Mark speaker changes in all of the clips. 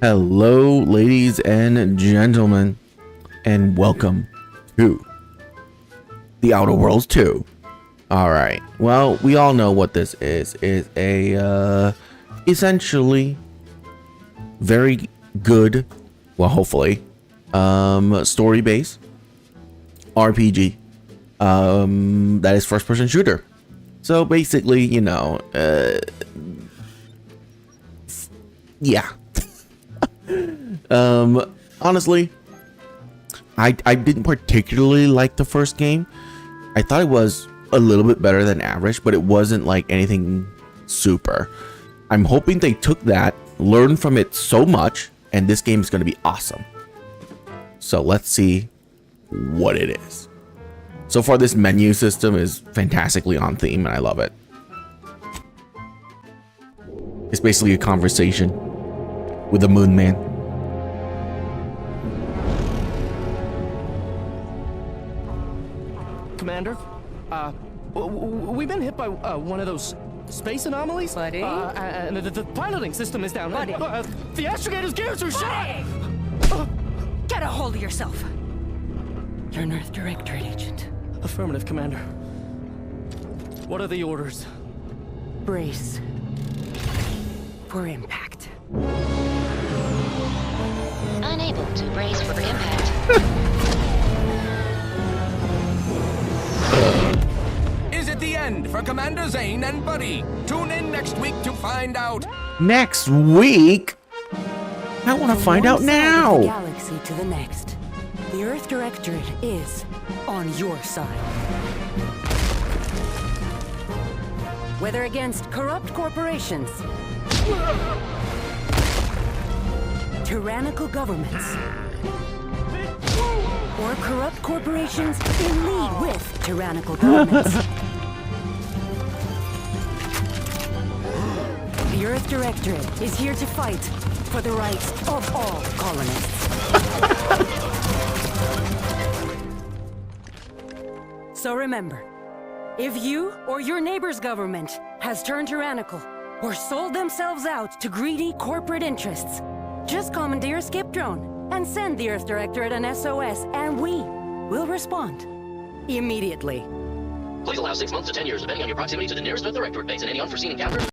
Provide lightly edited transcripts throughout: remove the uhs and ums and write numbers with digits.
Speaker 1: Hello, ladies and gentlemen, and welcome to The Outer Worlds 2. Alright, well, we all know what this is. It's a, essentially, very good, well, hopefully, story-based RPG, that is first-person shooter. So, basically, you know, yeah. Honestly, I didn't particularly like the first game. I thought it was a little bit better than average, but it wasn't like anything super. I'm hoping they took that, learned from it so much, and this game is going to be awesome. So let's see what it is. So far, this menu system is fantastically on theme, and I love it. It's basically a conversation with the Moon Man.
Speaker 2: Commander, we've been hit by one of those space anomalies.
Speaker 3: Buddy?
Speaker 2: And the piloting system is down.
Speaker 3: Buddy?
Speaker 2: The astrogator's gears are shot!
Speaker 3: Get a hold of yourself. You're an Earth Directorate agent.
Speaker 2: Affirmative, Commander. What are the orders?
Speaker 3: Brace for impact.
Speaker 4: Unable to brace for impact.
Speaker 5: Is it the end for Commander Zane and Buddy? Tune in next week to find out.
Speaker 1: Next week? I want to find out
Speaker 3: One side of the
Speaker 1: now.
Speaker 3: galaxy to the next. The Earth Directorate is on your side. Whether against corrupt corporations, tyrannical governments, or corrupt corporations in league with tyrannical governments. The Earth Directorate is here to fight for the rights of all colonists. So remember, if you or your neighbor's government has turned tyrannical or sold themselves out to greedy corporate interests, just commandeer a skip drone and send the Earth Directorate an SOS, and we will respond immediately.
Speaker 6: Please allow 6 months to 10 years, depending on your proximity to the nearest Earth Directorate base and any unforeseen encounter.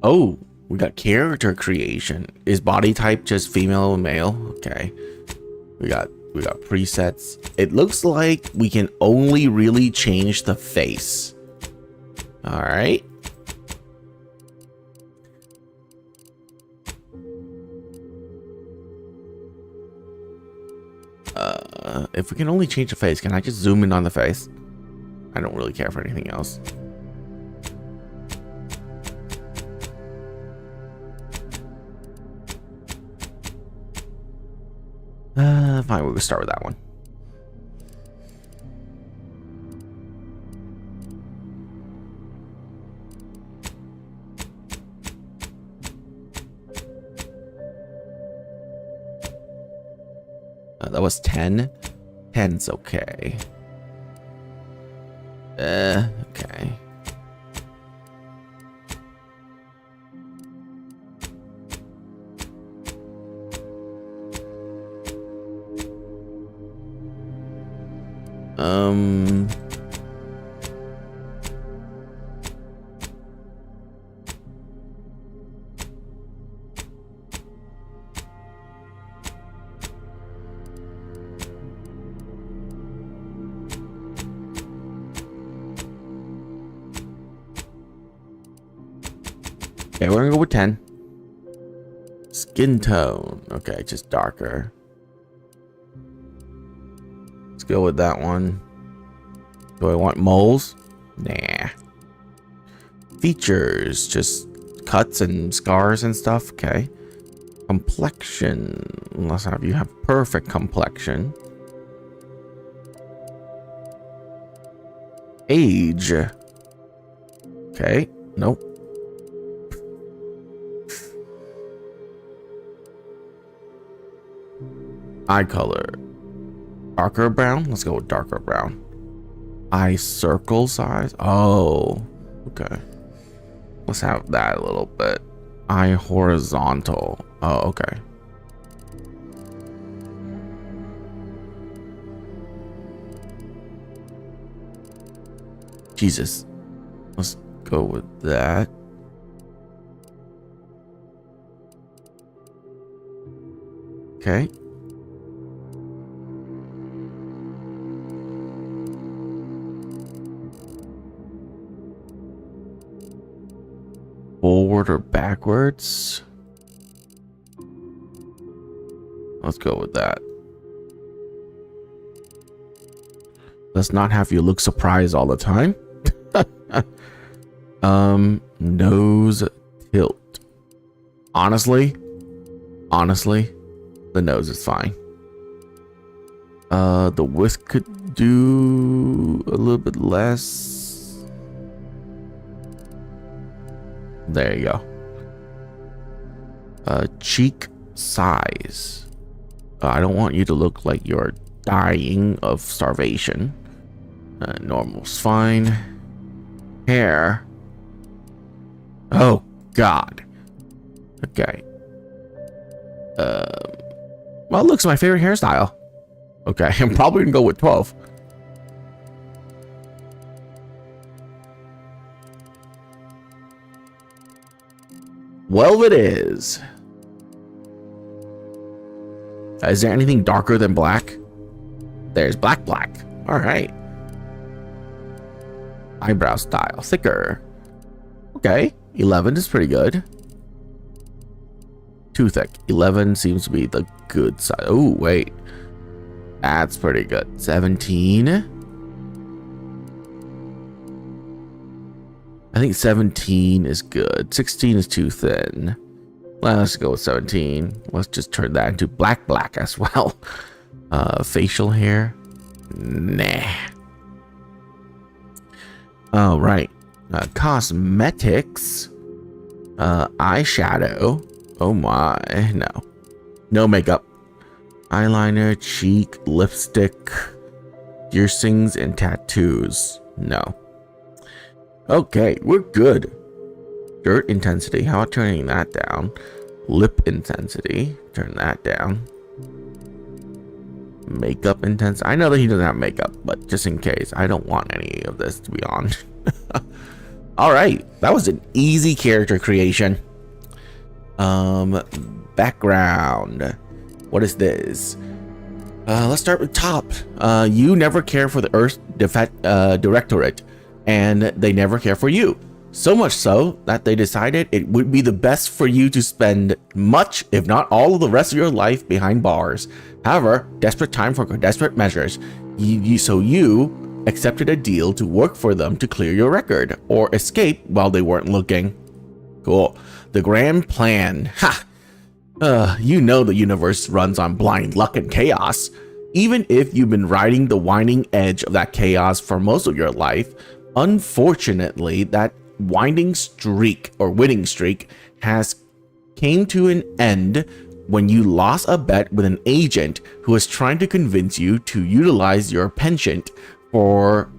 Speaker 1: Oh, we got character creation. Is body type just female or male? Okay. We got presets. It looks like we can only really change the face. All right. If we can only change the face, can I just zoom in on the face? I don't really care for anything else. Fine, we'll start with that one. That was 10. 10's okay. Okay. Okay, we're gonna go with 10. Skin tone. Okay, just darker. Let's go with that one. Do I want moles? Nah. Features, just cuts and scars and stuff. Okay. Complexion. Let's have you have perfect complexion. Age. Okay. Nope. Eye color. Darker brown? Let's go with darker brown. Eye circle size? Oh, okay. Let's have that a little bit. Eye horizontal. Oh, okay. Jesus. Let's go with that. Okay. Forward or backwards? Let's go with that. Let's not have you look surprised all the time. Nose tilt. Honestly, the nose is fine. The width could do a little bit less. There you go. Cheek size. I don't want you to look like you're dying of starvation. Normal's fine. Hair. Oh God. Okay. Well, it looks my favorite hairstyle. Okay, I'm probably gonna go with 12. Well, it is. Is there anything darker than black? There's black. All right. Eyebrow style, thicker. Okay, 11 is pretty good. Too thick. 11 seems to be the good side. Oh, wait. That's pretty good. 17. I think 17 is good. 16 is too thin. Let's go with 17. Let's just turn that into black as well. Facial hair. Nah. All right. Cosmetics. Eyeshadow. Oh my. No makeup. Eyeliner, cheek, lipstick, piercings, and tattoos. No. Okay, we're good. Dirt intensity. How about turning that down? Lip intensity. Turn that down. Makeup intensity. I know that he doesn't have makeup, but just in case, I don't want any of this to be on. All right, that was an easy character creation. Background. What is this? Let's start with top. You never care for the Earth Directorate, and they never care for you. So much so that they decided it would be the best for you to spend much, if not all of the rest of your life behind bars. However, desperate time for desperate measures. So you accepted a deal to work for them to clear your record, or escape while they weren't looking. Cool. The grand plan. Ha! You know the universe runs on blind luck and chaos. Even if you've been riding the winding edge of that chaos for most of your life, unfortunately, that winning streak has came to an end when you lost a bet with an agent who was trying to convince you to utilize your penchant for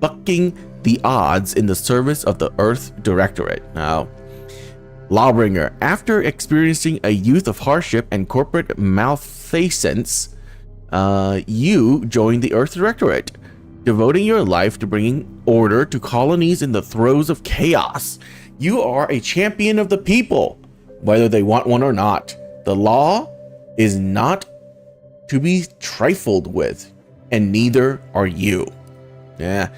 Speaker 1: bucking the odds in the service of the Earth Directorate. Now, Lawbringer, after experiencing a youth of hardship and corporate malfeasance, you joined the Earth Directorate, devoting your life to bringing order to colonies in the throes of chaos. You are a champion of the people, whether they want one or not. The law is not to be trifled with, and neither are you. Yeah.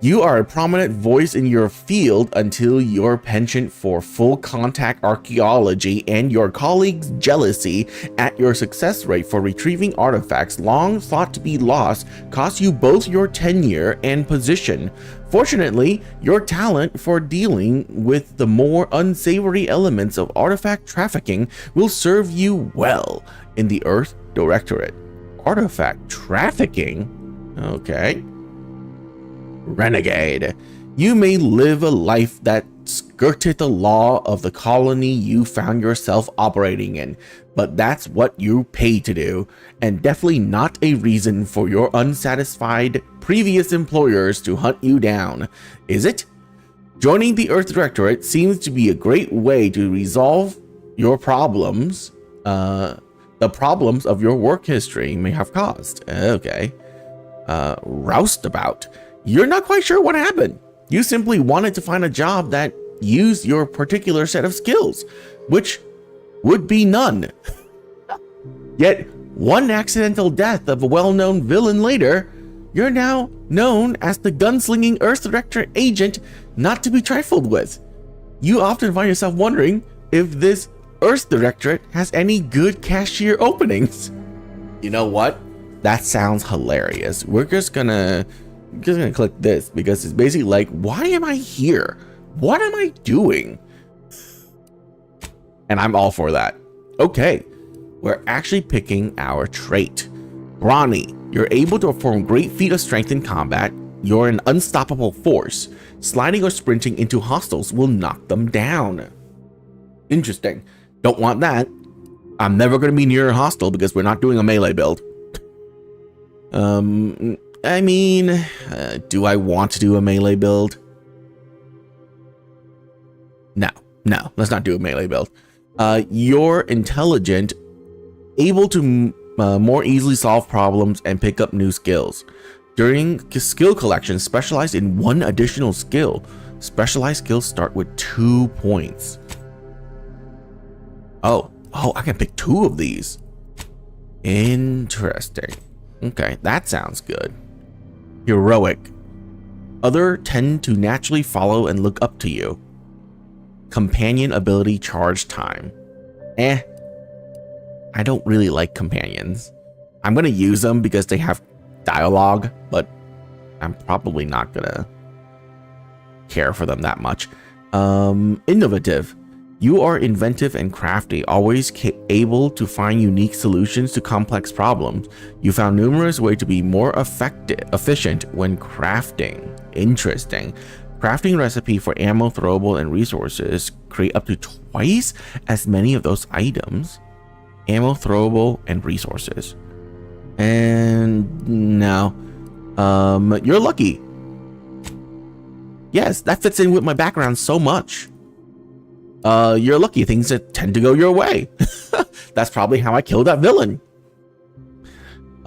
Speaker 1: You are a prominent voice in your field until your penchant for full contact archaeology and your colleagues' jealousy at your success rate for retrieving artifacts long thought to be lost cost you both your tenure and position. Fortunately, your talent for dealing with the more unsavory elements of artifact trafficking will serve you well in the Earth Directorate. Artifact trafficking? Okay. Renegade. You may live a life that skirted the law of the colony you found yourself operating in, but that's what you pay to do, and definitely not a reason for your unsatisfied previous employers to hunt you down, is it? Joining the Earth Directorate seems to be a great way to resolve your problems, the problems of your work history may have caused. Okay. Roustabout. You're not quite sure what happened. You simply wanted to find a job that used your particular set of skills, which would be none. Yet, one accidental death of a well-known villain later, you're now known as the gunslinging Earth Directorate agent not to be trifled with. You often find yourself wondering if this Earth Directorate has any good cashier openings. You know what? That sounds hilarious. We're just gonna click this because it's basically like, why am I here? What am I doing? And I'm all for that. Okay, we're actually picking our trait. Brawny, you're able to perform great feat of strength in combat. You're an unstoppable force. Sliding or sprinting into hostiles will knock them down. Interesting. Don't want that. I'm never going to be near a hostile because we're not doing a melee build. I mean, do I want to do a melee build? No, let's not do a melee build. You're intelligent, able to more easily solve problems and pick up new skills. During skill collection, specialize in one additional skill. Specialized skills start with 2 points. Oh, I can pick 2 of these. Interesting. Okay, that sounds good. Heroic. Others tend to naturally follow and look up to you. Companion ability charge time. I don't really like companions. I'm gonna use them because they have dialogue, but I'm probably not gonna care for them that much. Innovative. You are inventive and crafty, always able to find unique solutions to complex problems. You found numerous ways to be more efficient when crafting. Interesting. Crafting recipe for ammo, throwable, and resources. Create up to twice as many of those items. Ammo, throwable, and resources. And no. You're lucky. Yes, that fits in with my background so much. You're lucky, things that tend to go your way. That's probably how I killed that villain.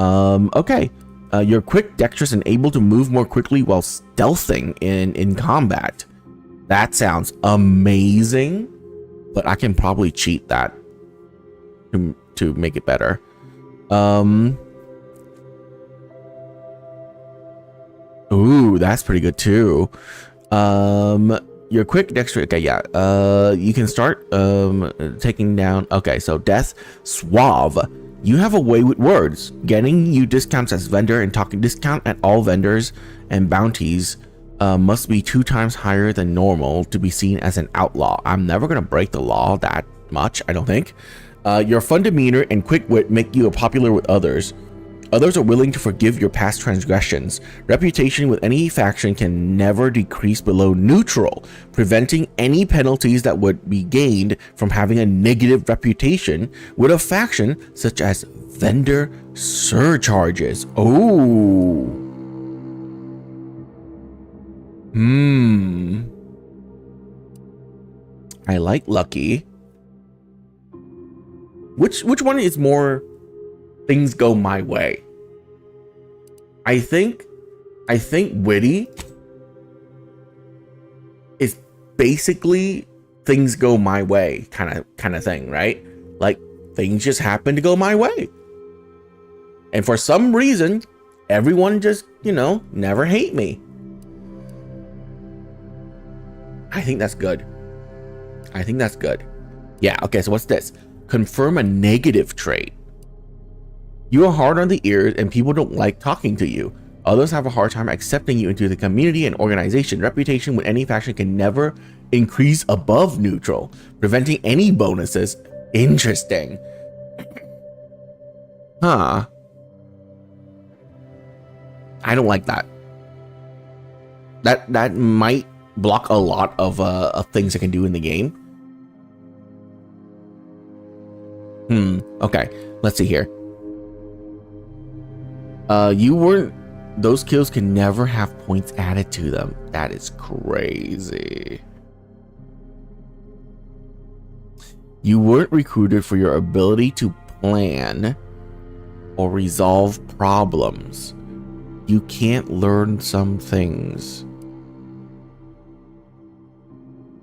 Speaker 1: Okay. You're quick, dexterous, and able to move more quickly while stealthing in combat. That sounds amazing, but I can probably cheat that to make it better. Ooh, that's pretty good too. You're quick, dexterous. Okay, yeah. You can start taking down. Okay, so death, suave. You have a way with words, getting you discounts as vendor and talking discount at all vendors and bounties must be 2 times higher than normal to be seen as an outlaw. I'm never gonna break the law that much, I don't think. Your fun demeanor and quick wit make you popular with others. Others are willing to forgive your past transgressions. Reputation with any faction can never decrease below neutral, preventing any penalties that would be gained from having a negative reputation with a faction such as vendor surcharges. Oh. I like lucky. Which one is more things go my way? I think witty is basically things go my way kind of thing, right? Like things just happen to go my way. And for some reason, everyone just, never hate me. I think that's good. Yeah, okay, so what's this? Confirm a negative trait. You are hard on the ears and people don't like talking to you. Others have a hard time accepting you into the community and organization. Reputation with any faction can never increase above neutral, preventing any bonuses. Interesting. Huh. I don't like that. That might block a lot of things I can do in the game. Okay, let's see here. Those kills can never have points added to them. That is crazy. You weren't recruited for your ability to plan or resolve problems. You can't learn some things.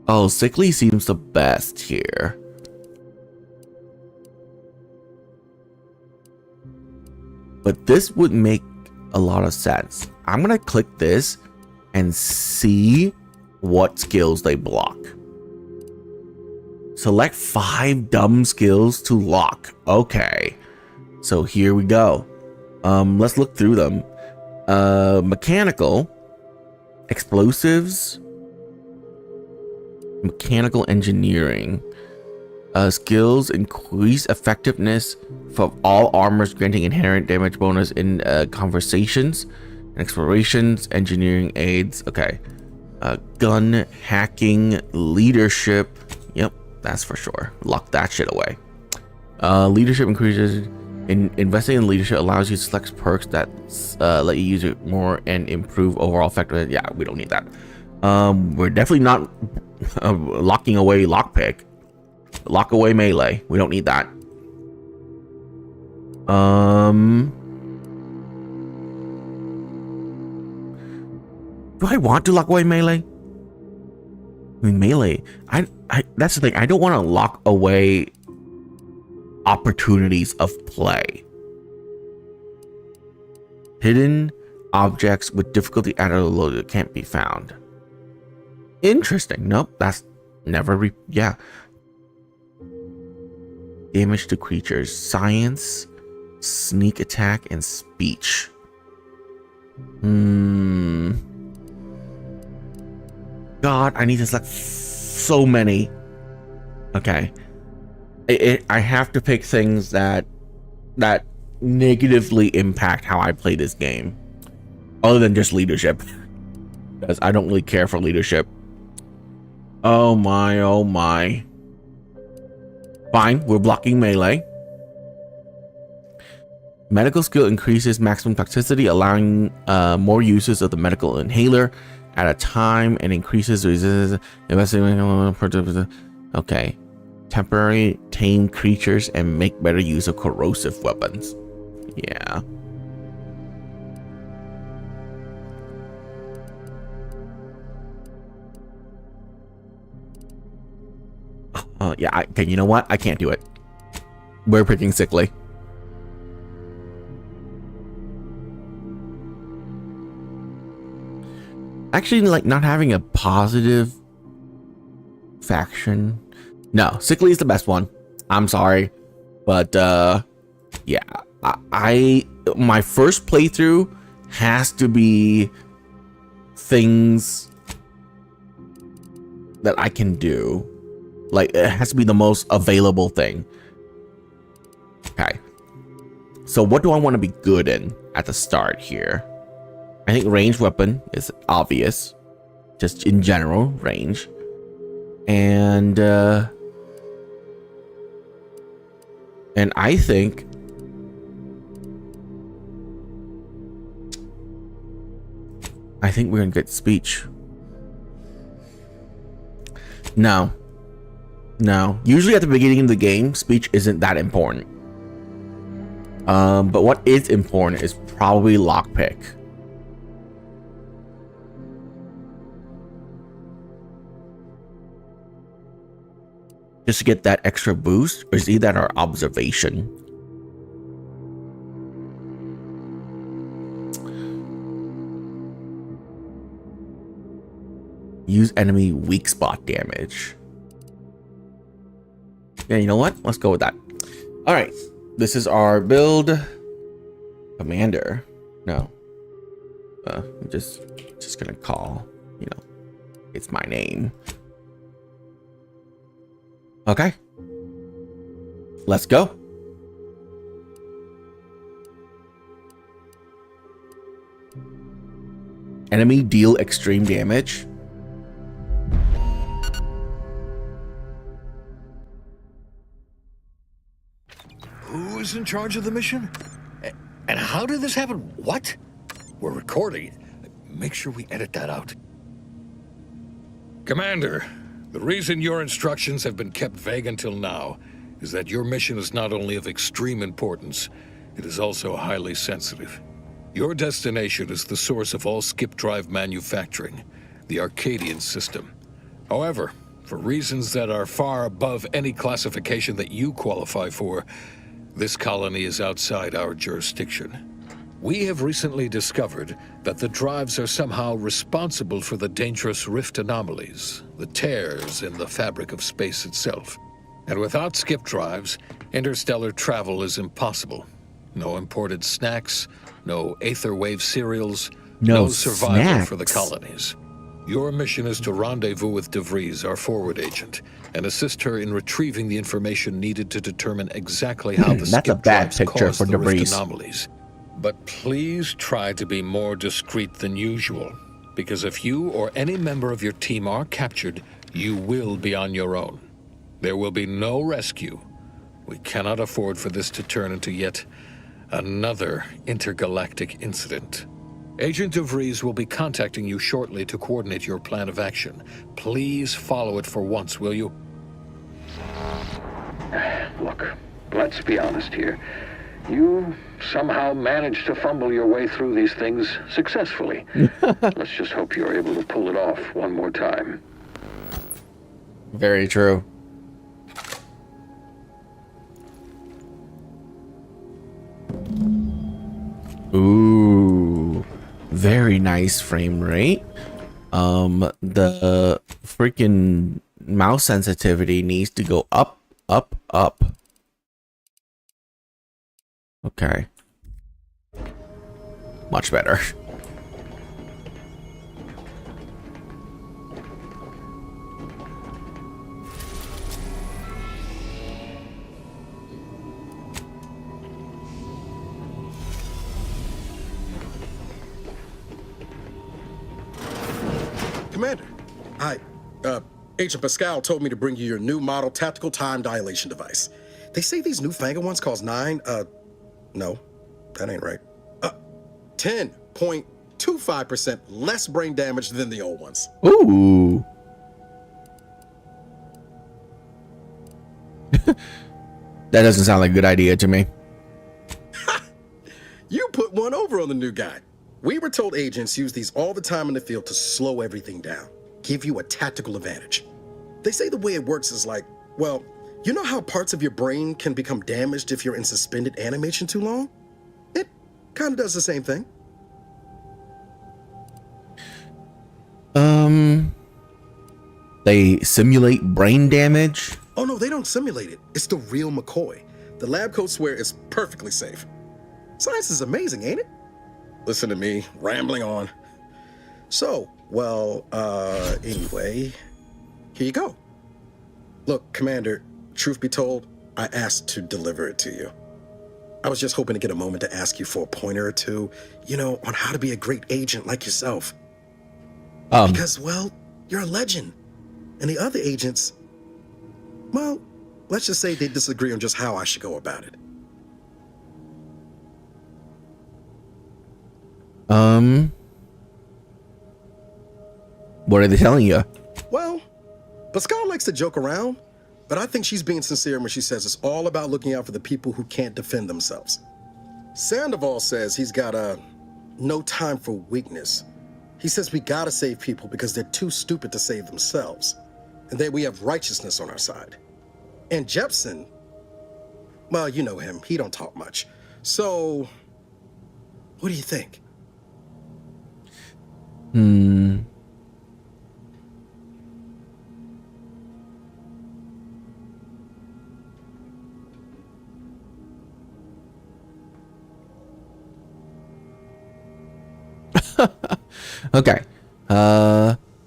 Speaker 1: Oh, sickly seems the best here. But this would make a lot of sense. I'm gonna click this and see what skills they block. Select 5 dumb skills to lock. Okay, so here we go. Let's look through them. Mechanical, explosives, mechanical engineering. Skills increase effectiveness for all armors, granting inherent damage bonus in conversations, explorations, engineering aids. Okay. Gun hacking, leadership. Yep, that's for sure. Lock that shit away. Leadership increases. Investing in leadership allows you to select perks that let you use it more and improve overall effectiveness. Yeah, we don't need that. We're definitely not locking away lockpick. Lock away melee. We don't need that. Do I want to lock away melee? I mean, melee. I that's the thing. I don't want to lock away opportunities of play. Hidden objects with difficulty added or loaded can't be found. Interesting. Nope, that's never yeah. Damage to creatures, science, sneak attack, and speech. God, I need to select so many. Okay. I have to pick things that negatively impact how I play this game. Other than just leadership. Because I don't really care for leadership. Oh my, oh my. Fine, we're blocking melee. Medical skill increases maximum toxicity, allowing more uses of the medical inhaler at a time and increases resistance. Okay. Temporary tame creatures and make better use of corrosive weapons. Yeah. Yeah, okay, you know what? I can't do it. We're picking sickly. Actually, like, not having a positive faction. No, sickly is the best one. I'm sorry. But, yeah. My first playthrough has to be things that I can do. Like, it has to be the most available thing. Okay. So what do I want to be good in at the start here? I think ranged weapon is obvious. Just in general, range. And I think we're gonna get speech. No. Usually at the beginning of the game, speech isn't that important. But what is important is probably lockpick. Just to get that extra boost, or is either that or observation? Use enemy weak spot damage. Yeah, you know what? Let's go with that. All right, this is our build. Commander. No. I'm just gonna call. You know, it's my name. Okay. Let's go. Enemy deal extreme damage.
Speaker 7: was in charge of the mission? And how did this happen? What? We're recording. Make sure we edit that out. Commander, the reason your instructions have been kept vague until now is that your mission is not only of extreme importance, it is also highly sensitive. Your destination is the source of all skip drive manufacturing, the Arcadian system. However, for reasons that are far above any classification that you qualify for, this colony is outside our jurisdiction. We have recently discovered that the drives are somehow responsible for the dangerous rift anomalies, the tears in the fabric of space itself. And without skip drives, interstellar travel is impossible. No imported snacks, no aether wave cereals, no survival for the colonies. Your mission is to rendezvous with DeVries, our forward agent, and assist her in retrieving the information needed to determine exactly how the skip drives cause the rift anomalies. But please try to be more discreet than usual, because if you or any member of your team are captured, you will be on your own. There will be no rescue. We cannot afford for this to turn into yet another intergalactic incident. Agent DeVries will be contacting you shortly to coordinate your plan of action. Please follow it for once, will you?
Speaker 8: Look, let's be honest here. You somehow managed to fumble your way through these things successfully. Let's just hope you're able to pull it off one more time.
Speaker 1: Very true. Ooh, very nice frame rate. The freaking mouse sensitivity needs to go up, up, up. Okay. Much better.
Speaker 9: Commander, Agent Pascal told me to bring you your new model tactical time dilation device. They say these newfangled ones cost no, that ain't right. 10.25% less brain damage than the old ones.
Speaker 1: Ooh. That doesn't sound like a good idea to me.
Speaker 9: You put one over on the new guy. We were told agents use these all the time in the field to slow everything down, give you a tactical advantage. They say the way it works is like, well, you know how parts of your brain can become damaged if you're in suspended animation too long? It kind of does the same thing.
Speaker 1: They simulate brain damage?
Speaker 9: Oh no, they don't simulate it. It's the real McCoy. The lab coats swear it's perfectly safe. Science is amazing, ain't it? Listen to me, rambling on. So, well, anyway, here you go. Look, Commander, truth be told, I asked to deliver it to you. I was just hoping to get a moment to ask you for a pointer or two, you know, on how to be a great agent like yourself. Because, well, you're a legend. And the other agents, well, let's just say they disagree on just how I should go about it.
Speaker 1: What are they telling you?
Speaker 9: Well, Pascal likes to joke around, but I think she's being sincere when she says it's all about looking out for the people who can't defend themselves. Sandoval says he's got no time for weakness. He says we gotta save people because they're too stupid to save themselves, and that we have righteousness on our side. And Jepson, well, you know him, he don't talk much. So, what do you think?
Speaker 1: Okay.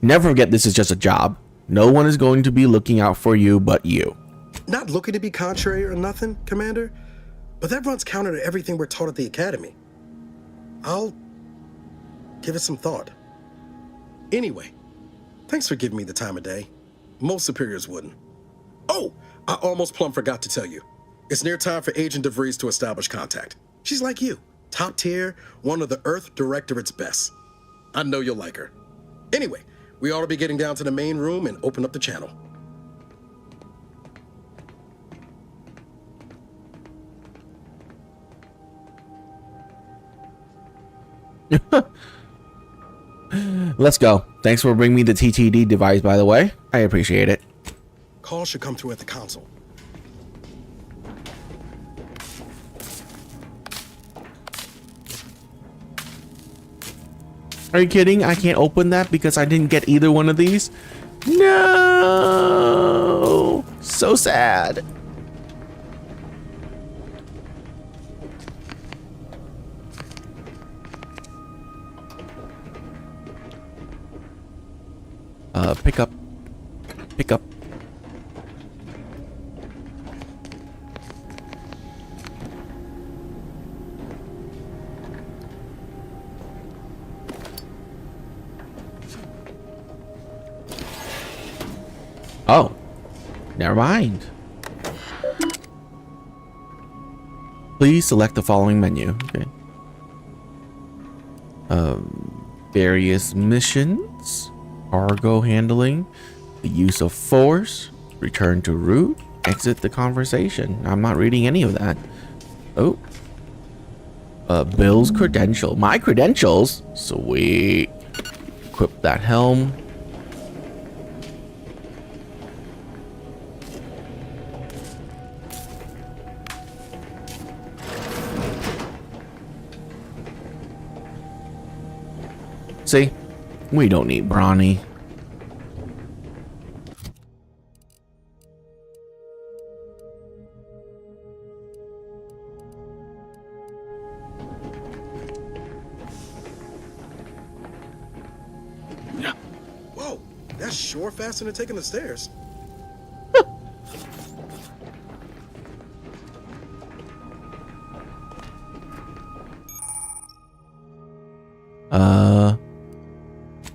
Speaker 1: Never forget this is just a job. No one is going to be looking out for you but you.
Speaker 9: Not looking to be contrary or nothing, Commander, but that runs counter to everything we're taught at the Academy. I'll give it some thought. Anyway, thanks for giving me the time of day. Most superiors wouldn't. Oh, I almost plumb forgot to tell you. It's near time for Agent DeVries to establish contact. She's like you, top tier, one of the Earth Directorate's best. I know you'll like her. Anyway, we ought to be getting down to the main room and open up the channel.
Speaker 1: Let's go. Thanks for bringing me the TTD device, by the way. I appreciate it.
Speaker 9: Call should come through at the console.
Speaker 1: Are you kidding? I can't open that because I didn't get either one of these? No! So sad. Pick up. Pick up. Oh, never mind. Please select the following menu. Okay. Various missions, cargo handling, the use of force, return to route, exit the conversation. I'm not reading any of that. Oh. Bill's credential. My credentials? Sweet. Equip that helm. See? We don't need Brawny.
Speaker 9: Whoa, that's sure faster than taking the stairs.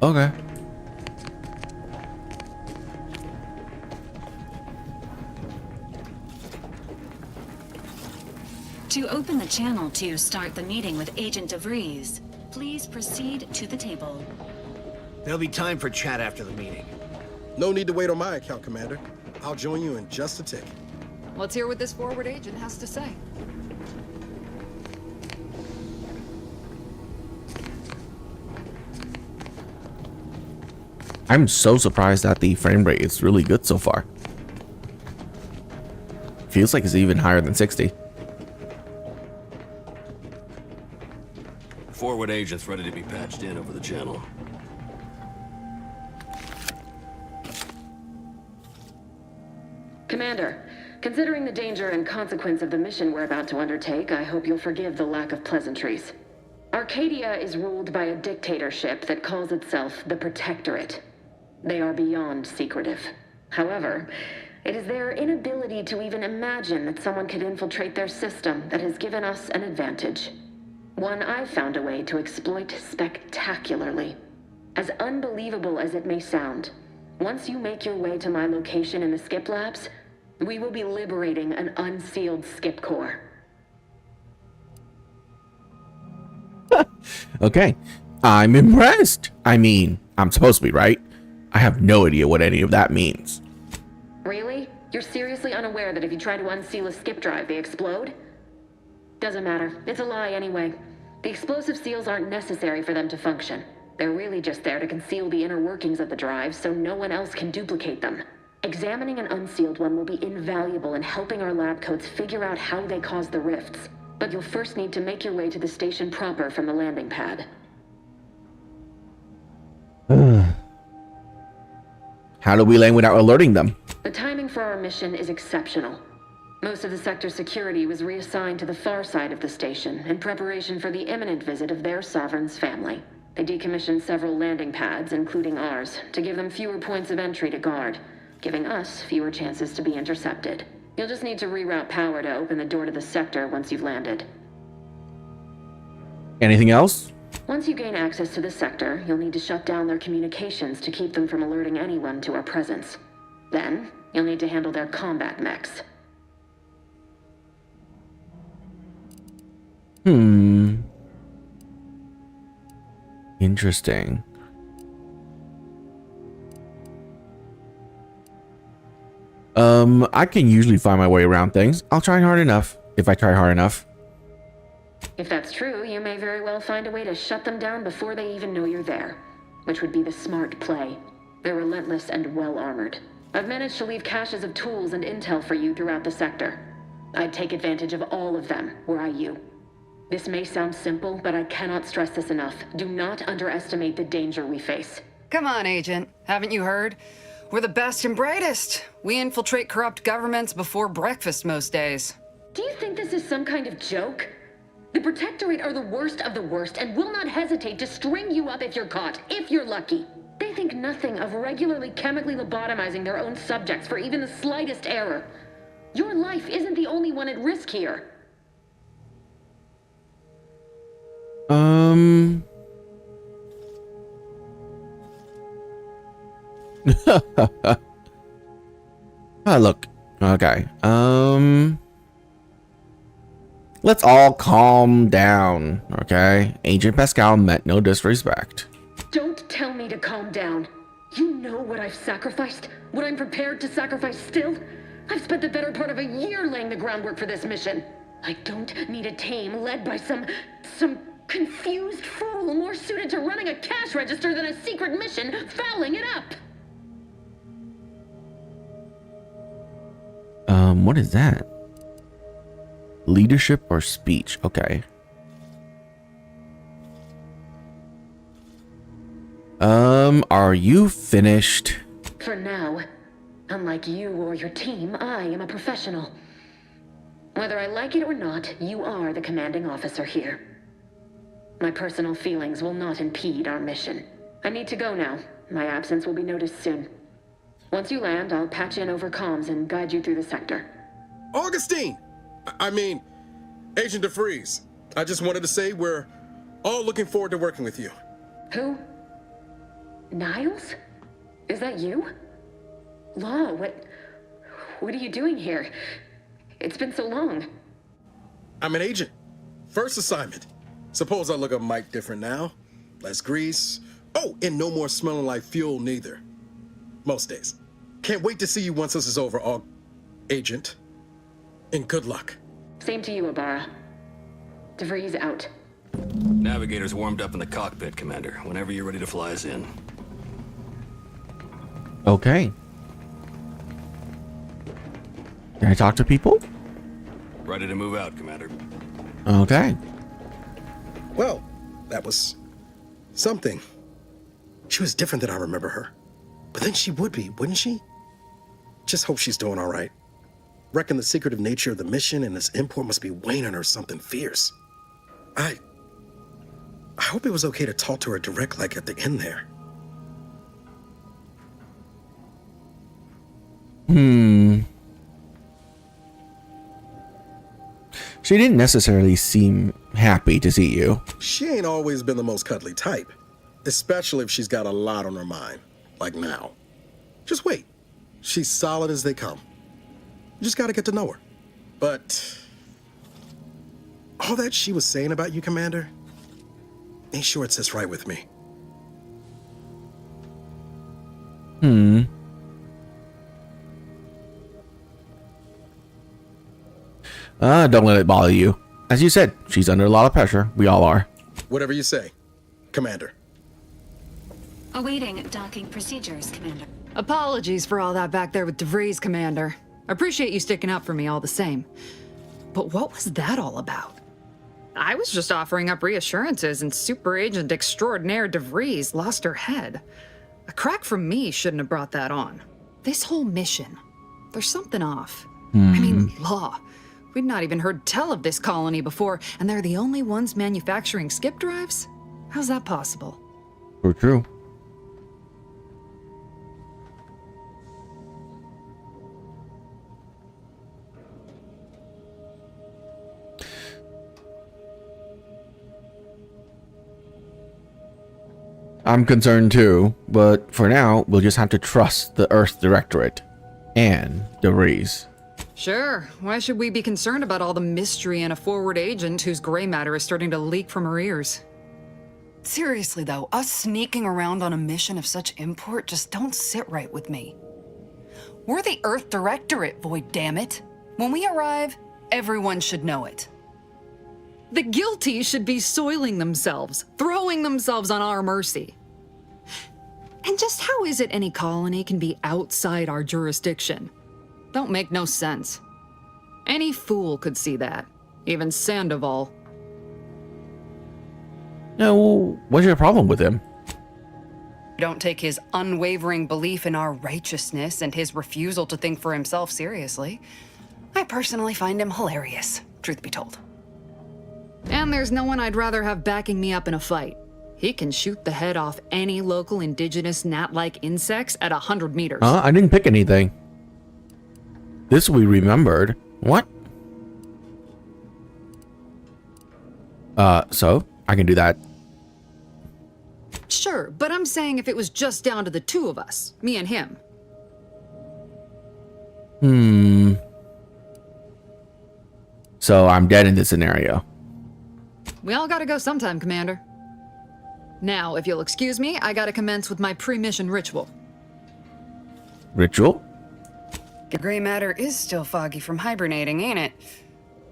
Speaker 1: Okay.
Speaker 10: To open the channel to start the meeting with Agent DeVries, please proceed to the table.
Speaker 11: There'll be time for chat after the meeting.
Speaker 9: No need to wait on my account, Commander. I'll join you in just a tick.
Speaker 12: Let's hear what this forward agent has to say.
Speaker 1: I'm so surprised that the frame rate is really good so far. Feels like it's even higher than 60.
Speaker 13: Forward agent's ready to be patched in over the channel.
Speaker 14: Commander, considering the danger and consequence of the mission we're about to undertake, I hope you'll forgive the lack of pleasantries. Arcadia is ruled by a dictatorship that calls itself the Protectorate. They are beyond secretive. However, it is their inability to even imagine that someone could infiltrate their system that has given us an advantage. One I've found a way to exploit spectacularly. As unbelievable as it may sound, once you make your way to my location in the Skip Labs, we will be liberating an unsealed Skip core.
Speaker 1: Okay. I'm impressed. I mean, I'm supposed to be, right? I have no idea what any of that means.
Speaker 14: Really? You're seriously unaware that if you try to unseal a skip drive, they explode? Doesn't matter. It's a lie anyway. The explosive seals aren't necessary for them to function. They're really just there to conceal the inner workings of the drive so no one else can duplicate them. Examining an unsealed one will be invaluable in helping our lab coats figure out how they caused the rifts. But you'll first need to make your way to the station proper from the landing pad.
Speaker 1: How do we land without alerting them?
Speaker 14: The timing for our mission is exceptional. Most of the sector's security was reassigned to the far side of the station in preparation for the imminent visit of their sovereign's family. They decommissioned several landing pads, including ours, to give them fewer points of entry to guard, giving us fewer chances to be intercepted. You'll just need to reroute power to open the door to the sector once you've landed.
Speaker 1: Anything else?
Speaker 14: Once you gain access to the sector, you'll need to shut down their communications to keep them from alerting anyone to our presence. Then, you'll need to handle their combat mechs.
Speaker 1: Interesting. I can usually find my way around things. I'll try hard enough, if I try hard enough.
Speaker 14: If that's true, you may very well find a way to shut them down before they even know you're there, which would be the smart play. They're relentless and well-armored. I've managed to leave caches of tools and intel for you throughout the sector. I'd take advantage of all of them, were I you. This may sound simple, but I cannot stress this enough. Do not underestimate the danger we face.
Speaker 12: Come on, Agent. Haven't you heard? We're the best and brightest. We infiltrate corrupt governments before breakfast most days.
Speaker 14: Do you think this is some kind of joke? The Protectorate are the worst of the worst and will not hesitate to string you up if you're caught, if you're lucky. They think nothing of regularly chemically lobotomizing their own subjects for even the slightest error. Your life isn't the only one at risk here.
Speaker 1: Look. Okay. Let's all calm down, okay? Agent Pascal meant no disrespect.
Speaker 14: Don't tell me to calm down. You know what I've sacrificed? What I'm prepared to sacrifice still? I've spent the better part of a year laying the groundwork for this mission. I don't need a team led by some confused fool more suited to running a cash register than a secret mission fouling it up.
Speaker 1: What is that? Leadership or speech? Okay. Are you finished?
Speaker 14: For now. Unlike you or your team, I am a professional. Whether I like it or not, you are the commanding officer here. My personal feelings will not impede our mission. I need to go now. My absence will be noticed soon. Once you land, I'll patch in over comms and guide you through the sector.
Speaker 9: Augustine! I mean, Agent DeVries. I just wanted to say we're all looking forward to working with you.
Speaker 14: Who? Niles? Is that you? Law, what are you doing here? It's been so long.
Speaker 9: I'm an agent. First assignment. Suppose I look a mite different now. Less grease. Oh, and no more smelling like fuel neither. Most days. Can't wait to see you once this is over, Agent. And good luck.
Speaker 14: Same to you, Ibarra. DeVries out.
Speaker 13: Navigator's warmed up in the cockpit, Commander. Whenever you're ready to fly us in.
Speaker 1: Okay. Can I talk to people?
Speaker 13: Ready to move out, Commander.
Speaker 1: Okay.
Speaker 9: Well, that was something. She was different than I remember her. But then she would be, wouldn't she? Just hope she's doing all right. Reckon the secretive nature of the mission and its import must be weighing on her something fierce. I hope it was okay to talk to her direct like at the end there.
Speaker 1: She didn't necessarily seem happy to see you.
Speaker 9: She ain't always been the most cuddly type, especially if she's got a lot on her mind, like now. Just wait. She's solid as they come. You just gotta get to know her. But all that she was saying about you, Commander, ain't sure it sits right with me.
Speaker 1: Don't let it bother you. As you said, she's under a lot of pressure. We all are.
Speaker 9: Whatever you say, Commander.
Speaker 10: Awaiting docking procedures, Commander.
Speaker 12: Apologies for all that back there with DeVries, Commander. Appreciate you sticking up for me all the same. But what was that all about? I was just offering up reassurances and Super Agent Extraordinaire DeVries lost her head. A crack from me shouldn't have brought that on. This whole mission, there's something off. I mean, Law. We'd not even heard tell of this colony before, and they're the only ones manufacturing skip drives? How's that possible?
Speaker 1: True. I'm concerned too, but for now, we'll just have to trust the Earth Directorate and DeVries.
Speaker 12: Sure. Why should we be concerned about all the mystery in a forward agent whose gray matter is starting to leak from her ears?
Speaker 15: Seriously though, us sneaking around on a mission of such import just don't sit right with me. We're the Earth Directorate, Void, damn it. When we arrive, everyone should know it.
Speaker 12: The guilty should be soiling themselves, throwing themselves on our mercy. And just how is it any colony can be outside our jurisdiction? Don't make no sense. Any fool could see that, even Sandoval.
Speaker 1: No, what's your problem with him?
Speaker 15: Don't take his unwavering belief in our righteousness and his refusal to think for himself seriously. I personally find him hilarious, truth be told.
Speaker 12: And there's no one I'd rather have backing me up in a fight. He can shoot the head off any local indigenous gnat-like insects at 100 meters.
Speaker 1: I didn't pick anything. This we remembered. What? So I can do that.
Speaker 12: Sure, but I'm saying if it was just down to the two of us, me and him.
Speaker 1: So I'm dead in this scenario.
Speaker 12: We all gotta go sometime, Commander. Now, if you'll excuse me, I gotta commence with my pre-mission ritual.
Speaker 1: Ritual?
Speaker 15: The gray matter is still foggy from hibernating, ain't it?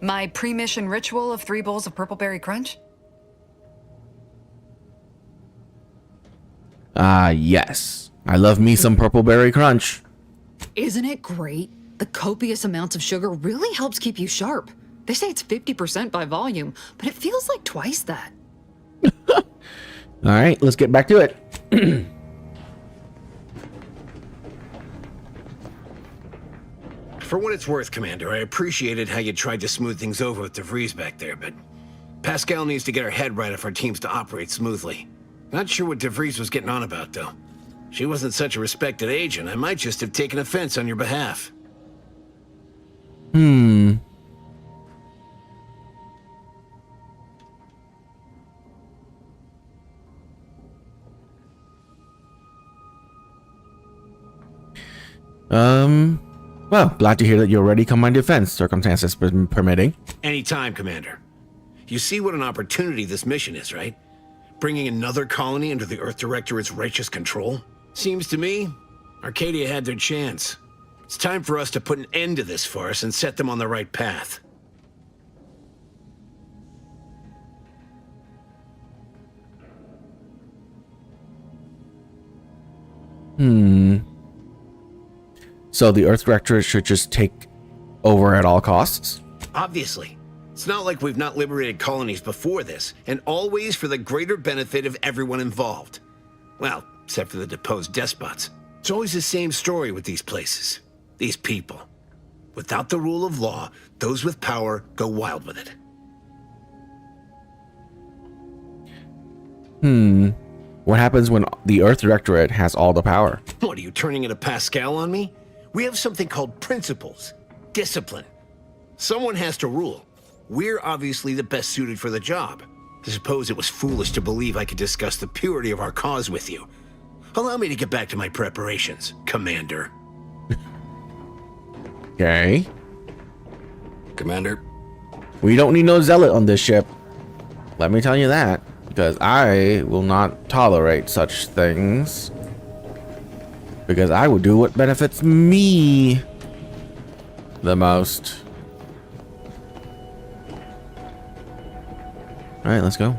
Speaker 15: My pre-mission ritual of 3 bowls of purple berry crunch?
Speaker 1: Yes. I love me some purple berry crunch.
Speaker 12: Isn't it great? The copious amounts of sugar really helps keep you sharp. They say it's 50% by volume, but it feels like twice that.
Speaker 1: All right, let's get back to it.
Speaker 11: For what it's worth, Commander, I appreciated how you tried to smooth things over with DeVries back there, but Pascal needs to get her head right if our team's to operate smoothly. Not sure what DeVries was getting on about, though. She wasn't such a respected agent. I might just have taken offense on your behalf.
Speaker 1: Well, glad to hear that you're ready to come my defense, circumstances permitting.
Speaker 11: Anytime, Commander. You see what an opportunity this mission is, right? Bringing another colony under the Earth Directorate's righteous control? Seems to me, Arcadia had their chance. It's time for us to put an end to this farce and set them on the right path.
Speaker 1: So the Earth Directorate should just take over at all costs?
Speaker 11: Obviously. It's not like we've not liberated colonies before this, and always for the greater benefit of everyone involved. Well, except for the deposed despots. It's always the same story with these places. These people. Without the rule of law, those with power go wild with it.
Speaker 1: What happens when the Earth Directorate has all the power?
Speaker 11: What, are you turning into Pascal on me? We have something called principles. Discipline. Someone has to rule. We're obviously the best suited for the job. I suppose it was foolish to believe I could discuss the purity of our cause with you. Allow me to get back to my preparations, Commander.
Speaker 1: Okay.
Speaker 13: Commander?
Speaker 1: We don't need no zealot on this ship. Let me tell you that. Because I will not tolerate such things. Because I will do what benefits me the most. Alright, let's go.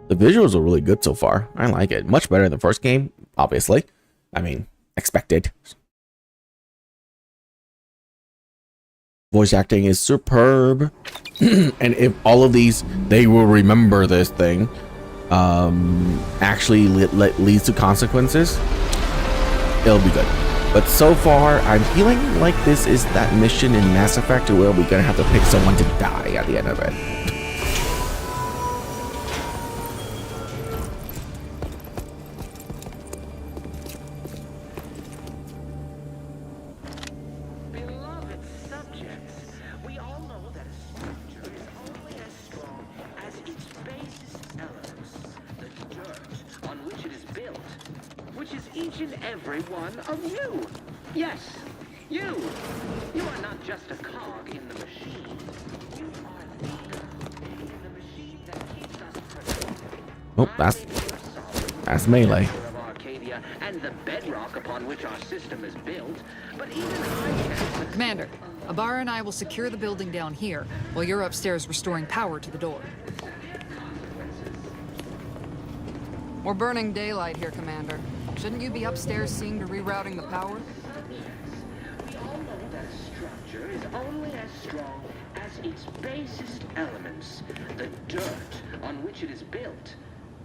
Speaker 1: The visuals are really good so far. I like it. Much better than the first game, obviously. I mean, expected. Voice acting is superb. And if all of these, they will remember this thing, actually leads to consequences, it'll be good. But so far, I'm feeling like this is that mission in Mass Effect where we're gonna have to pick someone to die at the end of it.
Speaker 16: Beloved subjects, we each and every one of you. Yes, you. You are not just a cog in the machine. You are the cog in the machine that keeps us productive.
Speaker 1: Oh, that's melee.
Speaker 16: Of Arcadia and the bedrock upon which our system is built, but even I can't.
Speaker 12: Commander, Abara and I will secure the building down here, while you're upstairs restoring power to the door. We're burning daylight here, Commander. Shouldn't you be upstairs seeing to rerouting the power?
Speaker 16: We all know that a structure is only as strong as its basest elements, the dirt on which it is built,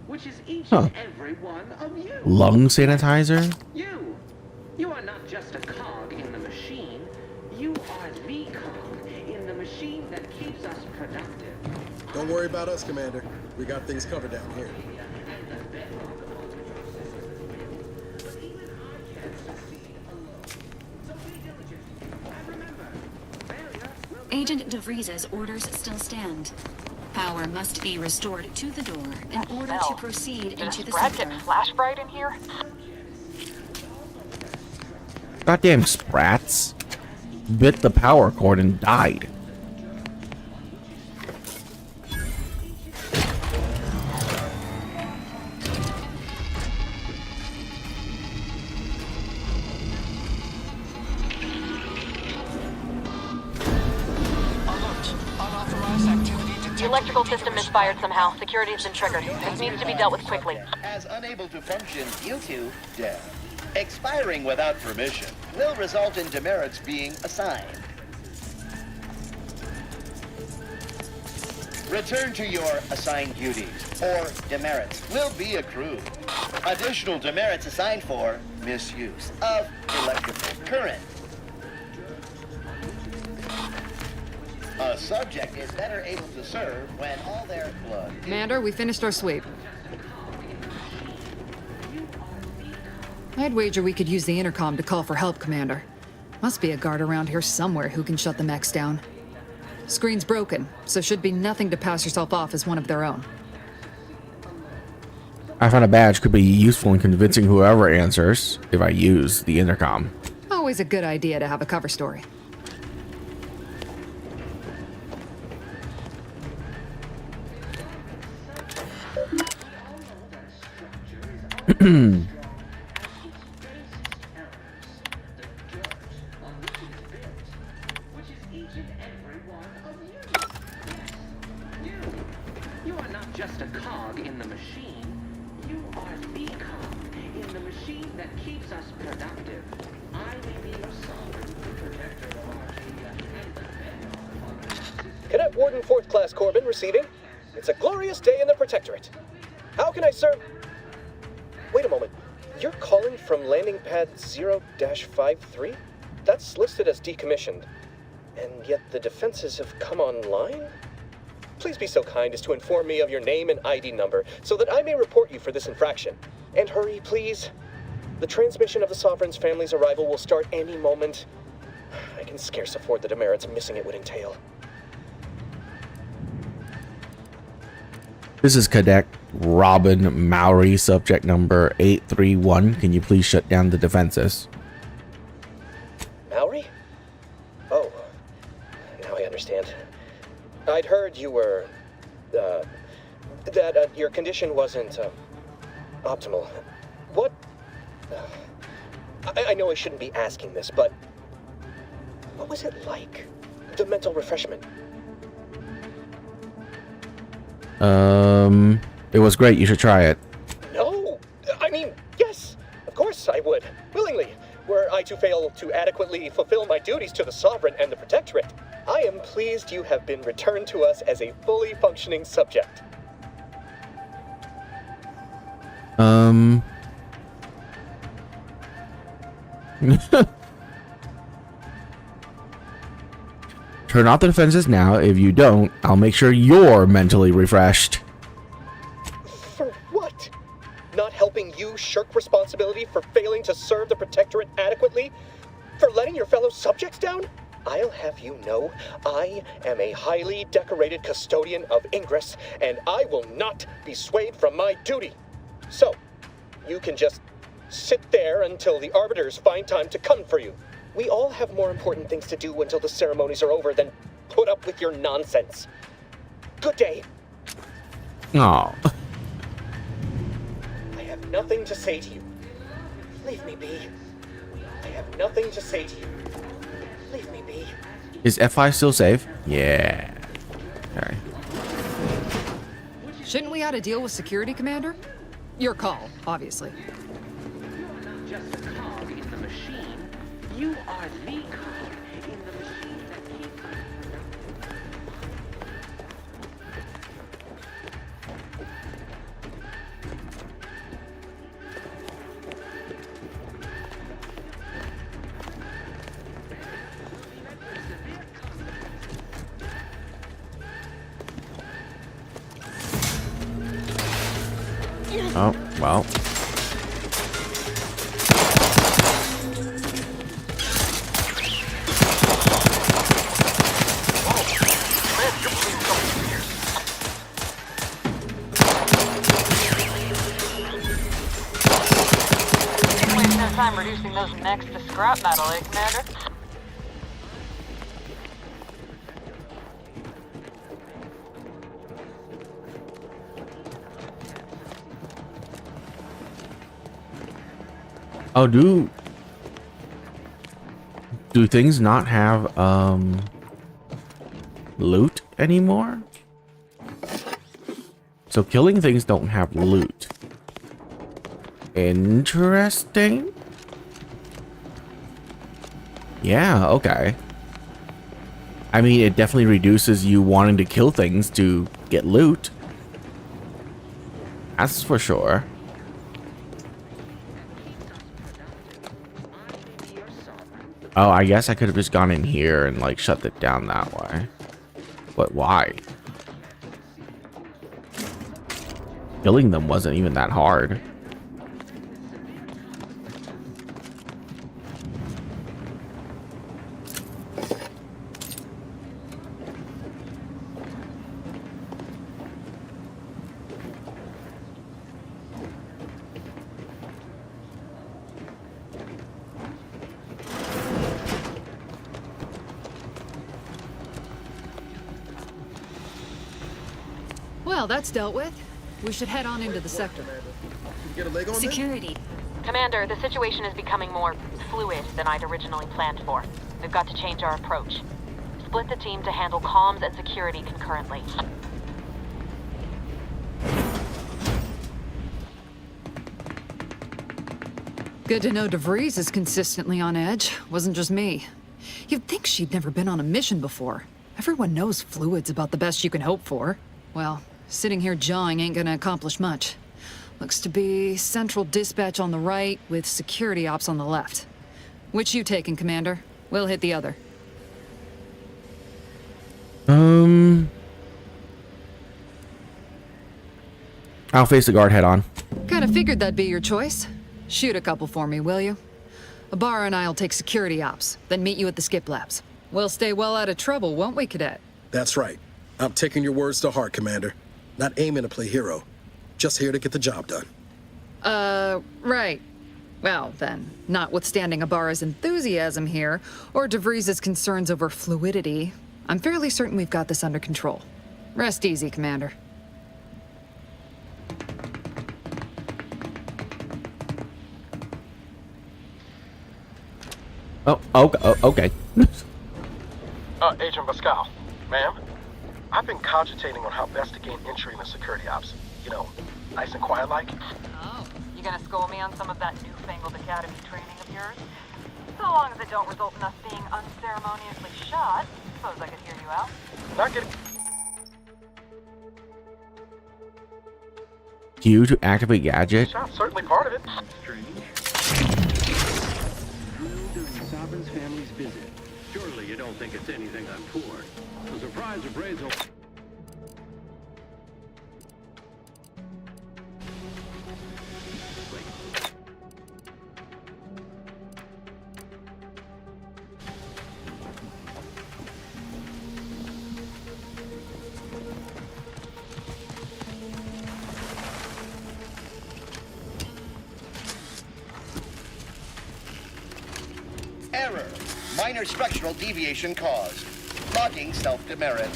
Speaker 16: which is each and every one of you.
Speaker 1: Lung sanitizer?
Speaker 16: You. You are not just a cog in the machine. You are the cog in the machine that keeps us productive.
Speaker 9: Don't worry about us, Commander. We got things covered down here.
Speaker 10: Agent DeVries's orders still stand. Power must be restored to the door in order to proceed into the center.
Speaker 17: Flash bright in here?
Speaker 1: Goddamn sprats. Bit the power cord and died.
Speaker 17: The electrical system misfired somehow. Security has been triggered. This needs to be dealt with quickly.
Speaker 18: As unable to function due to death. Expiring without permission will result in demerits being assigned. Return to your assigned duties, or demerits will be accrued. Additional demerits assigned for misuse of electrical current. A subject is better able to serve when all their blood...
Speaker 12: Commander, we finished our sweep. I'd wager we could use the intercom to call for help, Commander. Must be a guard around here somewhere who can shut the mechs down. Screen's broken, so should be nothing to pass yourself off as one of their own.
Speaker 1: I found a badge could be useful in convincing whoever answers if I use the intercom.
Speaker 12: Always a good idea to have a cover story.
Speaker 16: You are not just a cog in the machine. You are the cog in the machine that keeps us productive. I may be your sovereign protector of Arcadia and the bedrock on this system.
Speaker 19: Cadet Warden 4th Class Corbin receiving. It's a glorious day in the Protectorate. How can I serve? Wait a moment. You're calling from landing pad 0-53? That's listed as decommissioned. And yet the defenses have come online? Please be so kind as to inform me of your name and ID number so that I may report you for this infraction. And hurry, please. The transmission of the Sovereign's family's arrival will start any moment. I can scarce afford the demerits missing it would entail.
Speaker 1: This is Cadet Robin Mowry, subject number 831. Can you please shut down the defenses?
Speaker 19: Mowry? Oh, now I understand. I'd heard you were, that your condition wasn't, optimal. What? I know I shouldn't be asking this, but what was it like? The mental refreshment?
Speaker 1: It was great. You should try it.
Speaker 19: No! I mean, yes! Of course I would. Willingly. Were I to fail to adequately fulfill my duties to the Sovereign and the Protectorate, I am pleased you have been returned to us as a fully functioning subject.
Speaker 1: Turn off the defenses now. If you don't, I'll make sure you're mentally refreshed.
Speaker 19: For what? Not helping you shirk responsibility for failing to serve the Protectorate adequately? For letting your fellow subjects down? I'll have you know, I am a highly decorated custodian of Ingress, and I will not be swayed from my duty. So, you can just sit there until the arbiters find time to come for you. We all have more important things to do until the ceremonies are over than put up with your nonsense. Good day.
Speaker 1: Oh.
Speaker 19: I have nothing to say to you. Leave me be. I have nothing to say to you. Leave me be.
Speaker 1: Is F5 still safe? Yeah. Okay.
Speaker 12: Shouldn't we ought to deal with security, Commander? Your call, obviously.
Speaker 16: You're not just a cog in the machine. You are the cog in the machine that keeps us.
Speaker 1: Oh, well.
Speaker 17: Waste no time reducing those necks to scrap metal, eh, Commander?
Speaker 1: Oh, do things not have loot anymore? So killing things don't have loot. Interesting. Yeah, okay. I mean, it definitely reduces you wanting to kill things to get loot. That's for sure. Oh, I guess I could have just gone in here and like shut it down that way. But why? Killing them wasn't even that hard.
Speaker 12: Well, that's dealt with. We should head on into the sector.
Speaker 9: Get a leg on
Speaker 10: Security.
Speaker 17: Commander, the situation is becoming more fluid than I'd originally planned for. We've got to change our approach. Split the team to handle comms and security concurrently.
Speaker 12: Good to know DeVries is consistently on edge. Wasn't just me. You'd think she'd never been on a mission before. Everyone knows fluid's about the best you can hope for. Well, sitting here jawing ain't gonna accomplish much. Looks to be central dispatch on the right with security ops on the left. Which you taking, Commander? We'll hit the other.
Speaker 1: I'll face the guard head on.
Speaker 12: Kinda figured that'd be your choice. Shoot a couple for me, will you? Ibarra and I'll take security ops, then meet you at the skip labs. We'll stay well out of trouble, won't we, Cadet?
Speaker 9: That's right. I'm taking your words to heart, Commander. Not aiming to play hero. Just here to get the job done.
Speaker 12: Right. Well, then, notwithstanding Ibarra's enthusiasm here, or DeVries' concerns over fluidity, I'm fairly certain we've got this under control. Rest easy, Commander.
Speaker 1: Oh, okay.
Speaker 20: Agent Pascal, ma'am, I've been cogitating on how best to gain entry into security ops. You know, nice and quiet like.
Speaker 17: Oh, you gonna school me on some of that newfangled academy training of yours? So long as it don't result in us being unceremoniously shot, suppose I could hear you out.
Speaker 20: Not getting...
Speaker 1: Q to activate gadget.
Speaker 20: Shot's certainly part of it.
Speaker 16: Strange. Drilled during Sovereign's family's visit. Surely you don't think it's anything untoward. The surprise appraisal.
Speaker 18: Error. Minor structural deviation caused. Locking self-demerit.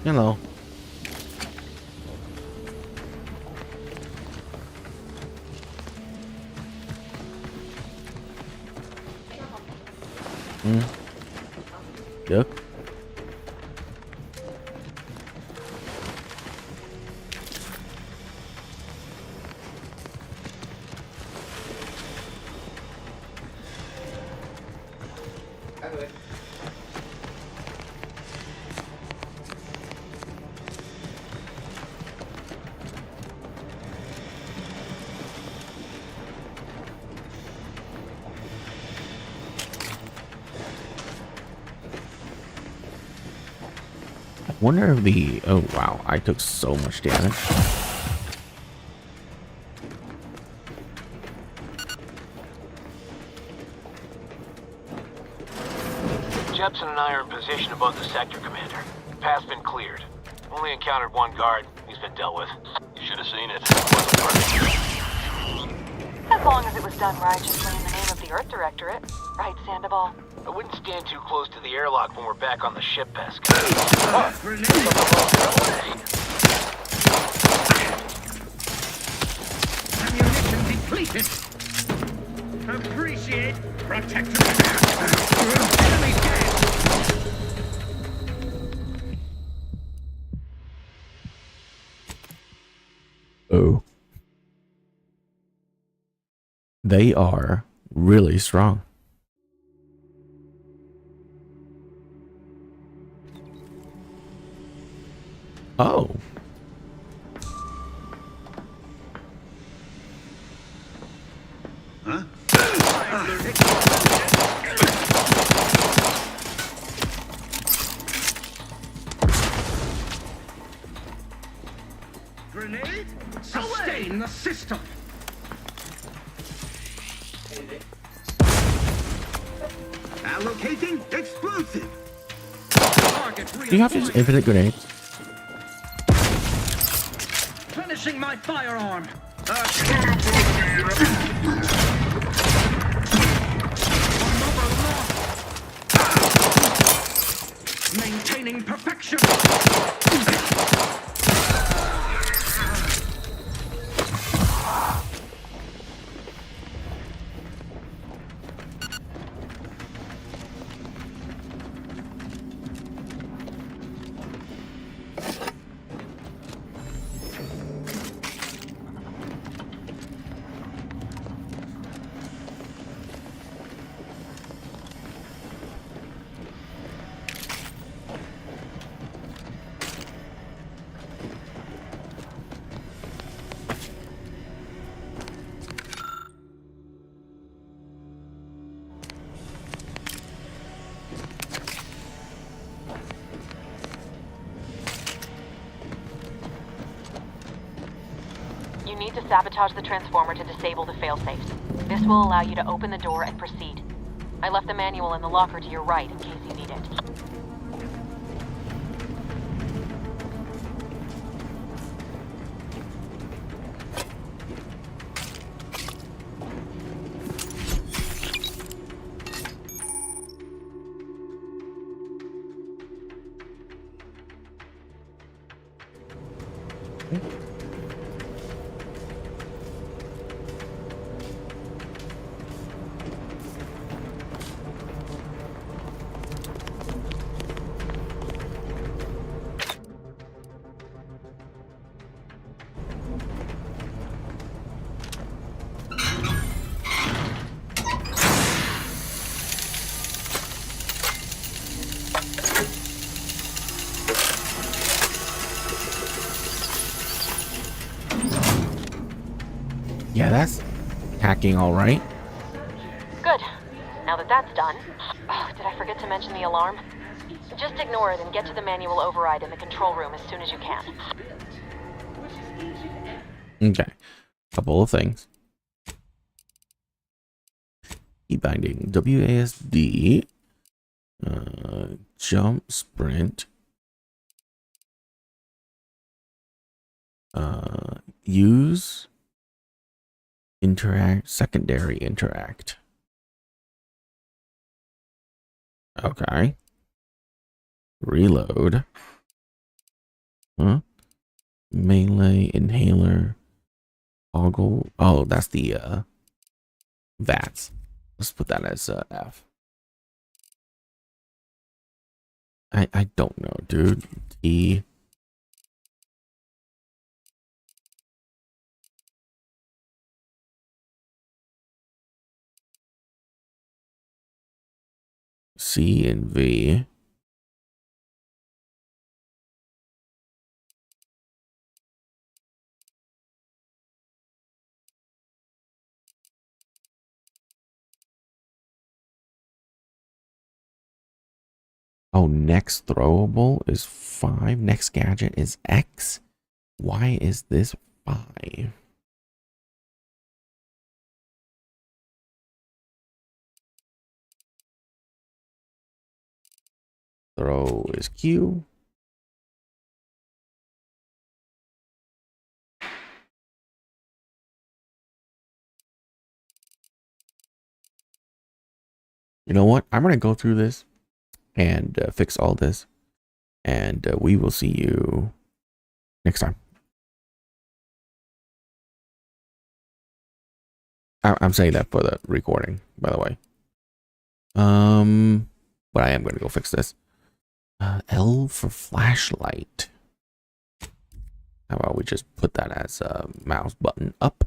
Speaker 1: Hello. Yep. Wonder if the oh wow, I took so much damage.
Speaker 21: Jepson and I are in position above the sector, Commander. Path's been cleared. Only encountered one guard. He's been dealt with. You should have seen it.
Speaker 17: As long as it was done righteously in the name of the Earth Directorate. Right, Sandoval?
Speaker 21: I wouldn't stand too close to the airlock when we're back on the ship, Pesca.
Speaker 16: Ammunition depleted. Appreciate protector. Enemy dead.
Speaker 1: Oh. They are really strong. Oh.
Speaker 16: Huh? Grenade? Sustain the system. Allocating explosive.
Speaker 1: Do you have to use infinite grenades?
Speaker 16: Replenishing my firearm. Maintaining perfection.
Speaker 17: You need to sabotage the transformer to disable the failsafes. This will allow you to open the door and proceed. I left the manual in the locker to your right in case you need it.
Speaker 1: Yeah, that's hacking all right.
Speaker 17: Good. Now that that's done... Oh, did I forget to mention the alarm? Just ignore it and get to the manual override in the control room as soon as you can.
Speaker 1: Okay. Couple of things. Key binding. WASD. Jump, sprint. Use. Interact. Secondary interact. Okay. Reload. Huh? Melee, inhaler, toggle. Oh, that's the VATS. Let's put that as F. I don't know, dude. T. C and V. Oh, next throwable is 5. Next gadget is X. Why is this 5? Throw is Q. You know what? I'm going to go through this and fix all this. And we will see you next time. I'm saying that for the recording, by the way. But I am going to go fix this. L for flashlight. How about we just put that as a mouse button up?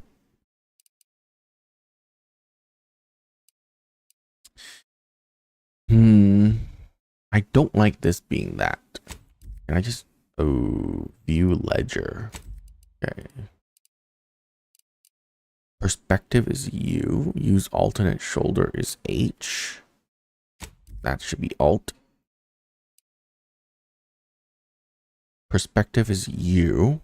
Speaker 1: I don't like this being that. Can I just view ledger? Okay. Perspective is U. Use alternate shoulder is H. That should be Alt. Perspective is U.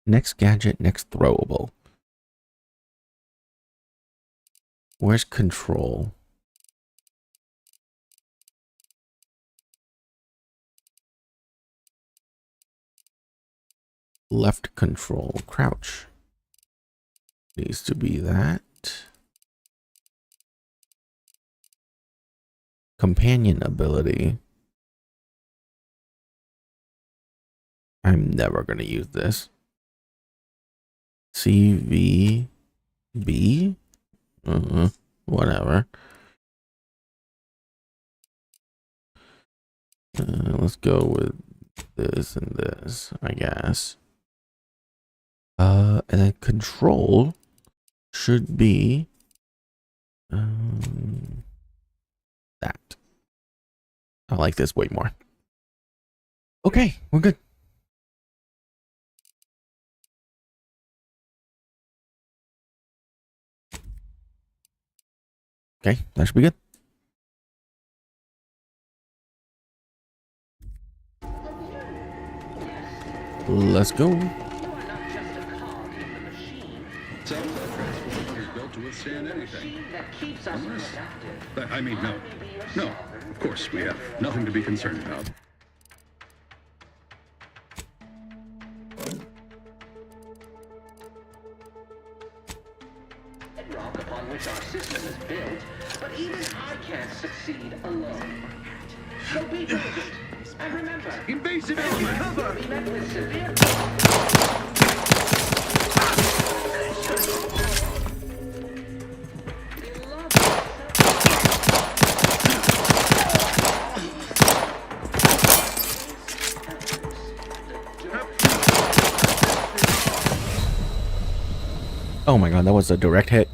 Speaker 1: Next gadget, next throwable. Where's control? Left control, crouch. Needs to be that. Companion ability. I'm never going to use this. CVB? Whatever. Let's go with this and this, I guess. And then control should be that. I like this way more. Okay, we're good. Okay, that should be good. Let's go.
Speaker 2: Is built to withstand anything. Unless, I mean, no, of course, we have nothing to be concerned about.
Speaker 16: Rock upon which our system is built, but even I can't succeed alone. So be diligent, and remember,
Speaker 2: invasive element cover!
Speaker 16: Be met with severe...
Speaker 1: Oh my god, that was a direct hit.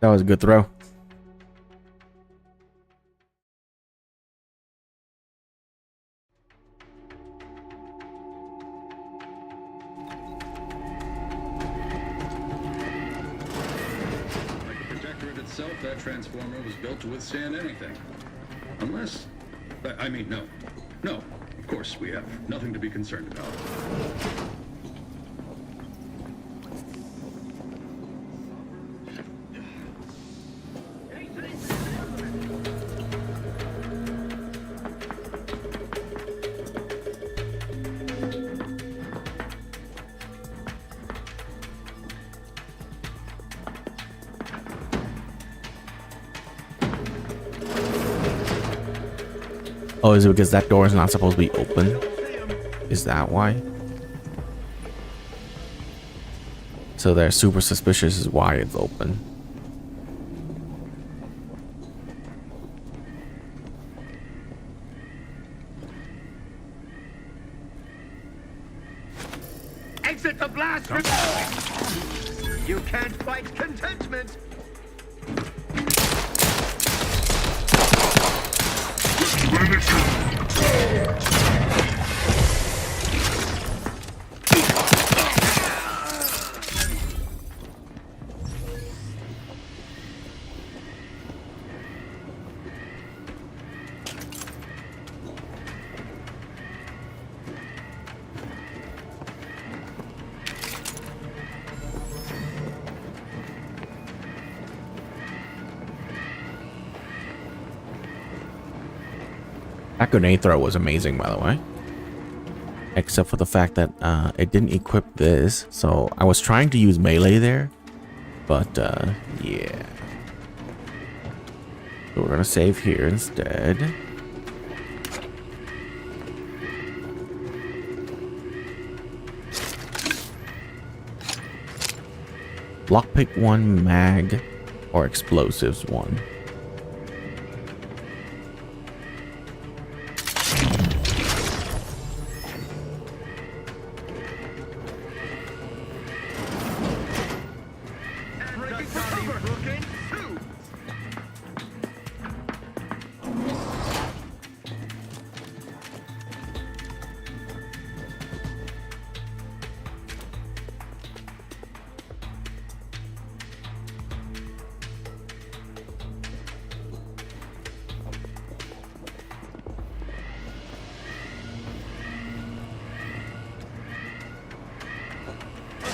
Speaker 1: That was a good throw.
Speaker 2: Like the Protectorate itself, that transformer was built to withstand anything. Unless... I mean, no. No, of course we have nothing to be concerned about.
Speaker 1: Oh, is it because that door is not supposed to be open? Is that why? So they're super suspicious is why it's open.
Speaker 4: Exit the blast! You can't fight contentment!
Speaker 1: That grenade throw was amazing, by the way. Except for the fact that it didn't equip this. So I was trying to use melee there. But yeah. So we're gonna save here instead. Lockpick 1, mag, or explosives 1.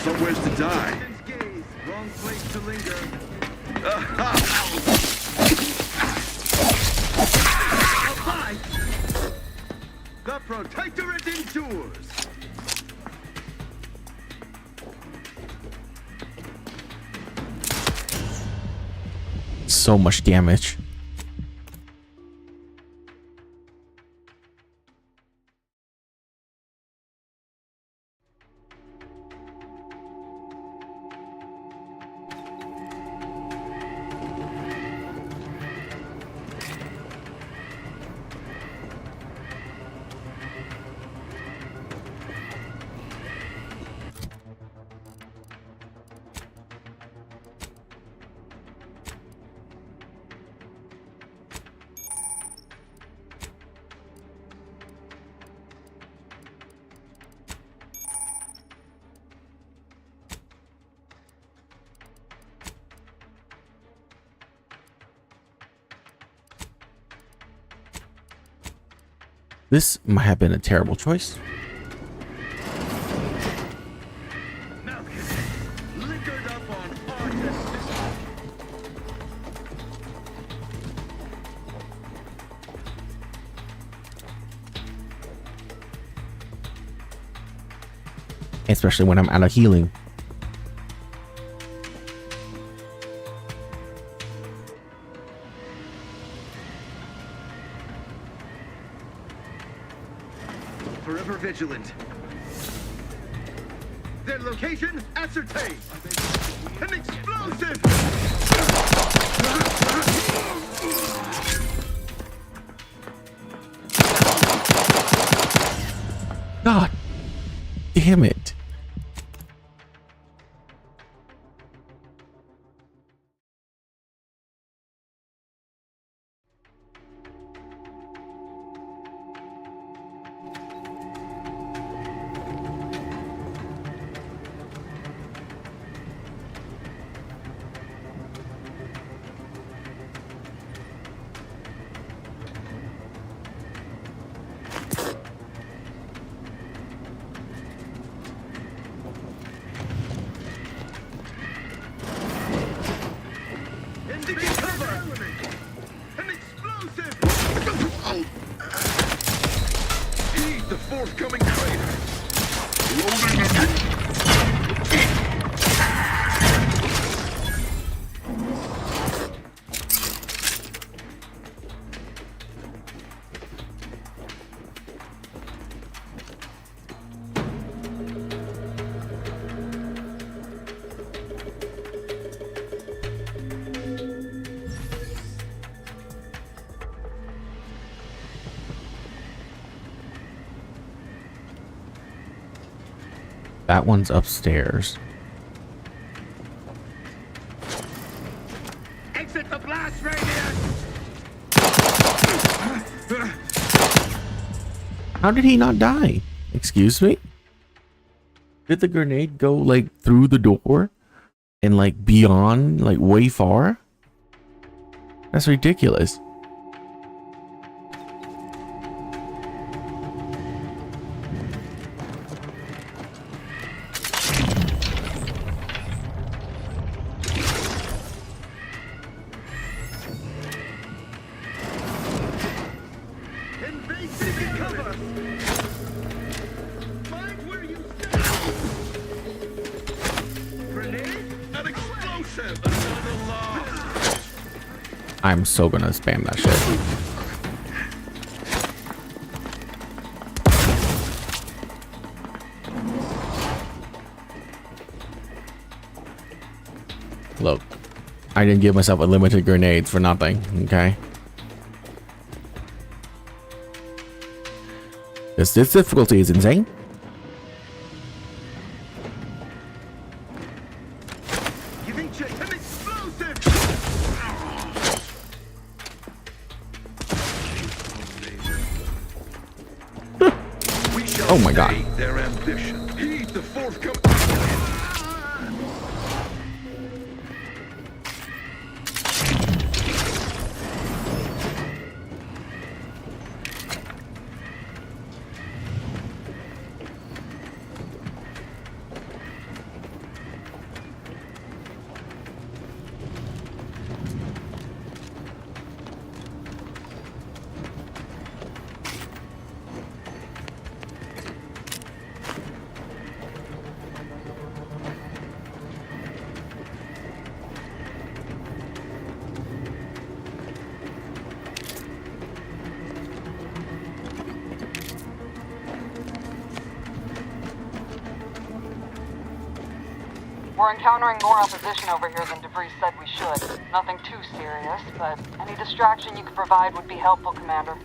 Speaker 4: Somewhere's to die. Wrong place to linger. The Protectorate endures.
Speaker 1: So much damage. This might have been a terrible choice. Especially when I'm out of healing.
Speaker 4: Forever vigilant. Their location ascertained. An explosive!
Speaker 1: God damn it.
Speaker 2: forthcoming crater. Loading
Speaker 1: That one's upstairs.
Speaker 4: Exit the blast radius!
Speaker 1: How did he not die? Excuse me? Did the grenade go like through the door and like beyond, like way far? That's ridiculous. I'm so gonna spam that shit. Look, I didn't give myself unlimited grenades for nothing, okay? This difficulty is insane. Oh my god.
Speaker 2: their ambition. Heed the forthcoming.
Speaker 17: We're encountering more opposition over here than DeVries said we should. Nothing too serious, but any distraction you could provide would be helpful, Commander.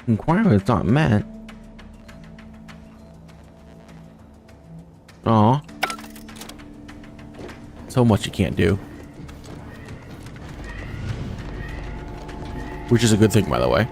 Speaker 1: Inquiry is not met. Aw. So much you can't do. Which is a good thing, by the way.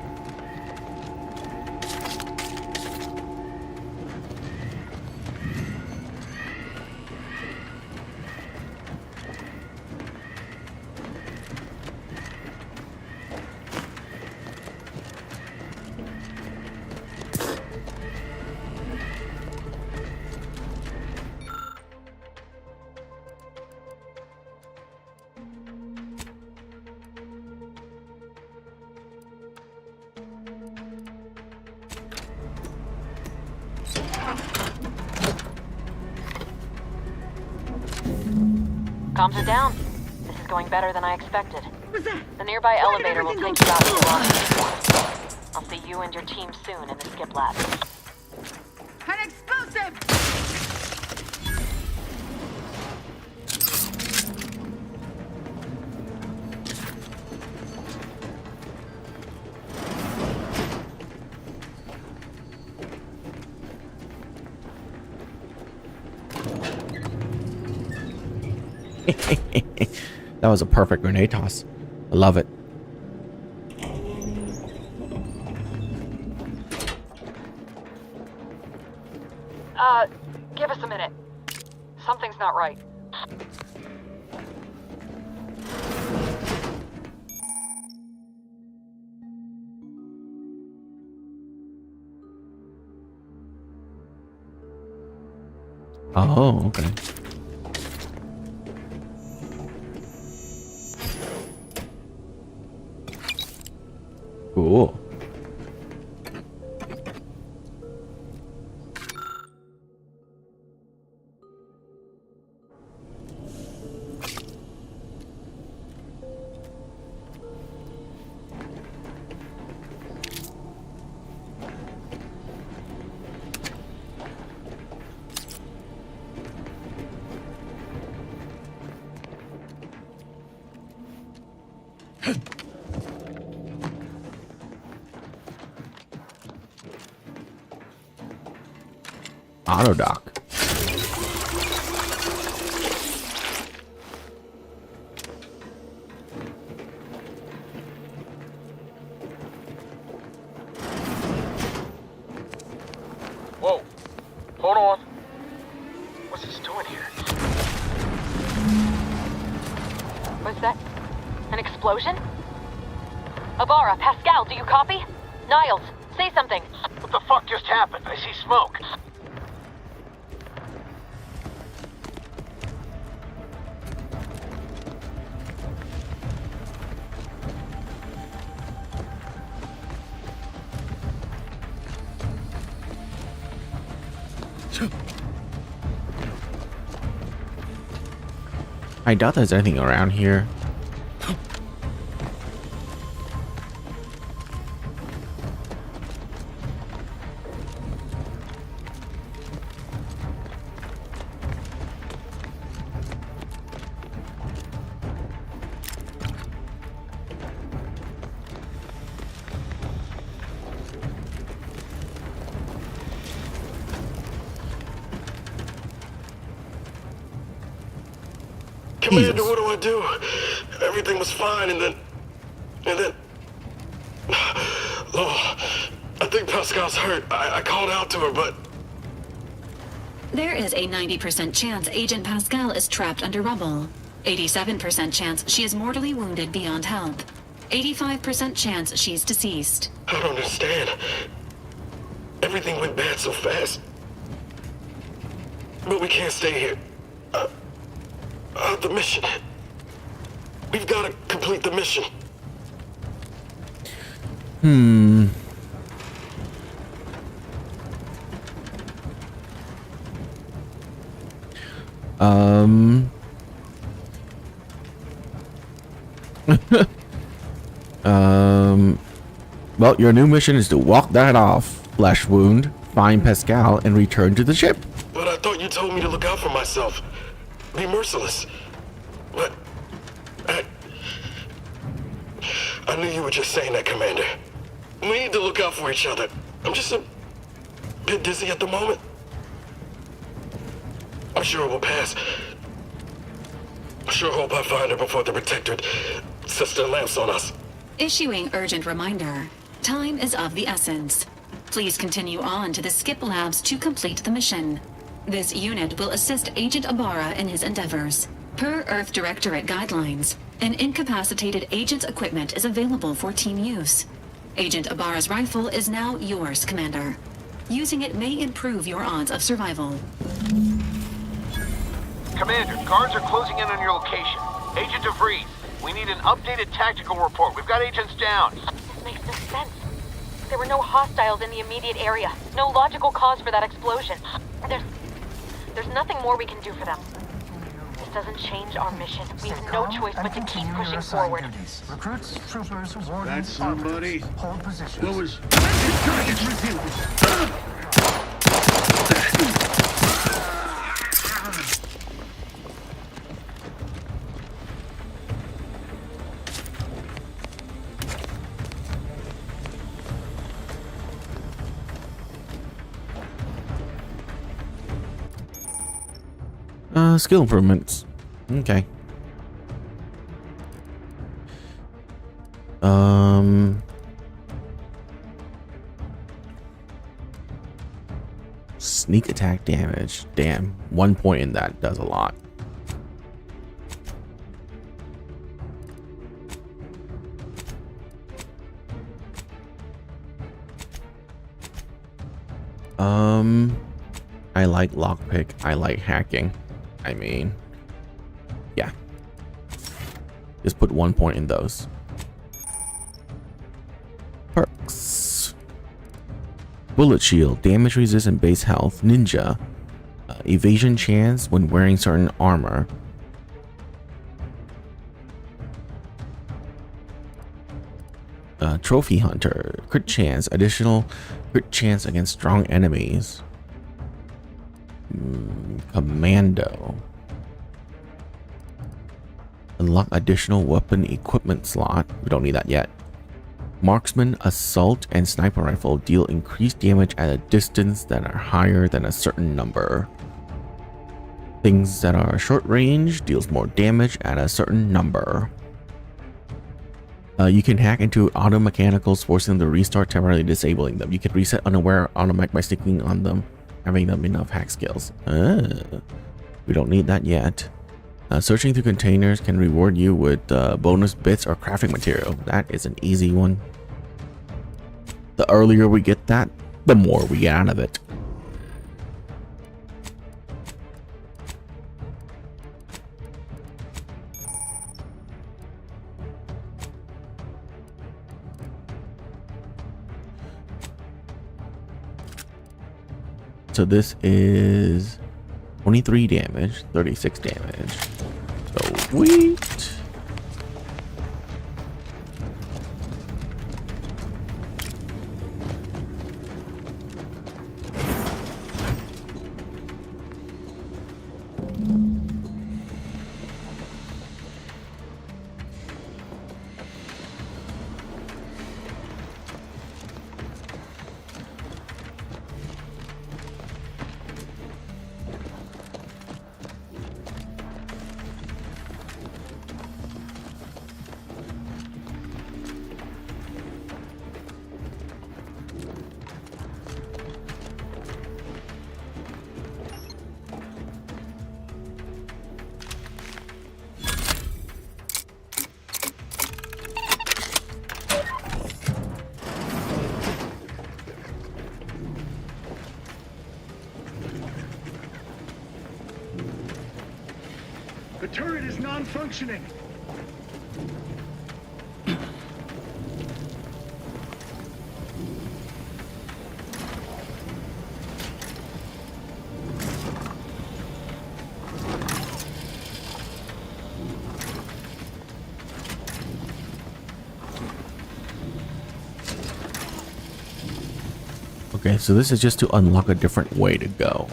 Speaker 17: Comms are down. This is going better than I expected. The nearby elevator will take you out to the launch. I'll see you and your team soon in the skip lab.
Speaker 4: An explosive!
Speaker 1: That was a perfect grenade toss. I love it.
Speaker 17: Give us a minute. Something's not right.
Speaker 1: Oh, okay. Cool. Auto dock.
Speaker 20: Whoa. Hold on. What's this doing here?
Speaker 17: Was that an explosion? Abara, Pascal, do you copy? Niles, say something.
Speaker 21: What the fuck just happened? I see smoke.
Speaker 1: I doubt there's anything around here.
Speaker 20: Commander, what do I do? Everything was fine, and then... Oh, I think Pascal's hurt. I called out to her, but...
Speaker 10: There is a 90% chance Agent Pascal is trapped under rubble. 87% chance she is mortally wounded beyond help. 85% chance she's deceased.
Speaker 20: I don't understand. Everything went bad so fast. But we can't stay here. The mission. We've got to complete the mission.
Speaker 1: Well, your new mission is to walk that off, flesh wound, find Pascal, and return to the ship.
Speaker 20: But I thought you told me to look out for myself. Be merciless. But... I knew you were just saying that, Commander. We need to look out for each other. I'm just a bit dizzy at the moment. I'm sure it will pass. I sure hope I find her before the Protectorate sets their lamps on us.
Speaker 10: Issuing urgent reminder. Time is of the essence. Please continue on to the Skip Labs to complete the mission. This unit will assist Agent Abara in his endeavors. Per Earth Directorate guidelines, an incapacitated agent's equipment is available for team use. Agent Abara's rifle is now yours, Commander. Using it may improve your odds of survival.
Speaker 21: Commander, guards are closing in on your location. Agent DeVries, we need an updated tactical report. We've got agents down.
Speaker 17: This makes no sense. There were no hostiles in the immediate area. No logical cause for that explosion. There's nothing more we can do for them. This doesn't change our mission. We have no choice but to keep pushing forward.
Speaker 2: Recruits, troopers, wardens, somebody. Hold position. What was...
Speaker 1: Skill improvements. Okay. Sneak attack damage. Damn, 1 point in that does a lot. I like lockpick. I like hacking. I mean, yeah. Just put 1 point in those. Perks. Bullet shield, damage resistant base health, ninja, evasion chance when wearing certain armor. Trophy hunter, crit chance, additional crit chance against strong enemies. Commando. Unlock additional weapon equipment slot. We don't need that yet. Marksman, assault, and sniper rifle deal increased damage at a distance that are higher than a certain number. Things that are short range deals more damage at a certain number. You can hack into auto mechanicals, forcing them to restart, temporarily disabling them. You can reset unaware automatic by sticking on them, having them enough hack skills. We don't need that yet. Searching through containers can reward you with bonus bits or crafting material. That is an easy one. The earlier we get that, the more we get out of it. So this is 23 damage, 36 damage. Sweet.
Speaker 5: The turret is non-functioning.
Speaker 1: Okay, so this is just to unlock a different way to go.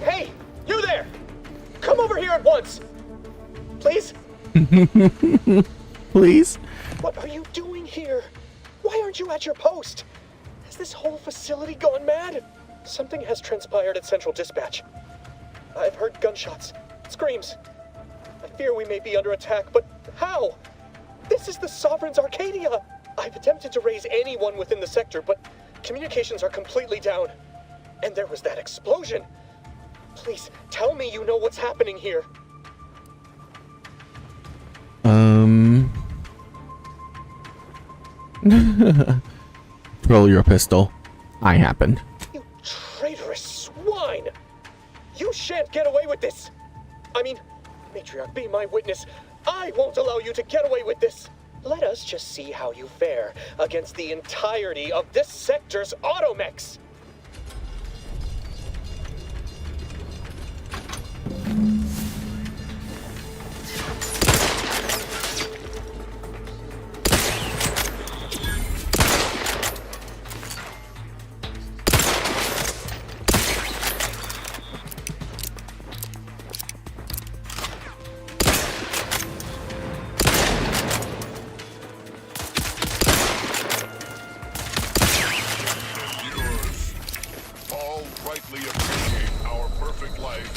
Speaker 19: Hey, you there! Come over here at once! Please?
Speaker 1: Please?
Speaker 19: What are you doing here? Why aren't you at your post? Has this whole facility gone mad? Something has transpired at Central Dispatch. I've heard gunshots, screams. I fear we may be under attack, but how? This is the Sovereign's Arcadia! I've attempted to raise anyone within the sector, but communications are completely down. And there was that explosion! Please, tell me you know what's happening here.
Speaker 1: Throw your pistol. I happened.
Speaker 19: You traitorous swine! You shan't get away with this! I mean, Matriarch, be my witness. I won't allow you to get away with this! Let us just see how you fare against the entirety of this sector's automechs!
Speaker 3: rightly appreciate our perfect life.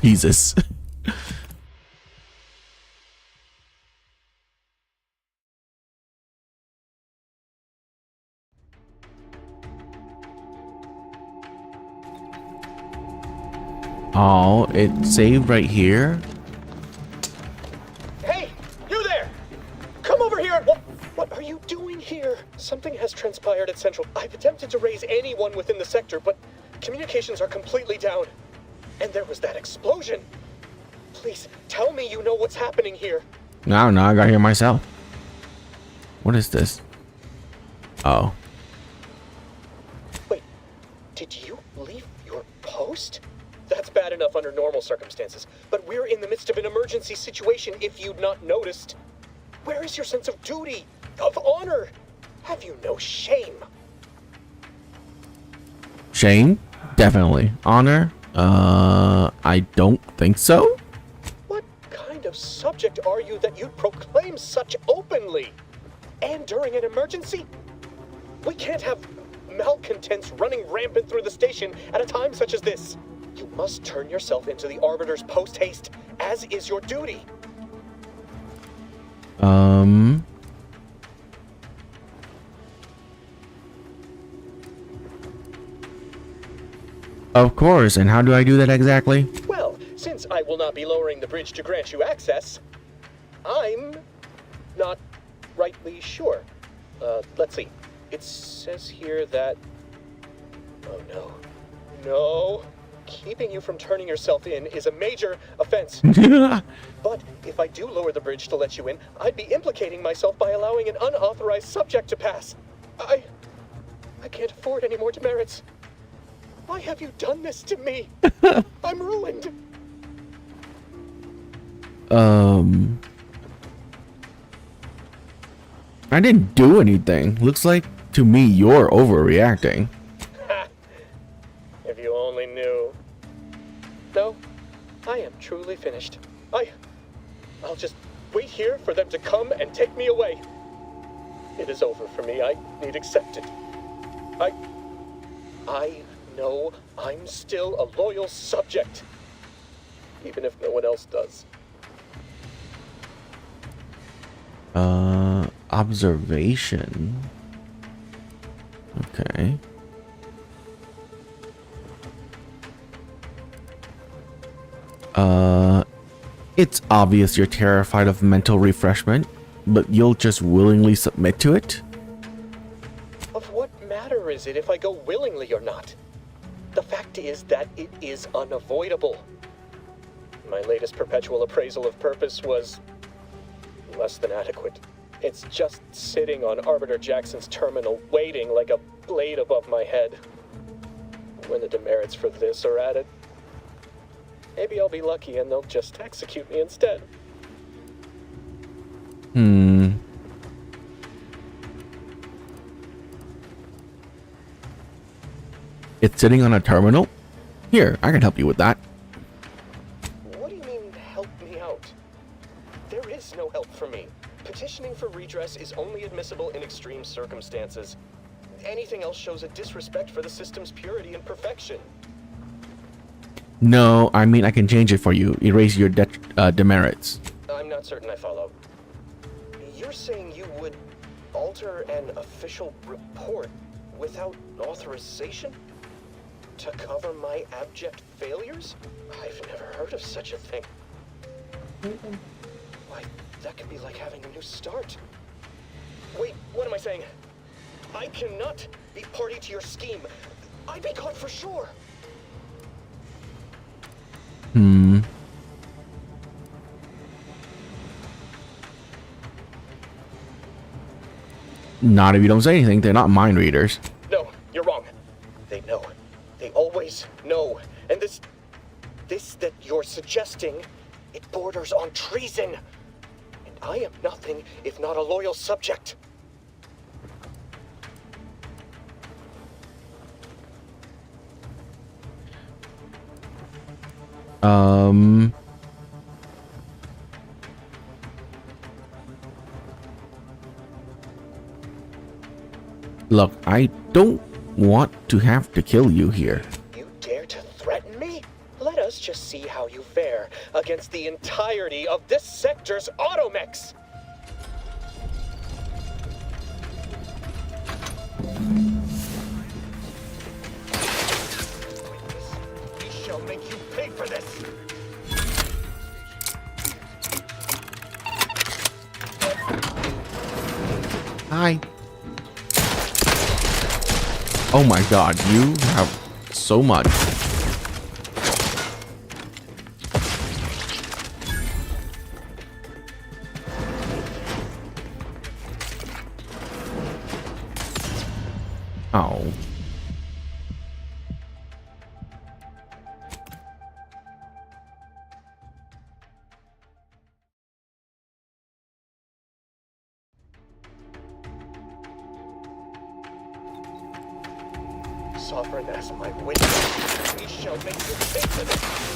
Speaker 1: Jesus. Oh, it saved right here.
Speaker 19: Hey, you there! Come over here! What are you doing here? Something has transpired at Central. I've attempted to raise anyone within the sector, but communications are completely down. And there was that explosion. Please, tell me you know what's happening here.
Speaker 1: No, I got here myself. What is this? Oh.
Speaker 19: Wait, did you leave your post? That's bad enough under normal circumstances, but we're in the midst of an emergency situation if you'd not noticed. Where is your sense of duty, of honor? Have you no shame?
Speaker 1: Shame? Definitely. Honor? I don't think so.
Speaker 19: What kind of subject are you that you'd proclaim such openly? And during an emergency? We can't have malcontents running rampant through the station at a time such as this. You must turn yourself into the Arbiters post-haste, as is your duty.
Speaker 1: Of course, and how do I do that exactly?
Speaker 19: Well, since I will not be lowering the bridge to grant you access, I'm not rightly sure. Let's see. It says here that... Oh no. No. Keeping you from turning yourself in is a major offense. But if I do lower the bridge to let you in, I'd be implicating myself by allowing an unauthorized subject to pass. I can't afford any more demerits. Why have you done this to me? I'm ruined.
Speaker 1: I didn't do anything. Looks like to me you're overreacting.
Speaker 19: If you only knew. No, I am truly finished. I'll just wait here for them to come and take me away. It is over for me. I need accept it. I know I'm still a loyal subject, even if no one else does.
Speaker 1: Observation. Okay. It's obvious you're terrified of mental refreshment, but you'll just willingly submit to it?
Speaker 19: Of what matter is it if I go willingly or not? The fact is that it is unavoidable. My latest perpetual appraisal of purpose was less than adequate. It's just sitting on Arbiter Jackson's terminal, waiting like a blade above my head. When the demerits for this are added, maybe I'll be lucky and they'll just execute me instead.
Speaker 1: It's sitting on a terminal? Here, I can help you with that.
Speaker 19: What do you mean, help me out? There is no help for me. Petitioning for redress is only admissible in extreme circumstances. Anything else shows a disrespect for the system's purity and perfection.
Speaker 1: No, I mean I can change it for you. Erase your demerits.
Speaker 19: I'm not certain I follow. You're saying you would alter an official report without authorization? To cover my abject failures? I've never heard of such a thing. Why, that could be like having a new start. Wait, what am I saying? I cannot be party to your scheme. I'd be caught for sure.
Speaker 1: Not if you don't say anything. They're not mind readers.
Speaker 19: No, you're wrong. They know. They always know. And this that you're suggesting, it borders on treason. And I am nothing if not a loyal subject.
Speaker 1: Look, I don't want to have to kill you here.
Speaker 19: You dare to threaten me? Let us just see how you fare against the entirety of this sector's automechs. We shall make you pay for this.
Speaker 1: Hi. Oh my god, you have so much. Oh.
Speaker 19: Sovereign as my witness, we shall make you pay for this.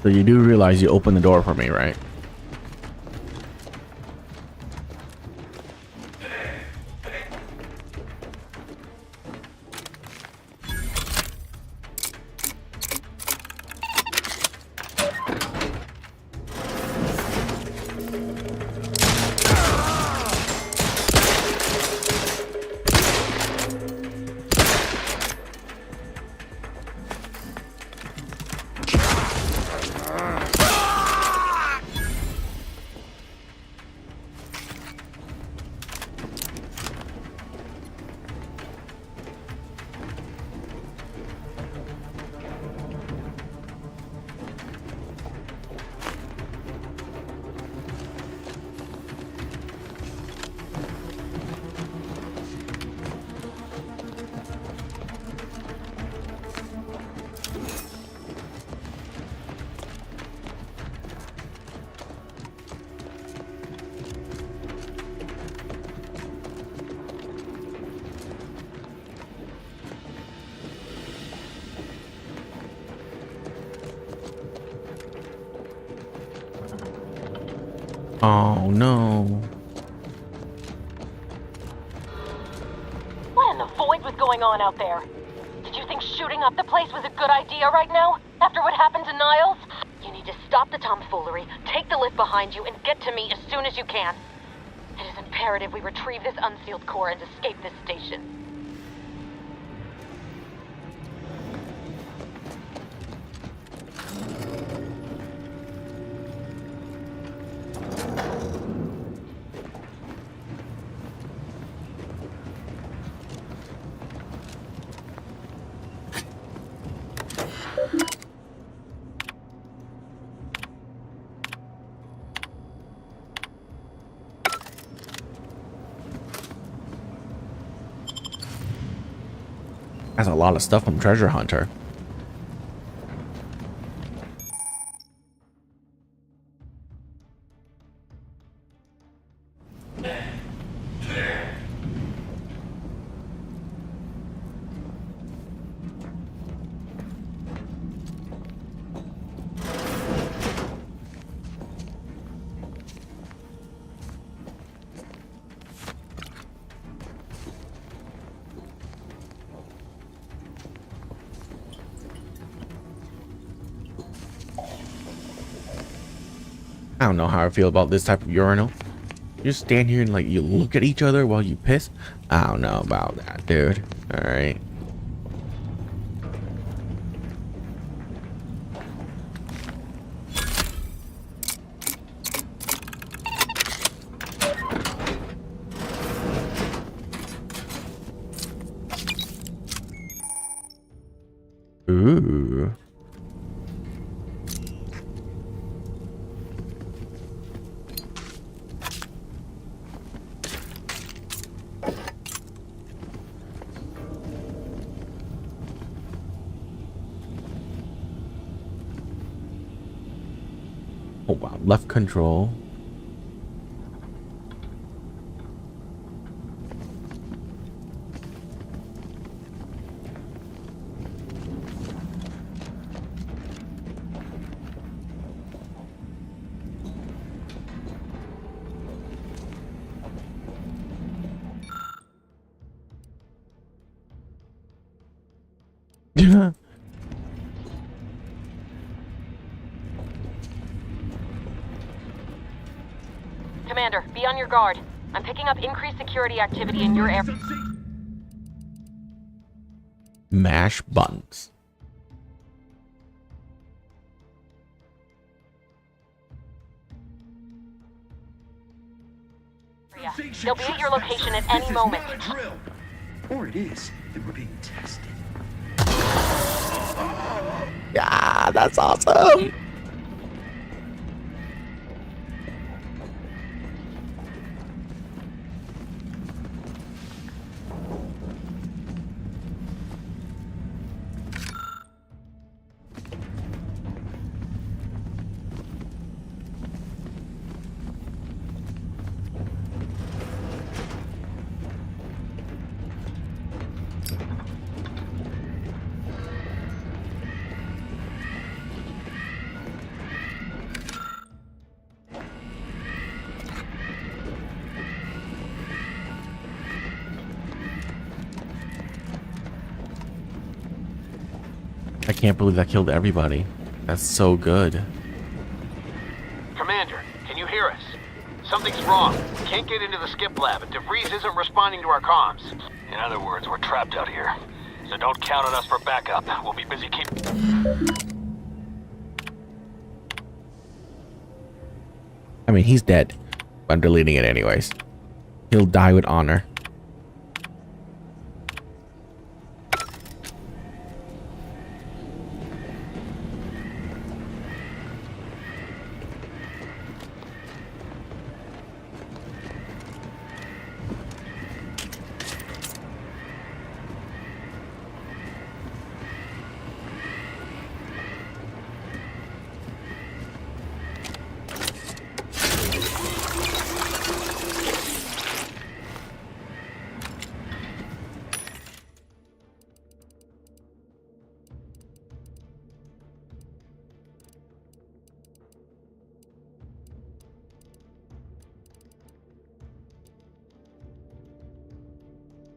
Speaker 1: So you do realize you opened the door for me, right? Oh no.
Speaker 17: What in the void was going on out there? Did you think shooting up the place was a good idea right now? After what happened to Niles? You need to stop the tomfoolery, take the lift behind you, and get to me as soon as you can. It is imperative we retrieve this unsealed core and escape this station.
Speaker 1: That's a lot of stuff from Treasure Hunter. I don't know how I feel about this type of urinal. You just stand here and like you look at each other while you piss. I don't know about that, dude. All right. Ooh. Oh wow, left control.
Speaker 17: Commander, be on your guard. I'm picking up increased security activity in your area.
Speaker 1: Mash buttons.
Speaker 17: They'll be at your location at any moment.
Speaker 5: Or it is, and we're being tested.
Speaker 1: Yeah, that's awesome. I can't believe that killed everybody. That's so good.
Speaker 21: Commander, can you hear us? Something's wrong. We can't get into the skip lab, and DeVries isn't responding to our comms. In other words, we're trapped out here. So don't count on us for backup. We'll be busy
Speaker 1: I mean, he's dead. I'm deleting it anyways. He'll die with honor.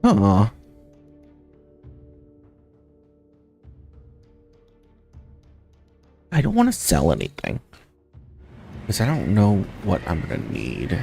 Speaker 1: Aw. I don't want to sell anything because I don't know what I'm gonna need.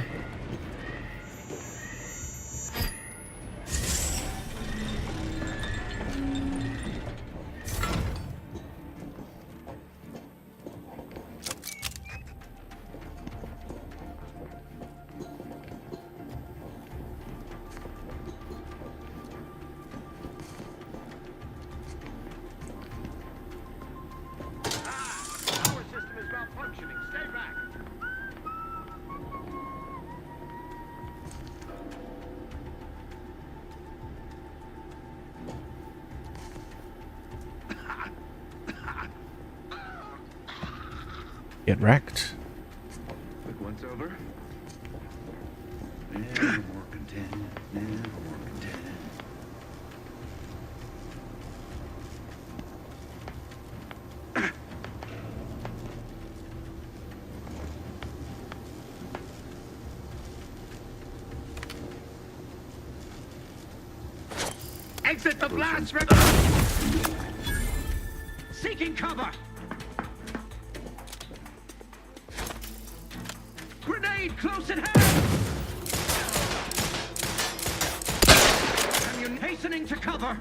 Speaker 1: Get wrecked.
Speaker 5: Quick once over. Never more content. Never more content.
Speaker 4: Exit the blast ring! Seeking cover! Grenade close at hand! Hastening to cover!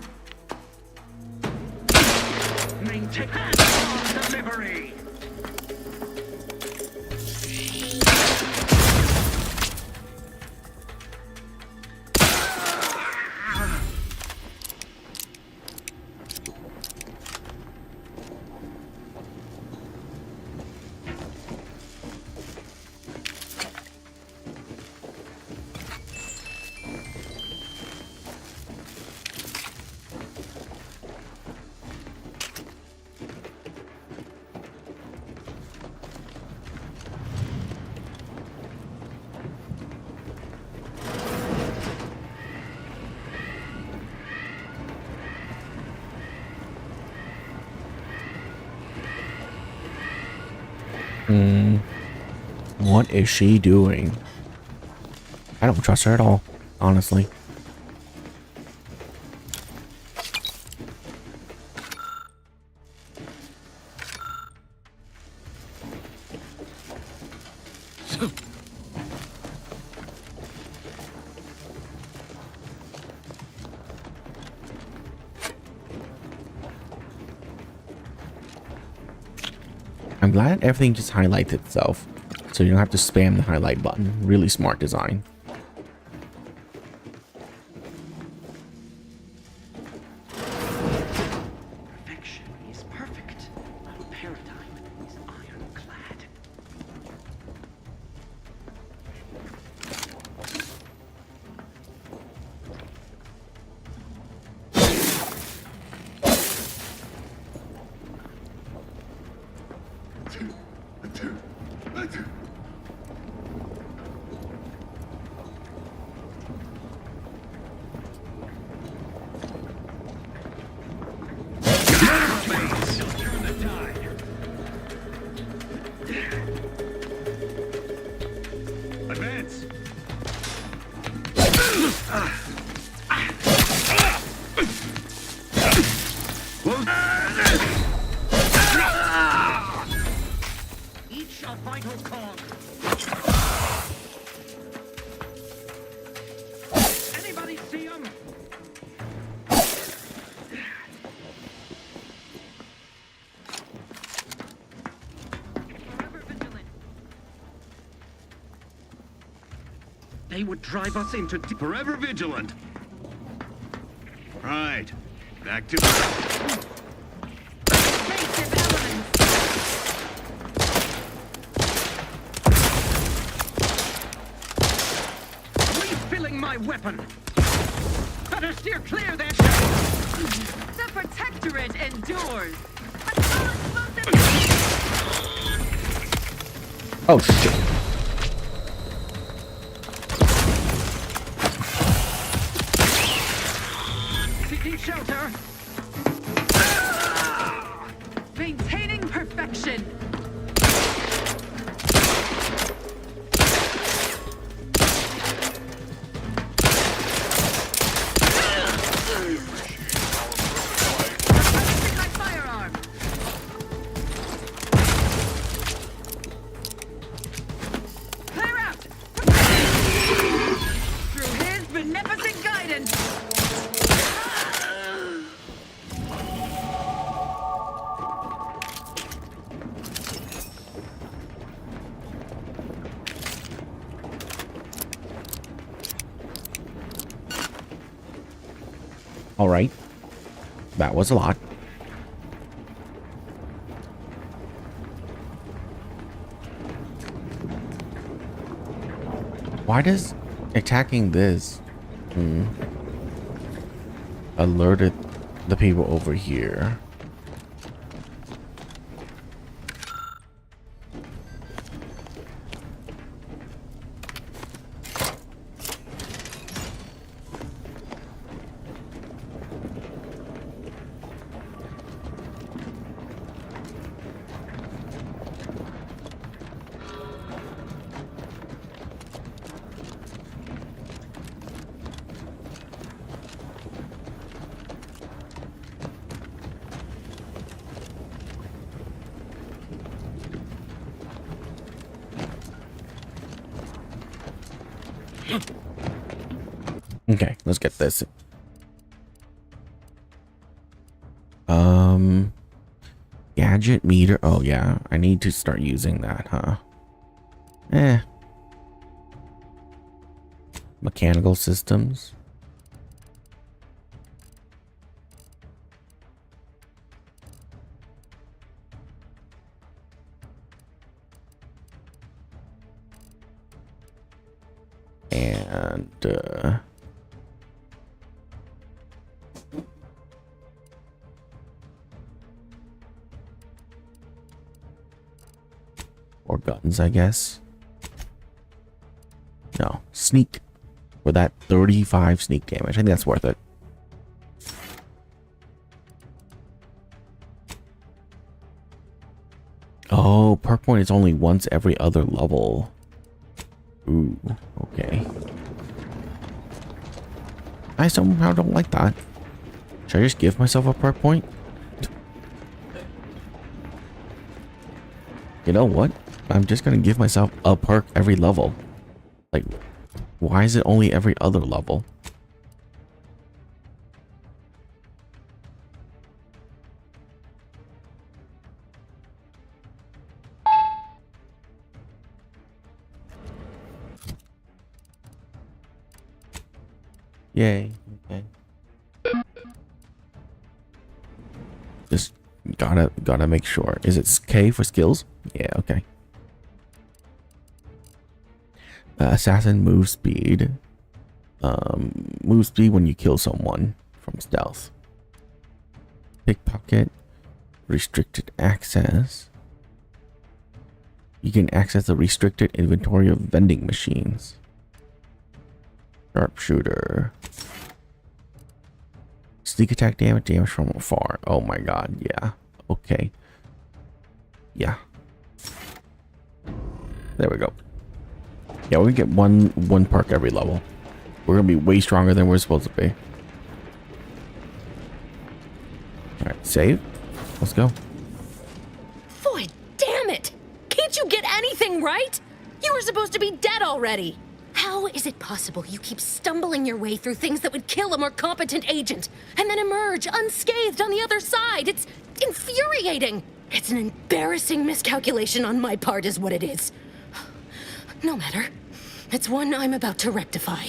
Speaker 4: Maintain hands-on delivery!
Speaker 1: What is she doing? I don't trust her at all, honestly. I'm glad everything just highlights itself, so you don't have to spam the highlight button. Really smart design.
Speaker 5: Perfection is perfect. Our paradigm is ironclad.
Speaker 4: Advance! Each a vital cog. Anybody see him? They would drive us into forever vigilant. Right. Back to refilling my weapon. Better steer clear then. The Protectorate endures.
Speaker 1: Oh shit.
Speaker 4: Seeking shelter. Maintaining perfection. My firearm.
Speaker 1: All right. That was a lot. Why does attacking this alerted the people over here? Okay, let's get this. Gadget meter. Oh yeah, I need to start using that, huh? Mechanical systems. And or guns, I guess. No, sneak for that 35 sneak damage. I think that's worth it. Oh, perk point is only once every other level. Ooh, okay. I somehow don't like that. Should I just give myself a perk point? You know what? I'm just gonna give myself a perk every level. Like, why is it only every other level? Yay. Okay. Just gotta make sure. Is it K for skills? Yeah, okay. Assassin move speed. Move speed when you kill someone from stealth. Pickpocket. Restricted access. You can access the restricted inventory of vending machines. Sharpshooter. Sneak attack damage from afar. Oh my god, yeah. Okay. Yeah. There we go. Yeah, we can get one perk every level. We're gonna be way stronger than we're supposed to be. Alright, save. Let's go.
Speaker 17: Boy, damn it! Can't you get anything right? You were supposed to be dead already! How is it possible you keep stumbling your way through things that would kill a more competent agent, and then emerge unscathed on the other side? It's infuriating! It's an embarrassing miscalculation on my part is what it is. No matter. It's one I'm about to rectify.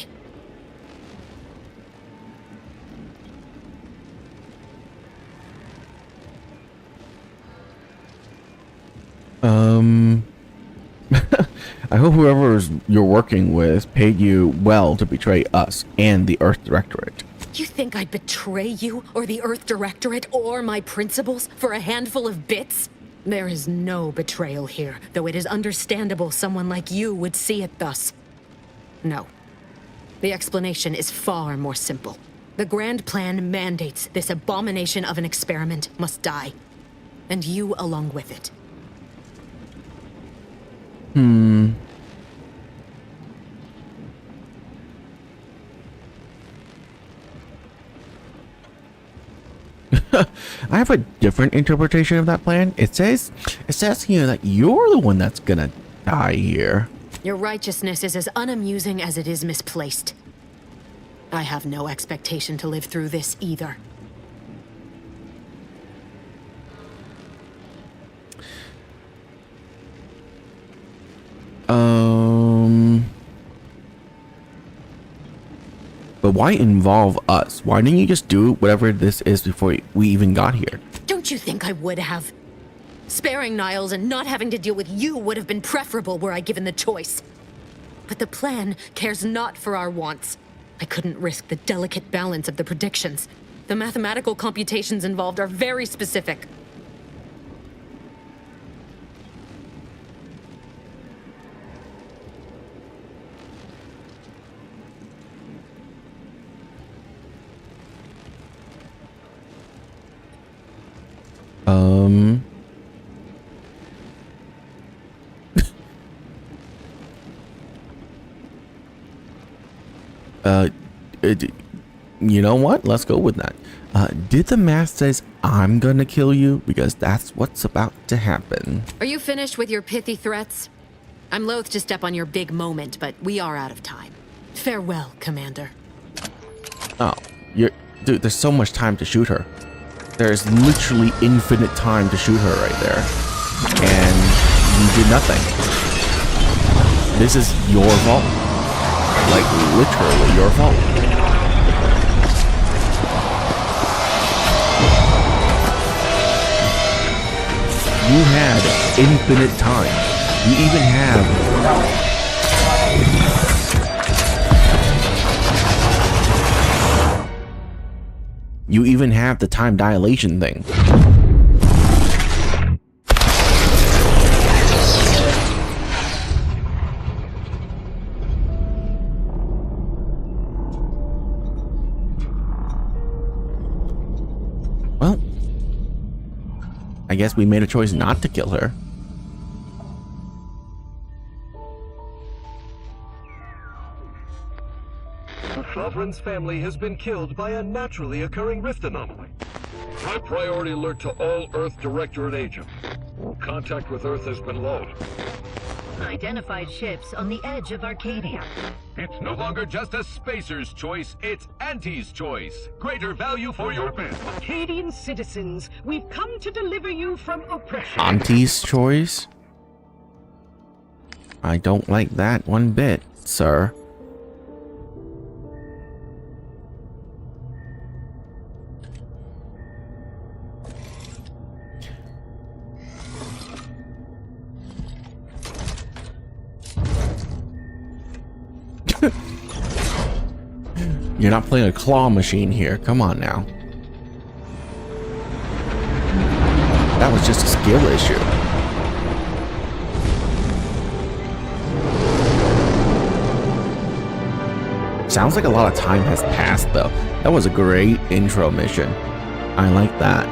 Speaker 1: I hope whoever you're working with paid you well to betray us and the Earth Directorate.
Speaker 17: You think I'd betray you, or the Earth Directorate, or my principals for a handful of bits? There is no betrayal here, though it is understandable someone like you would see it thus. No. The explanation is far more simple. The grand plan mandates this abomination of an experiment must die. And you along with it.
Speaker 1: I have a different interpretation of that plan. It says here that you're the one that's gonna die here.
Speaker 17: Your righteousness is as unamusing as it is misplaced. I have no expectation to live through this either.
Speaker 1: But So why involve us? Why didn't you just do whatever this is before we even got here?
Speaker 17: Don't you think I would have? Sparing Niles and not having to deal with you would have been preferable were I given the choice. But the plan cares not for our wants. I couldn't risk the delicate balance of the predictions. The mathematical computations involved are very specific.
Speaker 1: You know what? Let's go with that. Did the math says I'm gonna kill you? Because that's what's about to happen.
Speaker 17: Are you finished with your pithy threats? I'm loath to step on your big moment, but we are out of time. Farewell, Commander.
Speaker 1: Oh, dude, there's so much time to shoot her. There's literally infinite time to shoot her right there. And you did nothing. This is your fault. Like, literally your fault. You had infinite time. You even have... You even have the time dilation thing. Well, I guess we made a choice not to kill her.
Speaker 6: The Sovereign's family has been killed by a naturally occurring rift anomaly.
Speaker 7: High priority alert to all Earth Directorate agents. Contact with Earth has been low.
Speaker 22: Identified ships on the edge of Arcadia.
Speaker 6: It's no longer just a spacer's choice, it's Auntie's choice. Greater value for your bid.
Speaker 22: Arcadian citizens, we've come to deliver you from oppression.
Speaker 1: Auntie's choice? I don't like that one bit, sir. You're not playing a claw machine here. Come on now. That was just a skill issue. Sounds like a lot of time has passed though. That was a great intro mission. I like that.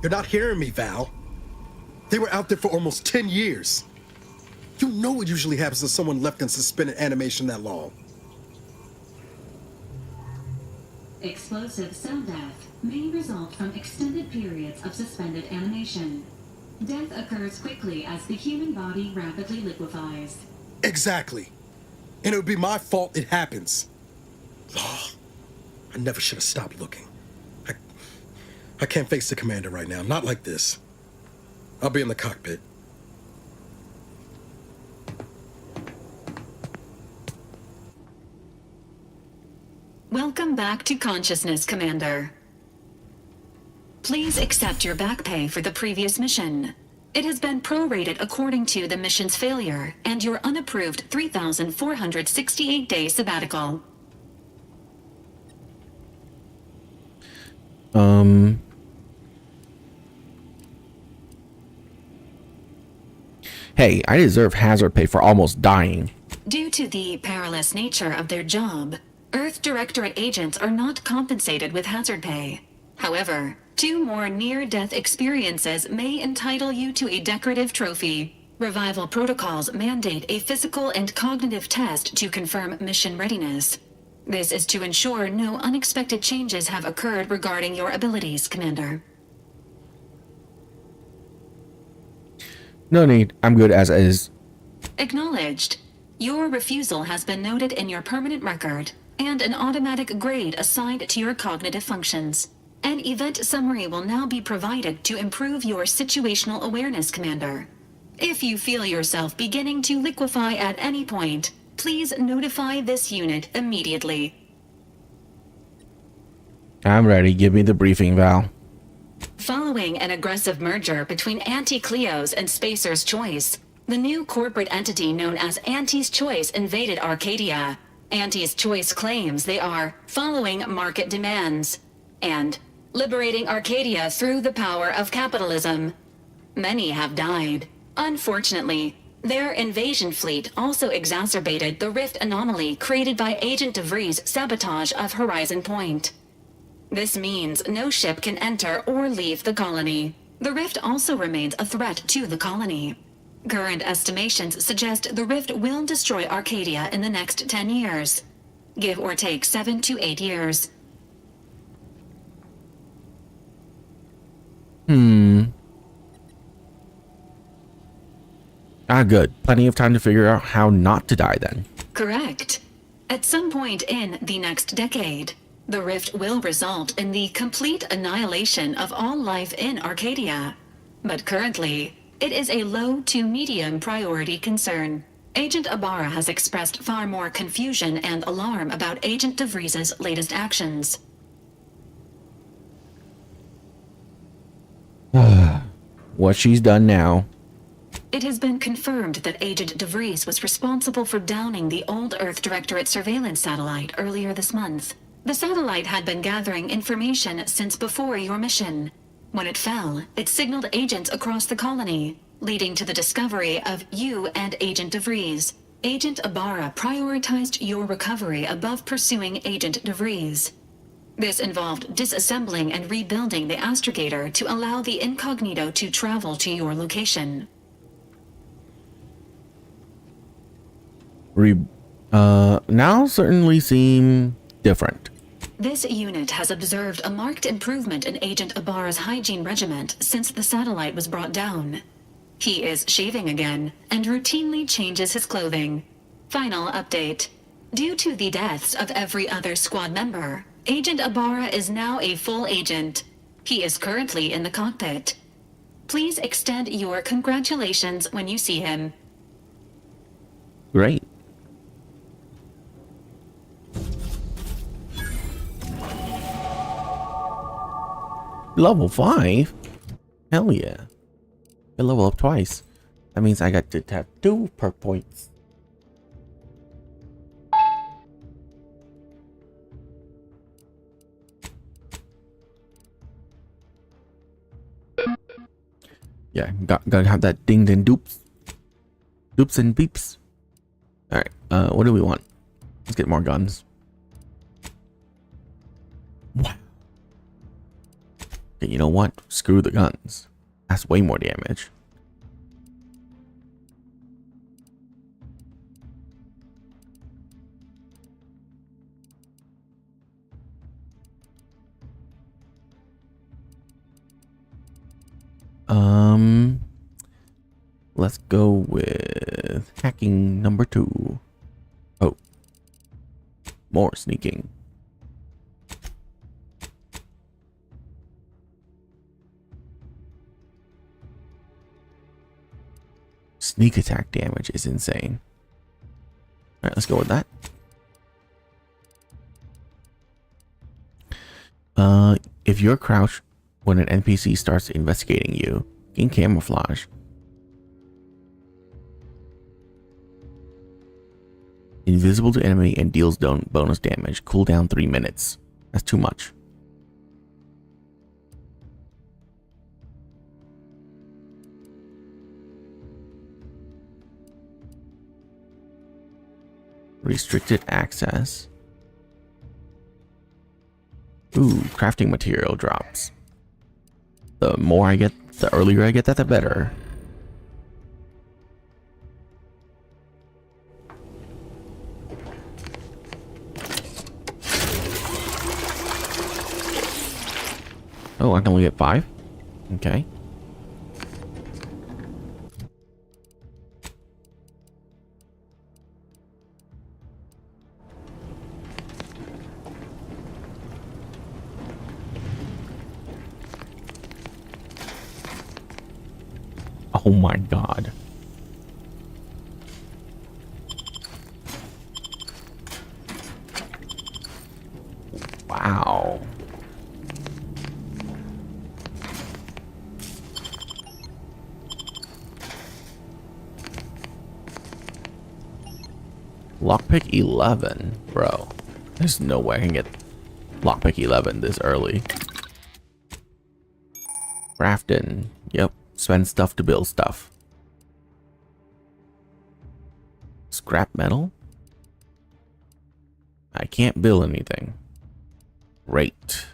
Speaker 9: You're not hearing me, Val. They were out there for almost 10 years. You know what usually happens to someone left in suspended animation that long.
Speaker 10: Explosive cell death may result from extended periods of suspended animation. Death occurs quickly as the human body rapidly liquefies.
Speaker 9: Exactly. And it would be my fault it happens. Oh, I never should have stopped looking. I can't face the commander right now. Not like this. I'll be in the cockpit.
Speaker 10: Welcome back to consciousness, Commander. Please accept your back pay for the previous mission. It has been prorated according to the mission's failure and your unapproved 3,468-day sabbatical.
Speaker 1: Hey, I deserve hazard pay for almost dying.
Speaker 10: Due to the perilous nature of their job, Earth Directorate agents are not compensated with hazard pay. However, 2 more near-death experiences may entitle you to a decorative trophy. Revival protocols mandate a physical and cognitive test to confirm mission readiness. This is to ensure no unexpected changes have occurred regarding your abilities, Commander.
Speaker 1: No need. I'm good as is.
Speaker 10: Acknowledged. Your refusal has been noted in your permanent record, and an automatic grade assigned to your cognitive functions. An event summary will now be provided to improve your situational awareness, Commander. If you feel yourself beginning to liquefy at any point, please notify this unit immediately.
Speaker 1: I'm ready. Give me the briefing, Val.
Speaker 10: Following an aggressive merger between Anti-Cleo's and Spacer's Choice, the new corporate entity known as Anti's Choice invaded Arcadia. Anti's Choice claims they are following market demands and liberating Arcadia through the power of capitalism. Many have died. Unfortunately, their invasion fleet also exacerbated the rift anomaly created by Agent DeVries' sabotage of Horizon Point. This means no ship can enter or leave the colony. The rift also remains a threat to the colony. Current estimations suggest the rift will destroy Arcadia in the next 10 years. Give or take 7 to 8 years.
Speaker 1: Good. Plenty of time to figure out how not to die then.
Speaker 10: Correct. At some point in the next decade, the rift will result in the complete annihilation of all life in Arcadia. But currently, it is a low to medium priority concern. Agent Ibarra has expressed far more confusion and alarm about Agent DeVries' latest actions.
Speaker 1: What she's done now.
Speaker 10: It has been confirmed that Agent DeVries was responsible for downing the old Earth Directorate surveillance satellite earlier this month. The satellite had been gathering information since before your mission. When it fell, it signaled agents across the colony, leading to the discovery of you and Agent DeVries. Agent Ibarra prioritized your recovery above pursuing Agent DeVries. This involved disassembling and rebuilding the astrogator to allow the incognito to travel to your location.
Speaker 1: Now certainly seem different.
Speaker 10: This unit has observed a marked improvement in Agent Ibarra's hygiene regiment since the satellite was brought down. He is shaving again and routinely changes his clothing. Final update. Due to the deaths of every other squad member, Agent Ibarra is now a full agent. He is currently in the cockpit. Please extend your congratulations when you see him.
Speaker 1: Great. Level 5? Hell yeah. I level up twice. That means I got to tap 2 perk points. Yeah, gotta have that ding and doops. Doops and beeps. Alright, what do we want? Let's get more guns. Wow. Okay, you know what? Screw the guns. That's way more damage. Let's go with hacking number 2. Oh. More sneaking. Sneak attack damage is insane. Alright, let's go with that. If you're crouched when an NPC starts investigating you, gain camouflage. Invisible to enemy and deals bonus damage. Cooldown 3 minutes. That's too much. Restricted access. Ooh, crafting material drops. The more I get, the earlier I get that, the better. Oh, I can only get 5? Okay. Oh my god. Wow. Lockpick 11, bro. There's no way I can get lockpick 11 this early. Crafting. Yep. Spend stuff to build stuff. Scrap metal? I can't build anything. Great.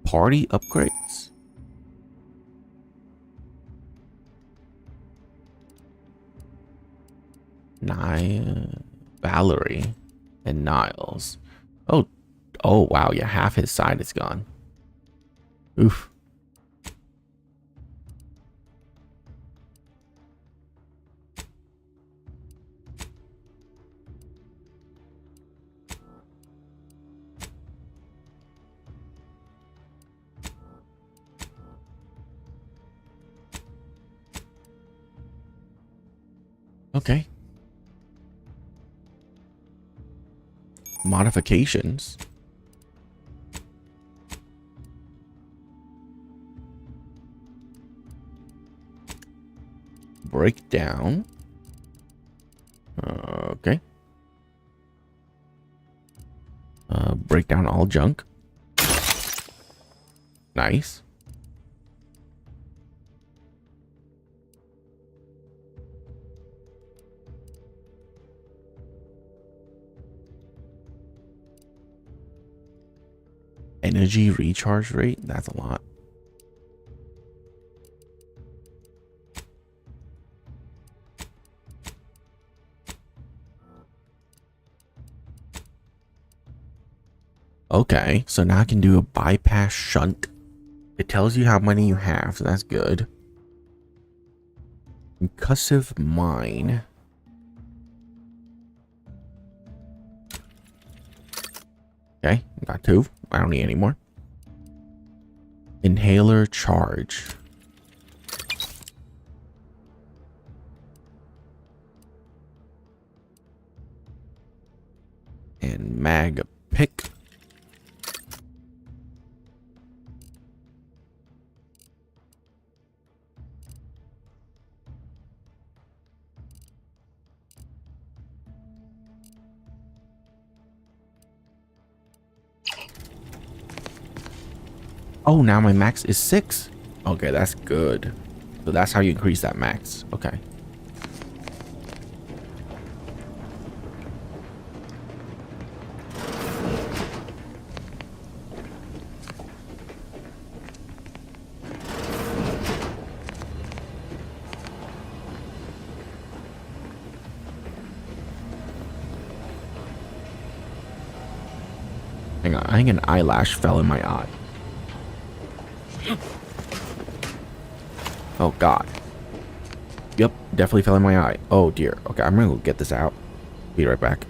Speaker 1: Party upgrades? Valerie and Niles. Oh wow, yeah, half his side is gone. Oof. Okay. Modifications. Breakdown. Okay. Break down all junk. Nice. Energy recharge rate? That's a lot. Okay, so now I can do a bypass shunt. It tells you how many you have, so that's good. Concussive mine. Okay, got 2. I don't need any more. Inhaler charge. And mag pick. Oh, now my max is 6. Okay, that's good. So that's how you increase that max. Okay. Hang on, I think an eyelash fell in my eye. Oh god. Yep, definitely fell in my eye. Oh dear. Okay, I'm gonna go get this out. Be right back.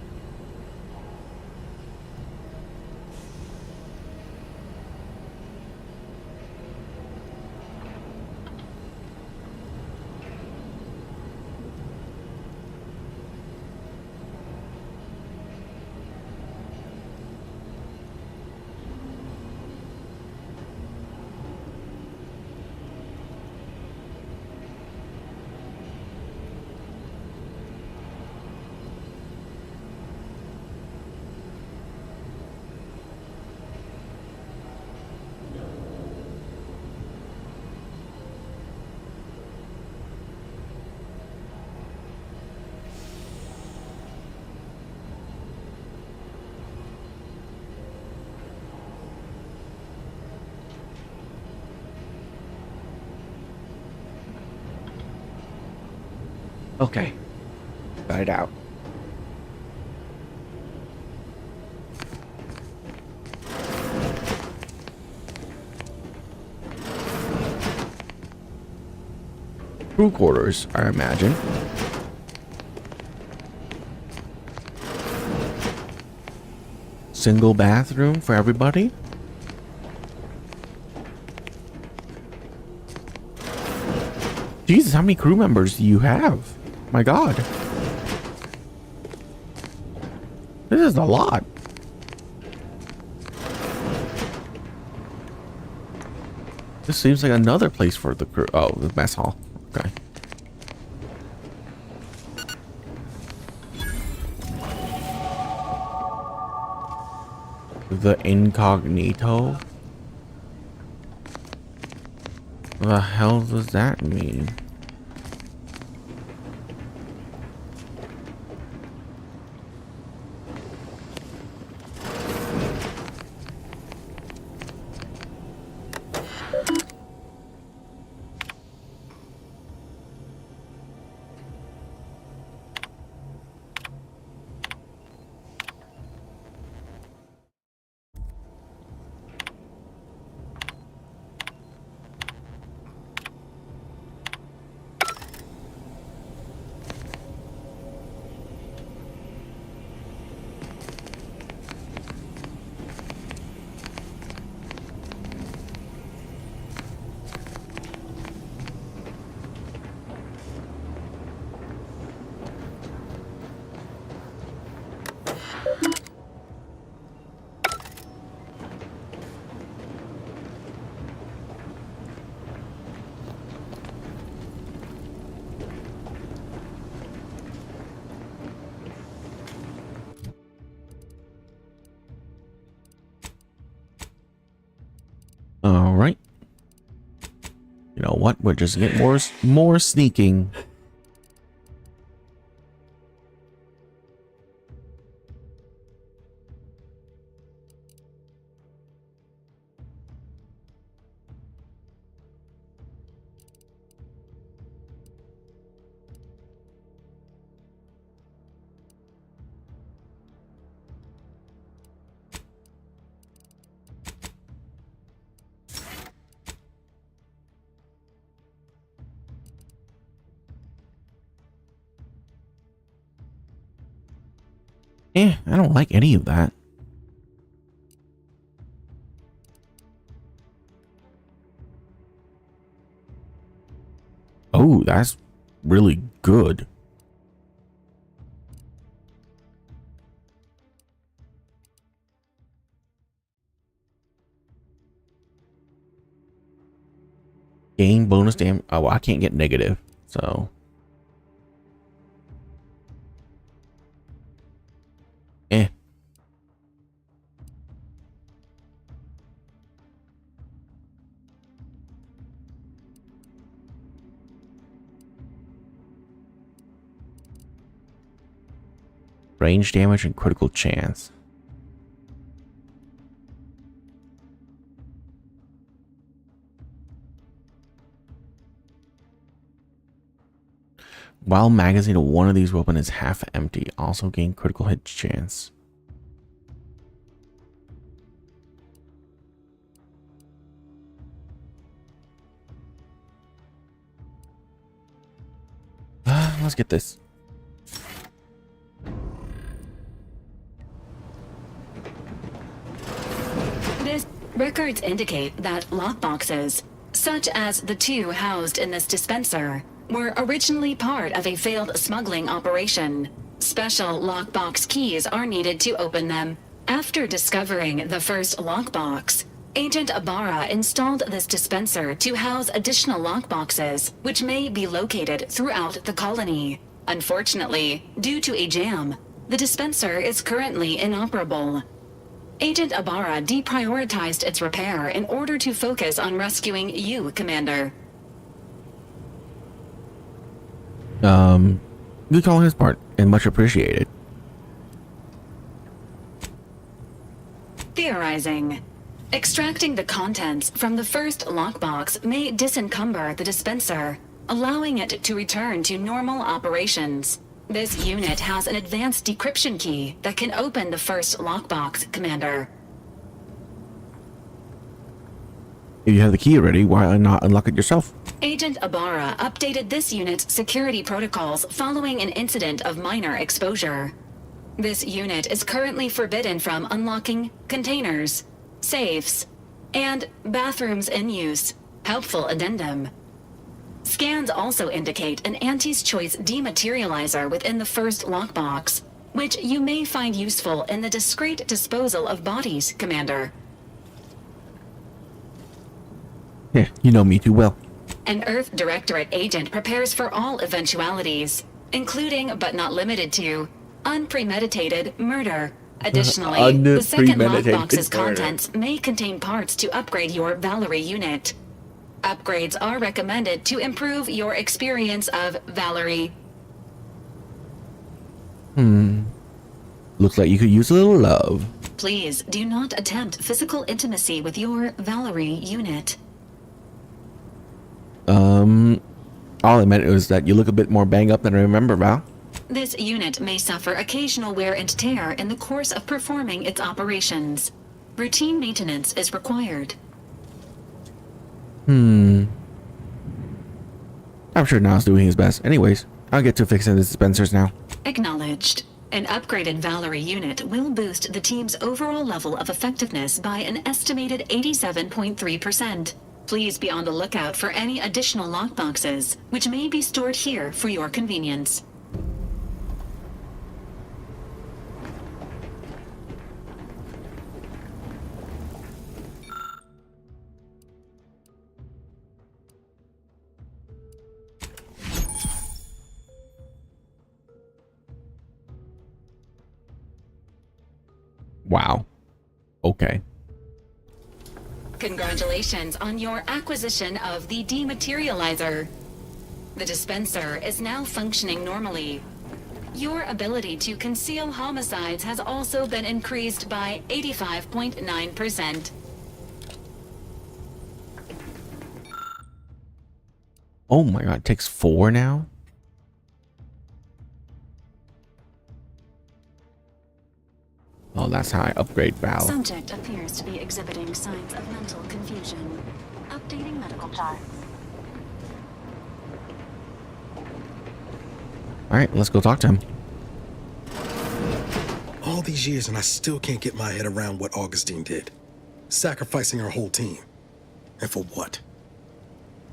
Speaker 1: Okay. Got it out. crew quarters, I imagine. Single bathroom for everybody. Jesus, how many crew members do you have? My God. This is a lot. This seems like another place for the crew. Oh, the mess hall. Okay. The incognito? What the hell does that mean? All right. You know what? We'll just get more sneaking. I don't like any of that. Oh, that's really good. Gain bonus damage. Oh, I can't get negative, so. Range damage and critical chance. While magazine of one of these weapons is half empty, also gain critical hit chance. Let's get this.
Speaker 10: Records indicate that lockboxes, such as the two housed in this dispenser, were originally part of a failed smuggling operation. Special lockbox keys are needed to open them. After discovering the first lockbox, Agent Ibarra installed this dispenser to house additional lockboxes, which may be located throughout the colony. Unfortunately, due to a jam, the dispenser is currently inoperable. Agent Ibarra deprioritized its repair in order to focus on rescuing you, Commander.
Speaker 1: Good call on his part, and much appreciated.
Speaker 10: Theorizing. Extracting the contents from the first lockbox may disencumber the dispenser, allowing it to return to normal operations. This unit has an advanced decryption key that can open the first lockbox, Commander.
Speaker 1: If you have the key already, why not unlock it yourself?
Speaker 10: Agent Ibarra updated this unit's security protocols following an incident of minor exposure. This unit is currently forbidden from unlocking containers, safes, and bathrooms in use. Helpful addendum. Scans also indicate an Auntie's Choice dematerializer within the first lockbox, which you may find useful in the discreet disposal of bodies, Commander.
Speaker 1: Yeah, you know me too well.
Speaker 10: An Earth Directorate agent prepares for all eventualities, including but not limited to unpremeditated murder. Additionally, the second lockbox's contents may contain parts to upgrade your Valerie unit. Upgrades are recommended to improve your experience of Valerie.
Speaker 1: Looks like you could use a little love.
Speaker 10: Please do not attempt physical intimacy with your Valerie unit.
Speaker 1: All I meant was that you look a bit more bang up than I remember, Val.
Speaker 10: This unit may suffer occasional wear and tear in the course of performing its operations. Routine maintenance is required.
Speaker 1: I'm sure Niall's doing his best. Anyways, I'll get to fixing the dispensers now.
Speaker 10: Acknowledged. An upgraded Valerie unit will boost the team's overall level of effectiveness by an estimated 87.3%. Please be on the lookout for any additional lockboxes, which may be stored here for your convenience.
Speaker 1: Wow. Okay.
Speaker 10: Congratulations on your acquisition of the dematerializer. The dispenser is now functioning normally. Your ability to conceal homicides has also been increased by 85.9%.
Speaker 1: Oh my god, it takes 4 now? Oh, that's how I upgrade Val.
Speaker 10: Subject appears to be exhibiting signs of mental confusion. Updating medical charts.
Speaker 1: Alright, let's go talk to him.
Speaker 9: All these years and I still can't get my head around what Augustine did. Sacrificing our whole team. And for what?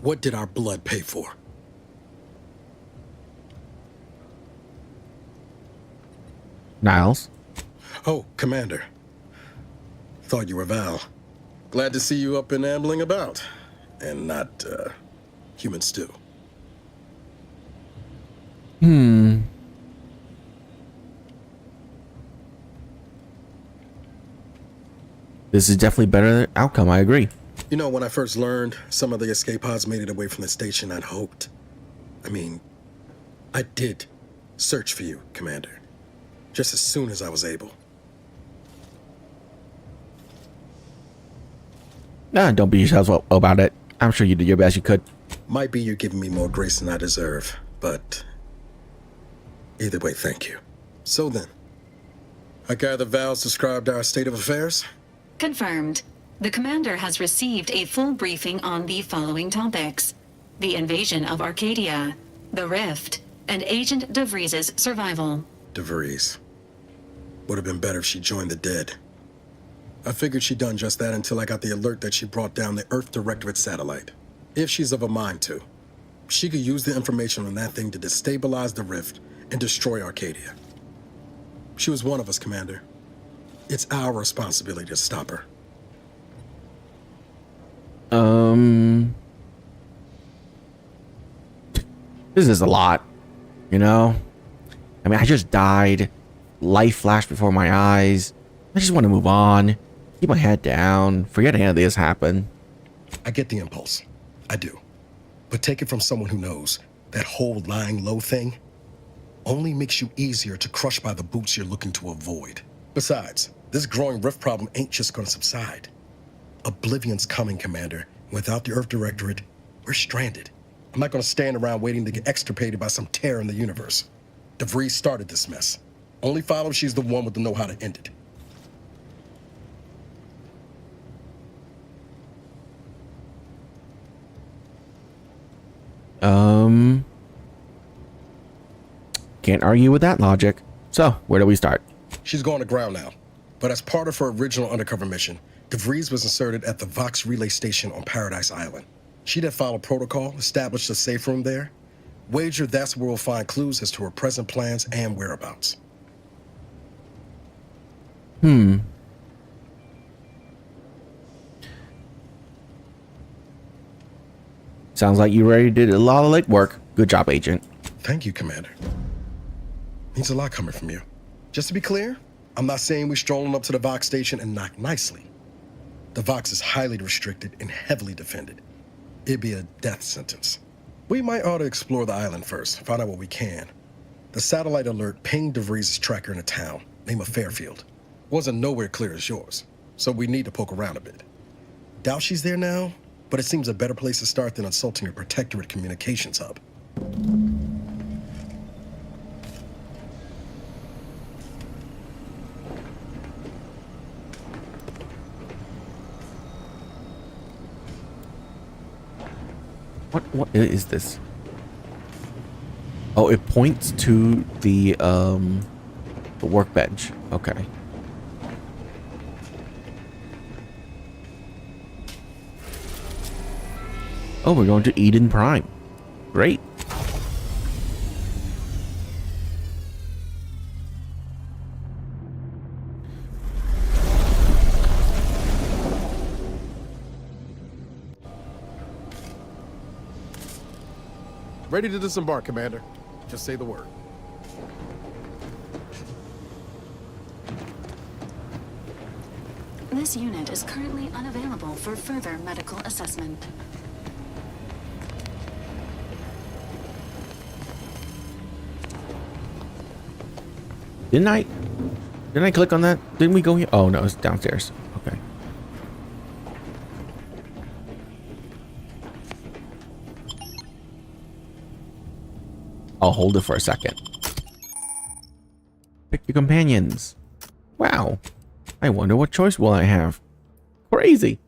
Speaker 9: What did our blood pay for?
Speaker 1: Niles?
Speaker 9: Oh, Commander. Thought you were Val. Glad to see you up and ambling about. And not, human stew.
Speaker 1: This is definitely better outcome, I agree.
Speaker 9: You know, when I first learned some of the escape pods made it away from the station, I'd hoped. I did search for you, Commander. Just as soon as I was able.
Speaker 1: Nah, don't beat yourself up about it. I'm sure you did your best you could.
Speaker 9: Might be you're giving me more grace than I deserve, but either way, thank you. So then, I gather Val's described our state of affairs?
Speaker 10: Confirmed. The commander has received a full briefing on the following topics: the invasion of Arcadia, the Rift, and Agent DeVries' survival.
Speaker 9: DeVries. Would have been better if she joined the dead. I figured she'd done just that until I got the alert that she brought down the Earth Directorate satellite. If she's of a mind to, she could use the information on that thing to destabilize the Rift and destroy Arcadia. She was one of us, Commander. It's our responsibility to stop her.
Speaker 1: This is a lot, you know? I just died. Life flashed before my eyes. I just want to move on. Keep my head down. Forget any of this happened.
Speaker 9: I get the impulse. I do. But take it from someone who knows that whole lying low thing only makes you easier to crush by the boots you're looking to avoid. Besides, this growing rift problem ain't just gonna subside. Oblivion's coming, Commander. Without the Earth Directorate, we're stranded. I'm not gonna stand around waiting to get extirpated by some tear in the universe. DeVries started this mess. Only follow she's the one with the know-how to end it.
Speaker 1: Can't argue with that logic. So, where do we start?
Speaker 9: She's going to ground now. But as part of her original undercover mission, DeVries was inserted at the Vox relay station on Paradise Island. She did follow protocol, established a safe room there. Wager that's where we'll find clues as to her present plans and whereabouts.
Speaker 1: Sounds like you already did a lot of legwork. Good job, Agent.
Speaker 9: Thank you, Commander. Means a lot coming from you. Just to be clear, I'm not saying we're strolling up to the Vox station and knock nicely. The Vox is highly restricted and heavily defended. It'd be a death sentence. We might ought to explore the island first, find out what we can. The satellite alert pinged DeVries' tracker in a town, name of Fairfield. Wasn't nowhere clear as yours, so we need to poke around a bit. Doubt she's there now, but it seems a better place to start than insulting your Protectorate communications hub.
Speaker 1: What is this? Oh, it points to the workbench. Okay. Oh, we're going to Eden Prime. Great.
Speaker 9: Ready to disembark, Commander. Just say the word.
Speaker 10: This unit is currently unavailable for further medical assessment.
Speaker 1: Didn't I click on that? Didn't we go here? Oh no, it's downstairs. Okay. I'll hold it for a second. Pick your companions. Wow. I wonder what choice will I have. Crazy.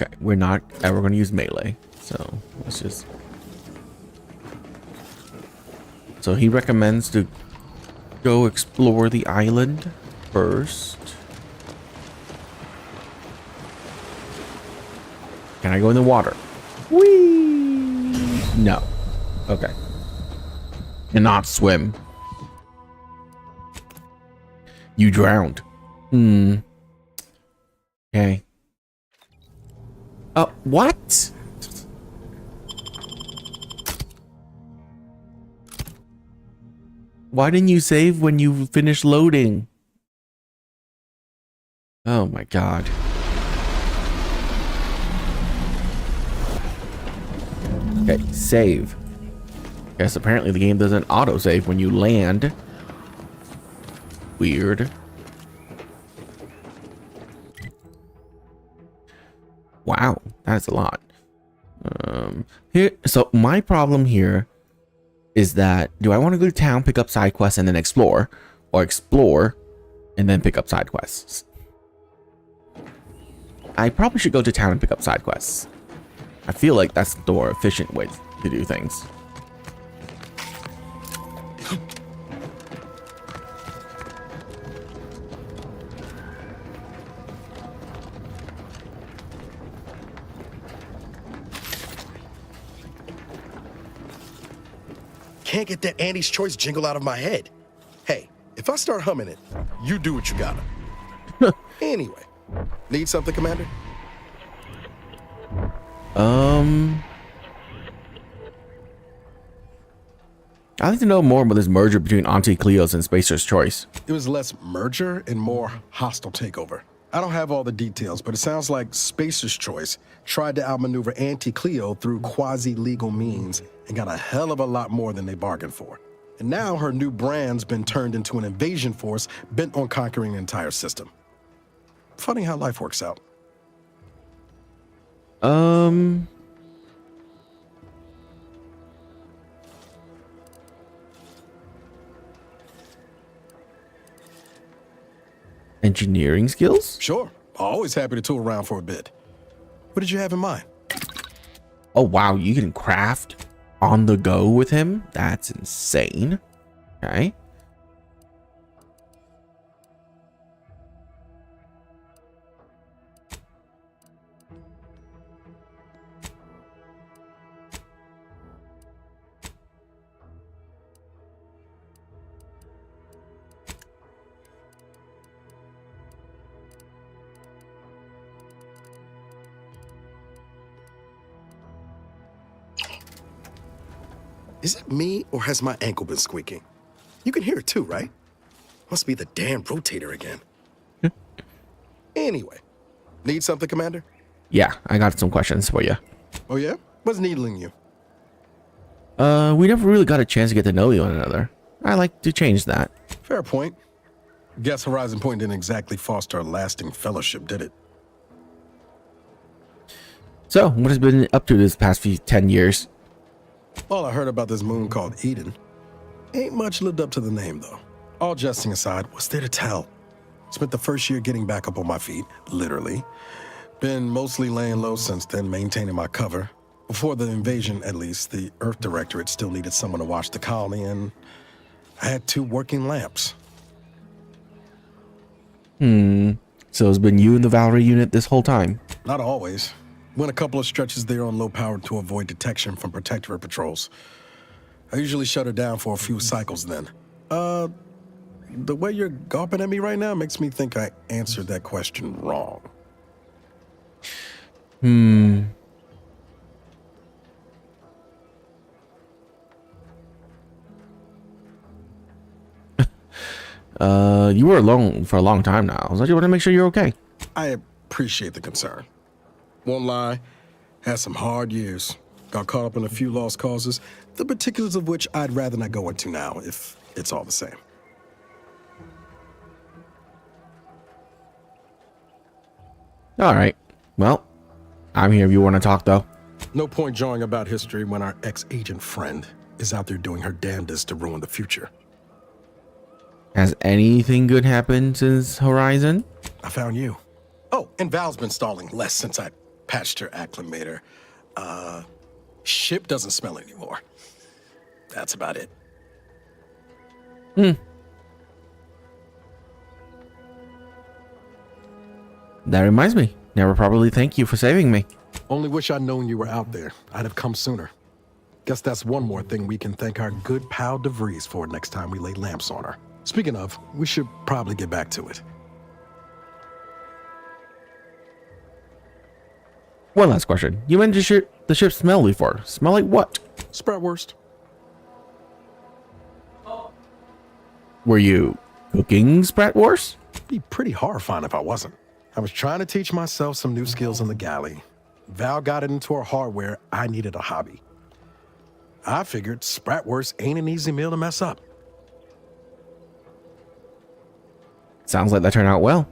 Speaker 1: Okay, we're not ever going to use melee, so let's just... So he recommends to go explore the island first. Can I go in the water? Whee! No. Okay. Cannot swim. You drowned. Okay. What? Why didn't you save when you finished loading? Oh my god. Okay, save. Guess apparently the game doesn't autosave when you land. Weird. Wow, that's a lot. So my problem here is that, do I want to go to town, pick up side quests, and then explore, or explore and then pick up side quests? I probably should go to town and pick up side quests. I feel like that's the more efficient way to do things.
Speaker 9: Can't get that Andy's Choice jingle out of my head. Hey, if I start humming it, you do what you gotta. Anyway, need something, Commander?
Speaker 1: I'd like to know more about this merger between Auntie Cleo's and Spacer's Choice.
Speaker 9: It was less merger and more hostile takeover. I don't have all the details, but it sounds like Spacer's Choice tried to outmaneuver Auntie Cleo through quasi-legal means and got a hell of a lot more than they bargained for. And now her new brand's been turned into an invasion force bent on conquering the entire system. Funny how life works out.
Speaker 1: Engineering skills?
Speaker 9: Sure. Always happy to tool around for a bit. What did you have in mind?
Speaker 1: Oh, wow. You can craft on the go with him? That's insane. Okay.
Speaker 9: Is it me, or has my ankle been squeaking? You can hear it too, right? Must be the damn rotator again. Anyway, need something, Commander?
Speaker 1: Yeah, I got some questions for you.
Speaker 9: Oh yeah? What's needling you?
Speaker 1: We never really got a chance to get to know one another. I like to change that.
Speaker 9: Fair point. Guess Horizon Point didn't exactly foster a lasting fellowship, did it?
Speaker 1: So, what has been up to this past 10 years?
Speaker 9: All I heard about this moon called Eden. Ain't much lived up to the name, though. All jesting aside, what's there to tell? Spent the first year getting back up on my feet, literally. Been mostly laying low since then, maintaining my cover. Before the invasion, at least, the Earth Directorate still needed someone to watch the colony, and I had 2 working lamps.
Speaker 1: So it's been you and the Valerie unit this whole time?
Speaker 9: Not always. Went a couple of stretches there on low power to avoid detection from Protectorate patrols. I usually shut her down for a few cycles then. The way you're gawping at me right now makes me think I answered that question wrong.
Speaker 1: You were alone for a long time now. I just want to make sure you're okay.
Speaker 9: I appreciate the concern. Won't lie, had some hard years. Got caught up in a few lost causes, the particulars of which I'd rather not go into now, if it's all the same.
Speaker 1: All right. Well, I'm here if you want to talk, though.
Speaker 9: No point jawing about history when our ex-agent friend is out there doing her damnedest to ruin the future.
Speaker 1: Has anything good happened since Horizon?
Speaker 9: I found you. Oh, and Val's been stalling less since I patched her acclimator. Ship doesn't smell anymore. That's about it.
Speaker 1: That reminds me. Never probably thank you for saving me.
Speaker 9: Only wish I'd known you were out there. I'd have come sooner. Guess that's one more thing we can thank our good pal DeVries for next time we lay lamps on her. Speaking of, we should probably get back to it.
Speaker 1: One last question. You mentioned the ship smell before. Smell like what?
Speaker 9: Spratwurst.
Speaker 1: Were you cooking Spratwurst?
Speaker 9: Be pretty horrifying if I wasn't. I was trying to teach myself some new skills in the galley. Val got it into her hardware. I needed a hobby. I figured Spratwurst ain't an easy meal to mess up.
Speaker 1: Sounds like that turned out well.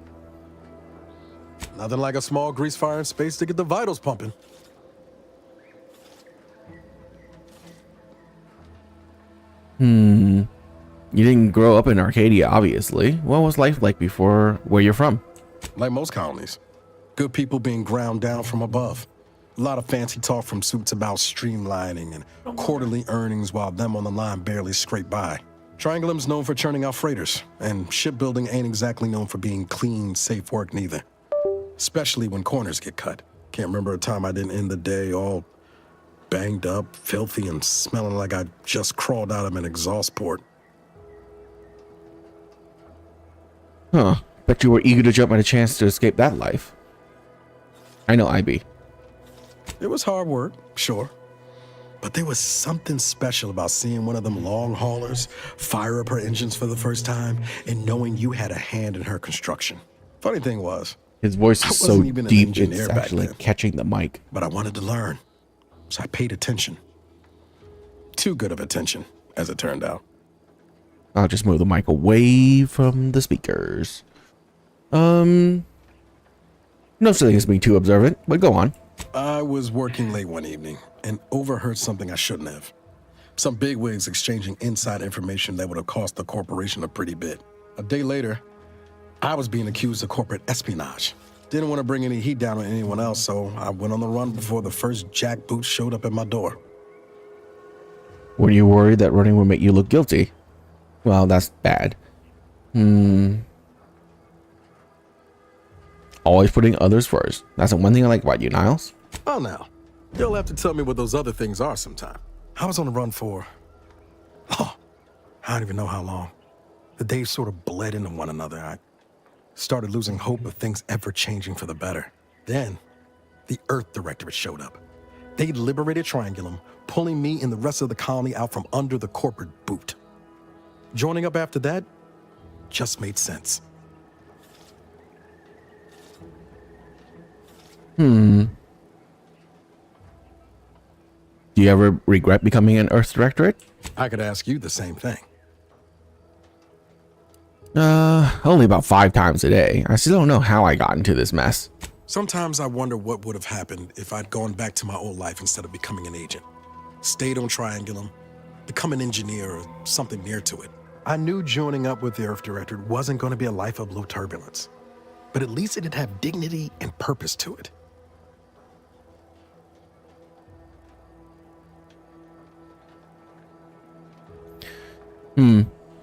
Speaker 9: Nothing like a small grease fire in space to get the vitals pumping.
Speaker 1: You didn't grow up in Arcadia, obviously. What was life like before where you're from?
Speaker 9: Like most colonies. Good people being ground down from above. A lot of fancy talk from suits about streamlining and quarterly earnings while them on the line barely scrape by. Triangulum's known for churning out freighters, and shipbuilding ain't exactly known for being clean, safe work neither. Especially when corners get cut. Can't remember a time I didn't end the day all banged up, filthy, and smelling like I just crawled out of an exhaust port.
Speaker 1: Huh. Bet you were eager to jump at a chance to escape that life. I know I'd be.
Speaker 9: It was hard work, sure. But there was something special about seeing one of them long haulers fire up her engines for the first time and knowing you had a hand in her construction. Funny thing was,
Speaker 1: his voice is so deep it's actually
Speaker 9: then,
Speaker 1: catching the mic.
Speaker 9: But I wanted to learn, so I paid attention. Too good of attention, as it turned out.
Speaker 1: I'll just move the mic away from the speakers. No such thing as being too observant, but go on.
Speaker 9: I was working late one evening and overheard something I shouldn't have. Some bigwigs exchanging inside information that would have cost the corporation a pretty bit. A day later, I was being accused of corporate espionage. Didn't want to bring any heat down on anyone else, so I went on the run before the first jackboot showed up at my door.
Speaker 1: Were you worried that running would make you look guilty? Well, that's bad. Always putting others first. That's the one thing I like about you, Niles.
Speaker 9: Oh, now. You'll have to tell me what those other things are sometime. I was on the run for... I don't even know how long. The days sort of bled into one another. I started losing hope of things ever changing for the better. Then, the Earth Directorate showed up. They liberated Triangulum, pulling me and the rest of the colony out from under the corporate boot. Joining up after that just made sense.
Speaker 1: Do you ever regret becoming an Earth Directorate?
Speaker 9: I could ask you the same thing.
Speaker 1: Only about 5 times a day. I still don't know how I got into this mess.
Speaker 9: Sometimes I wonder what would have happened if I'd gone back to my old life instead of becoming an agent. Stayed on Triangulum, become an engineer or something near to it. I knew joining up with the Earth Directorate wasn't going to be a life of low turbulence, but at least it'd have dignity and purpose to it.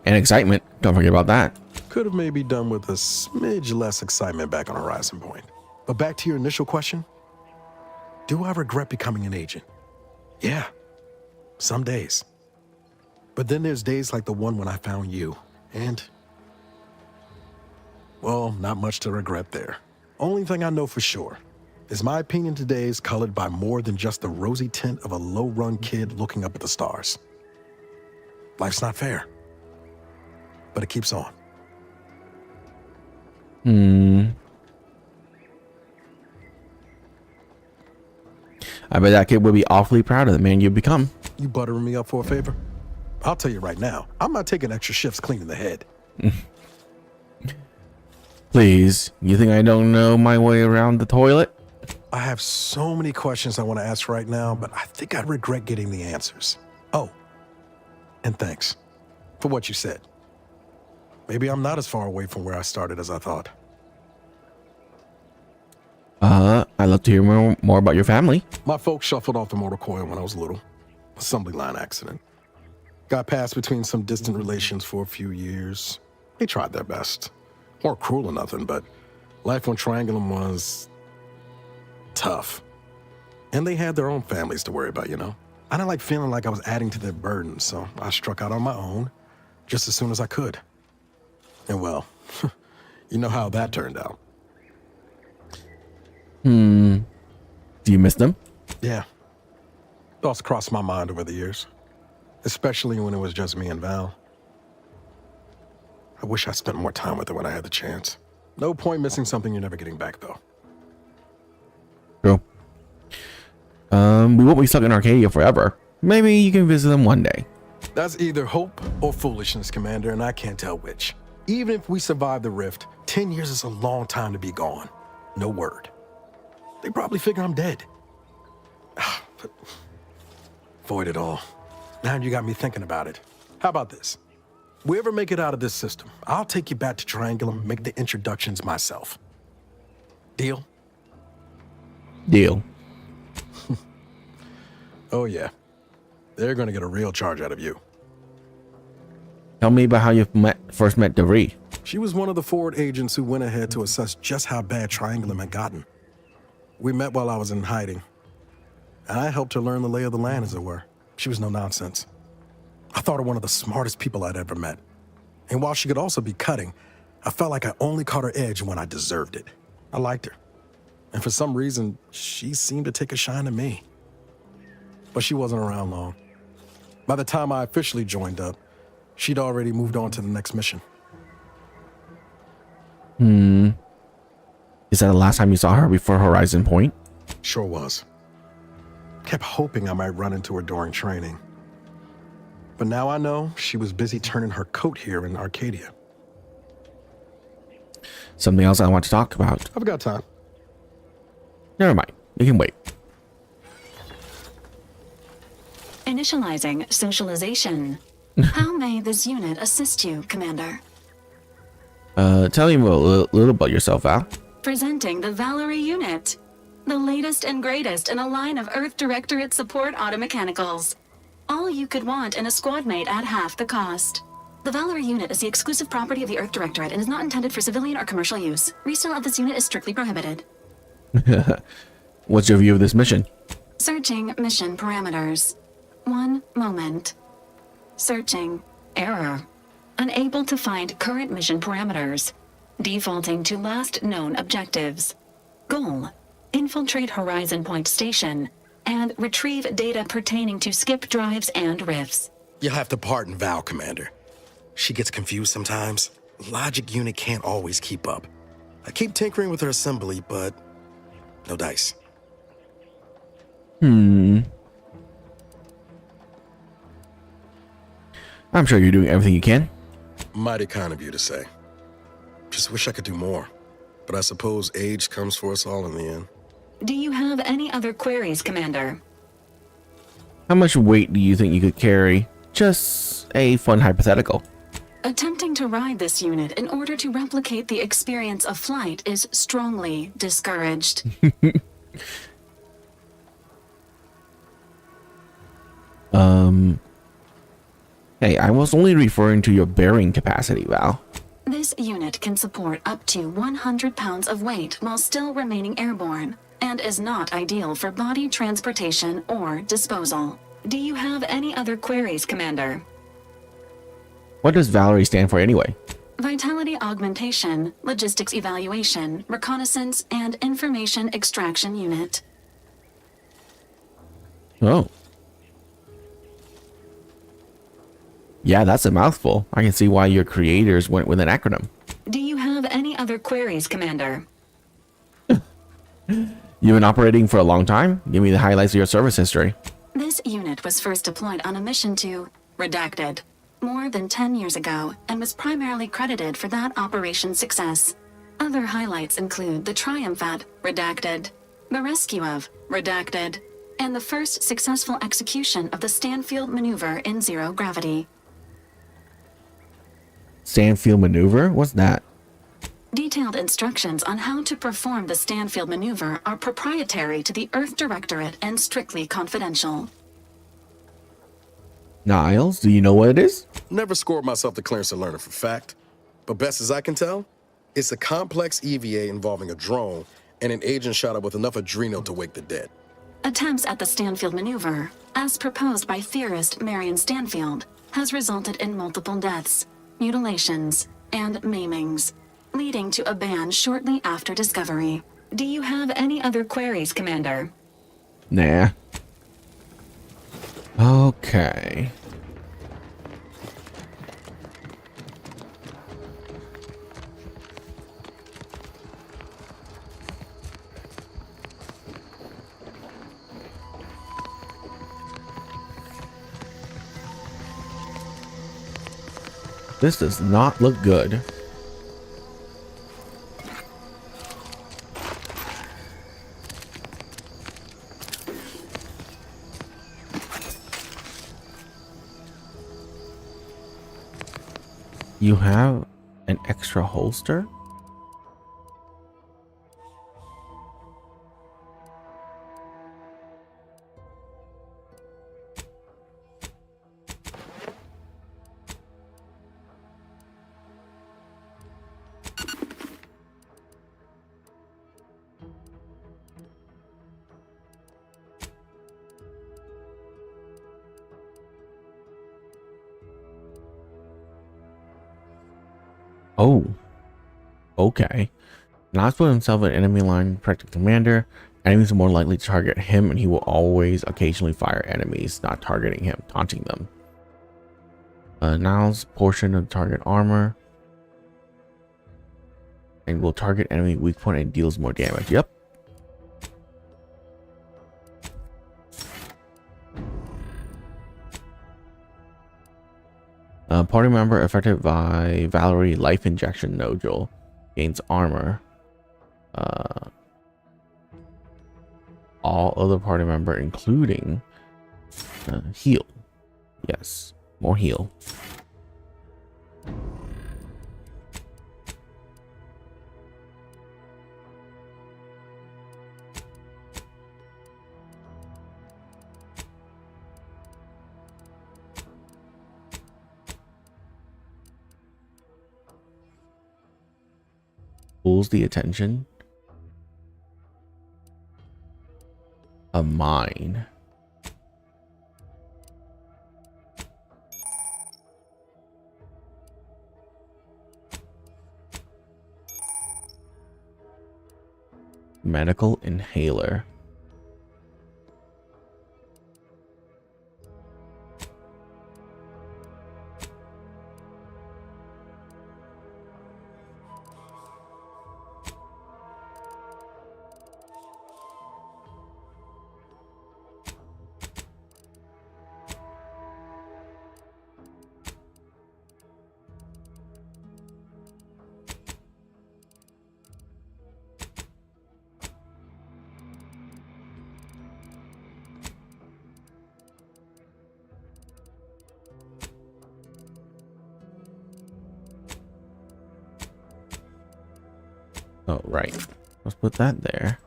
Speaker 1: And excitement. Don't forget about that.
Speaker 9: Could have maybe done with a smidge less excitement back on Horizon Point. But back to your initial question, do I regret becoming an agent? Yeah, some days. But then there's days like the one when I found you, and... well, not much to regret there. Only thing I know for sure is my opinion today is colored by more than just the rosy tint of a low-run kid looking up at the stars. Life's not fair, but it keeps on.
Speaker 1: I bet that kid would be awfully proud of the man you've become.
Speaker 9: You buttering me up for a favor? I'll tell you right now, I'm not taking extra shifts cleaning the head.
Speaker 1: Please, you think I don't know my way around the toilet?
Speaker 9: I have so many questions I want to ask right now, but I think I regret getting the answers. Oh, and thanks for what you said. Maybe I'm not as far away from where I started as I thought.
Speaker 1: I'd love to hear more about your family.
Speaker 9: My folks shuffled off the motor coil when I was little. Assembly line accident. Got passed between some distant relations for a few years. They tried their best. Weren't cruel or nothing, but life on Triangulum was tough. And they had their own families to worry about, you know? I didn't like feeling like I was adding to their burden, so I struck out on my own just as soon as I could. And well, you know how that turned out.
Speaker 1: Do you miss them?
Speaker 9: Yeah. Thoughts crossed my mind over the years, especially when it was just me and Val. I wish I spent more time with her when I had the chance. No point missing something you're never getting back, though.
Speaker 1: True. We won't be stuck in Arcadia forever. Maybe you can visit them one day.
Speaker 9: That's either hope or foolishness, Commander, and I can't tell which. Even if we survive the rift, 10 years is a long time to be gone. No word. They probably figure I'm dead. But void it all. Now you got me thinking about it. How about this? We ever make it out of this system, I'll take you back to Triangulum, make the introductions myself. Deal?
Speaker 1: Deal.
Speaker 9: Oh yeah. They're gonna get a real charge out of you.
Speaker 1: Tell me about how you first met DeVree.
Speaker 9: She was one of the forward agents who went ahead to assess just how bad Triangulum had gotten. We met while I was in hiding, and I helped her learn the lay of the land, as it were. She was no nonsense. I thought her one of the smartest people I'd ever met. And while she could also be cutting, I felt like I only caught her edge when I deserved it. I liked her. And for some reason, she seemed to take a shine to me. But she wasn't around long. By the time I officially joined up, she'd already moved on to the next mission.
Speaker 1: Is that the last time you saw her before Horizon Point?
Speaker 9: Sure was. Kept hoping I might run into her during training. But now I know she was busy turning her coat here in Arcadia.
Speaker 1: Something else I want to talk about.
Speaker 9: I've got time.
Speaker 1: Never mind. We can wait.
Speaker 10: Initializing socialization. How may this unit assist you, Commander?
Speaker 1: Tell me a little about yourself, Val.
Speaker 10: Presenting the Valerie unit. The latest and greatest in a line of Earth Directorate support automechanicals. All you could want in a squad mate at half the cost. The Valerie unit is the exclusive property of the Earth Directorate and is not intended for civilian or commercial use. Resale of this unit is strictly prohibited.
Speaker 1: What's your view of this mission?
Speaker 10: Searching mission parameters. One moment. Searching. Error. Unable to find current mission parameters. Defaulting to last known objectives. Goal. Infiltrate Horizon Point Station and retrieve data pertaining to skip drives and rifts.
Speaker 9: You'll have to pardon Val, Commander. She gets confused sometimes. Logic unit can't always keep up. I keep tinkering with her assembly, but no dice.
Speaker 1: I'm sure you're doing everything you can.
Speaker 9: Mighty kind of you to say. Just wish I could do more. But I suppose age comes for us all in the end.
Speaker 10: Do you have any other queries, Commander?
Speaker 1: How much weight do you think you could carry? Just a fun hypothetical.
Speaker 10: Attempting to ride this unit in order to replicate the experience of flight is strongly discouraged.
Speaker 1: Hey, I was only referring to your bearing capacity, Val.
Speaker 10: This unit can support up to 100 pounds of weight while still remaining airborne, and is not ideal for body transportation or disposal. Do you have any other queries, Commander?
Speaker 1: What does Valerie stand for anyway?
Speaker 10: Vitality augmentation, logistics evaluation, reconnaissance, and information extraction unit.
Speaker 1: Oh. Yeah, that's a mouthful. I can see why your creators went with an acronym.
Speaker 10: Do you have any other queries, Commander?
Speaker 1: You've been operating for a long time? Give me the highlights of your service history.
Speaker 10: This unit was first deployed on a mission to Redacted more than 10 years ago and was primarily credited for that operation's success. Other highlights include the triumph at Redacted, the rescue of Redacted, and the first successful execution of the Stanfield maneuver in zero gravity.
Speaker 1: Stanfield maneuver? What's that?
Speaker 10: Detailed instructions on how to perform the Stanfield maneuver are proprietary to the Earth Directorate and strictly confidential.
Speaker 1: Niles, do you know what it is?
Speaker 9: Never scored myself the clearance to learn it for fact. But best as I can tell, it's a complex EVA involving a drone and an agent shot up with enough adrenal to wake the dead.
Speaker 10: Attempts at the Stanfield maneuver, as proposed by theorist Marion Stanfield, has resulted in multiple deaths, mutilations, and maimings, leading to a ban shortly after discovery. Do you have any other queries, Commander?
Speaker 1: Nah. Okay. This does not look good. You have an extra holster? Oh, okay. Not put himself in enemy line, protect the commander. Enemies are more likely to target him, and he will always occasionally fire enemies, not targeting him, taunting them. Now's portion of target armor. And will target enemy weak point and deals more damage. Yep. Party member affected by Valerie life injection nodule gains armor. All other party member, including heal. Yes, more heal. Pulls the attention. A mine. Medical inhaler. Oh, right. Let's put that there.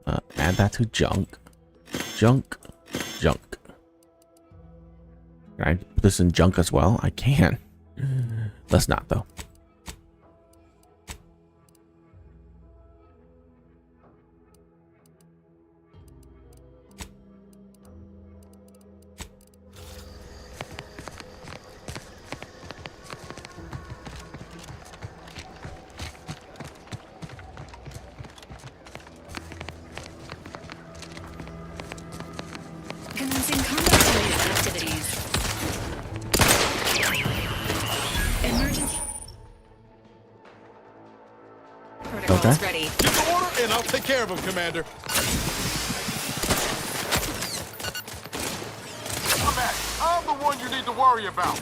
Speaker 1: Add that to junk. Junk. Junk. Can I put this in junk as well? I can. Let's not, though.
Speaker 10: Commencing combat-related activities. Emergency protocols ready.
Speaker 3: Give the order, and I'll take care of him, Commander. I'm back. I'm the one you need to worry about.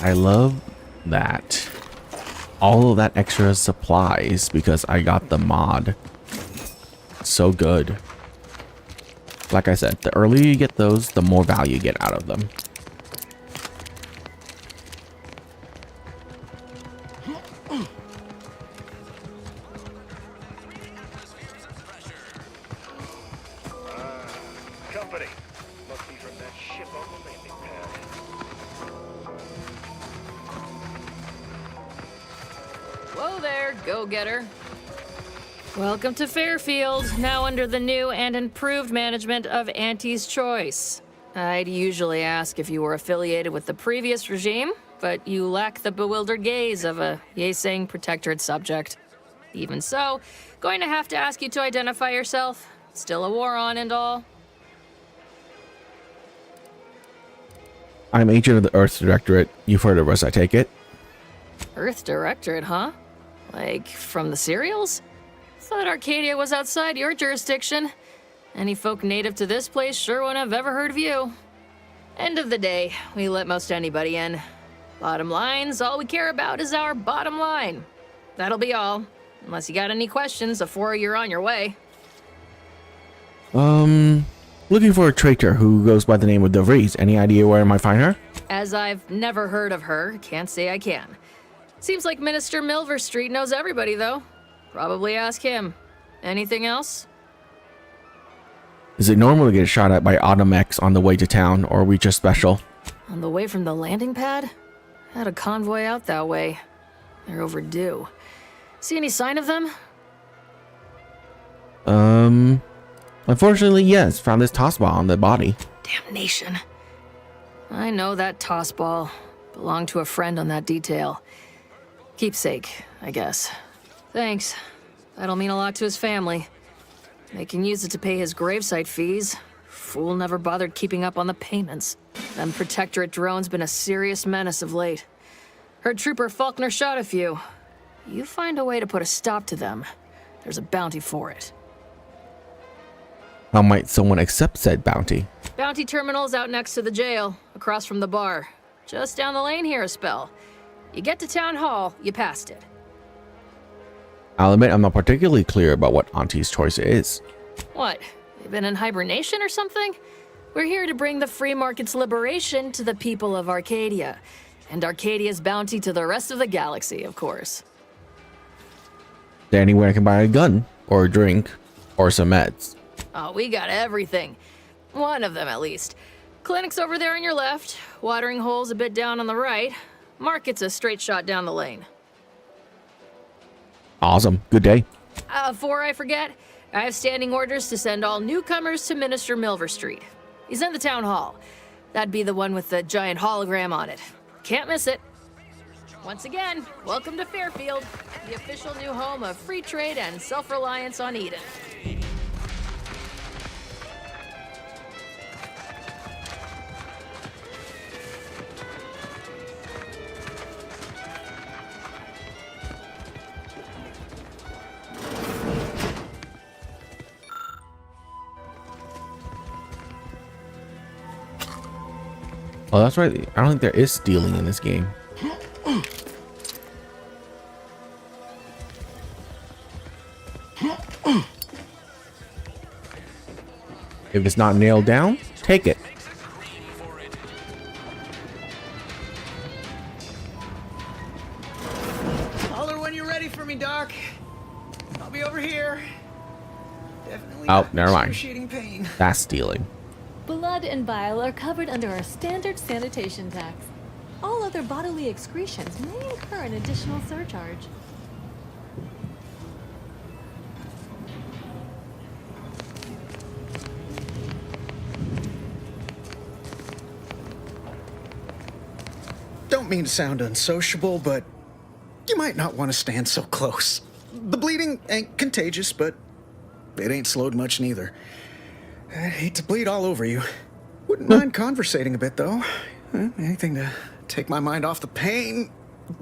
Speaker 1: I love that. All of that extra supplies because I got the mod. So good. Like I said, the earlier you get those, the more value you get out of them.
Speaker 21: Company. Must be from that ship on the landing pad.
Speaker 8: Whoa there, go-getter. Welcome to Fairfield, now under the new and improved management of Auntie's Choice. I'd usually ask if you were affiliated with the previous regime, but you lack the bewildered gaze of a yay-saying protectorate subject. Even so, going to have to ask you to identify yourself. Still a war on and all.
Speaker 1: I'm agent of the Earth Directorate. You've heard of us, I take it.
Speaker 8: Earth Directorate, huh? Like, from the serials? Thought Arcadia was outside your jurisdiction. Any folk native to this place sure wouldn't have ever heard of you. End of the day, we let most anybody in. Bottom line's all we care about is our bottom line. That'll be all. Unless you got any questions before you're on your way.
Speaker 1: Looking for a traitor who goes by the name of DeVries. Any idea where I might find her?
Speaker 8: As I've never heard of her, can't say I can. Seems like Minister Milver Street knows everybody, though. Probably ask him. Anything else?
Speaker 1: Is it normal to get shot at by Automex on the way to town, or are we just special?
Speaker 8: On the way from the landing pad? Had a convoy out that way. They're overdue. See any sign of them?
Speaker 1: Unfortunately, yes. Found this toss ball on the body.
Speaker 8: Damnation. I know that toss ball. Belonged to a friend on that detail. Keepsake, I guess. Thanks. That'll mean a lot to his family. They can use it to pay his gravesite fees. Fool never bothered keeping up on the payments. Them Protectorate drones been a serious menace of late. Heard Trooper Faulkner shot a few. You find a way to put a stop to them. There's a bounty for it.
Speaker 1: How might someone accept said bounty?
Speaker 8: Bounty terminal's out next to the jail, across from the bar. Just down the lane here a spell. You get to Town Hall, you passed it.
Speaker 1: I'll admit I'm not particularly clear about what Auntie's Choice is.
Speaker 8: What? You been in hibernation or something? We're here to bring the free market's liberation to the people of Arcadia. And Arcadia's bounty to the rest of the galaxy, of course.
Speaker 1: Is there anywhere I can buy a gun, or a drink, or some meds?
Speaker 8: Oh, we got everything. One of them, at least. Clinic's over there on your left. Watering hole's a bit down on the right. Market's a straight shot down the lane.
Speaker 1: Awesome. Good day.
Speaker 8: Before I forget, I have standing orders to send all newcomers to Minister Milver Street. He's in the town hall. That'd be the one with the giant hologram on it. Can't miss it. Once again, welcome to Fairfield, the official new home of free trade and self-reliance on Eden.
Speaker 1: Oh, that's right. I don't think there is stealing in this game. If it's not nailed down, take it.
Speaker 14: Holler when you're ready for me, Doc. I'll be over here. Definitely
Speaker 1: Oh, never mind.
Speaker 14: excruciating pain.
Speaker 1: That's stealing.
Speaker 15: Blood and bile are covered under our standard sanitation tax. All other bodily excretions may incur an additional surcharge.
Speaker 14: Don't mean to sound unsociable, but you might not want to stand so close. The bleeding ain't contagious, but it ain't slowed much neither. I hate to bleed all over you. Wouldn't mind conversating a bit, though. Anything to take my mind off the pain.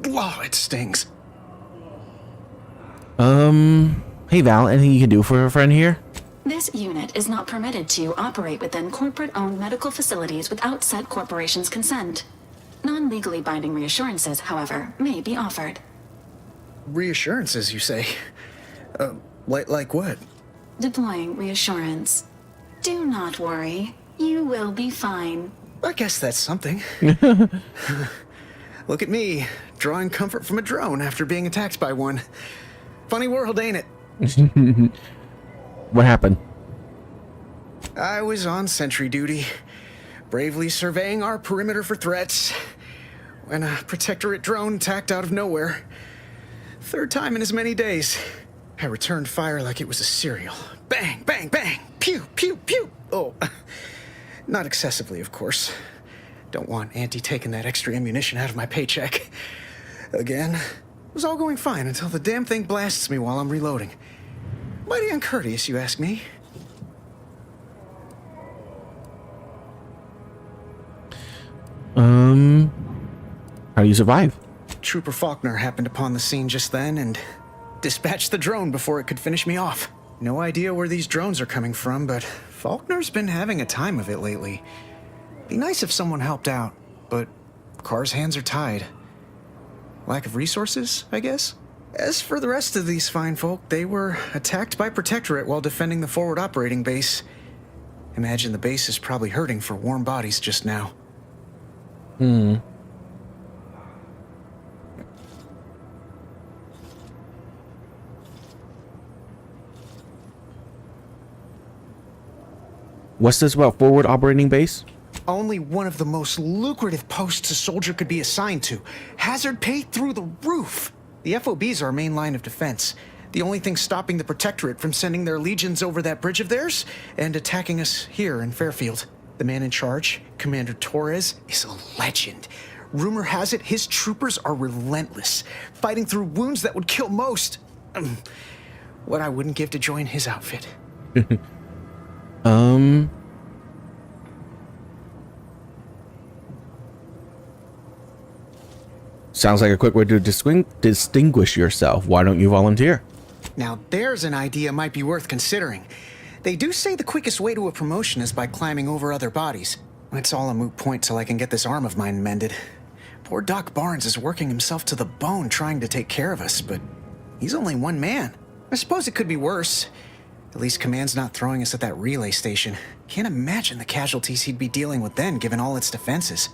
Speaker 14: Oh, it stings.
Speaker 1: Hey Val, anything you can do for a friend here?
Speaker 10: This unit is not permitted to operate within corporate-owned medical facilities without said corporation's consent. Non-legally binding reassurances, however, may be offered.
Speaker 14: Reassurances, you say? Like what?
Speaker 10: Deploying reassurance. Do not worry. You will be fine.
Speaker 14: I guess that's something. Look at me, drawing comfort from a drone after being attacked by one. Funny world, ain't it?
Speaker 1: What happened?
Speaker 14: I was on sentry duty, bravely surveying our perimeter for threats, when a protectorate drone attacked out of nowhere. Third time in as many days. I returned fire like it was a cereal. Bang, bang, bang! Pew, pew, pew! Oh, not excessively, of course. Don't want Auntie taking that extra ammunition out of my paycheck. Again, it was all going fine until the damn thing blasts me while I'm reloading. Mighty uncourteous, you ask me.
Speaker 1: How do you survive?
Speaker 14: Trooper Faulkner happened upon the scene just then and dispatched the drone before it could finish me off. No idea where these drones are coming from, but Faulkner's been having a time of it lately. Be nice if someone helped out, but Carr's hands are tied. Lack of resources, I guess? As for the rest of these fine folk, they were attacked by Protectorate while defending the forward operating base. Imagine the base is probably hurting for warm bodies just now.
Speaker 1: What's this about forward operating base?
Speaker 14: Only one of the most lucrative posts a soldier could be assigned to. Hazard pay through the roof. The FOB's our main line of defense. The only thing stopping the Protectorate from sending their legions over that bridge of theirs and attacking us here in Fairfield. The man in charge, Commander Torres, is a legend. Rumor has it his troopers are relentless, fighting through wounds that would kill most. What I wouldn't give to join his outfit.
Speaker 1: Sounds like a quick way to distinguish yourself. Why don't you volunteer?
Speaker 14: Now there's an idea might be worth considering. They do say the quickest way to a promotion is by climbing over other bodies. It's all a moot point till I can get this arm of mine mended. Poor Doc Barnes is working himself to the bone trying to take care of us, but he's only one man. I suppose it could be worse. At least Command's not throwing us at that relay station. Can't imagine the casualties he'd be dealing with then, given all its defenses.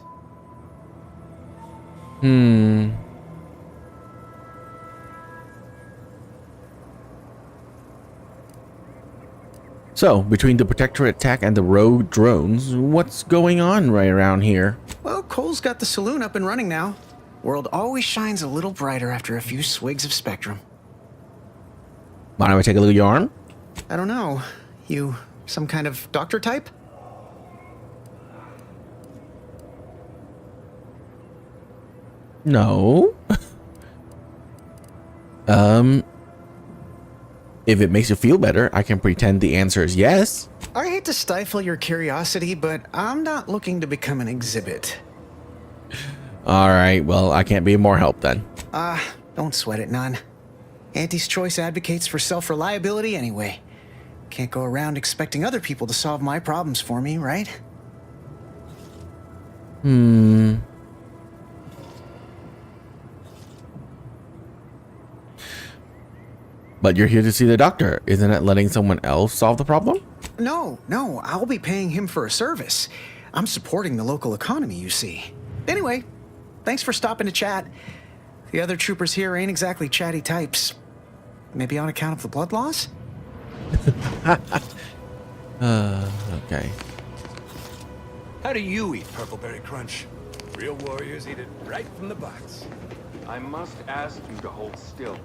Speaker 1: So, between the Protectorate attack and the rogue drones, what's going on right around here?
Speaker 14: Well, Cole's got the saloon up and running now. World always shines a little brighter after a few swigs of Spectrum.
Speaker 1: Mind if I take a look at your arm?
Speaker 14: I don't know. You some kind of doctor type?
Speaker 1: No. If it makes you feel better, I can pretend the answer is yes.
Speaker 14: I hate to stifle your curiosity, but I'm not looking to become an exhibit.
Speaker 1: Alright, well, I can't be of more help then.
Speaker 14: Don't sweat it none. Auntie's Choice advocates for self-reliability anyway. Can't go around expecting other people to solve my problems for me, right?
Speaker 1: But you're here to see the doctor. Isn't it letting someone else solve the problem?
Speaker 14: No, I'll be paying him for a service. I'm supporting the local economy, you see. Anyway, thanks for stopping to chat. The other troopers here ain't exactly chatty types. Maybe on account of the blood loss?
Speaker 1: Okay.
Speaker 11: How do you eat Purpleberry Crunch? Real warriors eat it right from the box.
Speaker 13: I must ask you to hold still.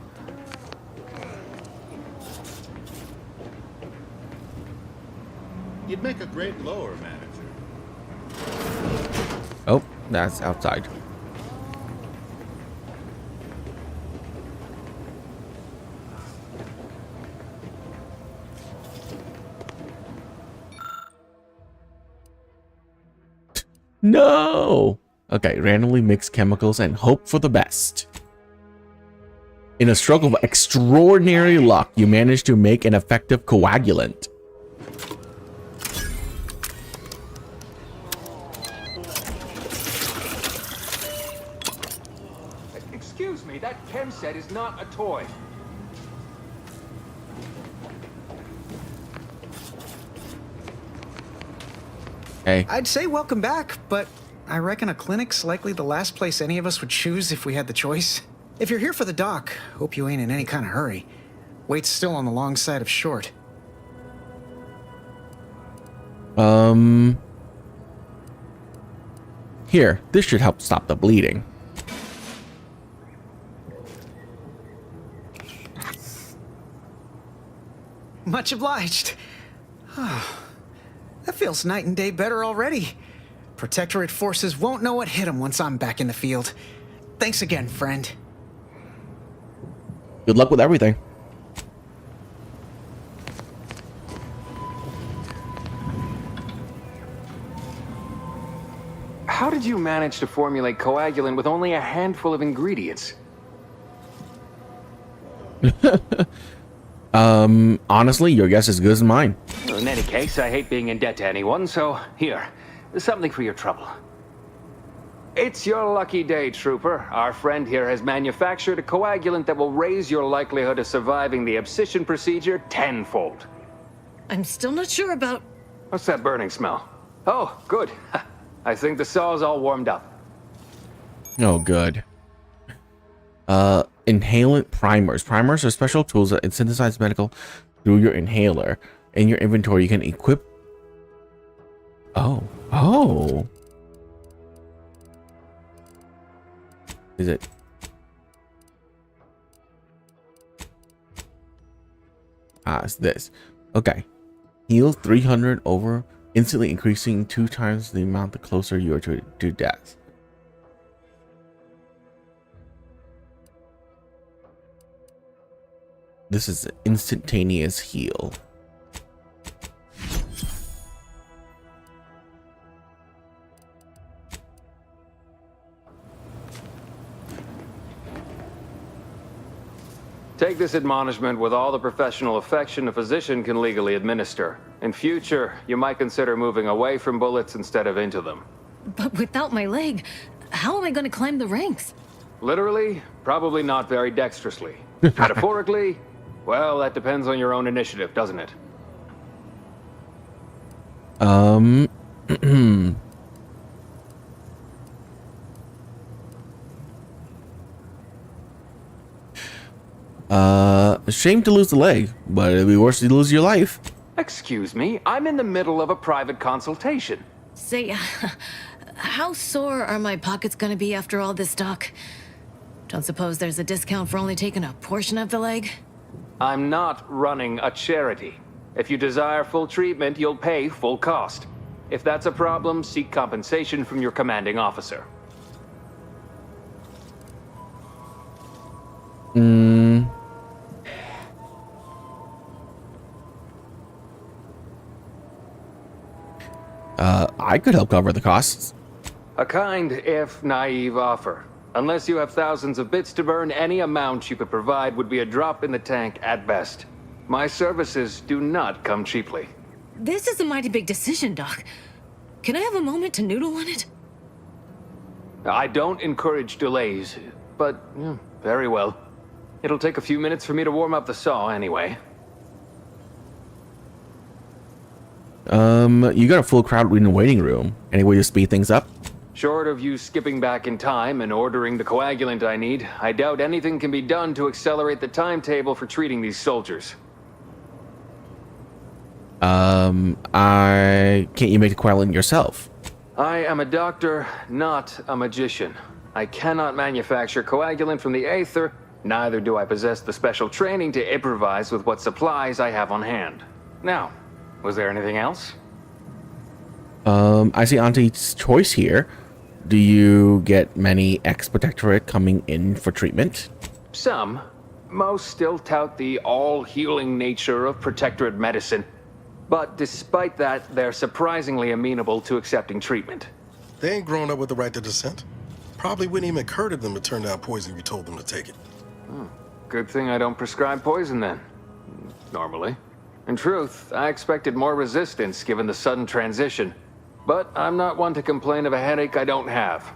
Speaker 3: You'd make a great lower manager.
Speaker 1: Oh, that's outside. No! Okay, randomly mix chemicals and hope for the best. In a stroke of extraordinary luck, you managed to make an effective coagulant.
Speaker 13: Excuse me, that chem set is not a toy.
Speaker 1: Hey.
Speaker 14: I'd say welcome back, but I reckon a clinic's likely the last place any of us would choose if we had the choice. If you're here for the doc, hope you ain't in any kind of hurry. Wait's still on the long side of short.
Speaker 1: Here, this should help stop the bleeding.
Speaker 14: Much obliged. That feels night and day better already. Protectorate forces won't know what hit them once I'm back in the field. Thanks again, friend.
Speaker 1: Good luck with everything.
Speaker 13: How did you manage to formulate coagulant with only a handful of ingredients?
Speaker 1: Honestly, your guess is as good as mine.
Speaker 13: In any case, I hate being in debt to anyone, so here, something for your trouble. It's your lucky day, Trooper. Our friend here has manufactured a coagulant that will raise your likelihood of surviving the abscission procedure tenfold.
Speaker 15: I'm still not sure about...
Speaker 13: What's that burning smell? Oh, good. I think the saw's all warmed up.
Speaker 1: Oh, good. Inhalant primers. Primers are special tools that synthesize medical through your inhaler. In your inventory, you can equip... Oh. Is it? It's this. Okay. Heal 300 over, instantly increasing 2 times the amount the closer you are to death. This is an instantaneous heal.
Speaker 13: Take this admonishment with all the professional affection a physician can legally administer. In future, you might consider moving away from bullets instead of into them.
Speaker 12: But without my leg, how am I going to climb the ranks?
Speaker 13: Literally, probably not very dexterously. Metaphorically, well, that depends on your own initiative, doesn't it?
Speaker 1: Shame to lose the leg, but it'd be worse to lose your life.
Speaker 13: Excuse me, I'm in the middle of a private consultation.
Speaker 12: Say, how sore are my pockets going to be after all this talk? Don't suppose there's a discount for only taking a portion of the leg?
Speaker 13: I'm not running a charity. If you desire full treatment, you'll pay full cost. If that's a problem, seek compensation from your commanding officer.
Speaker 1: I could help cover the costs.
Speaker 13: A kind, if naive offer. Unless you have thousands of bits to burn, any amount you could provide would be a drop in the tank at best. My services do not come cheaply.
Speaker 12: This is a mighty big decision, Doc. Can I have a moment to noodle on it?
Speaker 13: I don't encourage delays, but very well. It'll take a few minutes for me to warm up the saw anyway.
Speaker 1: You got a full crowd in the waiting room. Any way to speed things up?
Speaker 13: Short of you skipping back in time and ordering the coagulant I need, I doubt anything can be done to accelerate the timetable for treating these soldiers.
Speaker 1: Can't you make the coagulant yourself?
Speaker 13: I am a doctor, not a magician. I cannot manufacture coagulant from the aether, neither do I possess the special training to improvise with what supplies I have on hand. Now, was there anything else?
Speaker 1: I see Auntie's choice here. Do you get many ex-protectorate coming in for treatment?
Speaker 13: Some. Most still tout the all-healing nature of protectorate medicine. But despite that, they're surprisingly amenable to accepting treatment.
Speaker 9: They ain't grown up with the right to dissent. Probably wouldn't even occur to them to turn down poison if you told them to take it.
Speaker 13: Good thing I don't prescribe poison then. Normally. In truth, I expected more resistance given the sudden transition. But I'm not one to complain of a headache I don't have.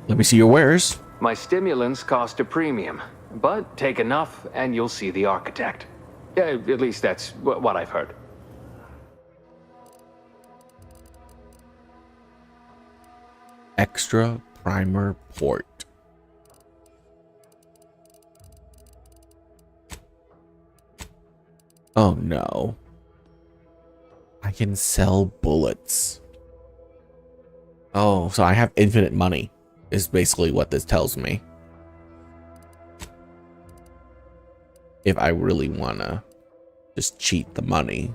Speaker 1: Let me see your wares.
Speaker 13: My stimulants cost a premium, but take enough and you'll see the architect. At least that's what I've heard.
Speaker 1: Extra primer port. Oh no. I can sell bullets. Oh, so I have infinite money, is basically what this tells me. If I really wanna just cheat the money.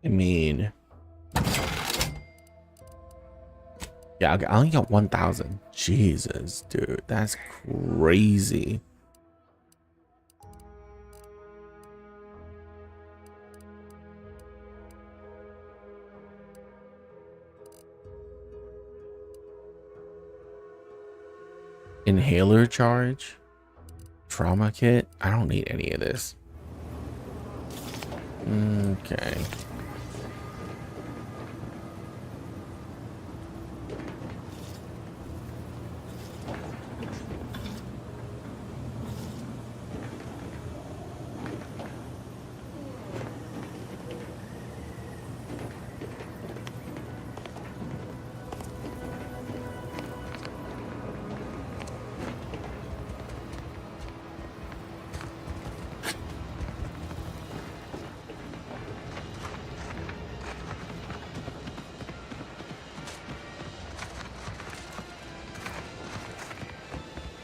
Speaker 1: I mean, yeah, I only got 1,000. Jesus, dude, that's crazy. Inhaler charge, trauma kit. I don't need any of this. Okay.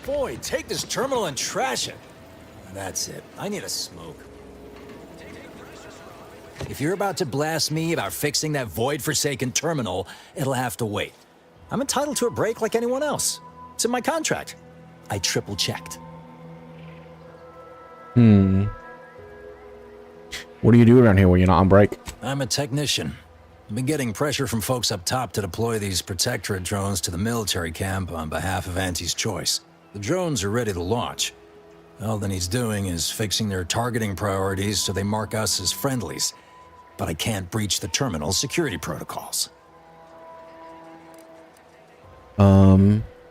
Speaker 11: Void, take this terminal and trash it. That's it. I need a smoke. If you're about to blast me about fixing that void-forsaken terminal, it'll have to wait. I'm entitled to a break like anyone else. It's in my contract. I triple-checked.
Speaker 1: What do you do around here when you're not on break?
Speaker 11: I'm a technician. I've been getting pressure from folks up top to deploy these Protectorate drones to the military camp on behalf of Auntie's Choice. The drones are ready to launch. All that needs doing is fixing their targeting priorities so they mark us as friendlies. But I can't breach the terminal's security protocols.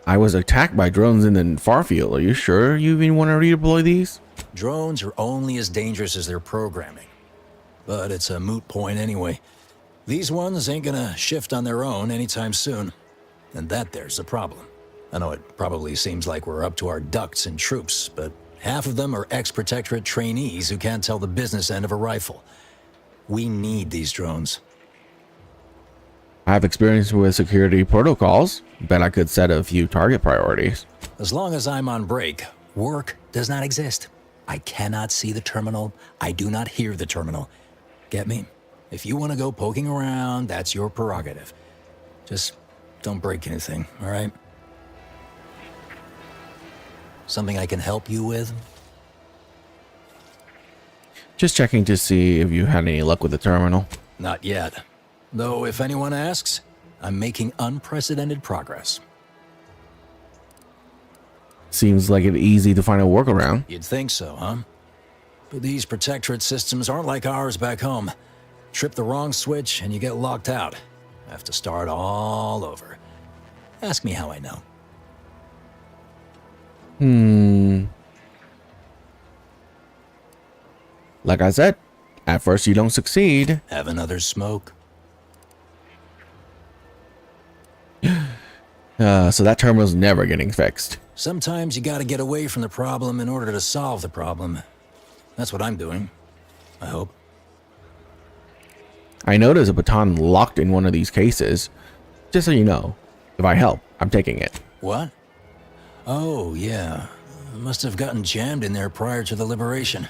Speaker 1: I was attacked by drones in the far field. Are you sure you even want to redeploy these?
Speaker 11: Drones are only as dangerous as their programming. But it's a moot point anyway. These ones ain't gonna shift on their own anytime soon. And there's the problem. I know it probably seems like we're up to our ducks in troops, but half of them are ex-Protectorate trainees who can't tell the business end of a rifle. We need these drones.
Speaker 1: I have experience with security protocols. Bet I could set a few target priorities.
Speaker 11: As long as I'm on break, work does not exist. I cannot see the terminal. I do not hear the terminal. Get me? If you want to go poking around, that's your prerogative. Just don't break anything, all right? Something I can help you with?
Speaker 1: Just checking to see if you had any luck with the terminal.
Speaker 11: Not yet. Though, if anyone asks, I'm making unprecedented progress.
Speaker 1: Seems like it's easy to find a workaround.
Speaker 11: You'd think so, huh? But these Protectorate systems aren't like ours back home. Trip the wrong switch and you get locked out. Have to start all over. Ask me how I know.
Speaker 1: Like I said, at first you don't succeed.
Speaker 11: Have another smoke?
Speaker 1: So that terminal's never getting fixed.
Speaker 11: Sometimes you gotta get away from the problem in order to solve the problem. That's what I'm doing. I hope.
Speaker 1: I know there's a baton locked in one of these cases. Just so you know, if I help, I'm taking it.
Speaker 11: What? Oh, yeah. Must have gotten jammed in there prior to the liberation.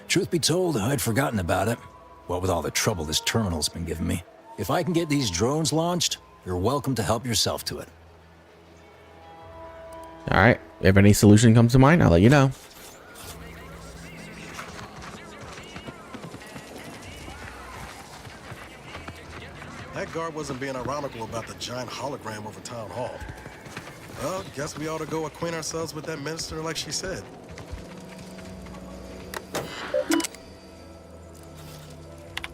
Speaker 11: Truth be told, I'd forgotten about it. What with all the trouble this terminal's been giving me. If I can get these drones launched, you're welcome to help yourself to it.
Speaker 1: Alright, if any solution comes to mind, I'll let you know.
Speaker 9: That guard wasn't being ironical about the giant hologram over Town Hall. Well, guess we ought to go acquaint ourselves with that minister like she said.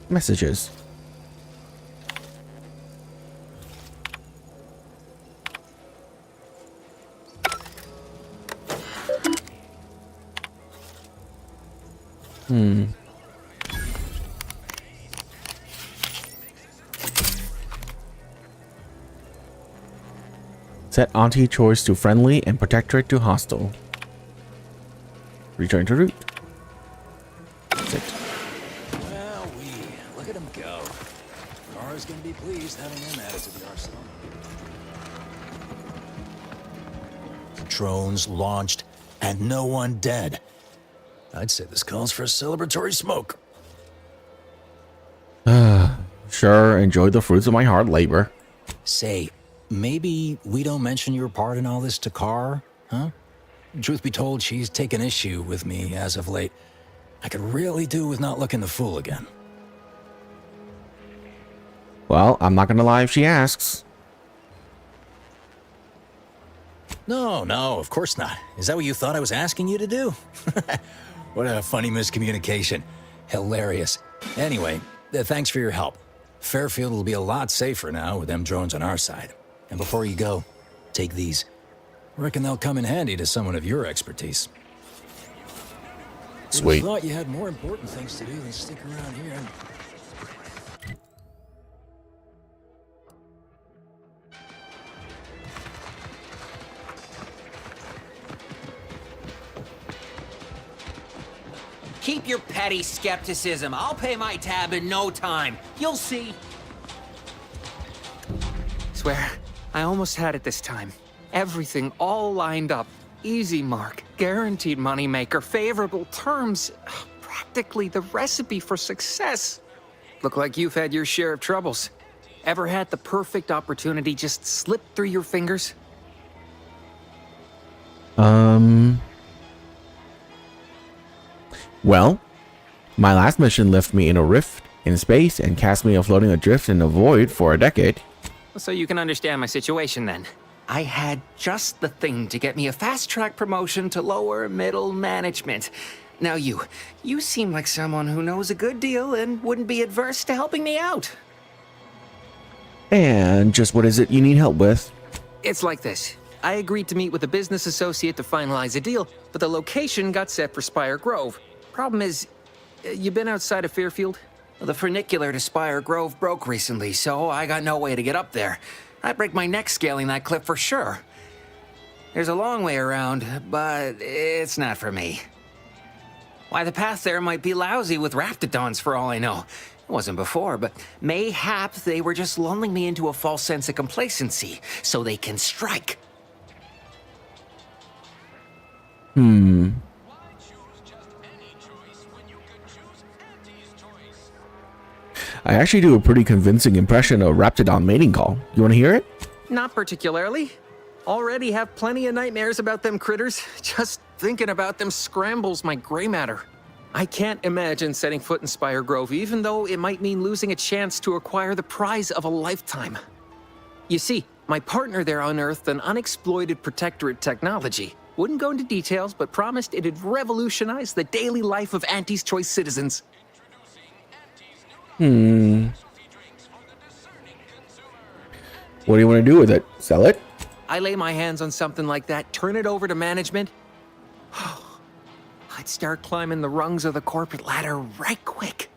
Speaker 1: Messages. Set Auntie Choice to friendly and Protectorate to hostile. Return to route. That's it.
Speaker 11: Well, look at him go. Kara's gonna be pleased having him added to the arsenal. Drones launched and no one dead. I'd say this calls for a celebratory smoke.
Speaker 1: Sure, enjoy the fruits of my hard labor.
Speaker 11: Say, maybe we don't mention your part in all this to Kara, huh? Truth be told, she's taken issue with me as of late. I could really do with not looking the fool again.
Speaker 1: Well, I'm not gonna lie if she asks.
Speaker 11: No, of course not. Is that what you thought I was asking you to do? What a funny miscommunication. Hilarious. Anyway, thanks for your help. Fairfield will be a lot safer now with them drones on our side. And before you go, take these. Reckon they'll come in handy to someone of your expertise.
Speaker 1: Sweet.
Speaker 11: I thought you had more important things to do than stick around here.
Speaker 16: Keep your petty skepticism. I'll pay my tab in no time. You'll see.
Speaker 18: Swear, I almost had it this time. Everything all lined up. Easy mark, guaranteed moneymaker, favorable terms. Practically the recipe for success. Look like you've had your share of troubles. Ever had the perfect opportunity just slip through your fingers?
Speaker 1: Well, my last mission left me in a rift in space and cast me floating adrift in the void for a decade.
Speaker 18: So you can understand my situation then. I had just the thing to get me a fast-track promotion to lower middle management. Now you seem like someone who knows a good deal and wouldn't be adverse to helping me out.
Speaker 1: And just what is it you need help with?
Speaker 18: It's like this. I agreed to meet with a business associate to finalize a deal, but the location got set for Spire Grove. Problem is, you been outside of Fairfield? The funicular to Spire Grove broke recently, so I got no way to get up there. I'd break my neck scaling that cliff for sure. There's a long way around, but it's not for me. Why, the path there might be lousy with raptidons for all I know. It wasn't before, but mayhap they were just lulling me into a false sense of complacency so they can strike.
Speaker 1: I actually do a pretty convincing impression of Raptidon mating call. You want to hear it?
Speaker 18: Not particularly. Already have plenty of nightmares about them critters. Just thinking about them scrambles my gray matter. I can't imagine setting foot in Spire Grove, even though it might mean losing a chance to acquire the prize of a lifetime. You see, my partner there unearthed an unexploited protectorate technology. Wouldn't go into details, but promised it'd revolutionize the daily life of Auntie's Choice citizens.
Speaker 1: What do you want to do with it? Sell it?
Speaker 18: I lay my hands on something like that, turn it over to management. I'd start climbing the rungs of the corporate ladder right quick.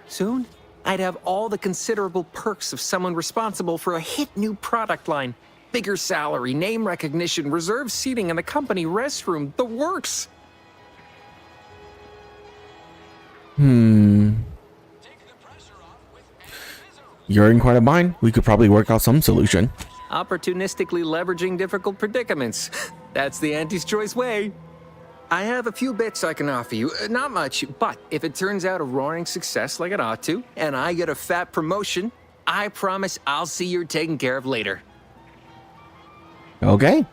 Speaker 18: Soon, I'd have all the considerable perks of someone responsible for a hit new product line. Bigger salary, name recognition, reserved seating in the company restroom, the works.
Speaker 1: You're in quite a bind. We could probably work out some solution.
Speaker 18: Opportunistically leveraging difficult predicaments. That's the Auntie's Choice way. I have a few bits I can offer you. Not much, but if it turns out a roaring success like it ought to, and I get a fat promotion, I promise I'll see you're taken care of later.
Speaker 1: Okay.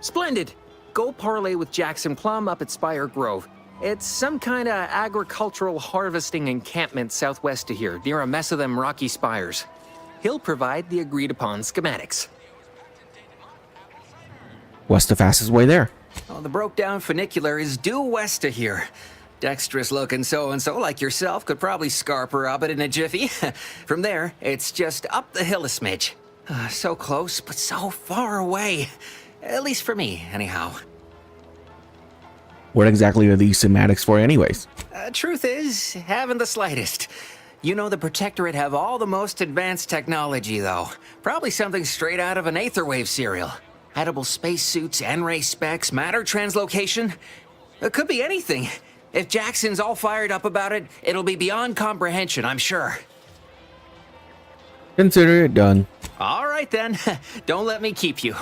Speaker 18: Splendid. Go parlay with Jackson Plum up at Spire Grove. It's some kind of agricultural harvesting encampment southwest of here, near a mess of them rocky spires. He'll provide the agreed-upon schematics.
Speaker 1: What's the fastest way there?
Speaker 18: Well, the broke-down funicular is due west of here. Dexterous-looking so-and-so like yourself could probably scarp her up it in a jiffy. From there, it's just up the hill a smidge. So close, but so far away. At least for me, anyhow.
Speaker 1: What exactly are these schematics for anyways?
Speaker 18: Truth is, haven't the slightest. You know the Protectorate have all the most advanced technology, though. Probably something straight out of an Aetherwave serial. Edible spacesuits, N-ray specs, matter translocation. It could be anything. If Jackson's all fired up about it, it'll be beyond comprehension, I'm sure.
Speaker 1: Consider it done.
Speaker 18: All right, then. Don't let me keep you.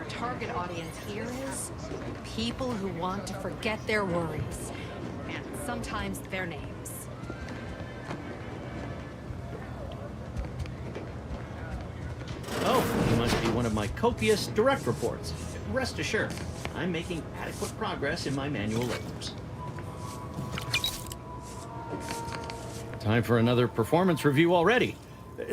Speaker 20: Target audience here is people who want to forget their worries, and sometimes their names.
Speaker 23: Oh, you must be one of my copious direct reports. Rest assured, I'm making adequate progress in my manual labors. Time for another performance review already.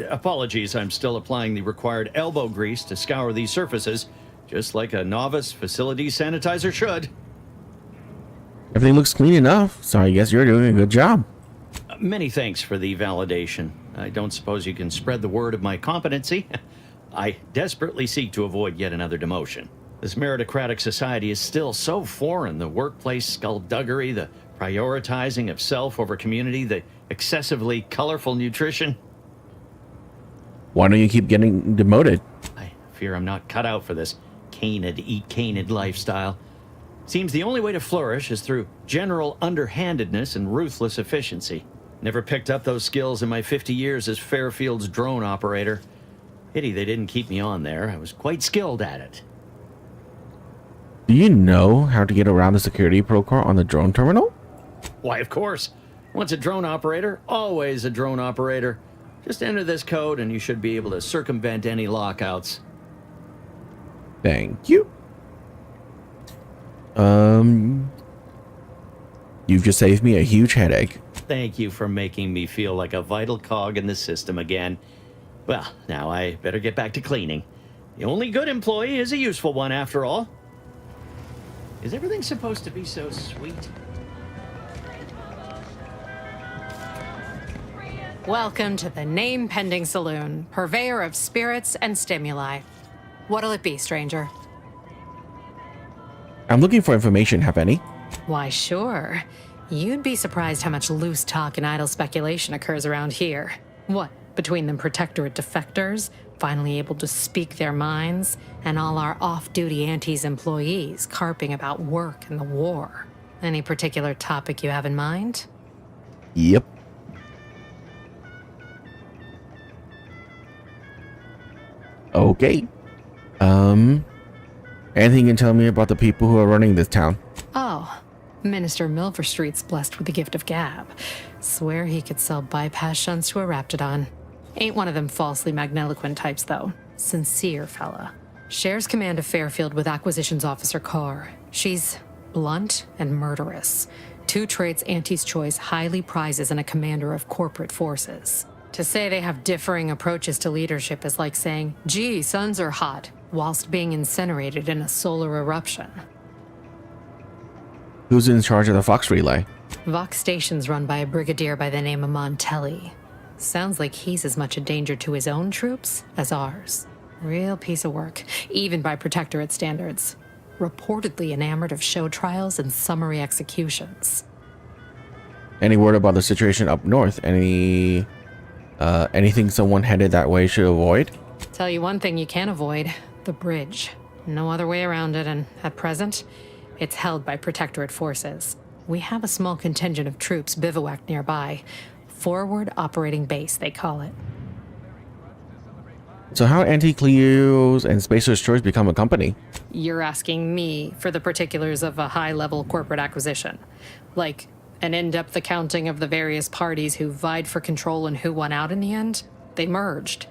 Speaker 23: Apologies, I'm still applying the required elbow grease to scour these surfaces, just like a novice facility sanitizer should.
Speaker 1: Everything looks clean enough, so I guess you're doing a good job.
Speaker 23: Many thanks for the validation. I don't suppose you can spread the word of my competency. I desperately seek to avoid yet another demotion. This meritocratic society is still so foreign. The workplace skullduggery, the prioritizing of self over community, the excessively colorful nutrition.
Speaker 1: Why don't you keep getting demoted?
Speaker 23: I fear I'm not cut out for this canid, eat canid lifestyle. Seems the only way to flourish is through general underhandedness and ruthless efficiency. Never picked up those skills in my 50 years as Fairfield's drone operator. Pity they didn't keep me on there. I was quite skilled at it.
Speaker 1: Do you know how to get around the security protocol on the drone terminal?
Speaker 23: Why, of course. Once a drone operator, always a drone operator. Just enter this code and you should be able to circumvent any lockouts.
Speaker 1: Thank you. You've just saved me a huge headache.
Speaker 23: Thank you for making me feel like a vital cog in the system again. Well, now I better get back to cleaning. The only good employee is a useful one after all. Is everything supposed to be so sweet?
Speaker 20: Welcome to the Name Pending Saloon, purveyor of spirits and stimuli. What'll it be, stranger?
Speaker 1: I'm looking for information, have any?
Speaker 20: Why, sure. You'd be surprised how much loose talk and idle speculation occurs around here. What, between the Protectorate defectors, finally able to speak their minds, and all our off-duty Antes employees carping about work and the war. Any particular topic you have in mind?
Speaker 1: Yep. Okay. Anything you can tell me about the people who are running this town?
Speaker 20: Oh, Minister Milverstreet's blessed with the gift of gab. Swear he could sell bypass shunts to a Raptidon. Ain't one of them falsely magniloquent types, though. Sincere fella. Shares command of Fairfield with Acquisitions Officer Carr. She's blunt and murderous. Two traits Auntie's Choice highly prizes in a commander of corporate forces. To say they have differing approaches to leadership is like saying, gee, suns are hot, whilst being incinerated in a solar eruption.
Speaker 1: Who's in charge of the Fox Relay?
Speaker 20: Vox Station's run by a brigadier by the name of Montelli. Sounds like he's as much a danger to his own troops as ours. Real piece of work, even by Protectorate standards. Reportedly enamored of show trials and summary executions.
Speaker 1: Any word about the situation up north? Anything someone headed that way should avoid?
Speaker 20: Tell you one thing you can't avoid. The bridge. No other way around it, and at present, it's held by Protectorate forces. We have a small contingent of troops bivouacked nearby. Forward Operating Base, they call it.
Speaker 1: So how Anti-Cleo's and Spacer's Choice become a company?
Speaker 20: You're asking me for the particulars of a high-level corporate acquisition. Like an in-depth accounting of the various parties who vied for control and who won out in the end? They merged.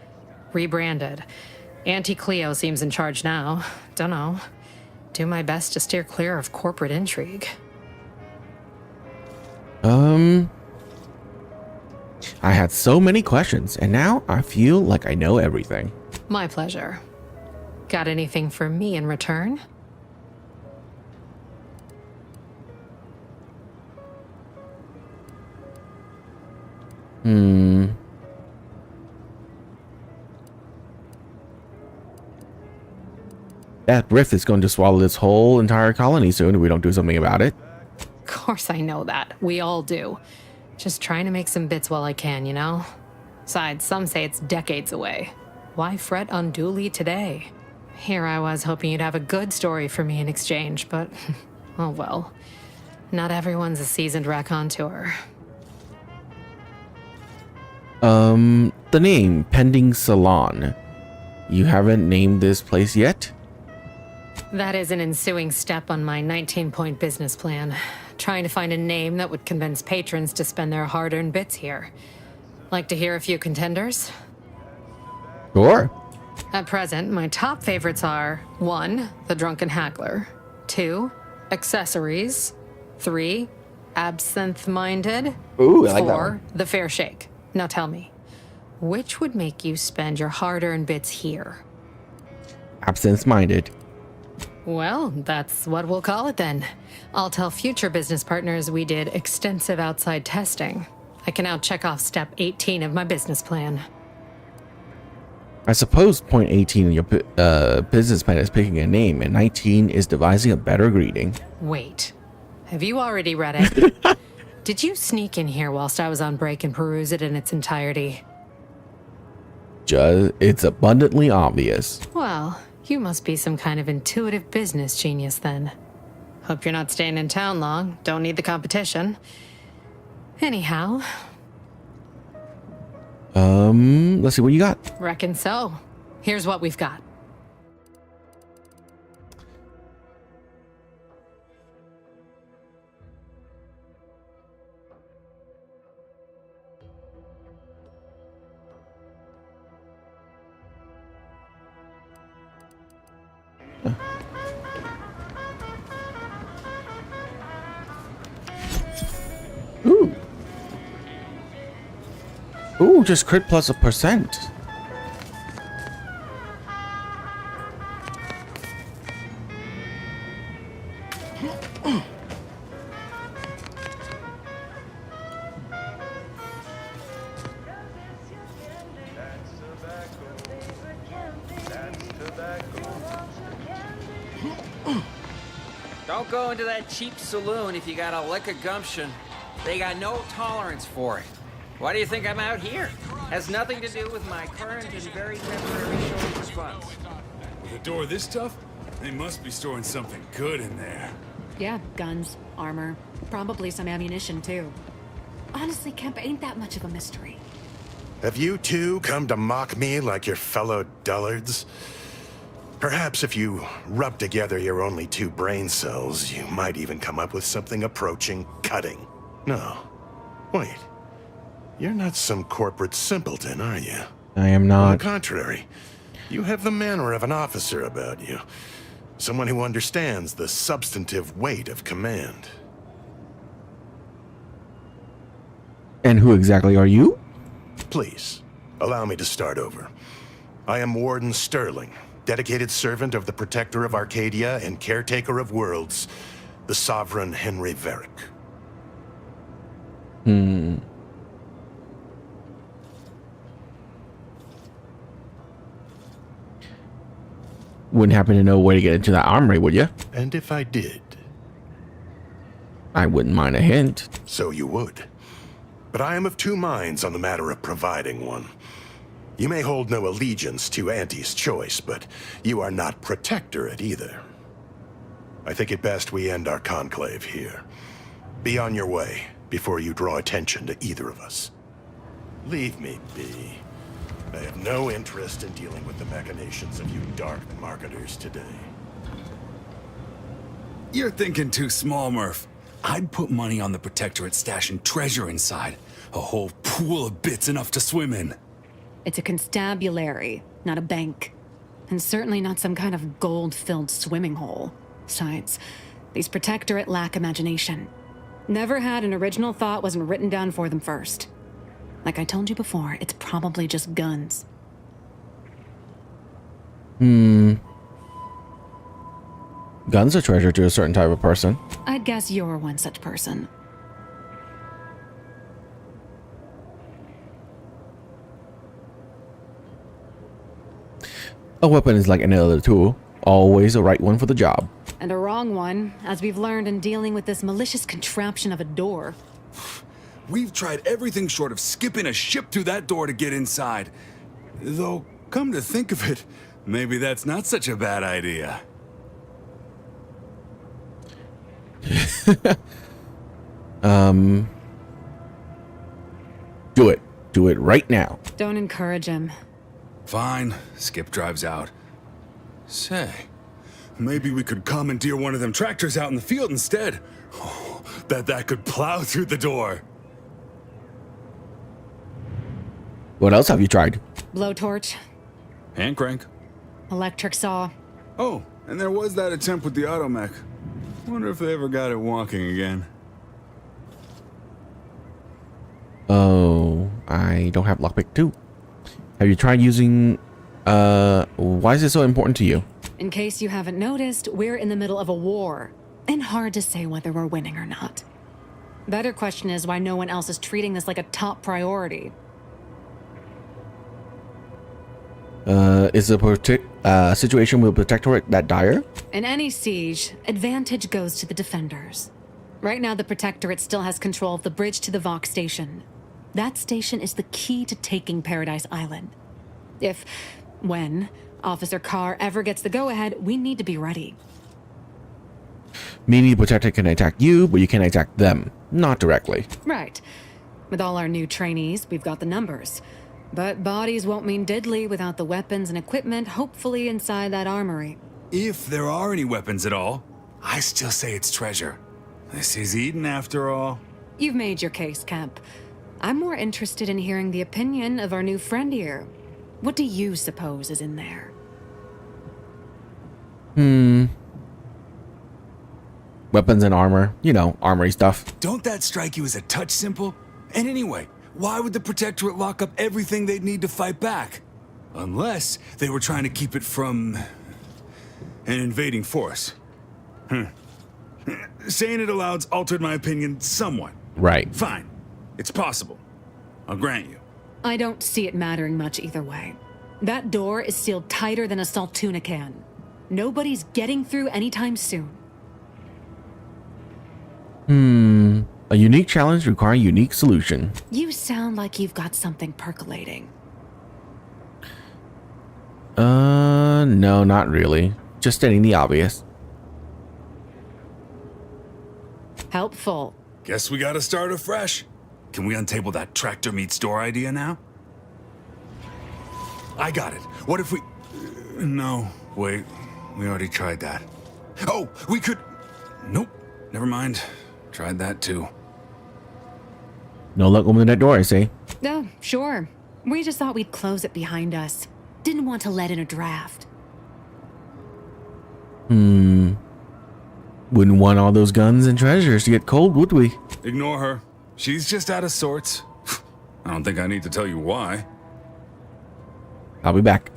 Speaker 20: Rebranded. Anti-Cleo seems in charge now. Dunno. Do my best to steer clear of corporate intrigue.
Speaker 1: I had so many questions, and now I feel like I know everything.
Speaker 20: My pleasure. Got anything for me in return?
Speaker 1: That rift is going to swallow this whole entire colony soon if we don't do something about it.
Speaker 20: Of course I know that. We all do. Just trying to make some bits while I can, you know? Besides, some say it's decades away. Why fret unduly today? Here I was hoping you'd have a good story for me in exchange, but oh well. Not everyone's a seasoned raconteur.
Speaker 1: The name, Pending Salon. You haven't named this place yet?
Speaker 20: That is an ensuing step on my 19-point business plan. Trying to find a name that would convince patrons to spend their hard-earned bits here. Like to hear a few contenders?
Speaker 1: Sure.
Speaker 20: At present, my top favorites are 1. The Drunken Haggler, 2. Accessories, 3. Absinthe-Minded,
Speaker 1: Ooh, I like that
Speaker 20: 4.
Speaker 1: one.
Speaker 20: The Fair Shake. Now tell me, which would make you spend your hard-earned bits here.
Speaker 1: Absence-minded.
Speaker 20: Well, that's what we'll call it then. I'll tell future business partners we did extensive outside testing. I can now check off step 18 of my business plan.
Speaker 1: I suppose point 18 in your business plan is picking a name, and 19 is devising a better greeting.
Speaker 20: Wait, have you already read it? Did you sneak in here whilst I was on break and peruse it in its entirety?
Speaker 1: It's abundantly obvious.
Speaker 20: Well, you must be some kind of intuitive business genius then. Hope you're not staying in town long. Don't need the competition. Anyhow.
Speaker 1: Let's see what you got.
Speaker 20: Reckon so. Here's what we've got.
Speaker 1: Ooh. Ooh, just crit plus 1%.
Speaker 16: Don't go into that cheap saloon if you got a lick of gumption. They got no tolerance for it. Why do you think I'm out here? Has nothing to do with my current and very temporary shortage of funds.
Speaker 3: With a door this tough, they must be storing something good in there.
Speaker 2: Yeah, guns, armor, probably some ammunition too. Honestly, Kemp ain't that much of a mystery.
Speaker 5: Have you two come to mock me like your fellow dullards? Perhaps if you rub together your only 2 brain cells, you might even come up with something approaching cutting. No. Wait. You're not some corporate simpleton, are you?
Speaker 1: I am
Speaker 5: On
Speaker 1: not.
Speaker 5: the contrary, you have the manner of an officer about you. Someone who understands the substantive weight of command.
Speaker 1: And who exactly are you?
Speaker 5: Please, allow me to start over. I am Warden Sterling, dedicated servant of the Protector of Arcadia and Caretaker of Worlds, the Sovereign Henry Varick.
Speaker 1: Wouldn't happen to know where to get into that armory, would you?
Speaker 5: And if I did?
Speaker 1: I wouldn't mind a hint.
Speaker 5: So you would. But I am of 2 minds on the matter of providing one. You may hold no allegiance to Auntie's choice, but you are not Protectorate either. I think it best we end our conclave here. Be on your way before you draw attention to either of us. Leave me be. I have no interest in dealing with the machinations of you dark marketers today.
Speaker 3: You're thinking too small, Murph. I'd put money on the Protectorate stashing treasure inside. A whole pool of bits enough to swim in.
Speaker 2: It's a constabulary, not a bank. And certainly not some kind of gold-filled swimming hole. Besides, these Protectorate lack imagination. Never had an original thought wasn't written down for them first. Like I told you before, it's probably just guns.
Speaker 1: Guns are treasure to a certain type of person.
Speaker 2: I'd guess you're one such person.
Speaker 1: A weapon is like any other tool. Always the right one for the job.
Speaker 2: And a wrong one, as we've learned in dealing with this malicious contraption of a door.
Speaker 3: We've tried everything short of skipping a ship through that door to get inside. Though, come to think of it, maybe that's not such a bad idea.
Speaker 1: Do it. Do it right now.
Speaker 2: Don't encourage him.
Speaker 3: Fine. Skip drives out. Say, maybe we could commandeer one of them tractors out in the field instead. Oh, bet that could plow through the door.
Speaker 1: What else have you tried?
Speaker 2: Blowtorch.
Speaker 3: Hand crank.
Speaker 2: Electric saw.
Speaker 3: Oh, and there was that attempt with the automech. Wonder if they ever got it walking again.
Speaker 1: Oh, I don't have lockpick too. Have you tried using... why is it so important to you?
Speaker 2: In case you haven't noticed, we're in the middle of a war, and hard to say whether we're winning or not. Better question is why no one else is treating this like a top priority.
Speaker 1: Is the situation with Protectorate that dire?
Speaker 2: In any siege, advantage goes to the defenders. Right now, the Protectorate still has control of the bridge to the Vox station. That station is the key to taking Paradise Island. When Officer Carr ever gets the go-ahead, we need to be ready.
Speaker 1: Meaning the Protectorate can attack you, but you can't attack them. Not directly.
Speaker 2: Right. With all our new trainees, we've got the numbers. But bodies won't mean diddly without the weapons and equipment hopefully inside that armory.
Speaker 3: If there are any weapons at all, I still say it's treasure. This is Eden after all.
Speaker 2: You've made your case, Kemp. I'm more interested in hearing the opinion of our new friend here. What do you suppose is in there?
Speaker 1: Weapons and armor. You know, armory stuff.
Speaker 3: Don't that strike you as a touch simple? And anyway, why would the Protectorate lock up everything they'd need to fight back? Unless they were trying to keep it from an invading force. Saying it aloud's altered my opinion somewhat.
Speaker 1: Right.
Speaker 3: Fine. It's possible. I'll grant you.
Speaker 2: I don't see it mattering much either way. That door is sealed tighter than a Saltuna can. Nobody's getting through anytime soon.
Speaker 1: A unique challenge requiring a unique solution.
Speaker 2: You sound like you've got something percolating.
Speaker 1: No, not really. Just stating the obvious.
Speaker 2: Helpful.
Speaker 3: Guess we gotta start afresh. Can we untable that tractor meets door idea now? I got it. What if we... No, wait. We already tried that. Oh, we could... Nope. Never mind. Tried that too.
Speaker 1: No luck opening that door, I say.
Speaker 2: Oh, sure. We just thought we'd close it behind us. Didn't want to let in a draft.
Speaker 1: Wouldn't want all those guns and treasures to get cold, would we?
Speaker 3: Ignore her. She's just out of sorts. I don't think I need to tell you why.
Speaker 1: I'll be back.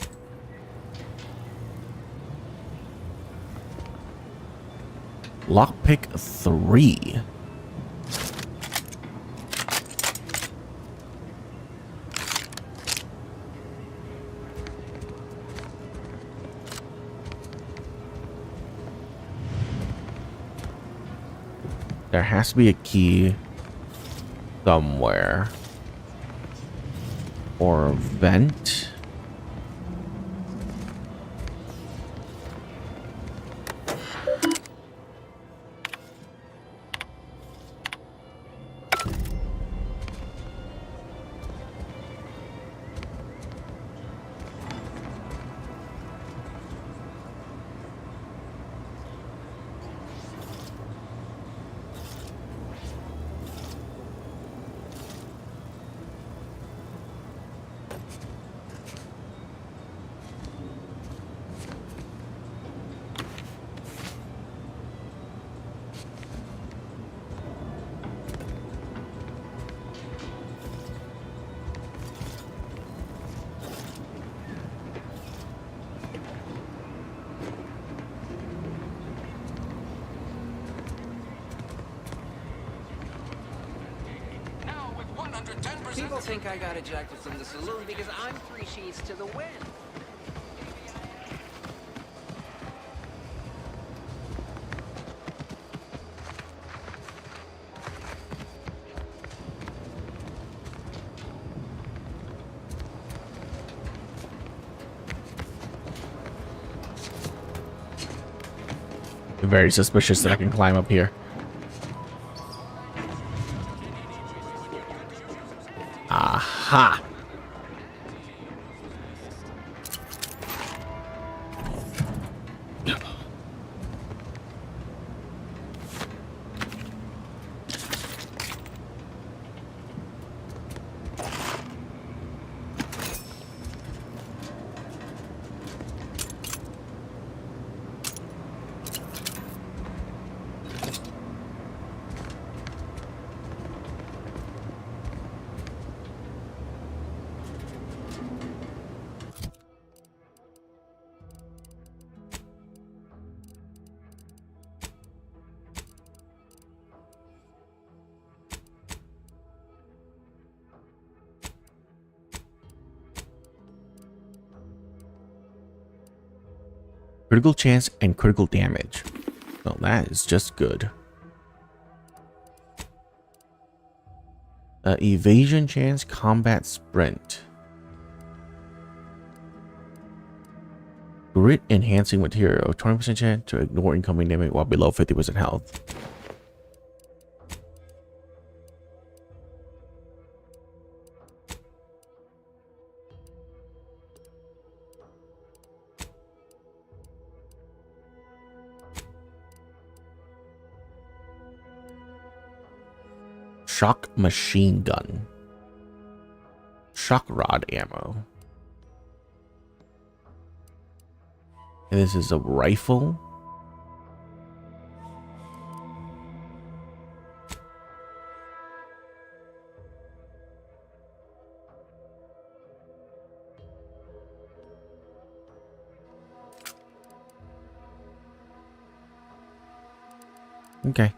Speaker 1: Lockpick 3. There has to be a key somewhere. Or a vent.
Speaker 16: People think I got ejected from the saloon because I'm 3 sheets to the wind.
Speaker 1: Very suspicious that I can climb up here. Aha! Critical chance and critical damage. Well, that is just good. Evasion chance, combat sprint. Grit enhancing material. 20% chance to ignore incoming damage while below 50% health. Shock machine gun. Shock rod ammo. And this is a rifle. Okay.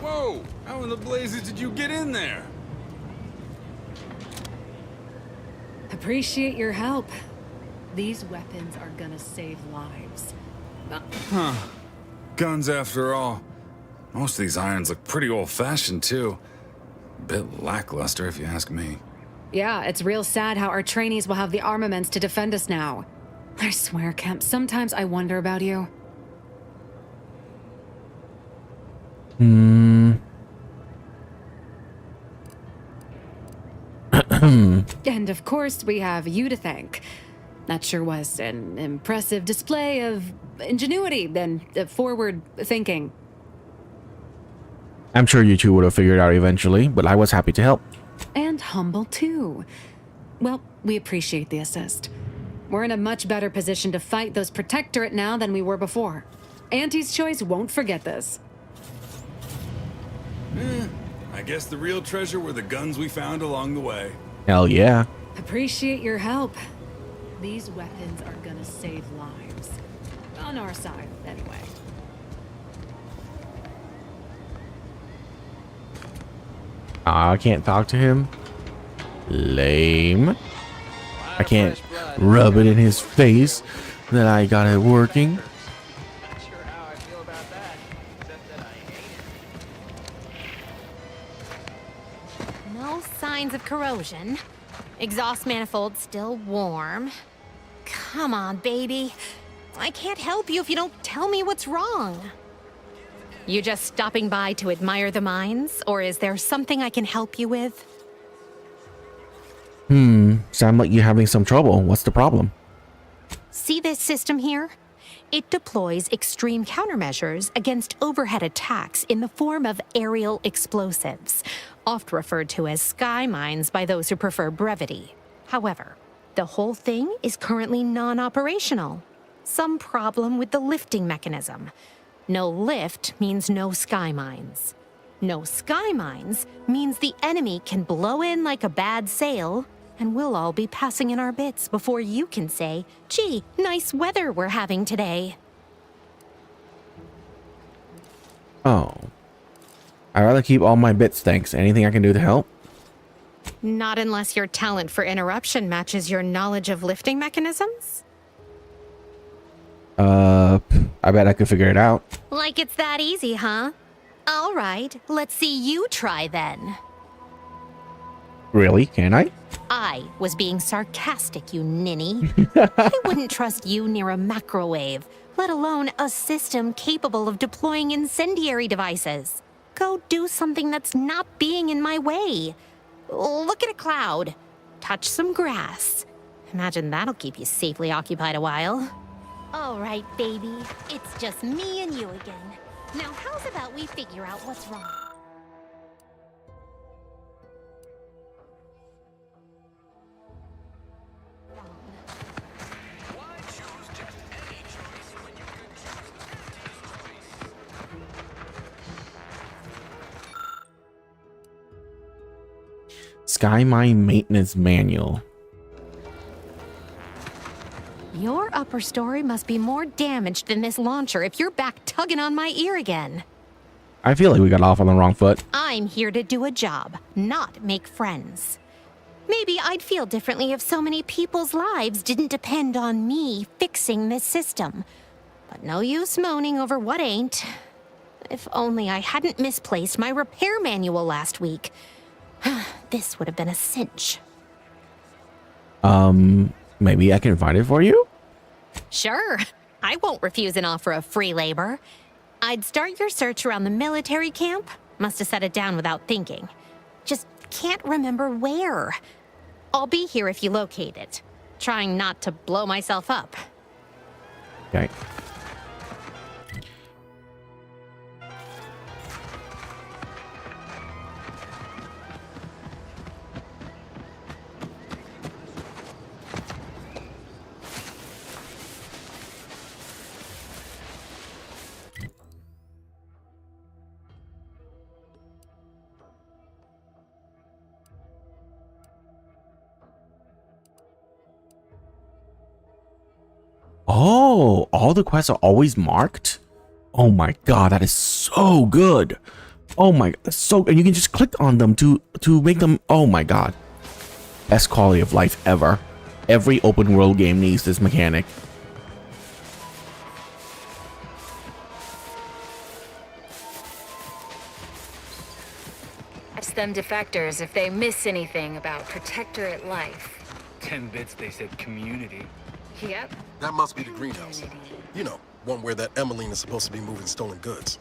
Speaker 3: Whoa! How in the blazes did you get in there?
Speaker 2: Appreciate your help. These weapons are gonna save lives.
Speaker 3: Huh. Guns after all. Most of these irons look pretty old-fashioned, too. A bit lackluster, if you ask me.
Speaker 2: Yeah, it's real sad how our trainees will have the armaments to defend us now. I swear, Kemp, sometimes I wonder about you. And of course, we have you to thank. That sure was an impressive display of ingenuity and forward thinking.
Speaker 1: I'm sure you two would have figured it out eventually, but I was happy to help.
Speaker 2: And humble, too. Well, we appreciate the assist. We're in a much better position to fight those Protectorate now than we were before. Auntie's Choice won't forget this.
Speaker 3: I guess the real treasure were the guns we found along the way.
Speaker 1: Hell yeah.
Speaker 2: Appreciate your help. These weapons are gonna save lives. On our side, anyway.
Speaker 1: I can't talk to him. Lame. I can't rub it in his face that I got it working.
Speaker 4: No signs of corrosion. Exhaust manifold still warm. Come on, baby. I can't help you if you don't tell me what's wrong. You just stopping by to admire the mines, or is there something I can help you with?
Speaker 1: Sound like you're having some trouble. What's the problem?
Speaker 4: See this system here? It deploys extreme countermeasures against overhead attacks in the form of aerial explosives, oft referred to as sky mines by those who prefer brevity. However, the whole thing is currently non-operational. Some problem with the lifting mechanism. No lift means no sky mines. No sky mines means the enemy can blow in like a bad sail, and we'll all be passing in our bits before you can say, gee, nice weather we're having today.
Speaker 1: Oh. I'd rather keep all my bits, thanks. Anything I can do to help?
Speaker 4: Not unless your talent for interruption matches your knowledge of lifting mechanisms?
Speaker 1: I bet I could figure it out.
Speaker 4: Like it's that easy, huh? All right, let's see you try then.
Speaker 1: Really? Can I?
Speaker 4: I was being sarcastic, you ninny. I wouldn't trust you near a microwave, let alone a system capable of deploying incendiary devices. Go do something that's not being in my way. Look at a cloud. Touch some grass. Imagine that'll keep you safely occupied a while. All right, baby. It's just me and you again. Now, how's about we figure out what's wrong?
Speaker 1: Sky Mine Maintenance Manual.
Speaker 4: Your upper story must be more damaged than this launcher if you're back tugging on my ear again.
Speaker 1: I feel like we got off on the wrong foot.
Speaker 4: I'm here to do a job, not make friends. Maybe I'd feel differently if so many people's lives didn't depend on me fixing this system. But no use moaning over what ain't. If only I hadn't misplaced my repair manual last week. This would have been a cinch.
Speaker 1: Maybe I can find it for you?
Speaker 4: Sure. I won't refuse an offer of free labor. I'd start your search around the military camp. Must have set it down without thinking. Just can't remember where. I'll be here if you locate it. Trying not to blow myself up.
Speaker 1: Okay. Oh, all the quests are always marked? Oh my god, that is so good. Oh my, that's so, and you can just click on them to make them, oh my god. Best quality of life ever. Every open world game needs this mechanic.
Speaker 7: Ask them defectors if they miss anything about Protectorate life.
Speaker 17: 10 bits they said community.
Speaker 7: Yep.
Speaker 9: That must be the greenhouse. You know, one where that Emmeline is supposed to be moving stolen goods.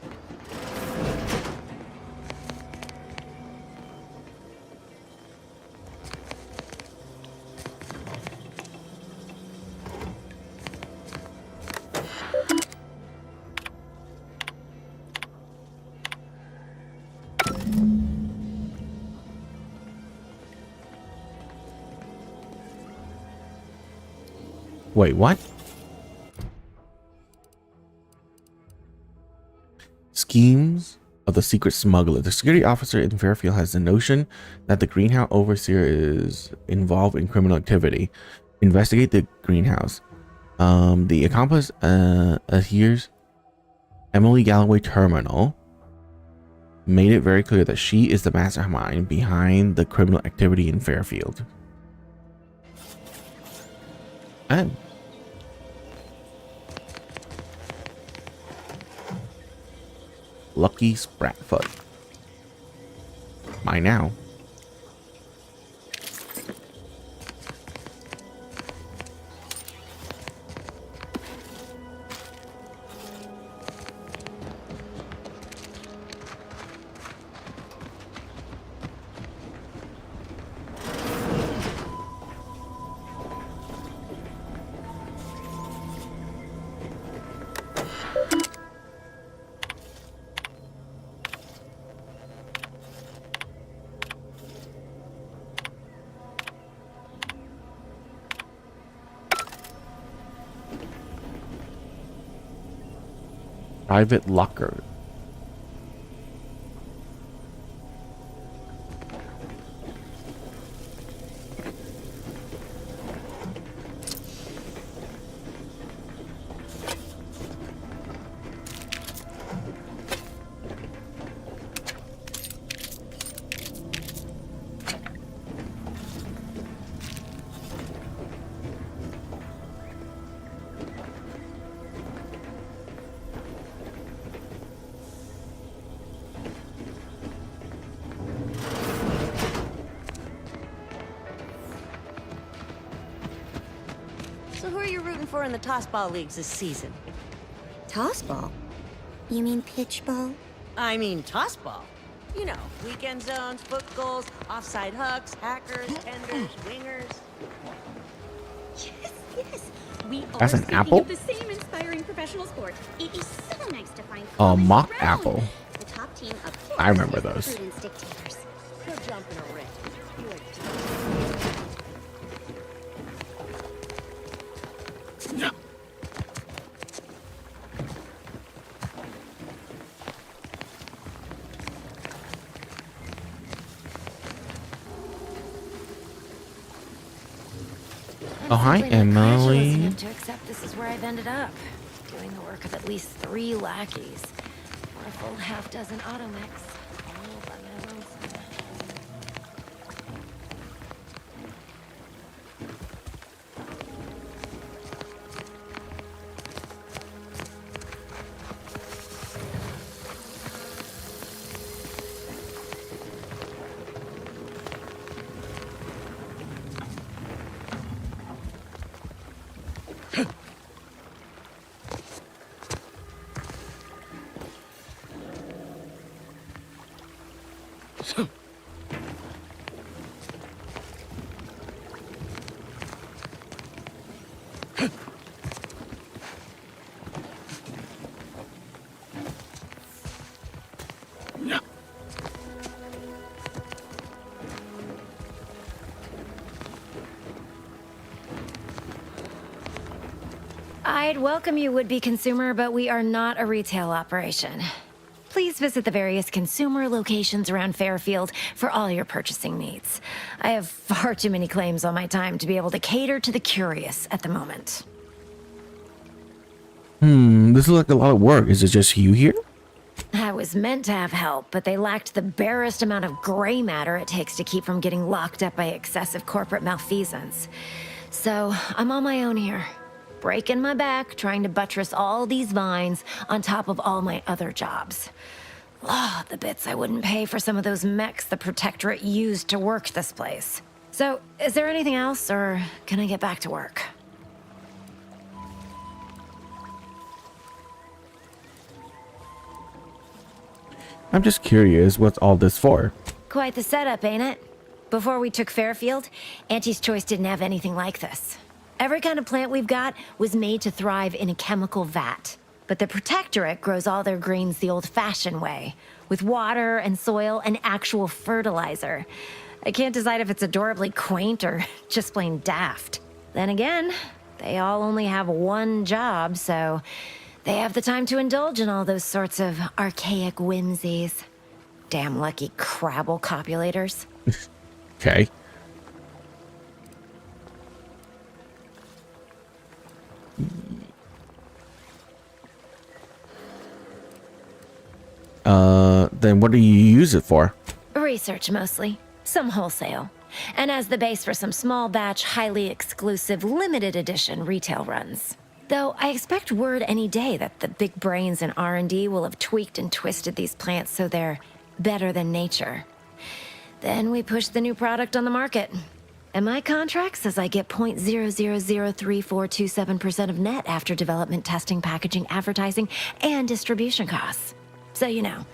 Speaker 1: Wait, what? Schemes of the secret smuggler. The security officer in Fairfield has the notion that the greenhouse overseer is involved in criminal activity. Investigate the greenhouse. The accomplice adheres Emily Galloway Terminal made it very clear that she is the mastermind behind the criminal activity in Fairfield. And Lucky Spratfoot. By now. Private locker.
Speaker 19: So who are you rooting for in the tossball leagues this season?
Speaker 24: Tossball? You mean pitch ball?
Speaker 19: I mean tossball. You know, weekend zones, foot goals, offside hooks, hackers, tenders, wingers.
Speaker 24: Yes, yes. We
Speaker 1: That's
Speaker 24: are
Speaker 1: an
Speaker 24: speaking
Speaker 1: apple?
Speaker 24: of the same inspiring professional sport. It is so nice to find
Speaker 1: A mock
Speaker 24: around.
Speaker 1: apple.
Speaker 24: The top team, of course,
Speaker 1: I remember
Speaker 24: is the
Speaker 1: those.
Speaker 24: Prudence Dictators.
Speaker 19: Go jump in a ring. You are
Speaker 1: Oh, hi, Emily.
Speaker 7: Enough to accept this is where I've ended up, doing the work of at least 3 lackeys, or a full half-dozen automechs, all by my lonesome. I'd welcome you, would-be consumer, but we are not a retail operation. Please visit the various consumer locations around Fairfield for all your purchasing needs. I have far too many claims on my time to be able to cater to the curious at the moment.
Speaker 1: This is like a lot of work. Is it just you here?
Speaker 7: I was meant to have help, but they lacked the barest amount of gray matter it takes to keep from getting locked up by excessive corporate malfeasance. So, I'm on my own here. Breaking my back, trying to buttress all these vines on top of all my other jobs. Oh, the bits I wouldn't pay for some of those mechs the Protectorate used to work this place. So, is there anything else, or can I get back to work?
Speaker 1: I'm just curious, what's all this for?
Speaker 7: Quite the setup, ain't it? Before we took Fairfield, Auntie's Choice didn't have anything like this. Every kind of plant we've got was made to thrive in a chemical vat. But the Protectorate grows all their greens the old-fashioned way, with water and soil and actual fertilizer. I can't decide if it's adorably quaint or just plain daft. Then again, they all only have one job, so they have the time to indulge in all those sorts of archaic whimsies. Damn lucky Crabble copulators.
Speaker 1: Okay. Then what do you use it for?
Speaker 7: Research mostly. Some wholesale. And as the base for some small batch, highly exclusive, limited edition retail runs. Though I expect word any day that the big brains in R&D will have tweaked and twisted these plants so they're better than nature. Then we push the new product on the market. And my contract says I get 0.003427% of net after development, testing, packaging, advertising, and distribution costs. So you know,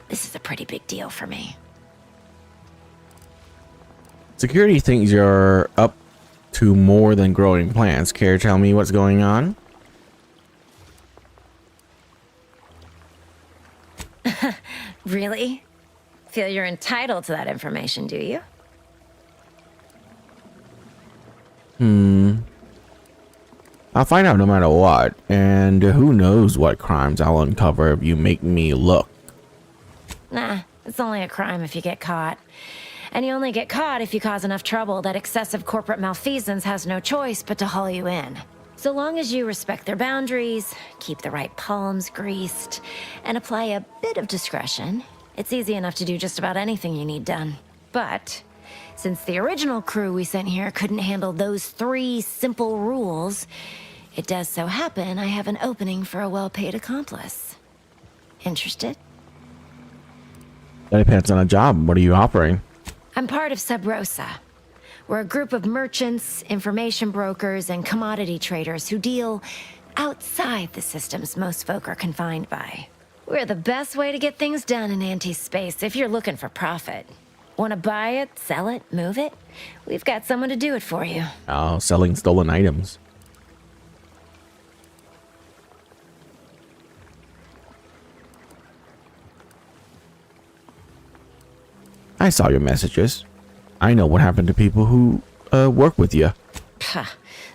Speaker 7: this is a pretty big deal for me.
Speaker 1: Security thinks you're up to more than growing plants. Care to tell me what's going on?
Speaker 7: Really? Feel you're entitled to that information, do you?
Speaker 1: I'll find out no matter what, and who knows what crimes I'll uncover if you make me look.
Speaker 7: Nah, it's only a crime if you get caught. And you only get caught if you cause enough trouble that excessive corporate malfeasance has no choice but to haul you in. So long as you respect their boundaries, keep the right palms greased, and apply a bit of discretion, it's easy enough to do just about anything you need done. But since the original crew we sent here couldn't handle those 3 simple rules, it does so happen I have an opening for a well-paid accomplice. Interested?
Speaker 1: That depends on a job. What are you offering?
Speaker 7: I'm part of Sub Rosa. We're a group of merchants, information brokers, and commodity traders who deal outside the systems most folk are confined by. We're the best way to get things done in anti-space if you're looking for profit. Want to buy it, sell it, move it? We've got someone to do it for you.
Speaker 1: Oh, selling stolen items. I saw your messages. I know what happened to people who work with you.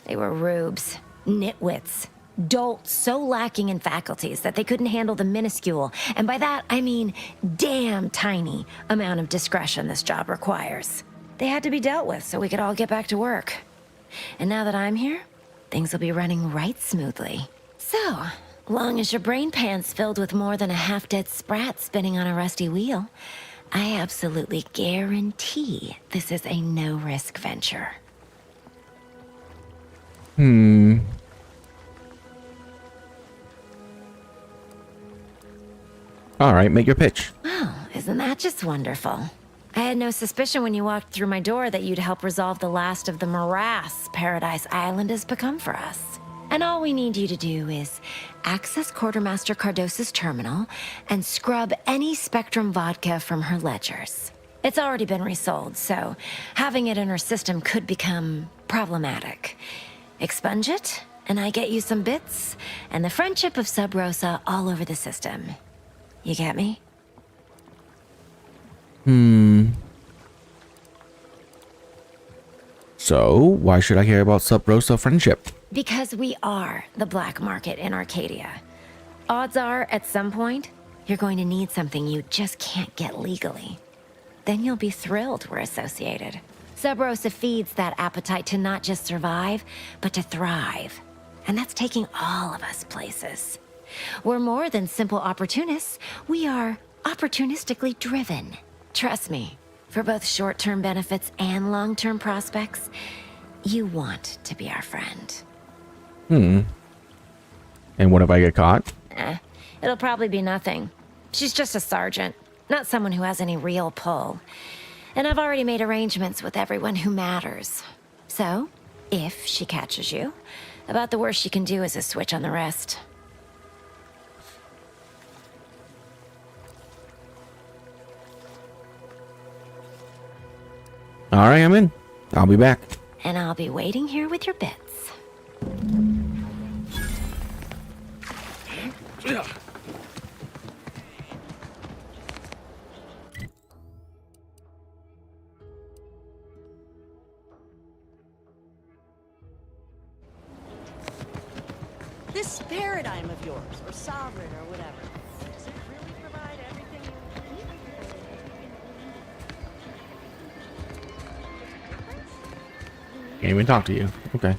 Speaker 7: They were rubes, nitwits, dolts so lacking in faculties that they couldn't handle the minuscule, and by that I mean damn tiny, amount of discretion this job requires. They had to be dealt with so we could all get back to work. And now that I'm here, things will be running right smoothly. So, long as your brain pan's filled with more than a half-dead sprat spinning on a rusty wheel, I absolutely guarantee this is a no-risk venture.
Speaker 1: All right, make your pitch.
Speaker 7: Well, isn't that just wonderful? I had no suspicion when you walked through my door that you'd help resolve the last of the morass Paradise Island has become for us. And all we need you to do is access Quartermaster Cardos's terminal and scrub any Spectrum vodka from her ledgers. It's already been resold, so having it in her system could become problematic. Expunge it, and I get you some bits, and the friendship of Sub Rosa all over the system. You get me?
Speaker 1: So, why should I care about Sub Rosa friendship?
Speaker 7: Because we are the black market in Arcadia. Odds are, at some point, you're going to need something you just can't get legally. Then you'll be thrilled we're associated. Sub Rosa feeds that appetite to not just survive, but to thrive. And that's taking all of us places. We're more than simple opportunists. We are opportunistically driven. Trust me, for both short-term benefits and long-term prospects, you want to be our friend.
Speaker 1: And what if I get caught?
Speaker 7: It'll probably be nothing. She's just a sergeant, not someone who has any real pull. And I've already made arrangements with everyone who matters. So, if she catches you, about the worst she can do is a switch on the rest.
Speaker 1: All right, I'm in. I'll be back.
Speaker 7: And I'll be waiting here with your bits.
Speaker 19: This paradigm of yours, or sovereign, or whatever, does it really provide everything you need?
Speaker 1: Can't even talk to you. Okay.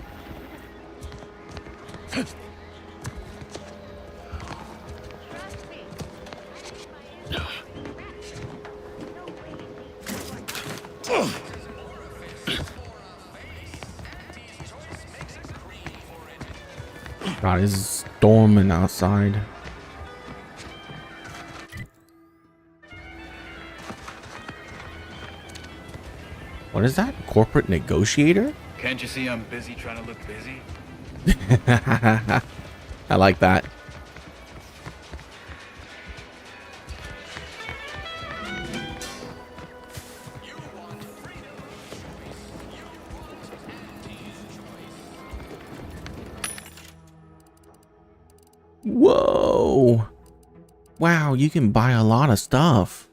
Speaker 1: God, it's storming outside. What is that? Corporate negotiator?
Speaker 17: Can't you see I'm busy trying to look busy?
Speaker 1: I like that. Whoa. Wow, you can buy a lot of stuff.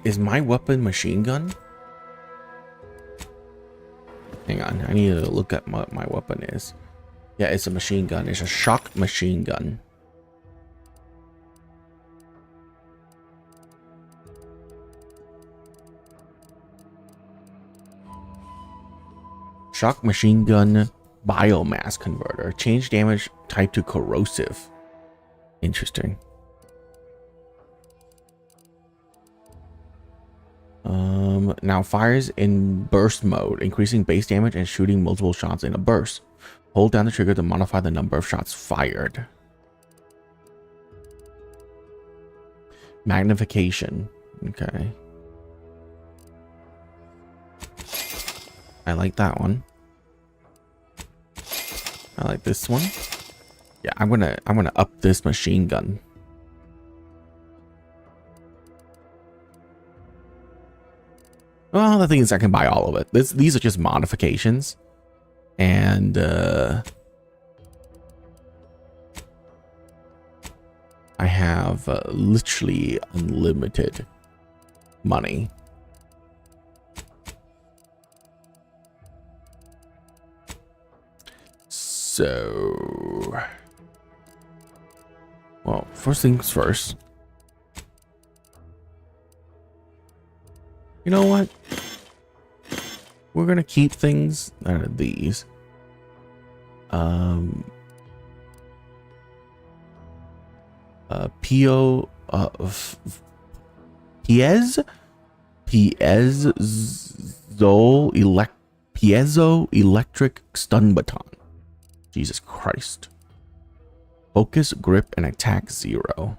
Speaker 1: Is my weapon machine gun? Hang on, I need to look at what my weapon is. Yeah, it's a machine gun. It's a shock machine gun. Shock machine gun biomass converter. Change damage type to corrosive. Interesting. Now fires in burst mode, increasing base damage and shooting multiple shots in a burst. Hold down the trigger to modify the number of shots fired. Magnification. Okay. I like that one. I like this one. Yeah, I'm gonna up this machine gun. Well, the thing is, I can buy all of it. These are just modifications, and I have literally unlimited money. So, well, first things first. You know what? We're gonna keep things out of these. Piezo electric stun baton. Jesus Christ. Focus, grip, and attack 0.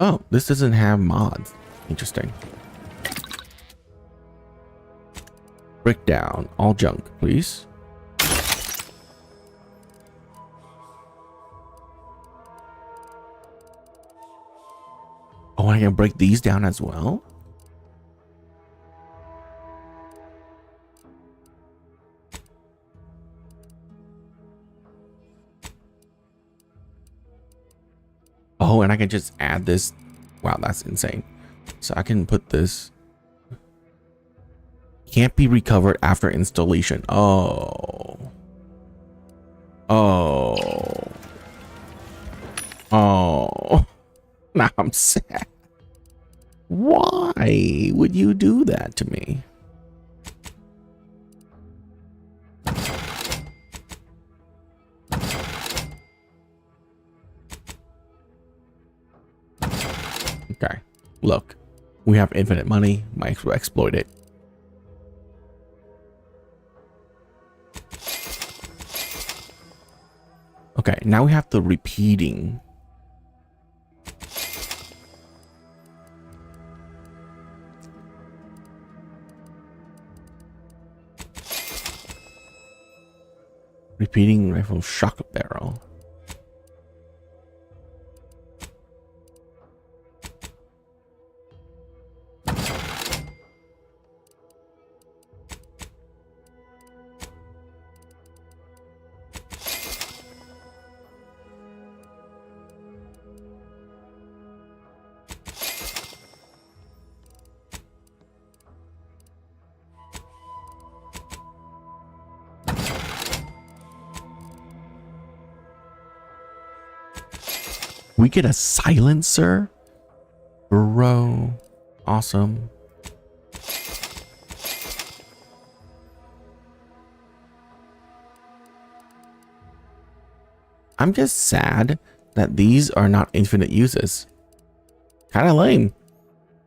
Speaker 1: Oh, this doesn't have mods. Interesting. Break down all junk, please. Oh, I can break these down as well? Oh, and I can just add this. Wow, that's insane. So I can put this. Can't be recovered after installation. Oh. Oh. Oh. Now I'm sad. Why would you do that to me? Okay, look, we have infinite money. Might as well exploit it. Okay, now we have the repeating. Repeating rifle shock barrel. We get a silencer? Bro. Awesome. I'm just sad that these are not infinite uses. Kinda lame.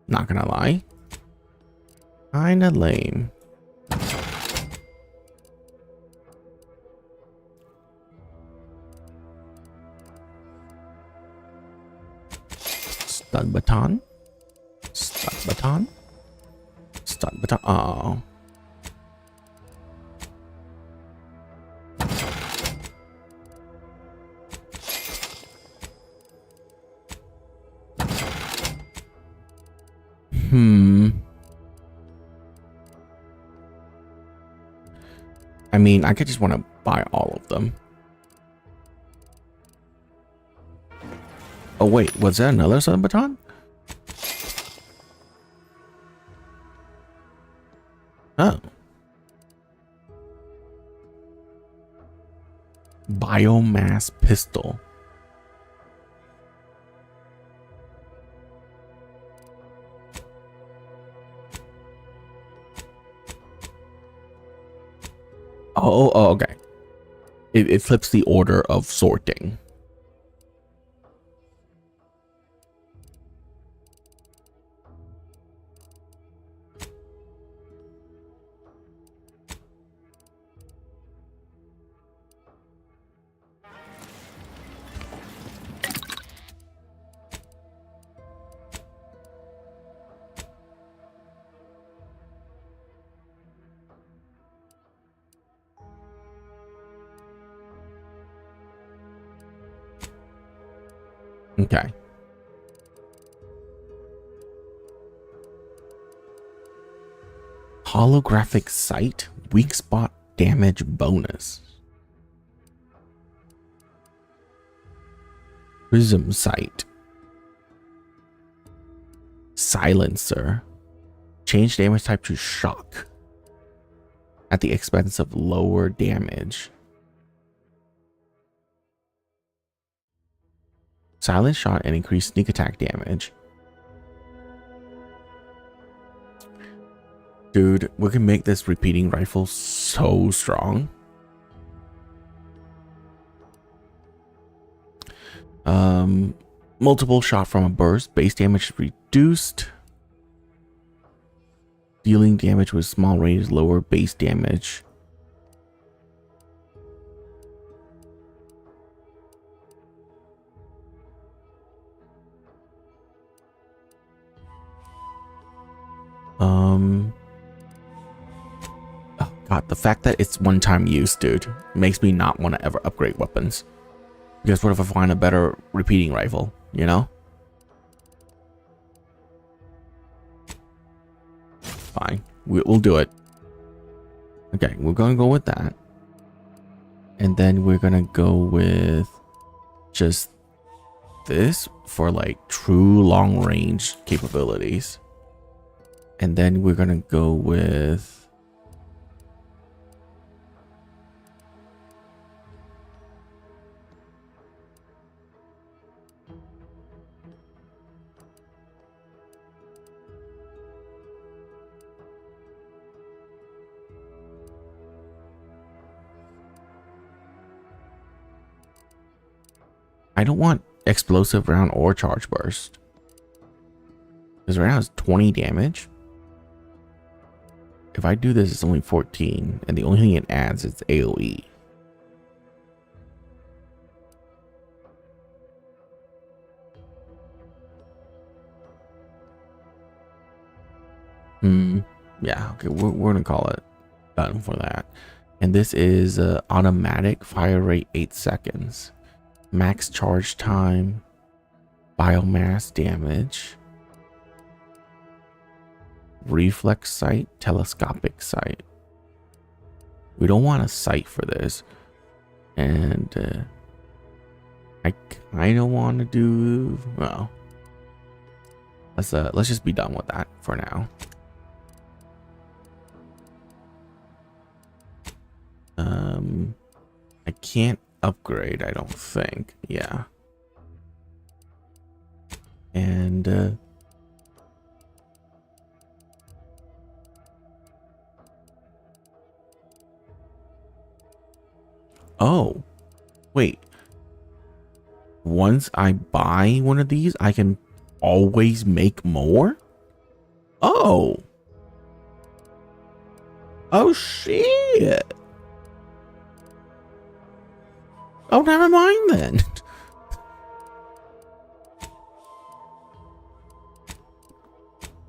Speaker 1: Not gonna lie. Kinda lame. Stun baton. Stun baton. Stun baton. Oh. I mean, I could just want to buy all of them. Oh wait, was that another stun baton? Oh. Biomass pistol. Oh, okay. It flips the order of sorting. Okay. Holographic sight, weak spot damage bonus. Prism sight. Silencer. Change damage type to shock at the expense of lower damage. Silent shot and increased sneak attack damage. Dude, we can make this repeating rifle so strong. Multiple shot from a burst. Base damage reduced. Dealing damage with small range, lower base damage. Oh god, the fact that it's one-time use, dude, makes me not want to ever upgrade weapons. Because what if I find a better repeating rifle, you know? Fine, we'll do it. Okay, we're gonna go with that. And then we're gonna go with just this for like true long range capabilities. And then we're gonna go with I don't want explosive round or charge burst. Because right now it's 20 damage. If I do this, it's only 14. And the only thing it adds is AoE. Yeah, okay, we're going to call it done for that. And this is automatic fire rate 8 seconds. Max charge time, biomass damage, reflex sight, telescopic sight. We don't want a sight for this, and I kind of want to do well. Let's just be done with that for now. I can't upgrade, I don't think. Yeah. And oh, wait. Once I buy one of these, I can always make more? Oh. Oh shit. Oh, never mind then.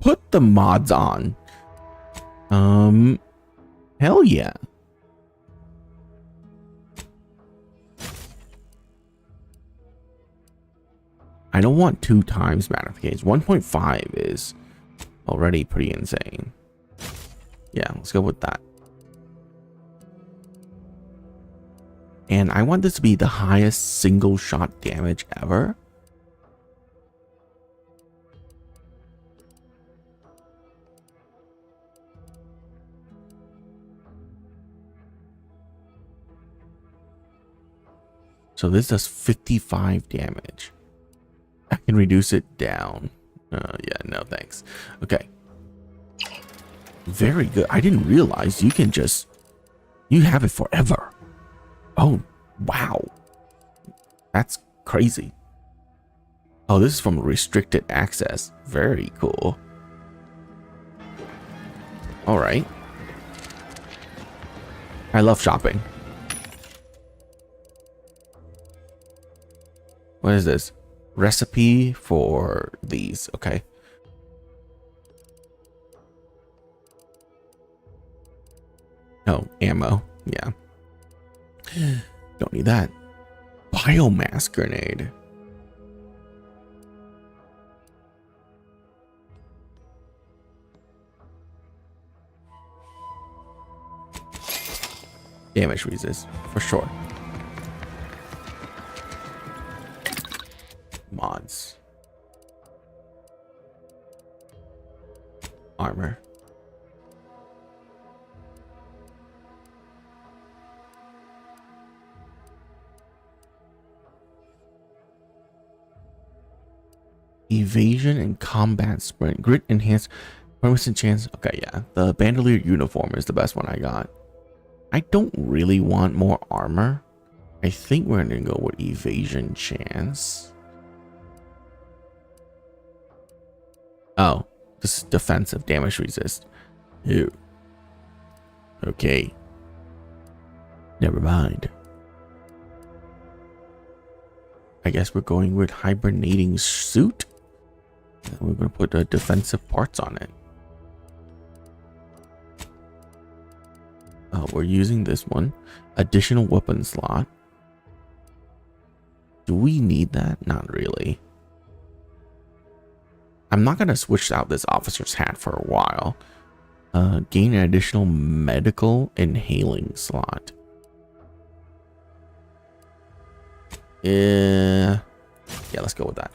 Speaker 1: Put the mods on. Hell yeah. I don't want 2 times magnification. 1.5 is already pretty insane. Yeah, let's go with that. And I want this to be the highest single shot damage ever. So this does 55 damage. I can reduce it down. Yeah, no thanks. Okay. Very good. I didn't realize you can just... You have it forever. Oh, wow. That's crazy. Oh, this is from restricted access. Very cool. All right. I love shopping. What is this? Recipe for these. Okay. Oh, ammo. Yeah. Don't need that. Biomass grenade. Damage resist, for sure. Mods. Armor. Evasion and combat sprint. Grit enhanced permanent chance. Okay, yeah. The bandolier uniform is the best one I got. I don't really want more armor. I think we're gonna go with evasion chance. Oh, this is defensive damage resist. Ew. Okay. Never mind. I guess we're going with hibernating suit. We're going to put defensive parts on it. we're using this one. Additional weapon slot. Do we need that? Not really. I'm not going to switch out this officer's hat for a while. Gain an additional medical inhaling slot. Yeah, let's go with that.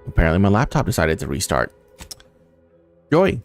Speaker 1: Apparently my laptop decided to restart. Joy.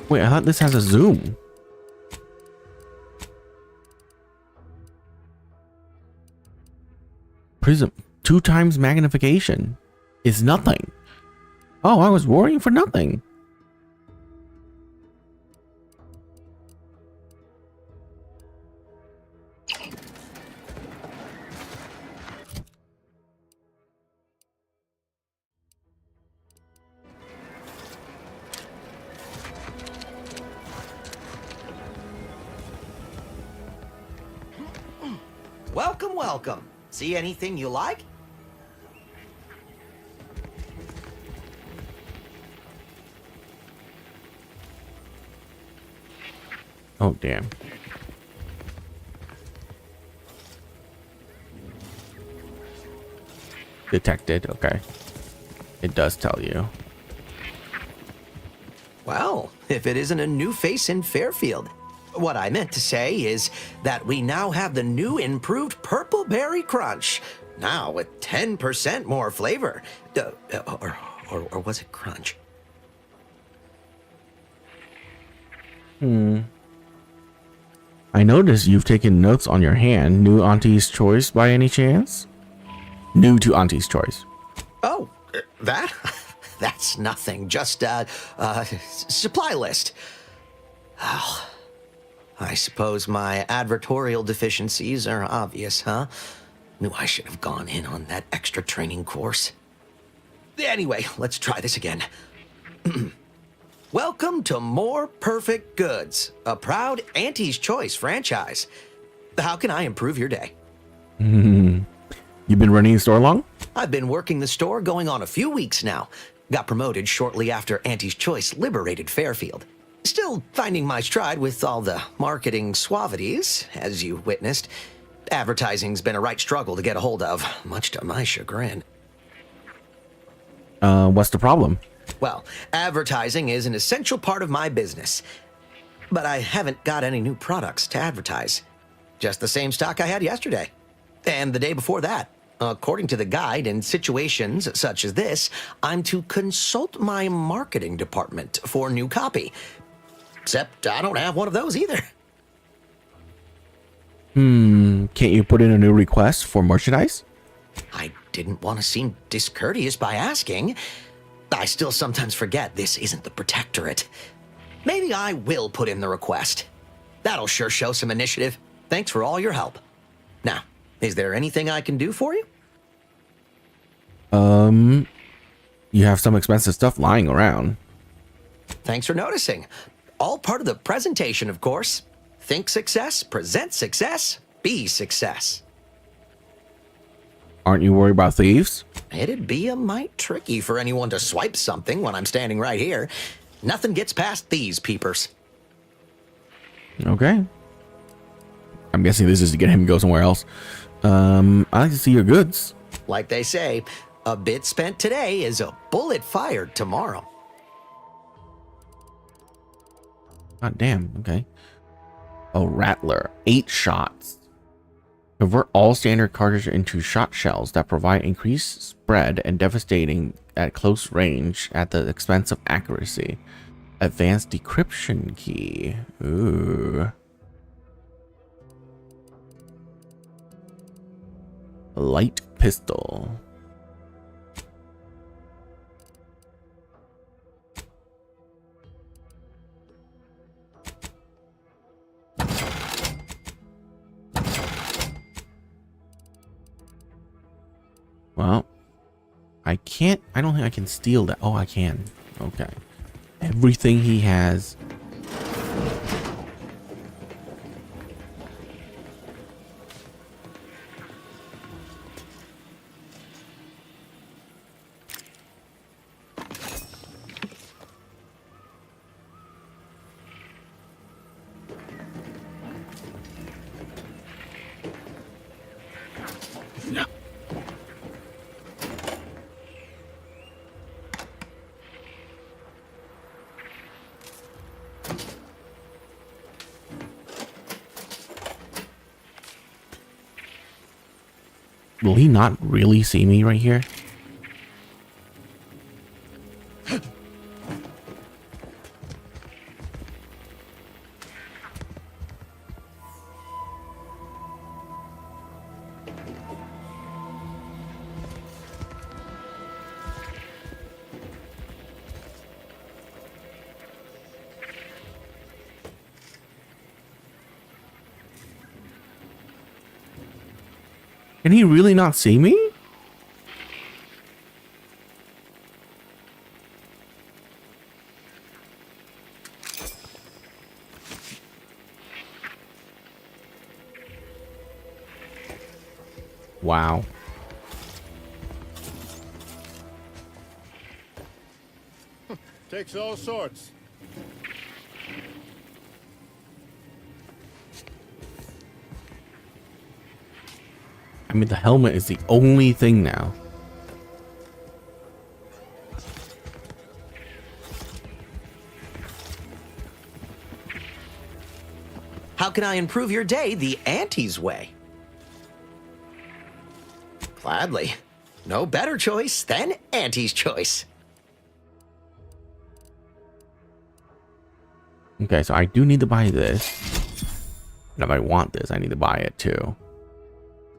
Speaker 1: Wait, I thought this has a zoom. Prism 2 times magnification is nothing. Oh, I was worrying for nothing.
Speaker 6: Welcome, welcome. See anything you like?
Speaker 1: Oh, damn. Detected. Okay. It does tell you.
Speaker 6: Well, if it isn't a new face in Fairfield. What I meant to say is that we now have the new improved Purple Berry Crunch. Now with 10% more flavor. Or was it crunch?
Speaker 1: I noticed you've taken notes on your hand. New Auntie's Choice by any chance? New to Auntie's Choice.
Speaker 6: Oh, that? That's nothing. Just a supply list. Oh, I suppose my advertorial deficiencies are obvious, huh? Knew I should have gone in on that extra training course. Anyway, let's try this again. Welcome to More Perfect Goods, a proud Auntie's Choice franchise. How can I improve your day?
Speaker 1: You've been running the store long?
Speaker 6: I've been working the store going on a few weeks now. Got promoted shortly after Auntie's Choice liberated Fairfield. Still finding my stride with all the marketing suavities, as you witnessed. Advertising's been a right struggle to get a hold of, much to my chagrin.
Speaker 1: What's the problem?
Speaker 6: Well, advertising is an essential part of my business. But I haven't got any new products to advertise. Just the same stock I had yesterday. And the day before that. According to the guide, in situations such as this, I'm to consult my marketing department for new copy. Except I don't have one of those either.
Speaker 1: Can't you put in a new request for merchandise?
Speaker 6: I didn't want to seem discourteous by asking. I still sometimes forget this isn't the Protectorate. Maybe I will put in the request. That'll sure show some initiative. Thanks for all your help. Now, is there anything I can do for you?
Speaker 1: You have some expensive stuff lying around.
Speaker 6: Thanks for noticing. All part of the presentation, of course. Think success, present success, be success.
Speaker 1: Aren't you worried about thieves?
Speaker 6: It'd be a mite tricky for anyone to swipe something when I'm standing right here. Nothing gets past these peepers.
Speaker 1: Okay. I'm guessing this is to get him to go somewhere else. I'd like to see your goods.
Speaker 6: Like they say, a bit spent today is a bullet fired tomorrow.
Speaker 1: God damn, okay. A Rattler, 8 shots. Convert all standard cartridges into shot shells that provide increased spread and devastating at close range at the expense of accuracy. Advanced decryption key. Ooh. A light pistol. Well, I don't think I can steal that. Oh, I can. Okay. Everything he has. Will he not really see me right here? Can he really not see me? Wow.
Speaker 8: Takes all sorts.
Speaker 1: I mean, the helmet is the only thing now.
Speaker 6: How can I improve your day the Auntie's way? Gladly. No better choice than Auntie's choice.
Speaker 1: Okay, so I do need to buy this. And if I want this, I need to buy it too.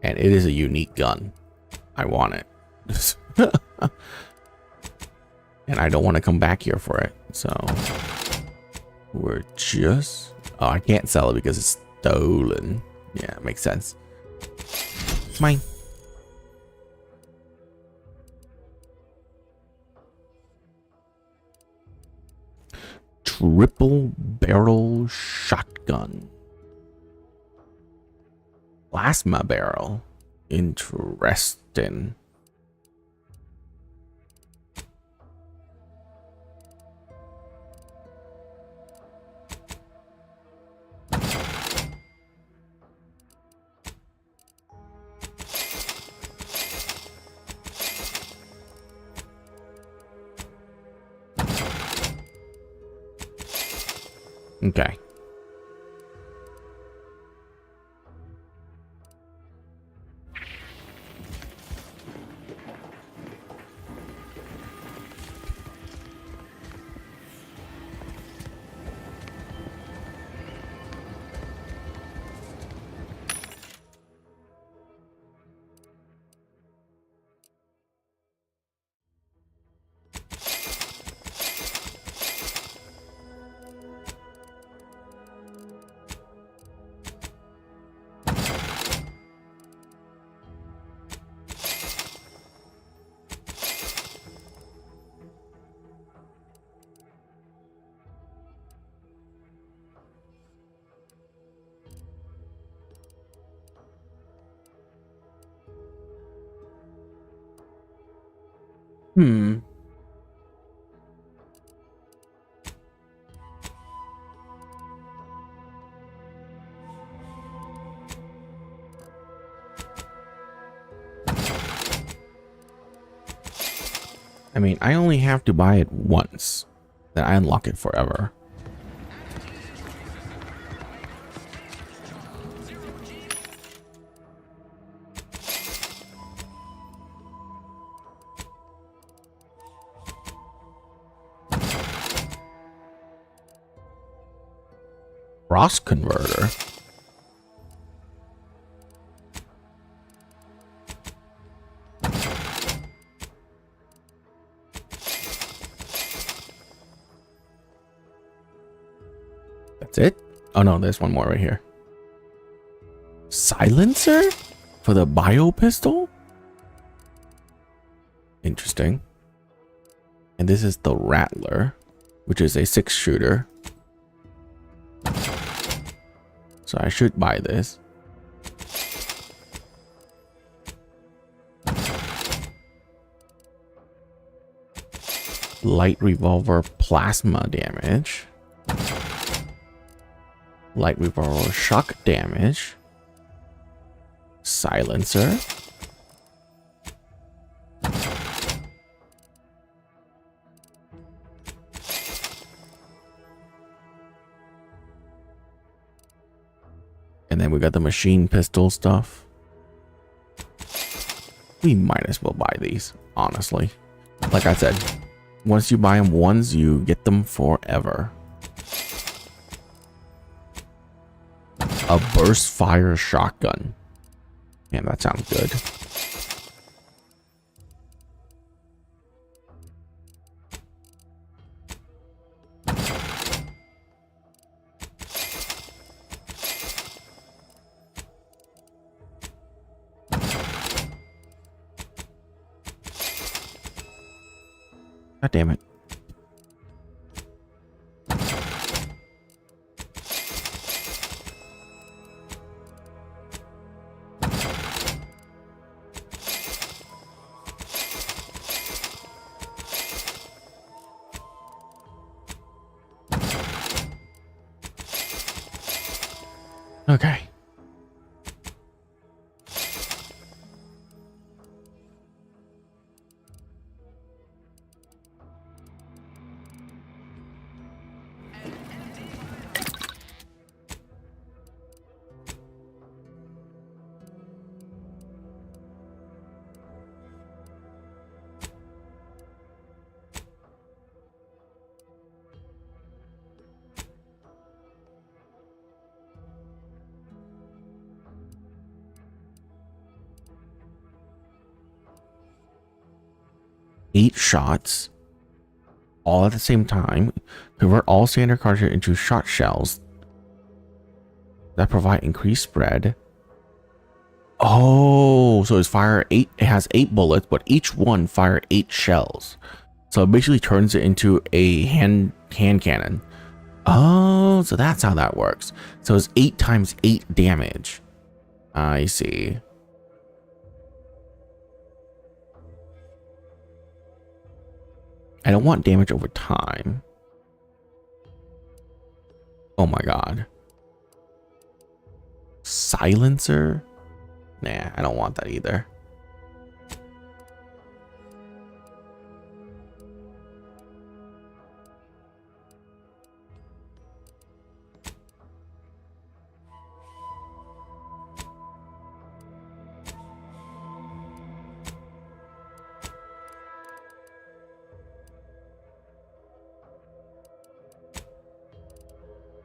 Speaker 1: And it is a unique gun. I want it. And I don't want to come back here for it. So we're just... Oh, I can't sell it because it's stolen. Yeah, it makes sense. It's mine. Triple barrel shotgun. Plasma barrel. Interesting. Okay. I mean, I only have to buy it once. Then I unlock it forever. Cross converter. Oh no, there's one more right here. Silencer for the bio pistol? Interesting. And this is the Rattler, which is a 6-shooter. So I should buy this. Light revolver plasma damage. Light revolver shock damage. Silencer. And then we got the machine pistol stuff. We might as well buy these, honestly. Like I said, once you buy them once, you get them forever. A burst fire shotgun. Man, that sounds good. God damn it. Okay. Eight shots, all at the same time. Convert all standard cartridges into shot shells that provide increased spread. Oh, so it's fire 8. It has 8 bullets, but each one fire 8 shells. So it basically turns it into a hand cannon. Oh, so that's how that works. So it's 8 times 8 damage. I see. I don't want damage over time. Oh my god. Silencer? Nah, I don't want that either.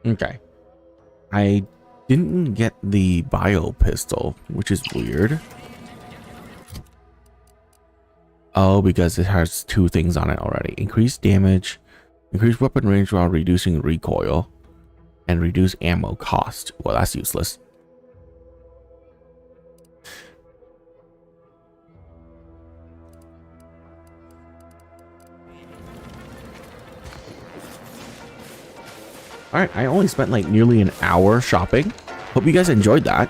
Speaker 1: Okay. I didn't get the bio pistol, which is weird. Oh, because it has 2 things on it already. Increased damage, increased weapon range while reducing recoil, and reduce ammo cost. Well, that's useless. Alright, I only spent like nearly an hour shopping. Hope you guys enjoyed that.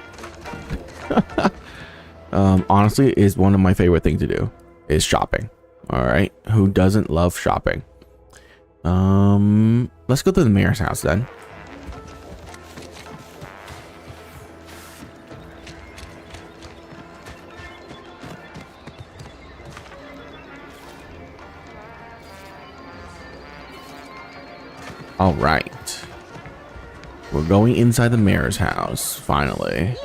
Speaker 1: Honestly, it is one of my favorite things to do, is shopping. Alright, who doesn't love shopping? Let's go to the mayor's house then. Alright. We're going inside the mayor's house, finally.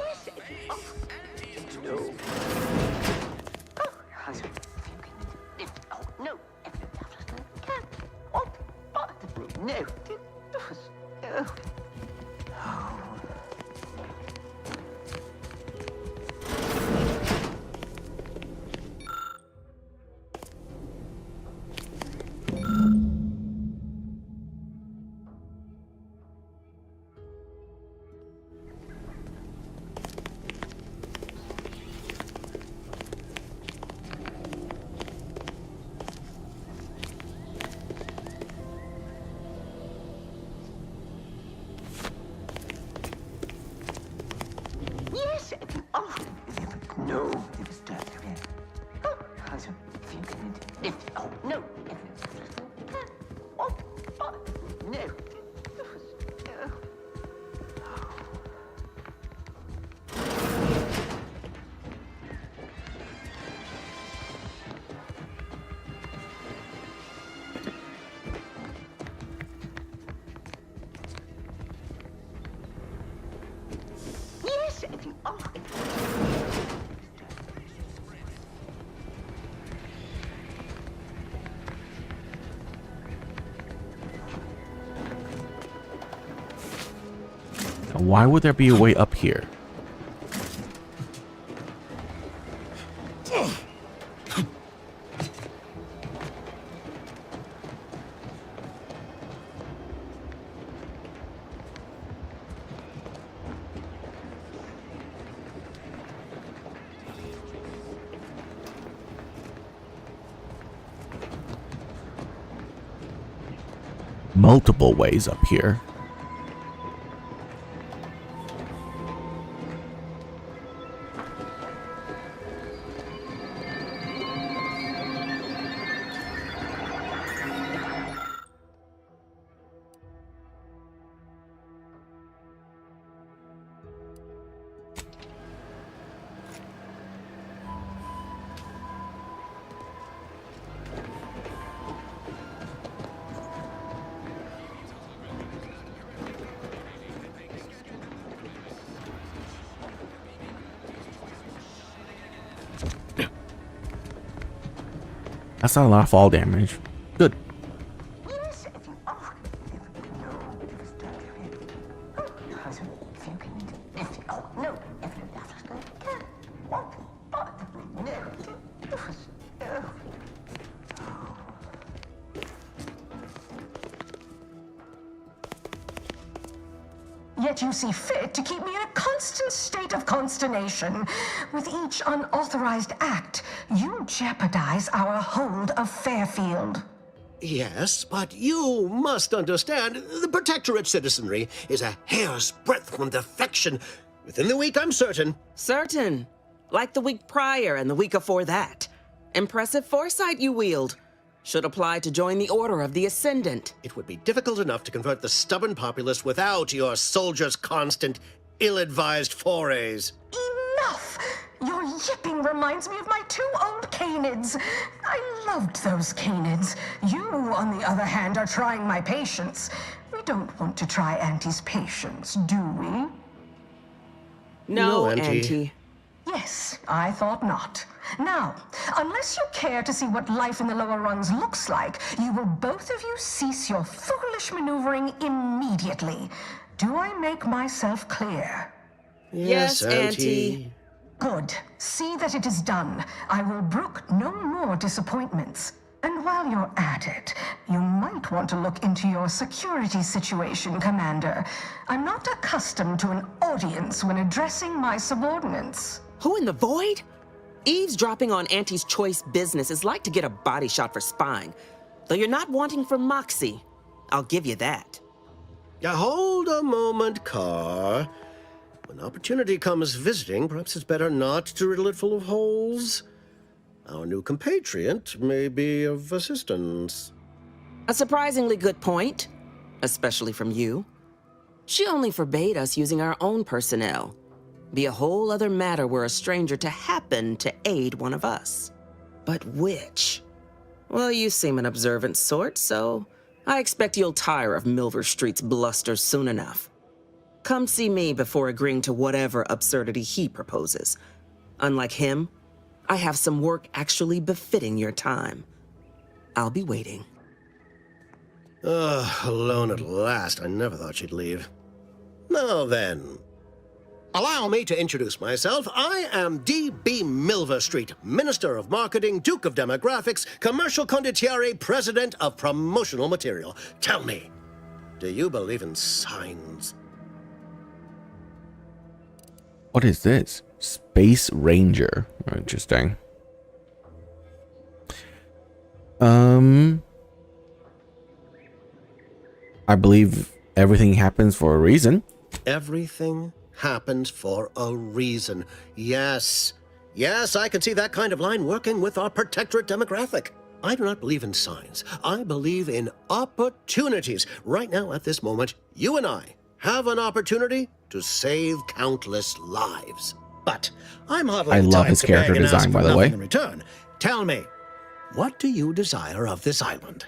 Speaker 1: Why would there be a way up here? Multiple ways up here. That's not a lot of fall damage. Good.
Speaker 10: Yet you see fit to keep me in a constant state of consternation. With each unauthorized act, you jeopardize our hold of Fairfield.
Speaker 14: Yes, but you must understand, the Protectorate citizenry is a hair's breadth from defection. Within the week, I'm certain.
Speaker 21: Certain. Like the week prior and the week before that. Impressive foresight you wield. Should apply to join the Order of the Ascendant.
Speaker 14: It would be difficult enough to convert the stubborn populace without your soldiers' constant, ill-advised forays.
Speaker 10: Enough! Your yipping reminds me of my 2 old canids. I loved those canids. You, on the other hand, are trying my patience. We don't want to try Auntie's patience, do we?
Speaker 21: No, Auntie.
Speaker 10: Yes, I thought not. Now, unless you care to see what life in the lower rungs looks like, you will both of you cease your foolish maneuvering immediately. Do I make myself clear?
Speaker 21: Yes, Auntie.
Speaker 10: Good. See that it is done. I will brook no more disappointments. And while you're at it, you might want to look into your security situation, Commander. I'm not accustomed to an audience when addressing my subordinates.
Speaker 21: Who in the void? Eavesdropping on Auntie's choice business is like to get a body shot for spying. Though you're not wanting for moxie. I'll give you that.
Speaker 14: Hold a moment, Carr. When opportunity comes visiting, perhaps it's better not to riddle it full of holes. Our new compatriot may be of assistance.
Speaker 21: A surprisingly good point, especially from you. She only forbade us using our own personnel. Be a whole other matter were a stranger to happen to aid one of us. But which? Well, you seem an observant sort, so I expect you'll tire of Milver Street's bluster soon enough. Come see me before agreeing to whatever absurdity he proposes. Unlike him, I have some work actually befitting your time. I'll be waiting.
Speaker 14: Alone at last. I never thought she'd leave. Now then, allow me to introduce myself. I am D.B. Milver Street, Minister of Marketing, Duke of Demographics, Commercial Condottiere, President of Promotional Material. Tell me, do you believe in signs?
Speaker 1: What is this? Space Ranger. Oh, interesting. I believe everything happens for a reason.
Speaker 14: Everything happens for a reason. Yes. Yes, I can see that kind of line working with our Protectorate demographic. I do not believe in signs. I believe in opportunities. Right now, at this moment, you and I have an opportunity to save countless lives. But I'm hardly
Speaker 1: I
Speaker 14: the
Speaker 1: love
Speaker 14: type
Speaker 1: his
Speaker 14: to
Speaker 1: character
Speaker 14: beg and ask
Speaker 1: design,
Speaker 14: for
Speaker 1: by the
Speaker 14: nothing
Speaker 1: way.
Speaker 14: In return, tell me, what do you desire of this island?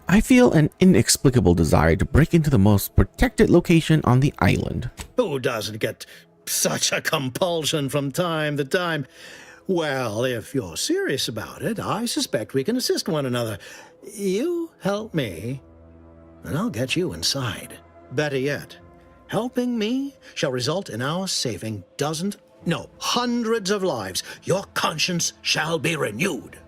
Speaker 1: I feel an inexplicable desire to break into the most protected location on the island.
Speaker 14: Who doesn't get such a compulsion from time to time? Well, if you're serious about it, I suspect we can assist one another. You help me, and I'll get you inside. Better yet, helping me shall result in our saving dozens, no, hundreds of lives. Your conscience shall be renewed.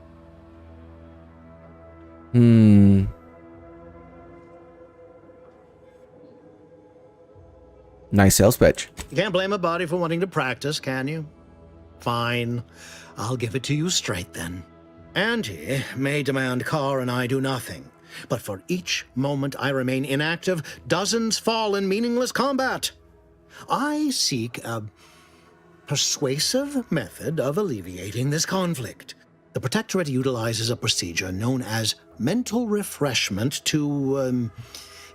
Speaker 1: Nice sales pitch.
Speaker 14: You can't blame a body for wanting to practice, can you? Fine. I'll give it to you straight then. Auntie may demand Carr and I do nothing, but for each moment I remain inactive, dozens fall in meaningless combat. I seek a persuasive method of alleviating this conflict. The Protectorate utilizes a procedure known as mental refreshment to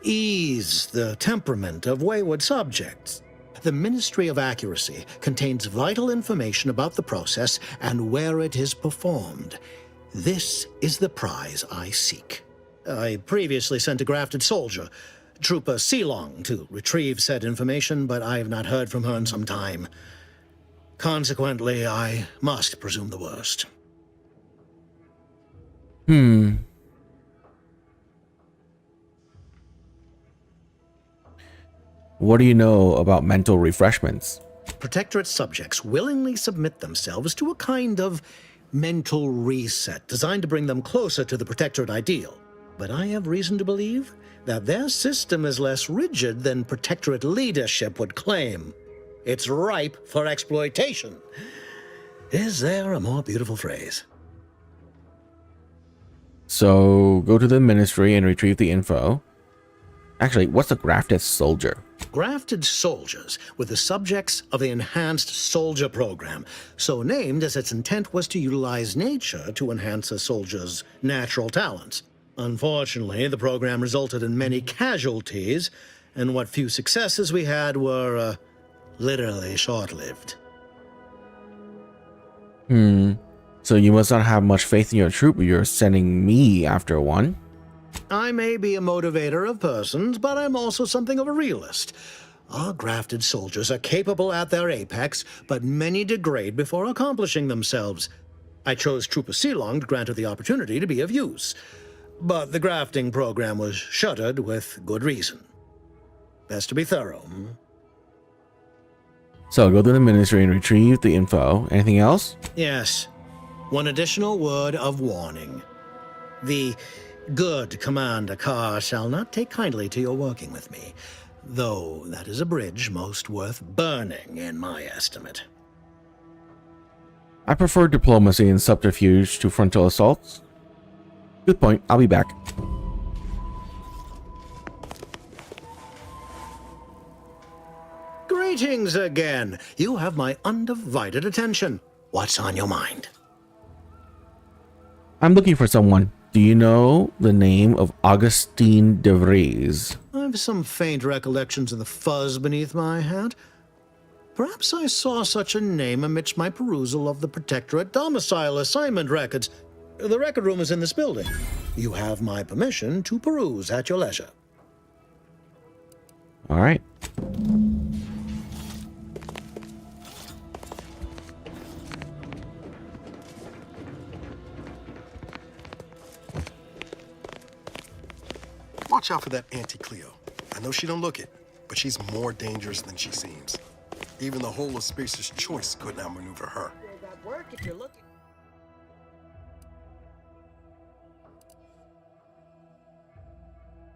Speaker 14: ease the temperament of wayward subjects. The Ministry of Accuracy contains vital information about the process and where it is performed. This is the prize I seek. I previously sent a grafted soldier, Trooper Sealong, to retrieve said information, but I have not heard from her in some time. Consequently, I must presume the worst.
Speaker 1: What do you know about mental refreshments?
Speaker 14: Protectorate subjects willingly submit themselves to a kind of mental reset designed to bring them closer to the Protectorate ideal. But I have reason to believe that their system is less rigid than Protectorate leadership would claim. It's ripe for exploitation. Is there a more beautiful phrase?
Speaker 1: So go to the ministry and retrieve the info. Actually, what's a grafted soldier?
Speaker 14: Grafted soldiers were the subjects of the Enhanced Soldier Program, so named as its intent was to utilize nature to enhance a soldier's natural talents. Unfortunately, the program resulted in many casualties, and what few successes we had were literally short-lived.
Speaker 1: So you must not have much faith in your troop, but you're sending me after one.
Speaker 14: I may be a motivator of persons, but I'm also something of a realist. Our grafted soldiers are capable at their apex, but many degrade before accomplishing themselves. I chose Trooper Sealong to grant her the opportunity to be of use, but the grafting program was shuttered with good reason. Best to be thorough.
Speaker 1: So go to the ministry and retrieve the info. Anything else?
Speaker 14: Yes. One additional word of warning. The good Commander Carr shall not take kindly to your working with me, though that is a bridge most worth burning in my estimate.
Speaker 1: I prefer diplomacy and subterfuge to frontal assaults. Good point. I'll be back.
Speaker 14: Greetings again. You have my undivided attention. What's on your mind?
Speaker 1: I'm looking for someone. Do you know the name of Augustine de Vries?
Speaker 14: I've some faint recollections of the fuzz beneath my hat. Perhaps I saw such a name amidst my perusal of the Protectorate domicile assignment records. The record room is in this building. You have my permission to peruse at your leisure.
Speaker 1: All right.
Speaker 5: Watch out for that Auntie Cleo. I know she don't look it, but she's more dangerous than she seems. Even the whole of Spacer's Choice couldn't outmaneuver her.
Speaker 19: That work if you're looking.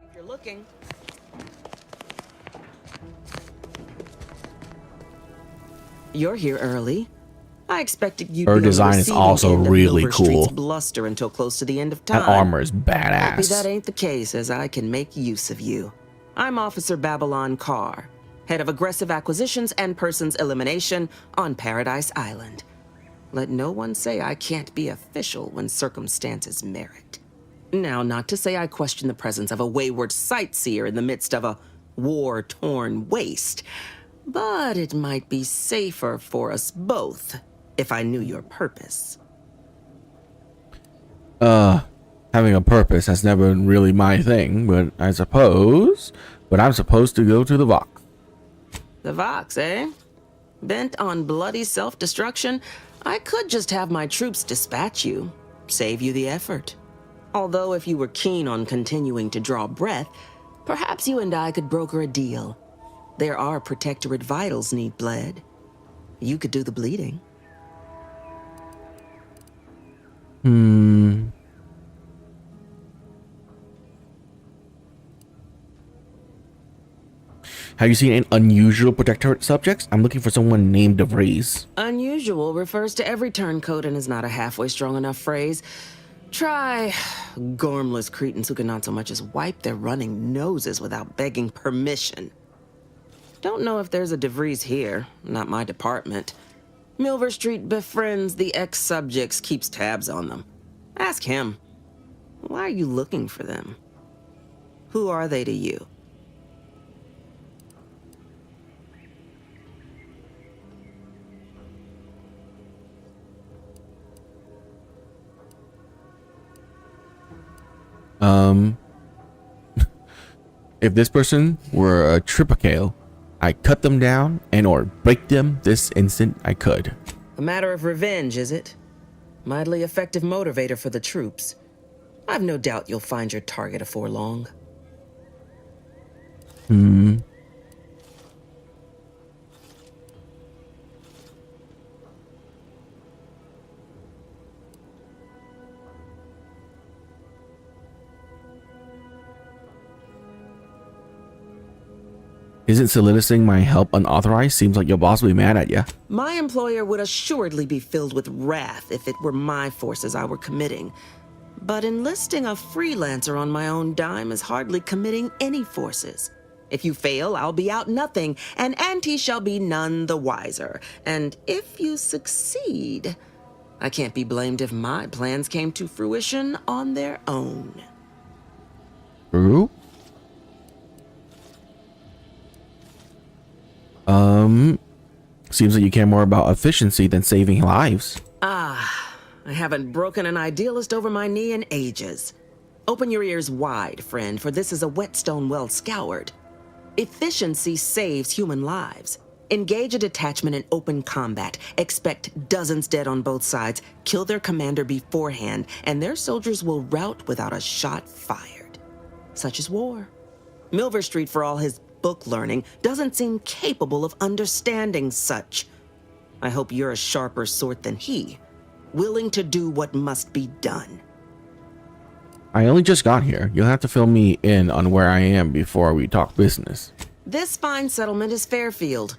Speaker 19: If you're looking.
Speaker 21: You're here early. I expected you'd
Speaker 1: Her
Speaker 21: be on the
Speaker 1: design is
Speaker 21: receiving
Speaker 1: also
Speaker 21: end of
Speaker 1: really
Speaker 21: Milver Street's
Speaker 1: cool.
Speaker 21: bluster until close to the end of time.
Speaker 1: That armor is
Speaker 21: Hope
Speaker 1: badass.
Speaker 21: that ain't the case, as I can make use of you. I'm Officer Babylon Carr, head of aggressive acquisitions and persons elimination on Paradise Island. Let no one say I can't be official when circumstances merit. Now, not to say I question the presence of a wayward sightseer in the midst of a war-torn waste, but it might be safer for us both if I knew your purpose.
Speaker 1: Having a purpose has never been really my thing, but I'm supposed to go to the Vox.
Speaker 21: The Vox, eh? Bent on bloody self-destruction? I could just have my troops dispatch you, save you the effort. Although if you were keen on continuing to draw breath, perhaps you and I could broker a deal. There are Protectorate vitals need bled. You could do the bleeding.
Speaker 1: Have you seen any unusual Protectorate subjects? I'm looking for someone named DeVries.
Speaker 21: Unusual refers to every turncoat and is not a halfway strong enough phrase. Try gormless cretins who can not so much as wipe their running noses without begging permission. Don't know if there's a DeVries here, not my department. Milver Street befriends the ex-subjects, keeps tabs on them. Ask him. Why are you looking for them? Who are they to you?
Speaker 1: If this person were a Triplicale, I'd cut them down and or break them this instant I could.
Speaker 21: A matter of revenge, is it? Mightily effective motivator for the troops. I've no doubt you'll find your target afore long.
Speaker 1: Isn't soliciting my help unauthorized? Seems like your boss will be mad at you.
Speaker 21: My employer would assuredly be filled with wrath if it were my forces I were committing. But enlisting a freelancer on my own dime is hardly committing any forces. If you fail, I'll be out nothing, and Auntie shall be none the wiser. And if you succeed, I can't be blamed if my plans came to fruition on their own.
Speaker 1: True? Seems like you care more about efficiency than saving lives.
Speaker 21: I haven't broken an idealist over my knee in ages. Open your ears wide, friend, for this is a whetstone well scoured. Efficiency saves human lives. Engage a detachment in open combat. Expect dozens dead on both sides. Kill their commander beforehand, and their soldiers will rout without a shot fired. Such is war. Milver Street, for all his book learning, doesn't seem capable of understanding such. I hope you're a sharper sort than he, willing to do what must be done.
Speaker 1: I only just got here. You'll have to fill me in on where I am before we talk business.
Speaker 21: This fine settlement is Fairfield.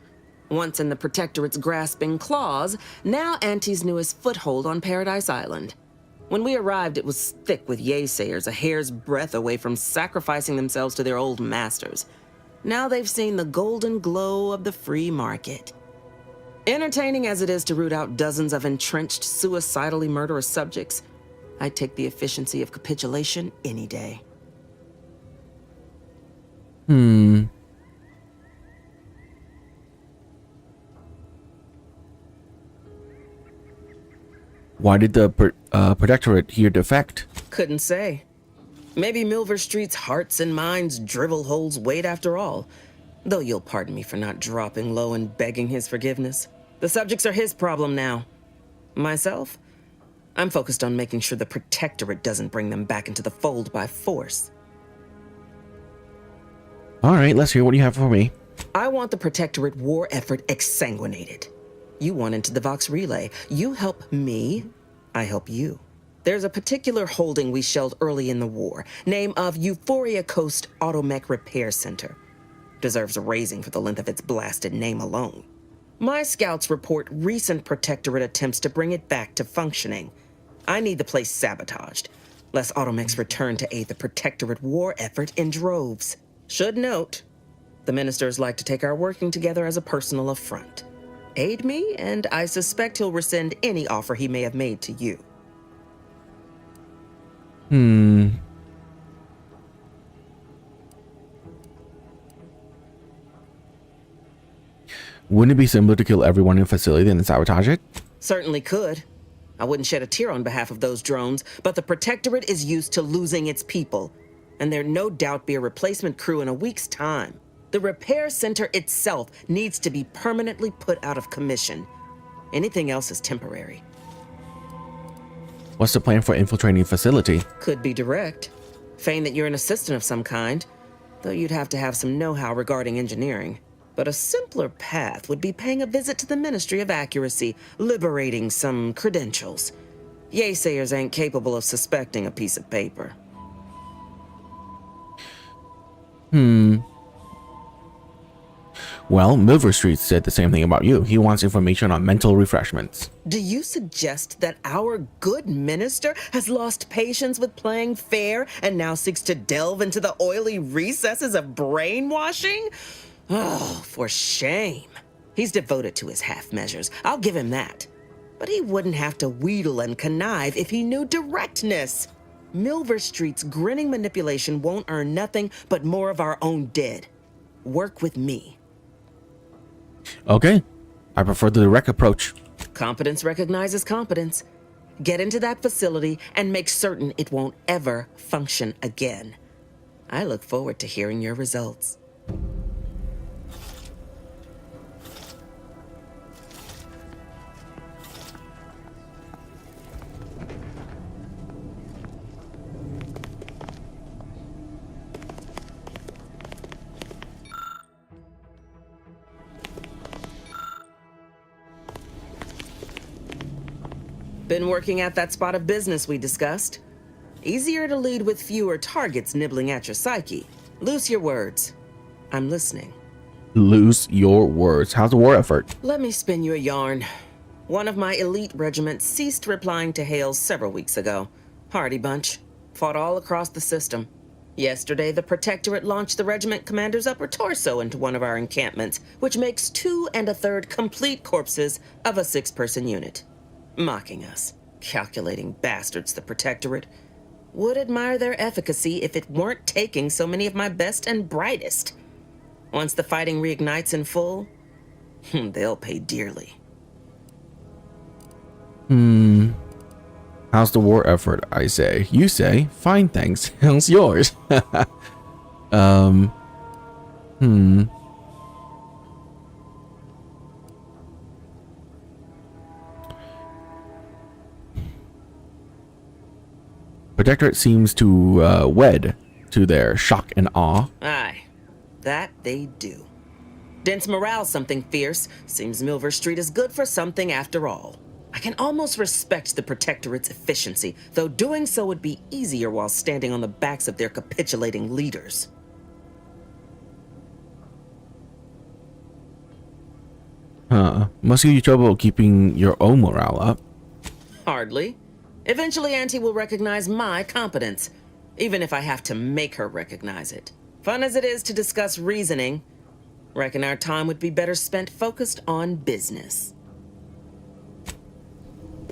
Speaker 21: Once in the Protectorate's grasping claws, now Auntie's newest foothold on Paradise Island. When we arrived, it was thick with yaysayers, a hair's breadth away from sacrificing themselves to their old masters. Now they've seen the golden glow of the free market. Entertaining as it is to root out dozens of entrenched, suicidally murderous subjects, I'd take the efficiency of capitulation any day.
Speaker 1: Why did the Protectorate here defect?
Speaker 21: Couldn't say. Maybe Milver Street's hearts and minds drivel holds weight after all. Though you'll pardon me for not dropping low and begging his forgiveness. The subjects are his problem now. Myself? I'm focused on making sure the Protectorate doesn't bring them back into the fold by force.
Speaker 1: Alright, let's hear what you have for me.
Speaker 21: I want the Protectorate war effort exsanguinated. You want into the Vox Relay. You help me, I help you. There's a particular holding we shelled early in the war, name of Euphoria Coast Automech Repair Center. Deserves a raising for the length of its blasted name alone. My scouts report recent Protectorate attempts to bring it back to functioning. I need the place sabotaged, lest Automechs return to aid the Protectorate war effort in droves. Should note, the ministers like to take our working together as a personal affront. Aid me, and I suspect he'll rescind any offer he may have made to you.
Speaker 1: Wouldn't it be simpler to kill everyone in the facility than sabotage it?
Speaker 21: Certainly could. I wouldn't shed a tear on behalf of those drones, but the Protectorate is used to losing its people, and there'll no doubt be a replacement crew in a week's time. The repair center itself needs to be permanently put out of commission. Anything else is temporary.
Speaker 1: What's the plan for infiltrating the facility?
Speaker 21: Could be direct. Feign that you're an assistant of some kind, though you'd have to have some know-how regarding engineering. But a simpler path would be paying a visit to the Ministry of Accuracy, liberating some credentials. Yaysayers ain't capable of suspecting a piece of paper.
Speaker 1: Well, Milver Street said the same thing about you. He wants information on mental refreshments.
Speaker 21: Do you suggest that our good minister has lost patience with playing fair and now seeks to delve into the oily recesses of brainwashing? Oh, for shame. He's devoted to his half measures. I'll give him that. But he wouldn't have to wheedle and connive if he knew directness. Milver Street's grinning manipulation won't earn nothing but more of our own dead. Work with me.
Speaker 1: Okay. I prefer the direct approach.
Speaker 21: Competence recognizes competence. Get into that facility and make certain it won't ever function again. I look forward to hearing your results. Been working at that spot of business we discussed. Easier to lead with fewer targets nibbling at your psyche. Loose your words. I'm listening.
Speaker 1: Loose your words. How's the war effort?
Speaker 21: Let me spin you a yarn. One of my elite regiments ceased replying to hails several weeks ago. Hardy bunch. Fought all across the system. Yesterday, the Protectorate launched the regiment commander's upper torso into one of our encampments, which makes 2 1/3 complete corpses of a 6-person unit. Mocking us. Calculating bastards, the Protectorate. Would admire their efficacy if it weren't taking so many of my best and brightest. Once the fighting reignites in full, they'll pay dearly.
Speaker 1: How's the war effort, I say. You say, fine, thanks. How's yours? Protectorate seems to wed to their shock and awe.
Speaker 21: Aye, that they do. Dents morale something fierce. Seems Milver Street is good for something after all. I can almost respect the Protectorate's efficiency, though doing so would be easier while standing on the backs of their capitulating leaders.
Speaker 1: Must give you trouble keeping your own morale up.
Speaker 21: Hardly. Eventually, Auntie will recognize my competence, even if I have to make her recognize it. Fun as it is to discuss reasoning, reckon our time would be better spent focused on business.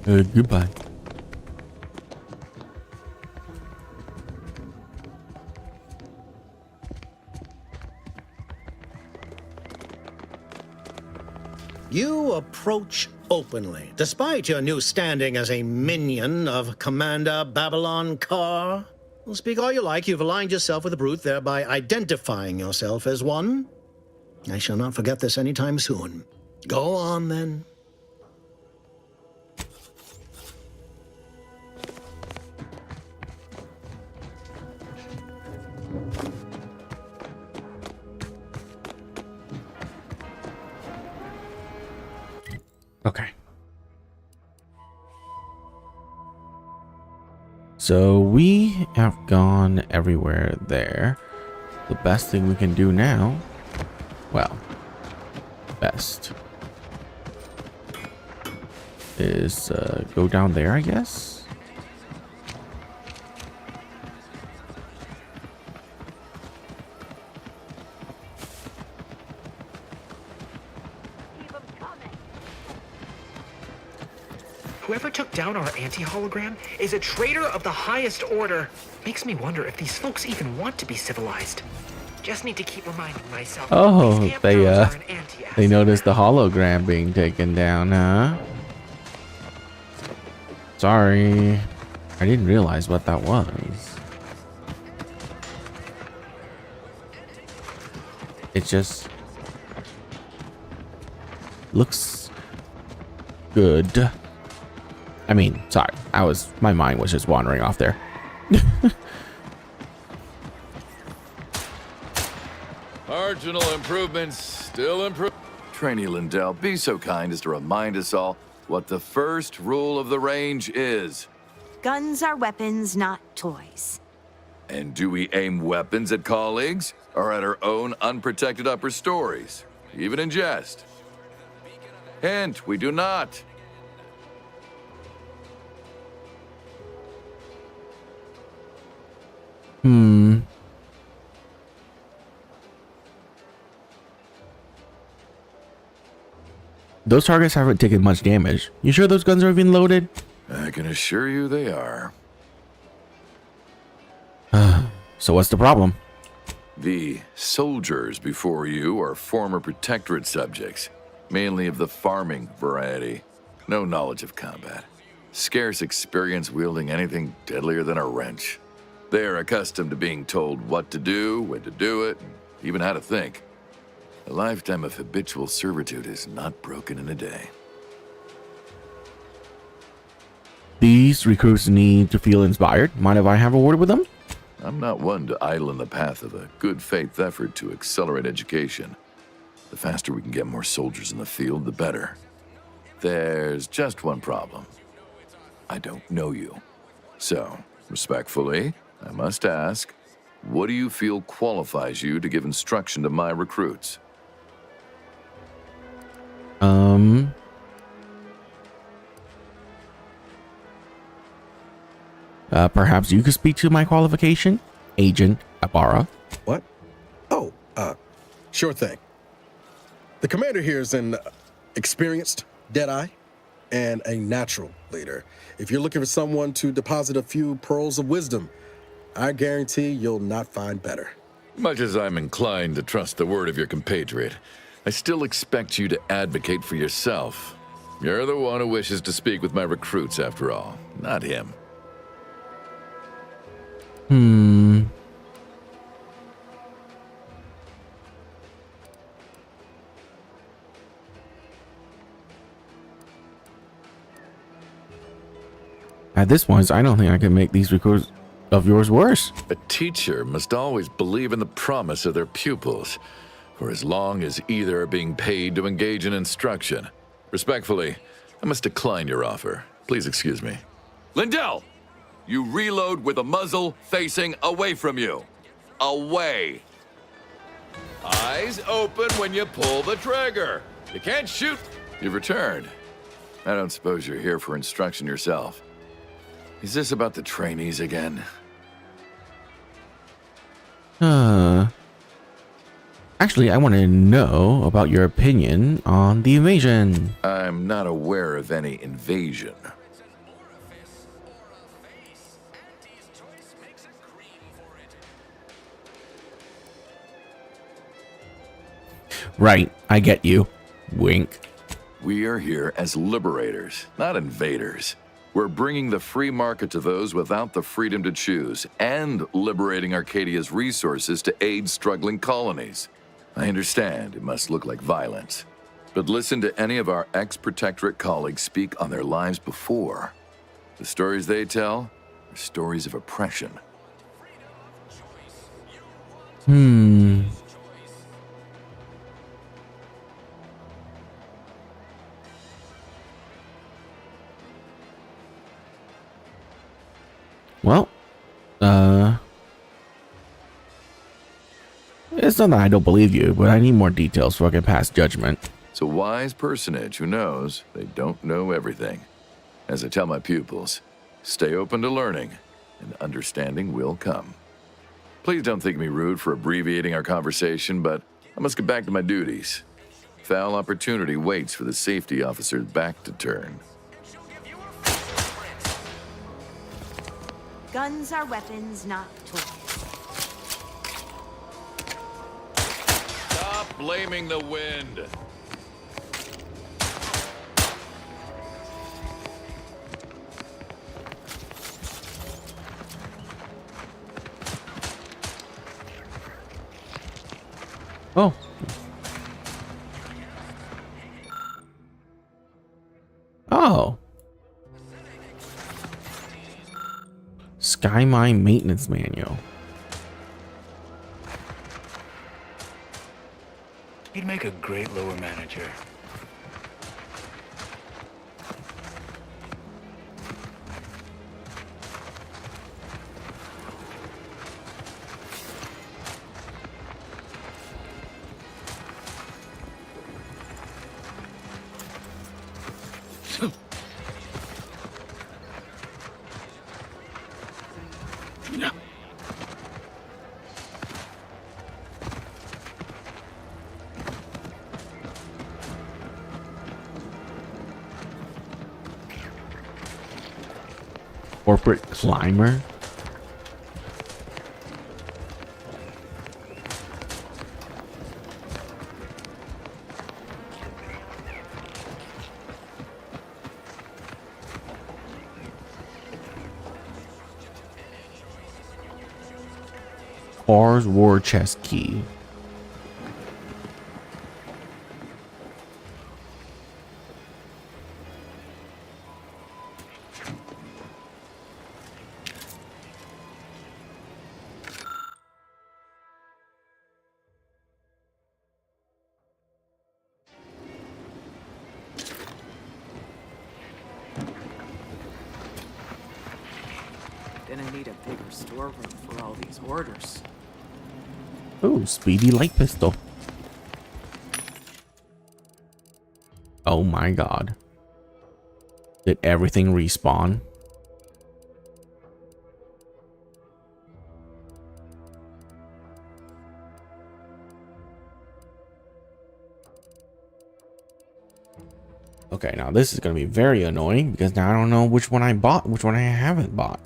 Speaker 1: Goodbye.
Speaker 14: You approach openly, despite your new standing as a minion of Commander Babylon Carr. Well, speak all you like, you've aligned yourself with the brute, thereby identifying yourself as one. I shall not forget this anytime soon. Go on, then.
Speaker 1: Okay. So we have gone everywhere there. The best thing we can do now, well, best is go down there, I guess.
Speaker 12: Whoever took down our anti-hologram is a traitor of the highest order. Makes me wonder if these folks even want to be civilized. Just need to keep reminding myself.
Speaker 1: Oh, they noticed the hologram being taken down, huh? Sorry, I didn't realize what that was. It just looks good. I mean, sorry, my mind was just wandering off there.
Speaker 11: Marginal improvements, still improve. Trainee Lindell, be so kind as to remind us all what the first rule of the range is.
Speaker 13: Guns are weapons, not toys.
Speaker 11: And do we aim weapons at colleagues or at our own unprotected upper stories, even in jest? Hint, we do not.
Speaker 1: Those targets haven't taken much damage. You sure those guns are even loaded?
Speaker 11: I can assure you they are.
Speaker 1: So what's the problem?
Speaker 11: The soldiers before you are former Protectorate subjects, mainly of the farming variety. No knowledge of combat. Scarce experience wielding anything deadlier than a wrench. They are accustomed to being told what to do, when to do it, and even how to think. A lifetime of habitual servitude is not broken in a day.
Speaker 1: These recruits need to feel inspired. Mind if I have a word with them?
Speaker 11: I'm not one to idle in the path of a good faith effort to accelerate education. The faster we can get more soldiers in the field, the better. There's just one problem. I don't know you. So, respectfully, I must ask, what do you feel qualifies you to give instruction to my recruits?
Speaker 1: Perhaps you could speak to my qualification, Agent Ibarra.
Speaker 9: What? Oh, sure thing. The commander here is an experienced Deadeye and a natural leader. If you're looking for someone to deposit a few pearls of wisdom, I guarantee you'll not find better.
Speaker 11: Much as I'm inclined to trust the word of your compatriot, I still expect you to advocate for yourself. You're the one who wishes to speak with my recruits, after all, not him.
Speaker 1: At this point, I don't think I can make these recruits of yours worse.
Speaker 11: A teacher must always believe in the promise of their pupils, for as long as either are being paid to engage in instruction. Respectfully, I must decline your offer. Please excuse me. Lindell, you reload with the muzzle facing away from you. Away. Eyes open when you pull the trigger. You can't shoot. You've returned. I don't suppose you're here for instruction yourself. Is this about the trainees again?
Speaker 1: Actually, I want to know about your opinion on the invasion.
Speaker 11: I'm not aware of any invasion.
Speaker 1: Right, I get you. Wink.
Speaker 11: We are here as liberators, not invaders. We're bringing the free market to those without the freedom to choose, and liberating Arcadia's resources to aid struggling colonies. I understand it must look like violence, but listen to any of our ex-Protectorate colleagues speak on their lives before. The stories they tell are stories of oppression.
Speaker 1: Well, it's not that I don't believe you, but I need more details so I can pass judgment.
Speaker 11: It's a wise personage who knows they don't know everything. As I tell my pupils, stay open to learning, and understanding will come. Please don't think me rude for abbreviating our conversation, but I must get back to my duties. Foul opportunity waits for the safety officer's back to turn.
Speaker 13: Guns are weapons, not toys.
Speaker 11: Stop blaming the wind.
Speaker 1: Oh. Sky Mine maintenance manual.
Speaker 17: He'd make a great lower manager.
Speaker 1: Corporate climber. R's war chest key.
Speaker 15: Gonna need a bigger storeroom for all these orders.
Speaker 1: Oh, speedy light pistol. Oh my god. Did everything respawn? Okay, now this is going to be very annoying because now I don't know which one I bought, which one I haven't bought.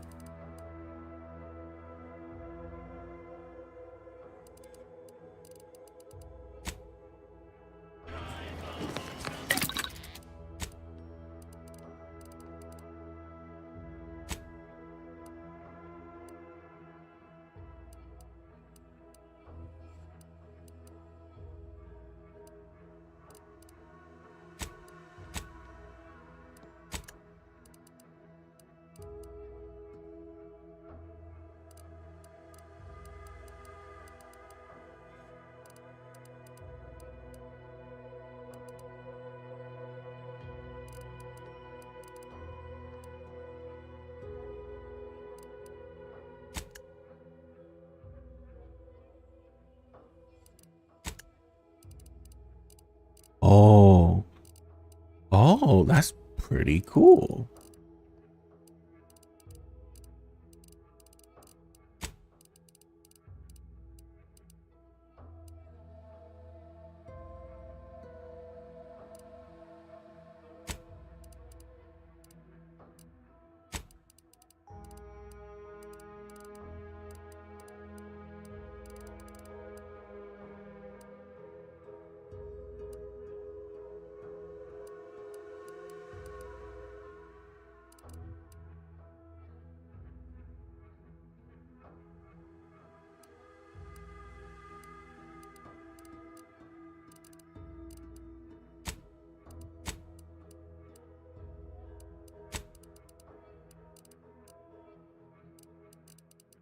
Speaker 1: Oh. Oh, that's pretty cool.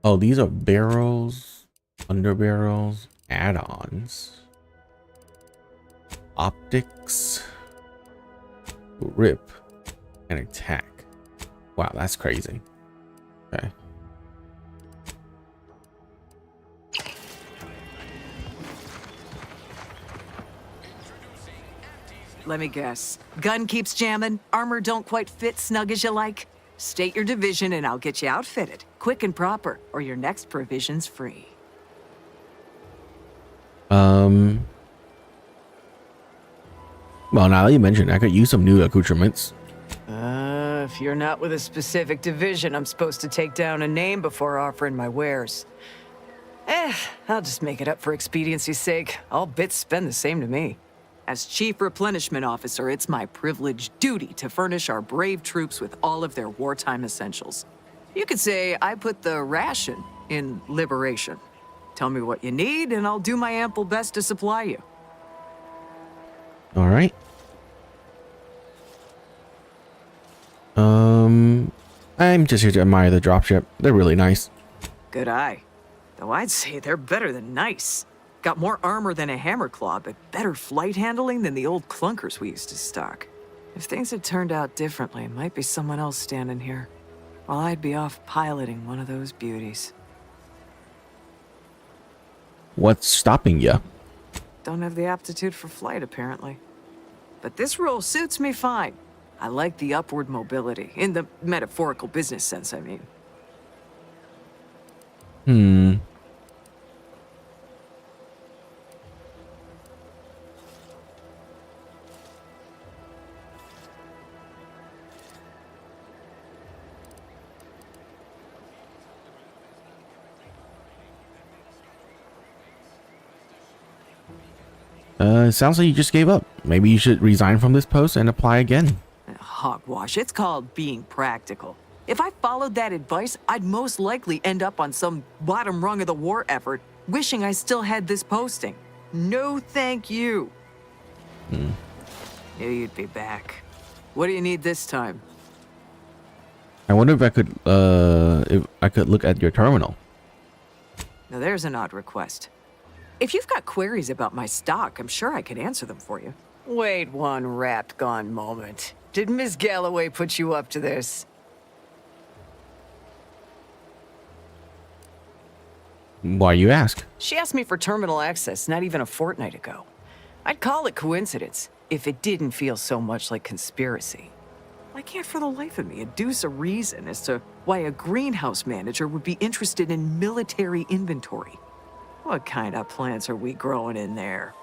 Speaker 1: Oh, these are barrels, under barrels, add-ons, optics, rip, and attack. Wow, that's crazy. Okay.
Speaker 15: Let me guess. Gun keeps jamming, armor don't quite fit snug as you like. State your division and I'll get you outfitted, quick and proper, or your next provision's free.
Speaker 1: Well, now that you mention it, I could use some new accoutrements.
Speaker 15: If you're not with a specific division, I'm supposed to take down a name before offering my wares. I'll just make it up for expediency's sake. All bits spend the same to me. As Chief Replenishment Officer, it's my privileged duty to furnish our brave troops with all of their wartime essentials. You could say I put the ration in liberation. Tell me what you need, and I'll do my ample best to supply you.
Speaker 1: All right. I'm just here to admire the dropship. They're really nice.
Speaker 15: Good eye. Though I'd say they're better than nice. Got more armor than a hammerclaw, but better flight handling than the old clunkers we used to stock. If things had turned out differently, might be someone else standing here, while I'd be off piloting one of those beauties.
Speaker 1: What's stopping you?
Speaker 15: Don't have the aptitude for flight, apparently. But this role suits me fine. I like the upward mobility, in the metaphorical business sense, I mean.
Speaker 1: Sounds like you just gave up. Maybe you should resign from this post and apply again.
Speaker 15: Hogwash, it's called being practical. If I followed that advice, I'd most likely end up on some bottom rung of the war effort, wishing I still had this posting. No thank you. Knew you'd be back. What do you need this time?
Speaker 1: I wonder if I could look at your terminal.
Speaker 15: Now there's an odd request. If you've got queries about my stock, I'm sure I could answer them for you. Wait one rat gone moment. Did Miss Galloway put you up to this?
Speaker 1: Why you ask?
Speaker 15: She asked me for terminal access not even a fortnight ago. I'd call it coincidence if it didn't feel so much like conspiracy. I can't for the life of me adduce a reason as to why a greenhouse manager would be interested in military inventory. What kind of plants are we growing in there?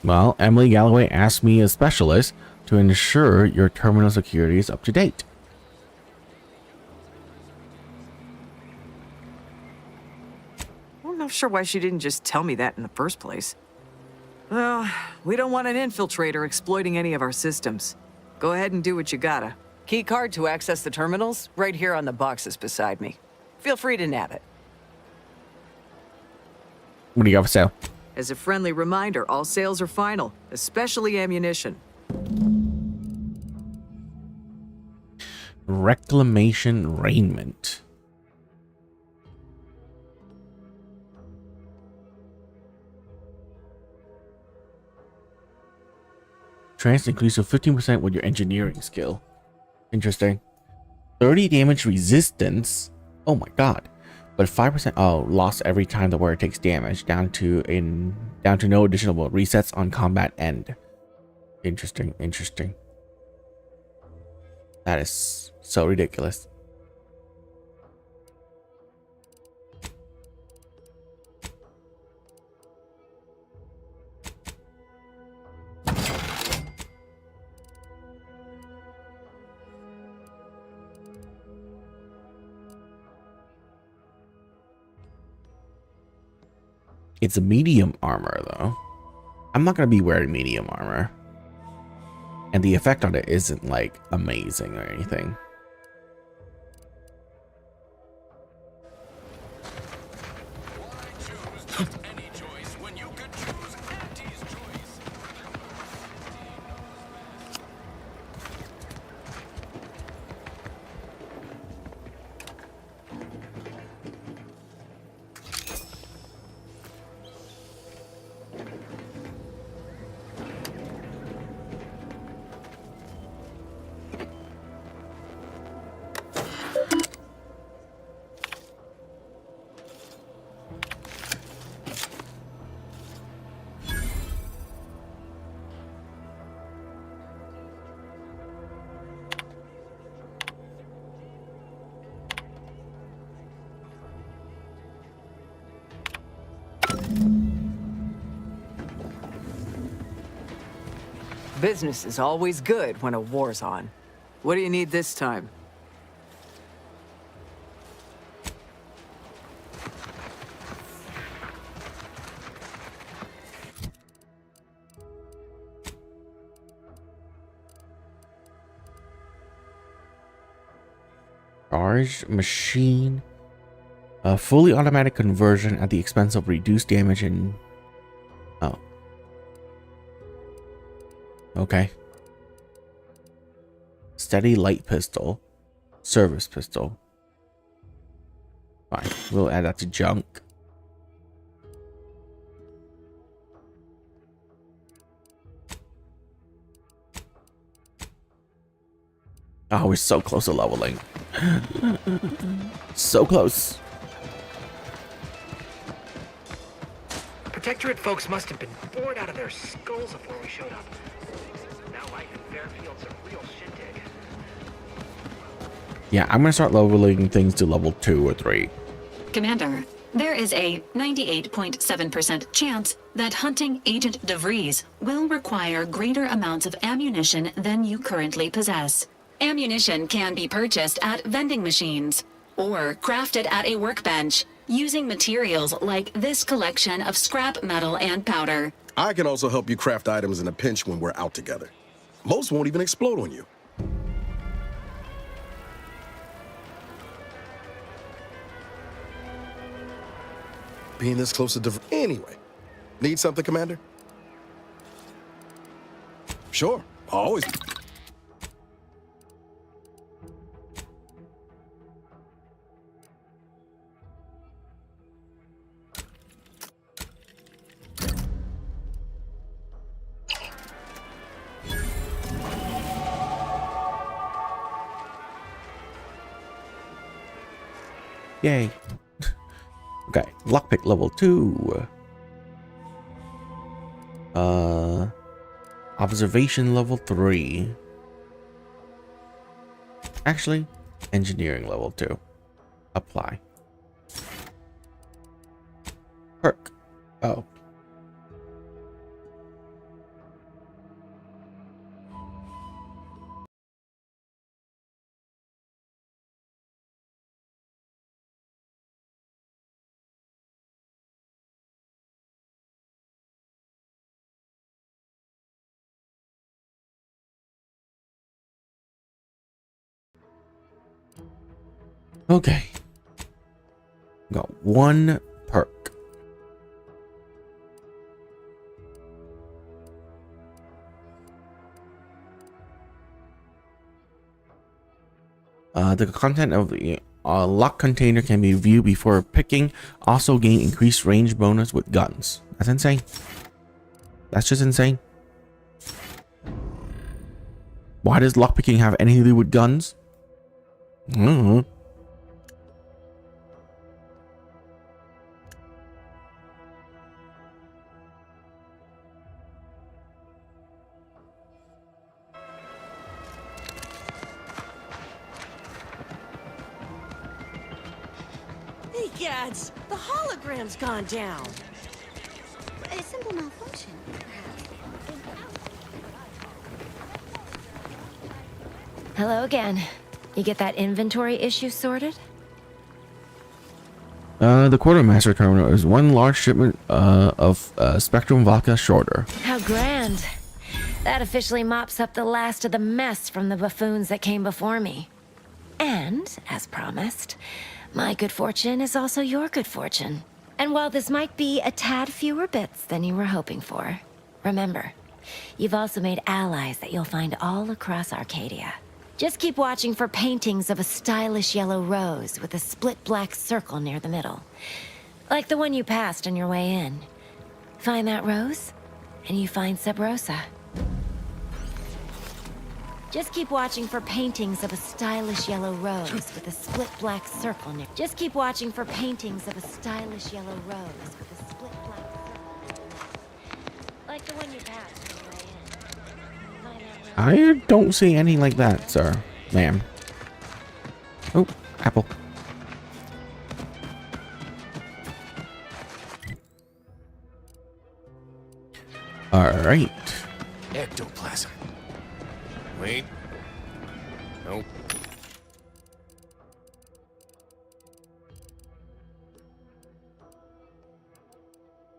Speaker 1: Well, Emily Galloway asked me as specialist to ensure your terminal security is up to date.
Speaker 15: I'm not sure why she didn't just tell me that in the first place. Well, we don't want an infiltrator exploiting any of our systems. Go ahead and do what you gotta. Key card to access the terminals, right here on the boxes beside me. Feel free to nab it.
Speaker 1: What do you got for sale?
Speaker 15: As a friendly reminder, all sales are final, especially ammunition.
Speaker 1: Reclamation raiment. Trans increase of 15% with your engineering skill. Interesting. 30 damage resistance. Oh my god. But 5% lost every time the wearer takes damage, down to no additional resets on combat end. Interesting. That is so ridiculous. It's a medium armor though. I'm not gonna be wearing medium armor. And the effect on it isn't like amazing or anything.
Speaker 15: Business is always good when a war's on. What do you need this time?
Speaker 1: Charged machine. A fully automatic conversion at the expense of reduced damage and Okay. Steady light pistol. Service pistol. Fine. We'll add that to junk. Oh, we're so close to leveling. So close.
Speaker 12: Protectorate folks must have been bored out of their skulls before we showed up. Now life in Fairfield's a real shindig.
Speaker 1: Yeah, I'm gonna start leveling things to level 2 or 3.
Speaker 2: Commander, there is a 98.7% chance that hunting Agent DeVries will require greater amounts of ammunition than you currently possess. Ammunition can be purchased at vending machines or crafted at a workbench using materials like this collection of scrap metal and powder.
Speaker 9: I can also help you craft items in a pinch when we're out together. Most won't even explode on you. Being this close to anyway. Need something, Commander? Sure, always.
Speaker 1: Yay. Okay, lockpick level 2. Observation level 3. Actually, engineering level 2. Apply. Perk. Oh. Okay. Got 1 perk. The content of the lock container can be viewed before picking. Also gain increased range bonus with guns. That's insane. That's just insane. Why does lockpicking have anything to do with guns? I don't know.
Speaker 19: Hey, Gads, the hologram's gone down.
Speaker 24: A simple malfunction.
Speaker 7: Hello again. You get that inventory issue sorted?
Speaker 1: The quartermaster terminal is 1 large shipment of Spectrum vodka shorter.
Speaker 7: How grand. That officially mops up the last of the mess from the buffoons that came before me. And, as promised, my good fortune is also your good fortune. And while this might be a tad fewer bits than you were hoping for, remember, you've also made allies that you'll find all across Arcadia. Just keep watching for paintings of a stylish yellow rose with a split black circle near the middle. Like the one you passed on your way in. Find that rose, and you find Sub Rosa. Just keep watching for paintings of a stylish yellow rose with a split black circle near. Just keep watching for paintings of a stylish yellow rose with a split black circle. Like the one you passed on your way in. Find that rose.
Speaker 1: I don't see anything like that, sir. Ma'am. Oh, apple. Alright.
Speaker 18: Ectoplasm. Wait. Nope.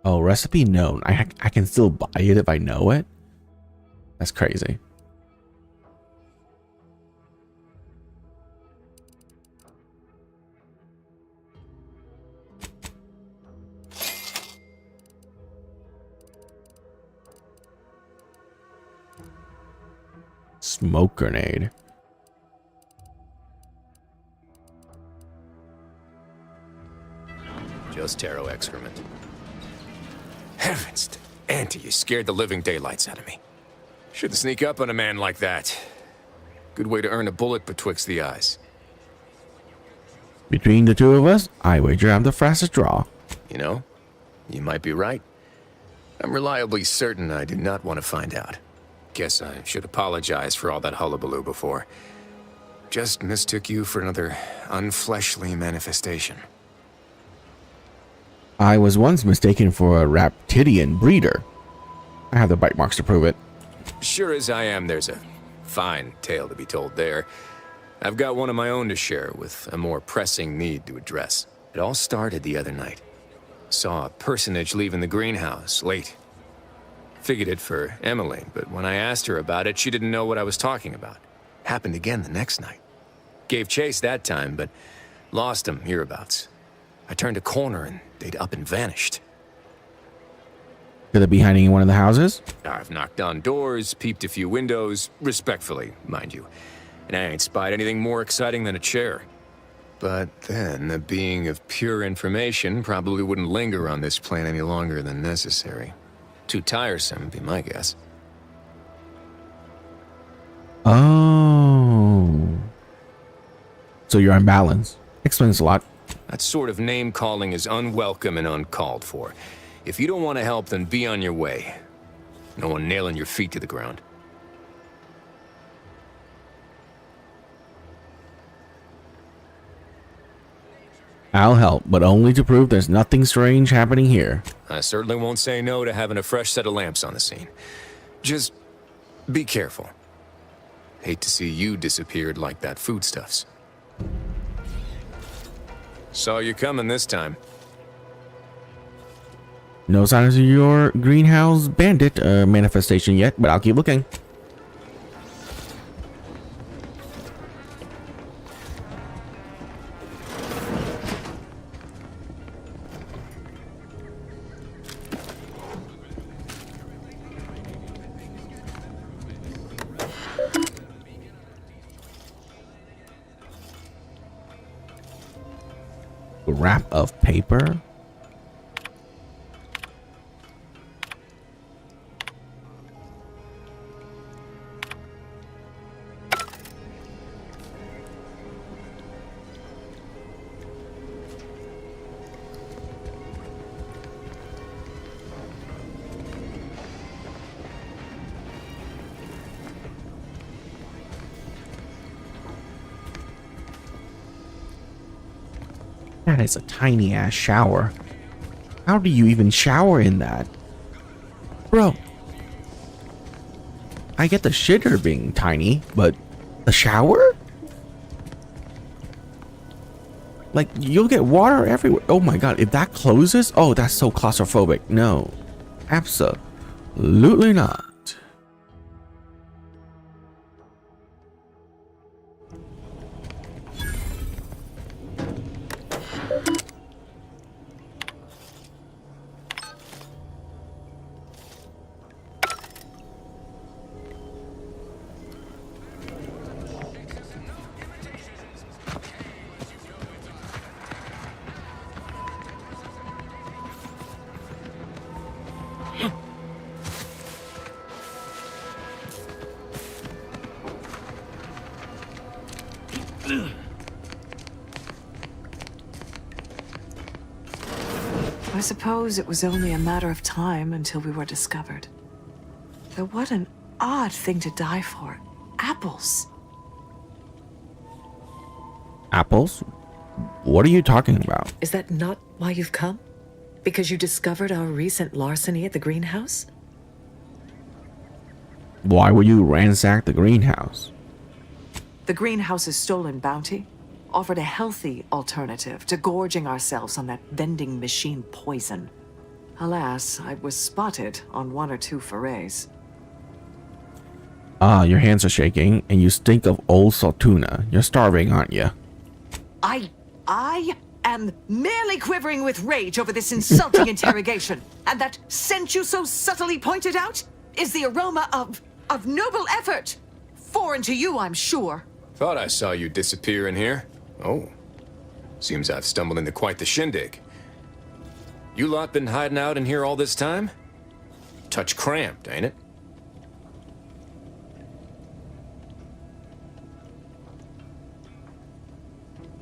Speaker 1: Oh, recipe known. I can still buy it if I know it? That's crazy. Smoke grenade.
Speaker 18: Just taro excrement. Heavens, Auntie, you scared the living daylights out of me. Shouldn't sneak up on a man like that. Good way to earn a bullet betwixt the eyes.
Speaker 1: Between the two of us, I wager I'm the fastest draw.
Speaker 18: You know, you might be right. I'm reliably certain I do not want to find out. Guess I should apologize for all that hullabaloo before. Just mistook you for another unfleshly manifestation.
Speaker 1: I was once mistaken for a Raptidian breeder. I have the bite marks to prove it.
Speaker 18: Sure as I am, there's a fine tale to be told there. I've got one of my own to share with a more pressing need to address. It all started the other night. Saw a personage leaving the greenhouse late. Figured it for Emily, but when I asked her about it, she didn't know what I was talking about. Happened again the next night. Gave chase that time, but lost him hereabouts. I turned a corner and they'd up and vanished.
Speaker 1: Could it be hiding in one of the houses?
Speaker 18: I've knocked on doors, peeped a few windows, respectfully, mind you. And I ain't spied anything more exciting than a chair. But then, a being of pure information probably wouldn't linger on this plane any longer than necessary. Too tiresome, be my guess.
Speaker 1: Oh. So you're unbalanced. Explains a lot.
Speaker 18: That sort of name-calling is unwelcome and uncalled for. If you don't want to help, then be on your way. No one nailing your feet to the ground.
Speaker 1: I'll help, but only to prove there's nothing strange happening here.
Speaker 18: I certainly won't say no to having a fresh set of lamps on the scene. Just be careful. Hate to see you disappeared like that foodstuffs. Saw you coming this time.
Speaker 1: No signs of your greenhouse bandit manifestation yet, but I'll keep looking. A wrap of paper. That is a tiny ass shower. How do you even shower in that? Bro. I get the shitter being tiny, but the shower? Like, you'll get water everywhere. Oh my god, if that closes, oh, that's so claustrophobic. No. Absolutely not.
Speaker 15: I suppose it was only a matter of time until we were discovered. Though what an odd thing to die for. Apples.
Speaker 1: Apples? What are you talking about?
Speaker 15: Is that not why you've come? Because you discovered our recent larceny at the greenhouse?
Speaker 1: Why would you ransack the greenhouse?
Speaker 15: The greenhouse's stolen bounty offered a healthy alternative to gorging ourselves on that vending machine poison. Alas, I was spotted on 1 or 2 forays.
Speaker 1: Ah, your hands are shaking, and you stink of old saltuna. You're starving, aren't you?
Speaker 15: I am merely quivering with rage over this insulting interrogation. And that scent you so subtly pointed out is the aroma of of noble effort. Foreign to you, I'm sure.
Speaker 18: Thought I saw you disappear in here. Oh. Seems I've stumbled into quite the shindig. You lot been hiding out in here all this time? Touch cramped, ain't it?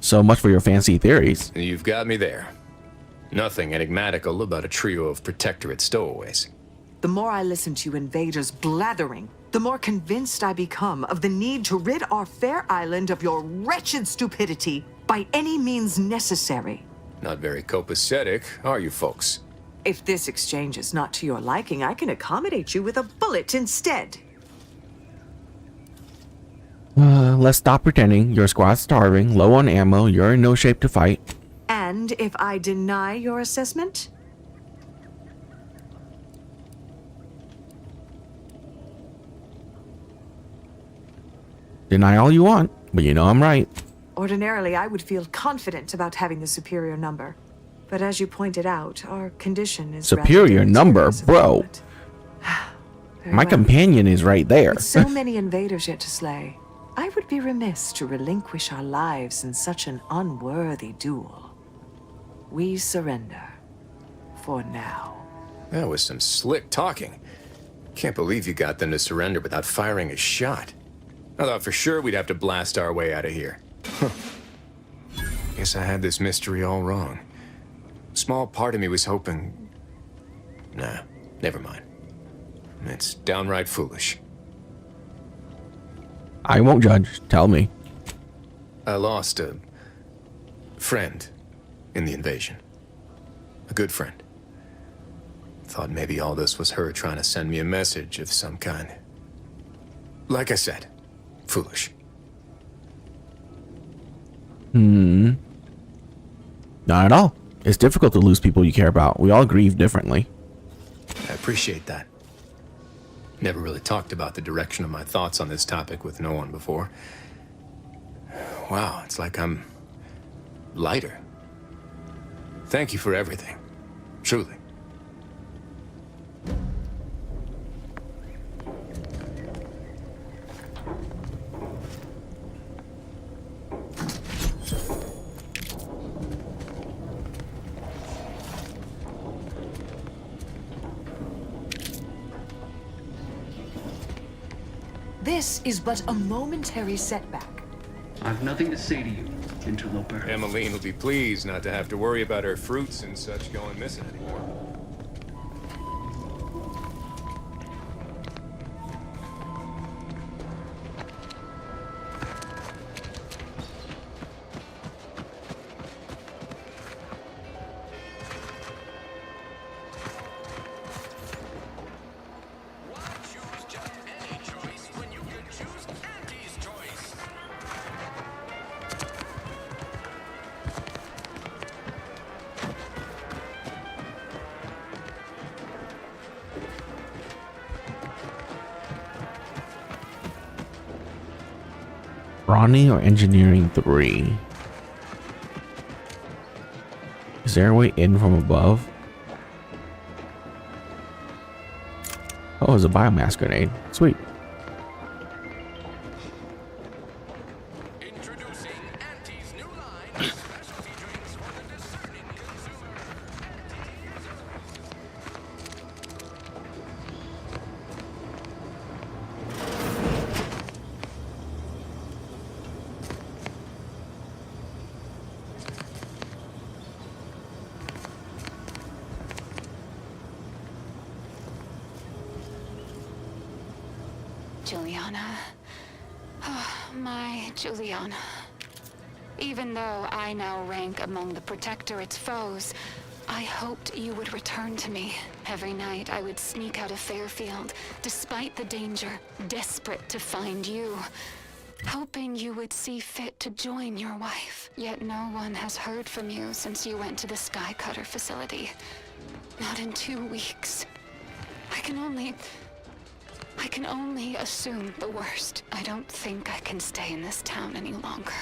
Speaker 1: So much for your fancy theories.
Speaker 18: You've got me there. Nothing enigmatical about a trio of Protectorate stowaways.
Speaker 15: The more I listen to you invaders blathering, the more convinced I become of the need to rid our fair island of your wretched stupidity by any means necessary.
Speaker 18: Not very copacetic, are you folks?
Speaker 15: If this exchange is not to your liking, I can accommodate you with a bullet instead.
Speaker 1: Let's stop pretending. Your squad's starving, low on ammo, you're in no shape to fight.
Speaker 15: And if I deny your assessment?
Speaker 1: Deny all you want, but you know I'm right.
Speaker 15: Ordinarily, I would feel confident about having the superior number. But as you pointed out, our condition is
Speaker 1: Superior number, bro. My
Speaker 15: well.
Speaker 1: companion is right there.
Speaker 15: With so many invaders yet to slay, I would be remiss to relinquish our lives in such an unworthy duel. We surrender. For now.
Speaker 18: That was some slick talking. Can't believe you got them to surrender without firing a shot. I thought for sure we'd have to blast our way out of here. Huh. Guess I had this mystery all wrong. Small part of me was hoping... Nah, never mind. It's downright foolish.
Speaker 1: I won't judge. Tell me.
Speaker 18: I lost a friend in the invasion. A good friend. Thought maybe all this was her trying to send me a message of some kind. Like I said, foolish.
Speaker 1: Not at all. It's difficult to lose people you care about. We all grieve differently.
Speaker 18: I appreciate that. Never really talked about the direction of my thoughts on this topic with no one before. Wow, it's like I'm lighter. Thank you for everything. Truly.
Speaker 15: This is but a momentary setback.
Speaker 17: I've nothing to say to you, interloper.
Speaker 18: Emmeline will be pleased not to have to worry about her fruits and such going missing anymore.
Speaker 1: Ronnie or Engineering 3? Is there a way in from above? Oh, it's a biomass grenade. Sweet.
Speaker 2: Juliana. Oh, my Juliana. Even though I now rank among the Protectorate's foes, I hoped you would return to me. Every night I would sneak out of Fairfield, despite the danger, desperate to find you. Hoping you would see fit to join your wife. Yet no one has heard from you since you went to the Skycutter facility. Not in 2 weeks. I can only assume the worst. I don't think I can stay in this town any longer.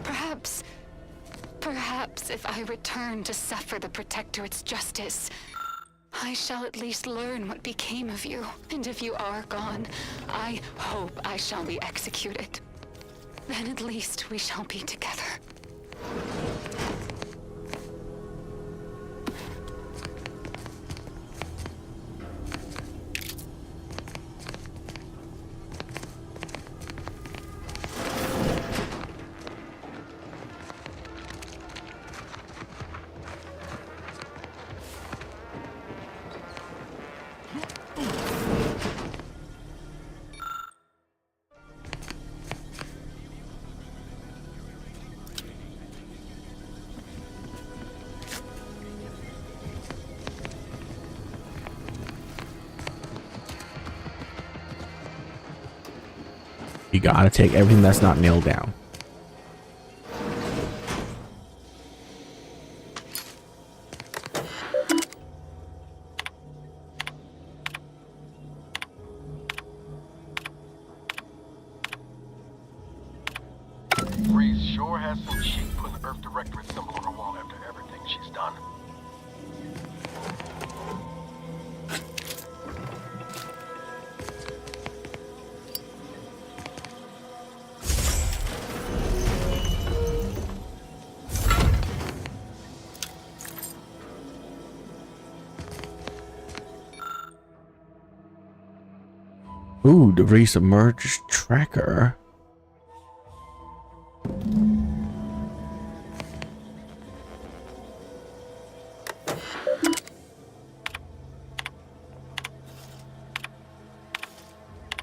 Speaker 2: Perhaps if I return to suffer the Protectorate's justice,
Speaker 16: I shall at least learn what became of you. And if you are gone, I hope I shall be executed. Then at least we shall be together.
Speaker 1: You gotta take everything that's not nailed down.
Speaker 20: Breeze sure has some cheek putting the Earth Directorate symbol on her wall after everything she's done.
Speaker 1: Ooh, the resubmerged tracker.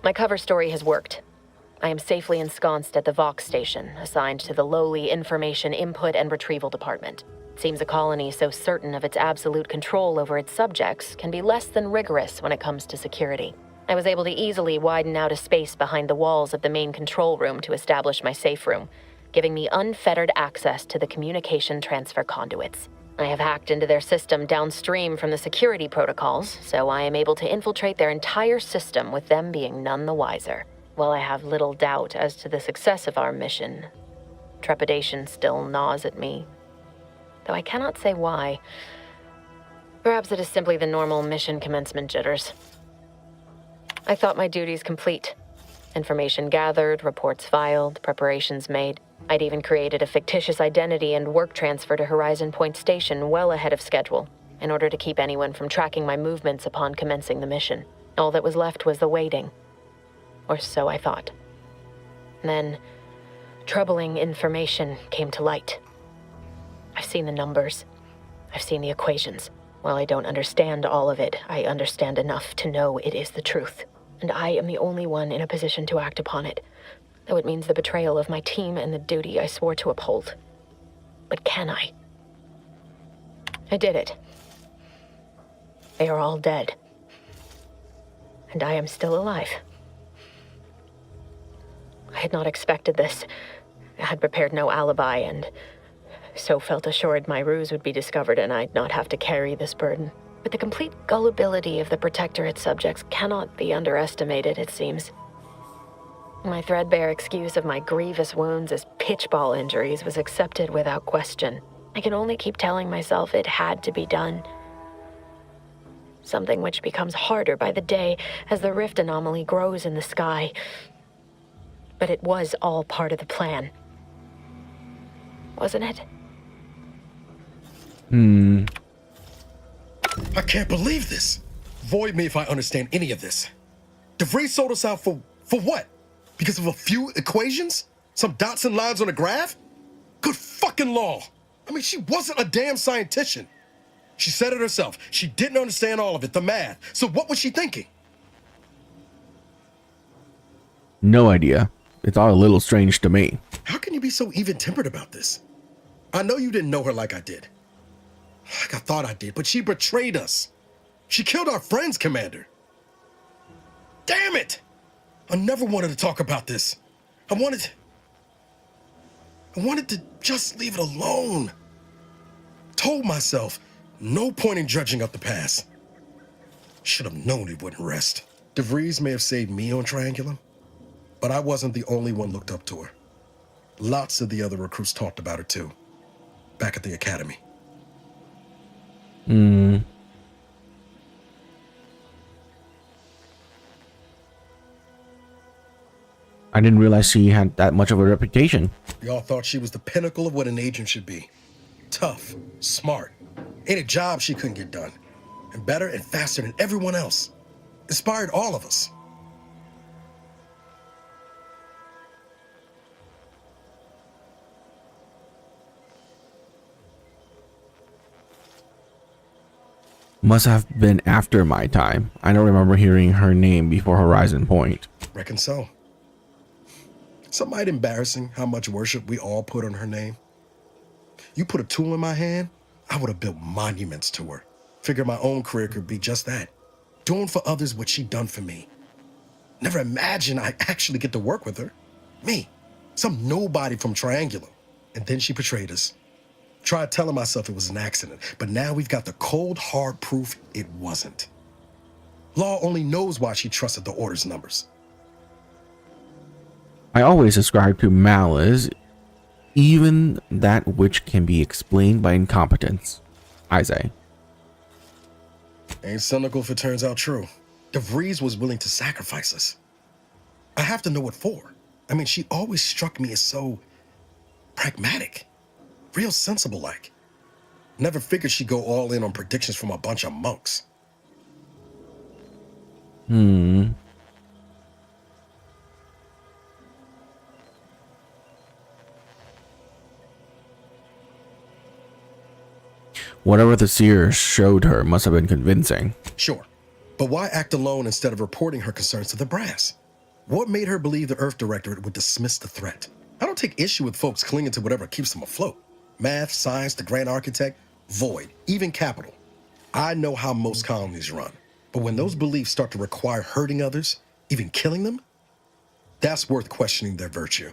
Speaker 22: My cover story has worked. I am safely ensconced at the Vox station, assigned to the lowly Information Input and Retrieval Department. Seems a colony so certain of its absolute control over its subjects can be less than rigorous when it comes to security. I was able to easily widen out a space behind the walls of the main control room to establish my safe room, giving me unfettered access to the communication transfer conduits. I have hacked into their system downstream from the security protocols, so I am able to infiltrate their entire system with them being none the wiser. While I have little doubt as to the success of our mission, trepidation still gnaws at me, though I cannot say why. Perhaps it is simply the normal mission commencement jitters. I thought my duties complete. Information gathered, reports filed, preparations made. I'd even created a fictitious identity and work transfer to Horizon Point Station well ahead of schedule, in order to keep anyone from tracking my movements upon commencing the mission. All that was left was the waiting. Or so I thought. Then, troubling information came to light. I've seen the numbers. I've seen the equations. While I don't understand all of it, I understand enough to know it is the truth. And I am the only one in a position to act upon it, though it means the betrayal of my team and the duty I swore to uphold. But can I? I did it. They are all dead. And I am still alive. I had not expected this. I had prepared no alibi, and so felt assured my ruse would be discovered and I'd not have to carry this burden. But the complete gullibility of the Protectorate subjects cannot be underestimated, it seems. My threadbare excuse of my grievous wounds as pitchball injuries was accepted without question. I can only keep telling myself it had to be done. Something which becomes harder by the day as the rift anomaly grows in the sky. But it was all part of the plan. Wasn't it?
Speaker 9: I can't believe this. Void me if I understand any of this. DeVries sold us out for what? Because of a few equations? Some dots and lines on a graph? Good fucking law. I mean, she wasn't a damn scientician. She said it herself. She didn't understand all of it, the math. So what was she thinking?
Speaker 1: No idea. It's all a little strange to me.
Speaker 9: How can you be so even-tempered about this? I know you didn't know her like I did. Like I thought I did, but she betrayed us. She killed our friends, Commander. Damn it! I never wanted to talk about this. I wanted to just leave it alone. Told myself, no point in dredging up the past. Should have known it wouldn't rest. DeVries may have saved me on Triangulum, but I wasn't the only one looked up to her. Lots of the other recruits talked about her too, back at the academy.
Speaker 1: I didn't realize she had that much of a reputation.
Speaker 9: Y'all thought she was the pinnacle of what an agent should be. Tough, smart, ain't a job she couldn't get done. And better and faster than everyone else. Inspired all of us.
Speaker 1: Must have been after my time. I don't remember hearing her name before Horizon Point.
Speaker 9: Reckon so. Some might embarrassing how much worship we all put on her name. You put a tool in my hand, I would have built monuments to her. Figured my own career could be just that. Doing for others what she done for me. Never imagined I'd actually get to work with her. Me, some nobody from Triangular. And then she betrayed us. Tried telling myself it was an accident, but now we've got the cold, hard proof it wasn't. Law only knows why she trusted the Order's numbers.
Speaker 1: I always ascribe to malice, even that which can be explained by incompetence. I say.
Speaker 9: Ain't cynical if it turns out true. DeVries was willing to sacrifice us. I have to know what for. I mean, she always struck me as so pragmatic. Real sensible like. Never figured she'd go all in on predictions from a bunch of monks.
Speaker 1: Whatever the seer showed her must have been convincing.
Speaker 9: Sure. But why act alone instead of reporting her concerns to the brass? What made her believe the Earth Directorate would dismiss the threat? I don't take issue with folks clinging to whatever keeps them afloat. Math, science, the grand architect, void, even capital. I know how most colonies run. But when those beliefs start to require hurting others, even killing them, that's worth questioning their virtue.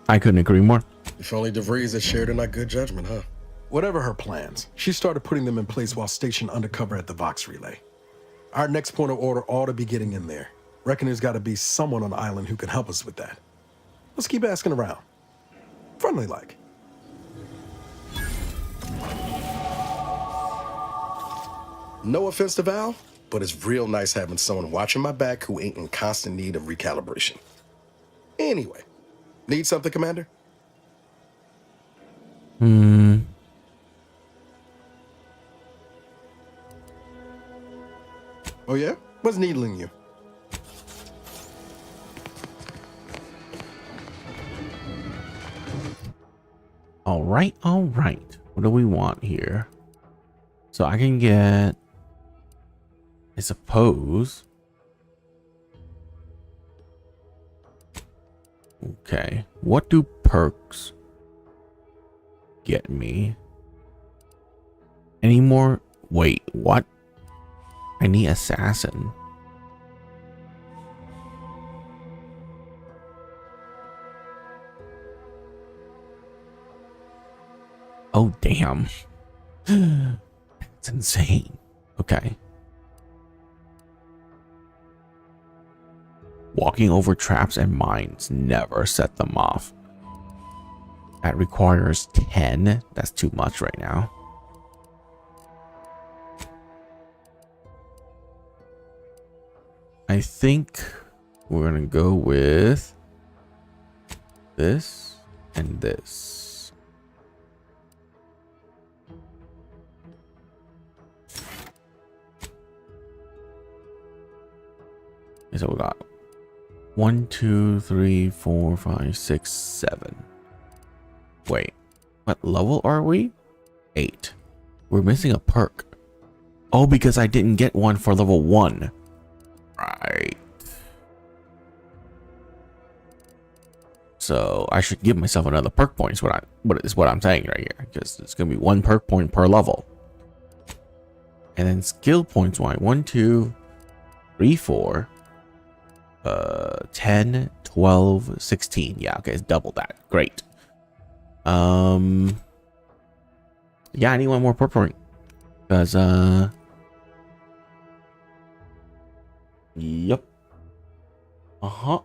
Speaker 1: I couldn't agree more.
Speaker 9: If only DeVries had shared in our good judgment, huh? Whatever her plans, she started putting them in place while stationed undercover at the Vox Relay. Our next point of order ought to be getting in there. Reckon there's got to be someone on the island who can help us with that. Let's keep asking around. Friendly like. No offense to Val, but it's real nice having someone watching my back who ain't in constant need of recalibration. Anyway, need something, Commander? Oh yeah? What's needling you?
Speaker 1: All right. What do we want here? So I can get, I suppose. Okay. What do perks get me? Any more? Wait, what? I need assassin. Oh, damn. It's insane. Okay. Walking over traps and mines. Never set them off. That requires 10. That's too much right now. I think we're going to go with this and this. Okay, so we got 1, 2, 3, 4, 5, 6, 7. Wait, what level are we? 8. We're missing a perk. Oh, because I didn't get one for level 1. Right. So I should give myself another perk point. Is what I'm saying right here, because it's gonna be 1 perk point per level. And then skill points wise, 1, 2, 3, 4, 10, 12, 16. Yeah, okay, it's double that. Great. Yeah, I need 1 more perk point. Because yep. Uh-huh.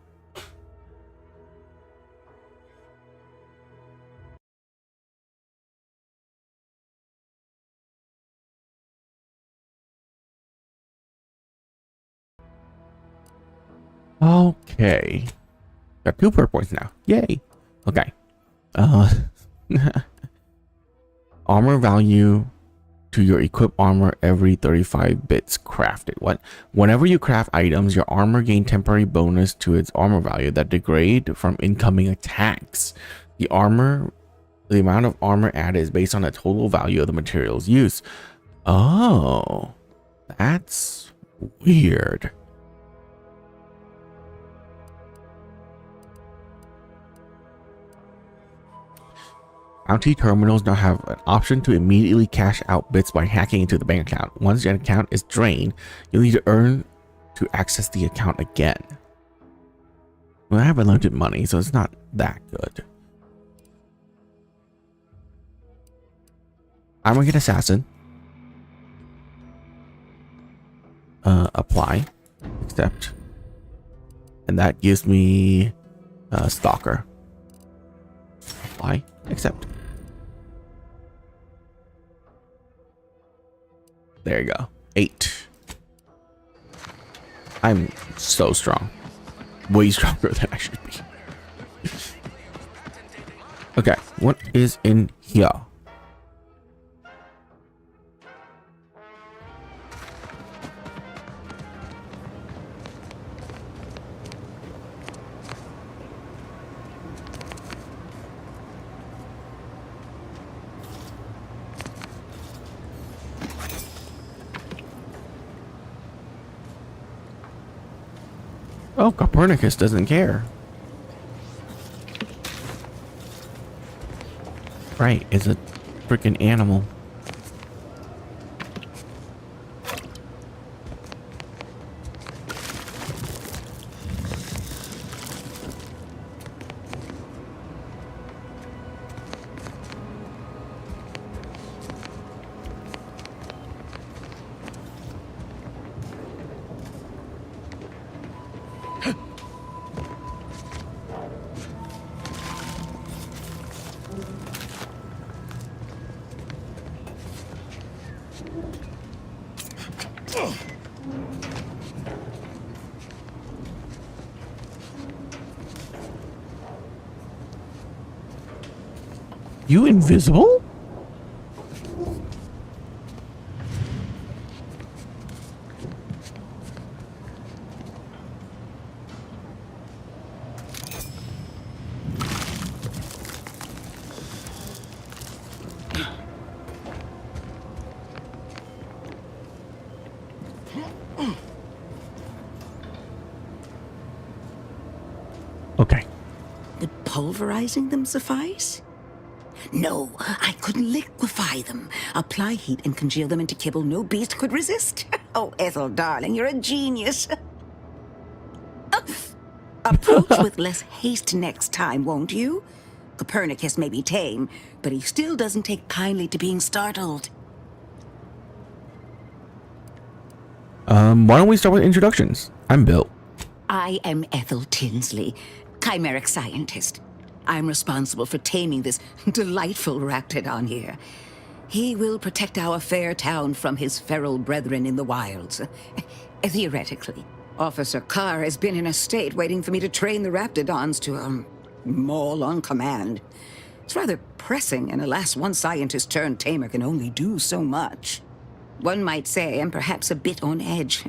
Speaker 1: Okay. Got 2 perk points now. Yay. Okay. Armor value to your equipped armor every 35 bits crafted. What? Whenever you craft items, your armor gain temporary bonus to its armor value that degrade from incoming attacks. The amount of armor added is based on the total value of the materials used. Oh, that's weird. Bounty terminals now have an option to immediately cash out bits by hacking into the bank account. Once your account is drained, you'll need to earn to access the account again. Well, I have unlimited money, so it's not that good. I'm gonna get Assassin. Apply. Accept. And that gives me Stalker. Apply. Accept. There you go. 8. I'm so strong. Way stronger than I should be. Okay, what is in here? Oh, Copernicus doesn't care. Right, it's a freaking animal. You invisible? Okay.
Speaker 3: Would pulverizing them suffice? No, I couldn't liquefy them. Apply heat and congeal them into kibble no beast could resist. Oh, Ethel, darling, you're a genius. Approach with less haste next time, won't you? Copernicus may be tame, but he still doesn't take kindly to being startled.
Speaker 1: Why don't we start with introductions? I'm Bill.
Speaker 3: I am Ethel Tinsley, chimeric scientist. I'm responsible for taming this delightful raptidon here. He will protect our fair town from his feral brethren in the wilds. Theoretically. Officer Carr has been in a state waiting for me to train the raptidons to, maul on command. It's rather pressing, and alas, one scientist-turned-tamer can only do so much. One might say I'm perhaps a bit on edge.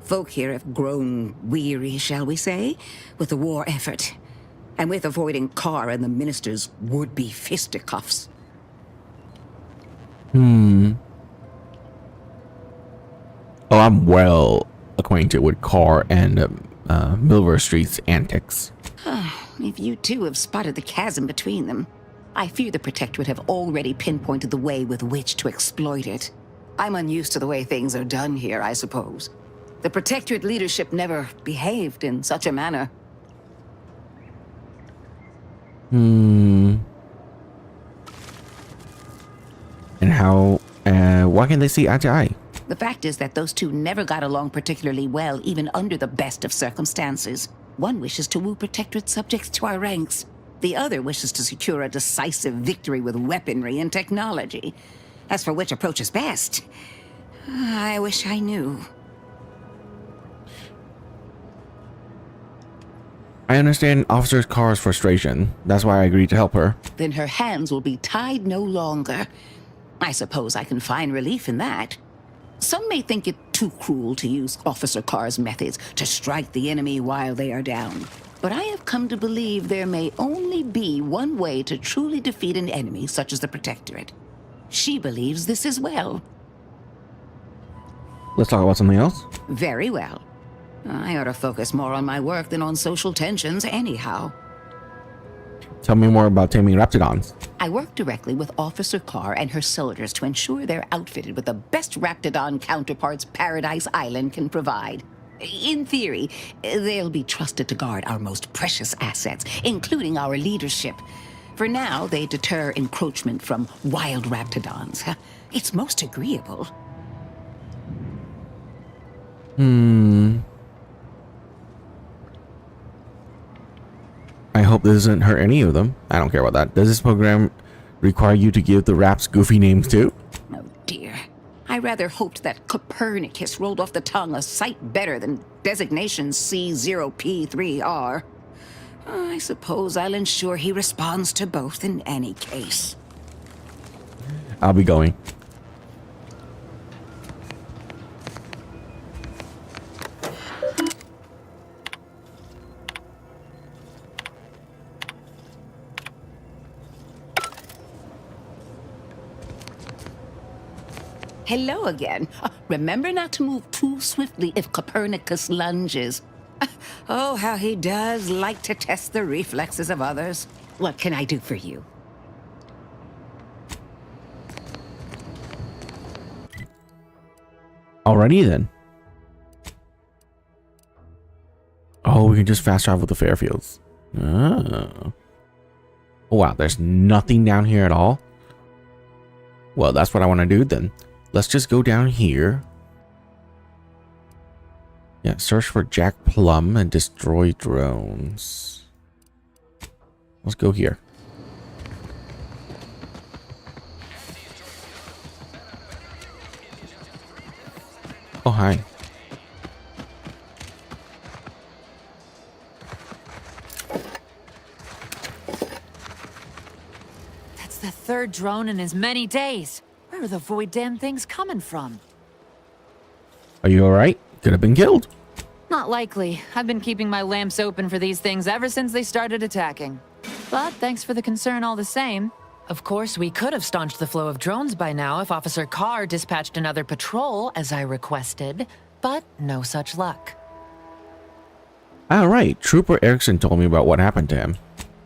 Speaker 3: Folk here have grown weary, shall we say, with the war effort. And with avoiding Carr and the minister's would-be fisticuffs.
Speaker 1: Oh, I'm well acquainted with Carr and Milver Street's antics.
Speaker 3: If you two have spotted the chasm between them, I fear the Protectorate have already pinpointed the way with which to exploit it. I'm unused to the way things are done here, I suppose. The Protectorate leadership never behaved in such a manner.
Speaker 1: And how, why can't they see eye to eye?
Speaker 3: The fact is that those two never got along particularly well, even under the best of circumstances. One wishes to woo Protectorate subjects to our ranks. The other wishes to secure a decisive victory with weaponry and technology. As for which approach is best, I wish I knew.
Speaker 1: I understand Officer Carr's frustration. That's why I agreed to help her.
Speaker 3: Then her hands will be tied no longer. I suppose I can find relief in that. Some may think it too cruel to use Officer Carr's methods to strike the enemy while they are down. But I have come to believe there may only be one way to truly defeat an enemy such as the Protectorate. She believes this as well.
Speaker 1: Let's talk about something else.
Speaker 3: Very well. I ought to focus more on my work than on social tensions anyhow.
Speaker 1: Tell me more about taming Raptidons.
Speaker 3: I work directly with Officer Carr and her soldiers to ensure they're outfitted with the best Raptidon counterparts Paradise Island can provide. In theory, they'll be trusted to guard our most precious assets, including our leadership. For now, they deter encroachment from wild Raptidons. It's most agreeable.
Speaker 1: I hope this doesn't hurt any of them. I don't care about that. Does this program require you to give the Raps goofy names too?
Speaker 3: Oh dear. I rather hoped that Copernicus rolled off the tongue a sight better than designation C0P3R. I suppose I'll ensure he responds to both in any case.
Speaker 1: I'll be going.
Speaker 3: Hello again. Remember not to move too swiftly if Copernicus lunges. Oh, how he does like to test the reflexes of others. What can I do for you?
Speaker 1: Alrighty then. Oh, we can just fast travel to Fairfields. Oh, wow, there's nothing down here at all. Well, that's what I want to do then. Let's just go down here. Yeah, search for Jack Plum and destroy drones. Let's go here. Oh, hi.
Speaker 4: That's the third drone in as many days. Where are the void damn things coming from?
Speaker 1: Are you alright? Could have been killed.
Speaker 4: Not likely. I've been keeping my lamps open for these things ever since they started attacking. But thanks for the concern all the same. Of course, we could have staunched the flow of drones by now if Officer Carr dispatched another patrol, as I requested. But no such luck.
Speaker 1: Alright, Trooper Erickson told me about what happened to him.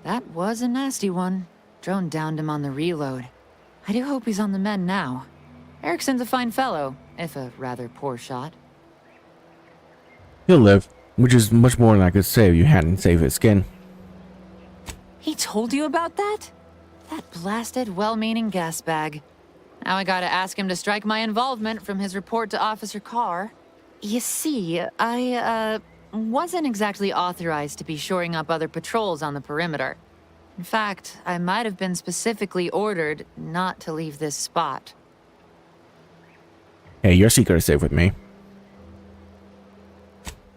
Speaker 4: That was a nasty one. Drone downed him on the reload. I do hope he's on the mend now. Erickson's a fine fellow, if a rather poor shot.
Speaker 1: He'll live, which is much more than I could say if you hadn't saved his skin.
Speaker 4: He told you about that? That blasted, well-meaning gas bag. Now I gotta ask him to strike my involvement from his report to Officer Carr. You see, I, wasn't exactly authorized to be shoring up other patrols on the perimeter. In fact, I might have been specifically ordered not to leave this spot.
Speaker 1: Hey, your secret is safe with me.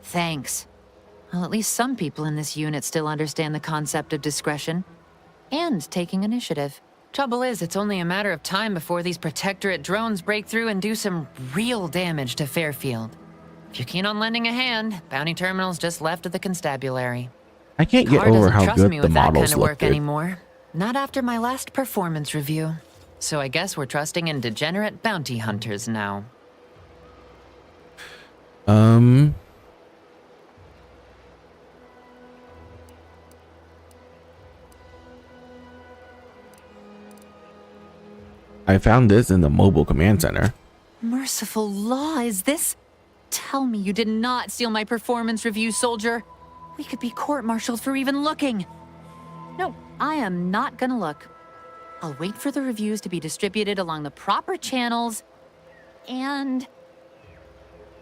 Speaker 4: Thanks. Well, at least some people in this unit still understand the concept of discretion. And taking initiative. Trouble is, it's only a matter of time before these Protectorate drones break through and do some real damage to Fairfield. If you're keen on lending a hand, Bounty Terminal's just left of the constabulary.
Speaker 1: I can't get
Speaker 4: Carr
Speaker 1: over
Speaker 4: doesn't
Speaker 1: how
Speaker 4: trust
Speaker 1: good
Speaker 4: me
Speaker 1: the
Speaker 4: with that
Speaker 1: models
Speaker 4: kind of
Speaker 1: look,
Speaker 4: work
Speaker 1: dude.
Speaker 4: anymore. Not after my last performance review. So I guess we're trusting in degenerate bounty hunters now.
Speaker 1: I found this in the mobile command center.
Speaker 4: Merciful law, is this? Tell me you did not steal my performance review, soldier. We could be court-martialed for even looking. No, I am not gonna look. I'll wait for the reviews to be distributed along the proper channels, and...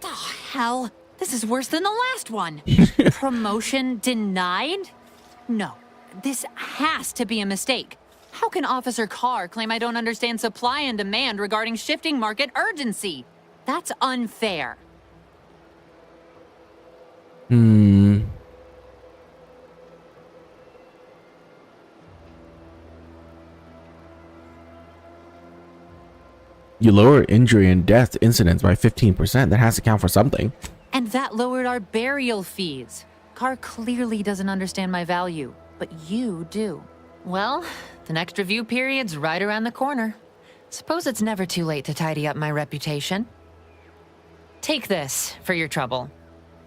Speaker 4: Oh, hell. This is worse than the last one. Promotion denied? No, this has to be a mistake. How can Officer Carr claim I don't understand supply and demand regarding shifting market urgency? That's unfair.
Speaker 1: You lower injury and death incidents by 15%. That has to count for something.
Speaker 4: And that lowered our burial fees. Carr clearly doesn't understand my value, but you do. Well, the next review period's right around the corner. Suppose it's never too late to tidy up my reputation. Take this for your trouble.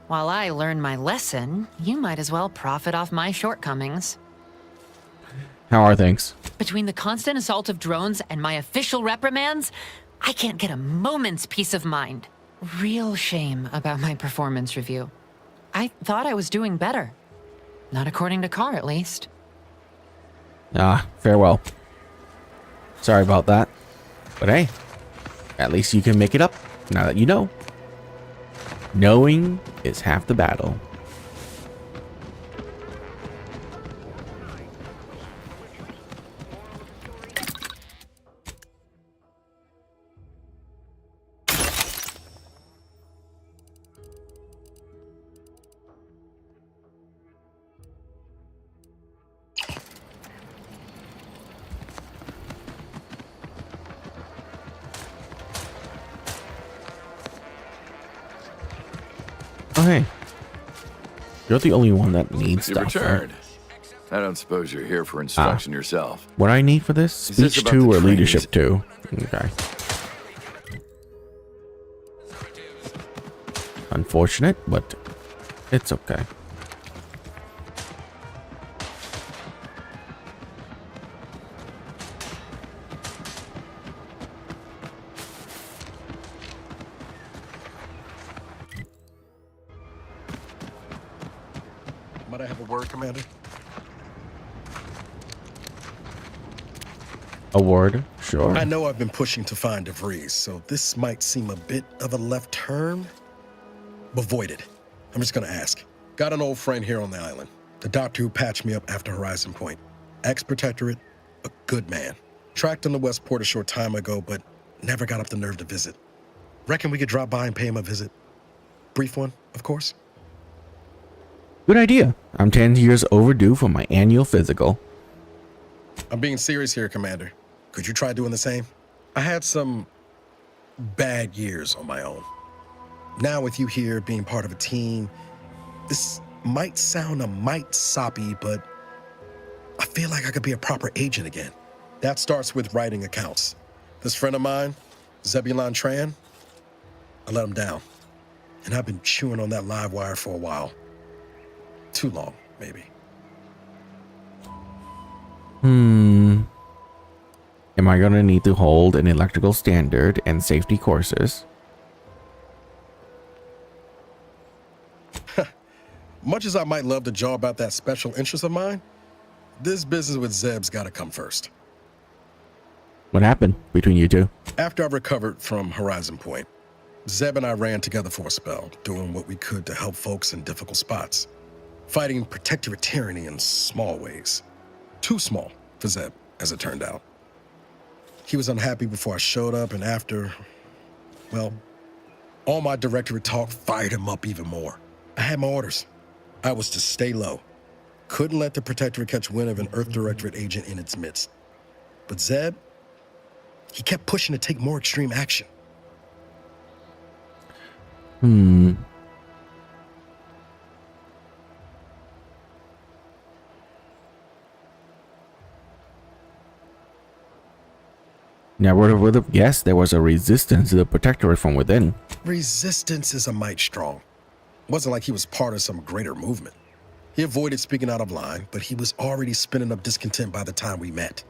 Speaker 4: While I learn my lesson, you might as well profit off my shortcomings.
Speaker 1: How are things?
Speaker 4: Between the constant assault of drones and my official reprimands, I can't get a moment's peace of mind. Real shame about my performance review. I thought I was doing better. Not according to Carr, at least.
Speaker 1: Ah, farewell. Sorry about that. But hey, at least you can make it up now that you know. Knowing is half the battle. Oh, hey. You're the only one that needs
Speaker 11: You
Speaker 1: stuff.
Speaker 11: returned.
Speaker 1: Right?
Speaker 11: I don't suppose you're here for instruction yourself.
Speaker 1: What I need for this?
Speaker 11: Is this
Speaker 1: Speech
Speaker 11: about
Speaker 1: 2
Speaker 11: the
Speaker 1: or
Speaker 11: trainees?
Speaker 1: leadership 2? Okay. Unfortunate, but it's okay.
Speaker 9: Might I have a word, Commander?
Speaker 1: Award? Sure.
Speaker 9: I know I've been pushing to find DeVries, so this might seem a bit of a left turn, but void it. I'm just gonna ask. Got an old friend here on the island. The doctor who patched me up after Horizon Point. Ex-protectorate, a good man. Tracked on the Westport a short time ago, but never got up the nerve to visit. Reckon we could drop by and pay him a visit. Brief one, of course.
Speaker 1: Good idea. I'm 10 years overdue for my annual physical.
Speaker 9: I'm being serious here, Commander. Could you try doing the same? I had some bad years on my own. Now with you here being part of a team, this might sound a mite soppy, but I feel like I could be a proper agent again. That starts with writing accounts. This friend of mine, Zebulon Tran, I let him down. And I've been chewing on that live wire for a while. Too long, maybe.
Speaker 1: Am I gonna need to hold an electrical standard and safety courses?
Speaker 9: Much as I might love to jaw about that special interest of mine, this business with Zeb's gotta come first.
Speaker 1: What happened between you two?
Speaker 9: After I recovered from Horizon Point, Zeb and I ran together for a spell, doing what we could to help folks in difficult spots. Fighting protectorate tyranny in small ways. Too small for Zeb, as it turned out. He was unhappy before I showed up, and after, well, all my directorate talk fired him up even more. I had my orders. I was to stay low. Couldn't let the protectorate catch wind of an Earth Directorate agent in its midst. But Zeb, he kept pushing to take more extreme action.
Speaker 1: Never would have guessed there was a resistance to the protectorate from within.
Speaker 9: Resistance is a mite strong. Wasn't like he was part of some greater movement. He avoided speaking out of line, but he was already spinning up discontent by the time we met.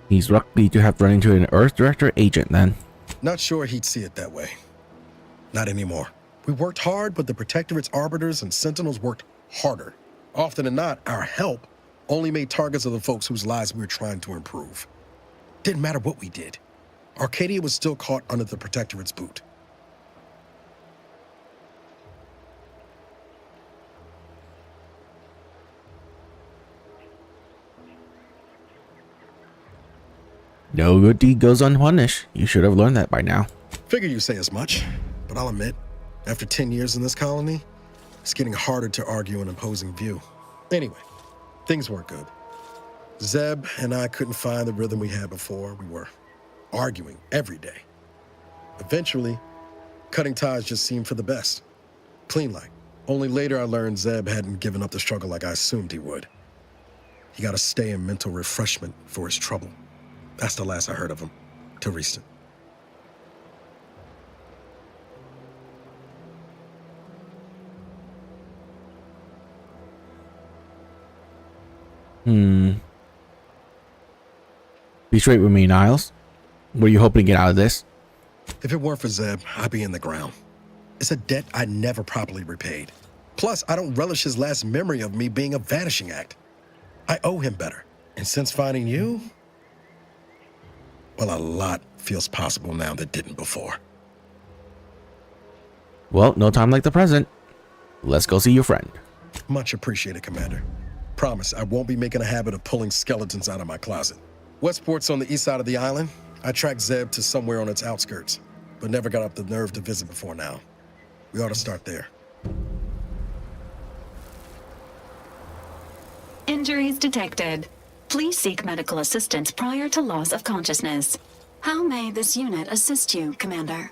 Speaker 1: He's lucky to have run into an Earth Director agent then.
Speaker 9: Not sure he'd see it that way. Not anymore. We worked hard, but the Protectorate's arbiters and sentinels worked harder. Often than not, our help only made targets of the folks whose lives we were trying to improve. Didn't matter what we did. Arcadia was still caught under the Protectorate's boot.
Speaker 1: No good deed goes unpunished. You should have learned that by now.
Speaker 9: Figure you say as much, but I'll admit, after 10 years in this colony, it's getting harder to argue an opposing view. Anyway, things weren't good. Zeb and I couldn't find the rhythm we had before. We were arguing every day. Eventually, cutting ties just seemed for the best. Clean like. Only later I learned Zeb hadn't given up the struggle like I assumed he would. He got to stay in mental refreshment for his trouble. That's the last I heard of him, till recent.
Speaker 1: Be straight with me, Niles. What are you hoping to get out of this?
Speaker 9: If it weren't for Zeb, I'd be in the ground. It's a debt I never properly repaid. Plus, I don't relish his last memory of me being a vanishing act. I owe him better. And since finding you, well, a lot feels possible now that didn't before.
Speaker 1: Well, no time like the present. Let's go see your friend.
Speaker 9: Much appreciated, Commander. Promise, I won't be making a habit of pulling skeletons out of my closet. Westport's on the east side of the island. I tracked Zeb to somewhere on its outskirts, but never got up the nerve to visit before now. We ought to start there.
Speaker 6: Injuries detected. Please seek medical assistance prior to loss of consciousness. How may this unit assist you, Commander?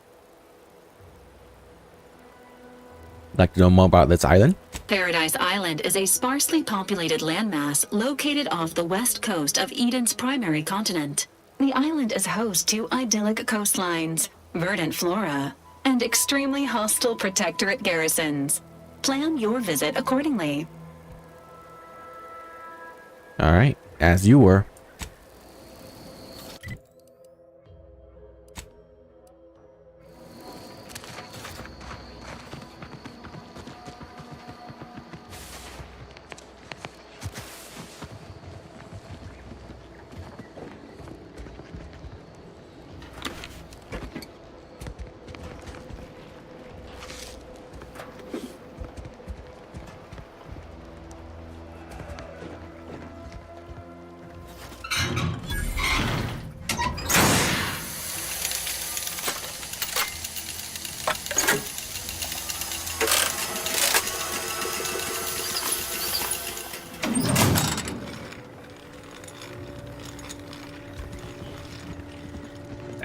Speaker 1: Like to know more about this island?
Speaker 6: Paradise Island is a sparsely populated landmass located off the west coast of Eden's primary continent. The island is host to idyllic coastlines, verdant flora, and extremely hostile protectorate garrisons. Plan your visit accordingly.
Speaker 1: All right, as you were.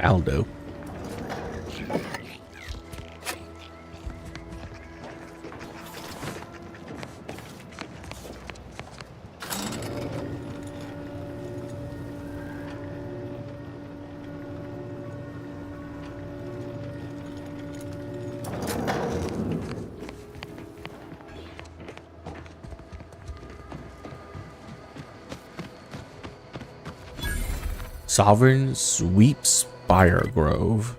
Speaker 1: Aldo. Sovereign Sweep Spire Grove.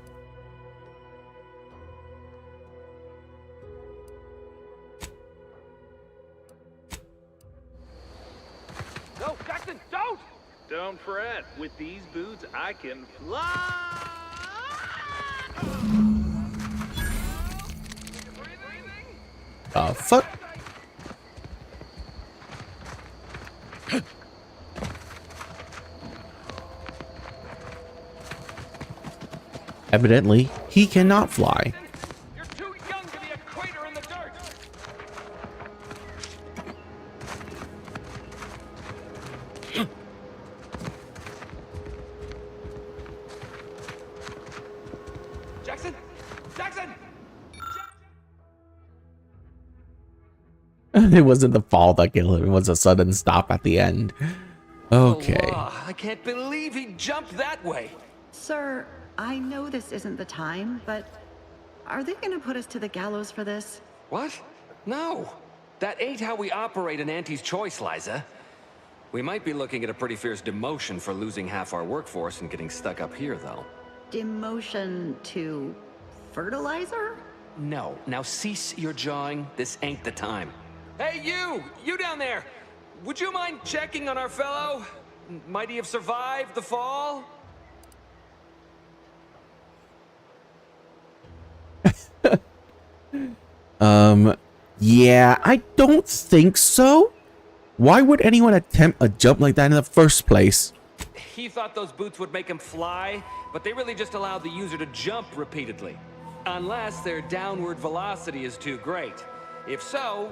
Speaker 8: No, Jackson, don't! Don't fret. With these boots, I can fly!
Speaker 1: Fuck? Evidently, he cannot fly.
Speaker 8: You're too young to be a crater in the dirt! Jackson! Jackson!
Speaker 1: It wasn't the fall that killed him. It was a sudden stop at the end. Okay.
Speaker 8: Oh, I can't believe he jumped that way.
Speaker 10: Sir, I know this isn't the time, but are they gonna put us to the gallows for this?
Speaker 23: What? No. That ain't how we operate in Auntie's Choice, Liza. We might be looking at a pretty fierce demotion for losing half our workforce and getting stuck up here, though.
Speaker 10: Demotion to fertilizer?
Speaker 23: No. Now cease your jawing. This ain't the time. Hey, you! You down there! Would you mind checking on our fellow? Might he have survived the fall?
Speaker 1: Yeah, I don't think so. Why would anyone attempt a jump like that in the first place?
Speaker 23: He thought those boots would make him fly, but they really just allowed the user to jump repeatedly. Unless their downward velocity is too great. If so,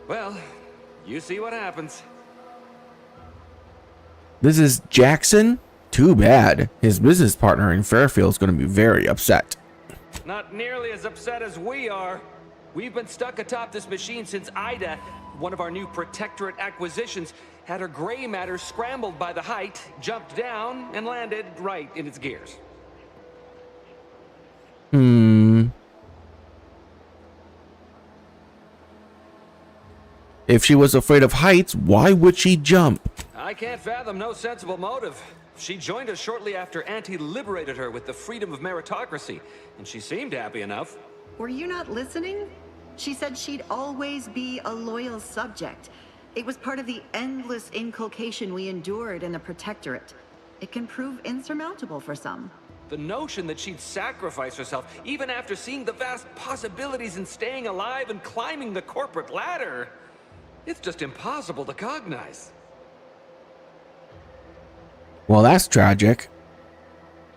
Speaker 23: well, you see what happens.
Speaker 1: This is Jackson? Too bad. His business partner in Fairfield is going to be very upset.
Speaker 23: Not nearly as upset as we are. We've been stuck atop this machine since Ida, one of our new Protectorate acquisitions, had her gray matter scrambled by the height, jumped down, and landed right in its gears.
Speaker 1: If she was afraid of heights, why would she jump?
Speaker 23: I can't fathom no sensible motive. She joined us shortly after Auntie liberated her with the freedom of meritocracy, and she seemed happy enough.
Speaker 10: Were you not listening? She said she'd always be a loyal subject. It was part of the endless inculcation we endured in the Protectorate. It can prove insurmountable for some.
Speaker 23: The notion that she'd sacrifice herself, even after seeing the vast possibilities in staying alive and climbing the corporate ladder, it's just impossible to cognize.
Speaker 1: Well, that's tragic.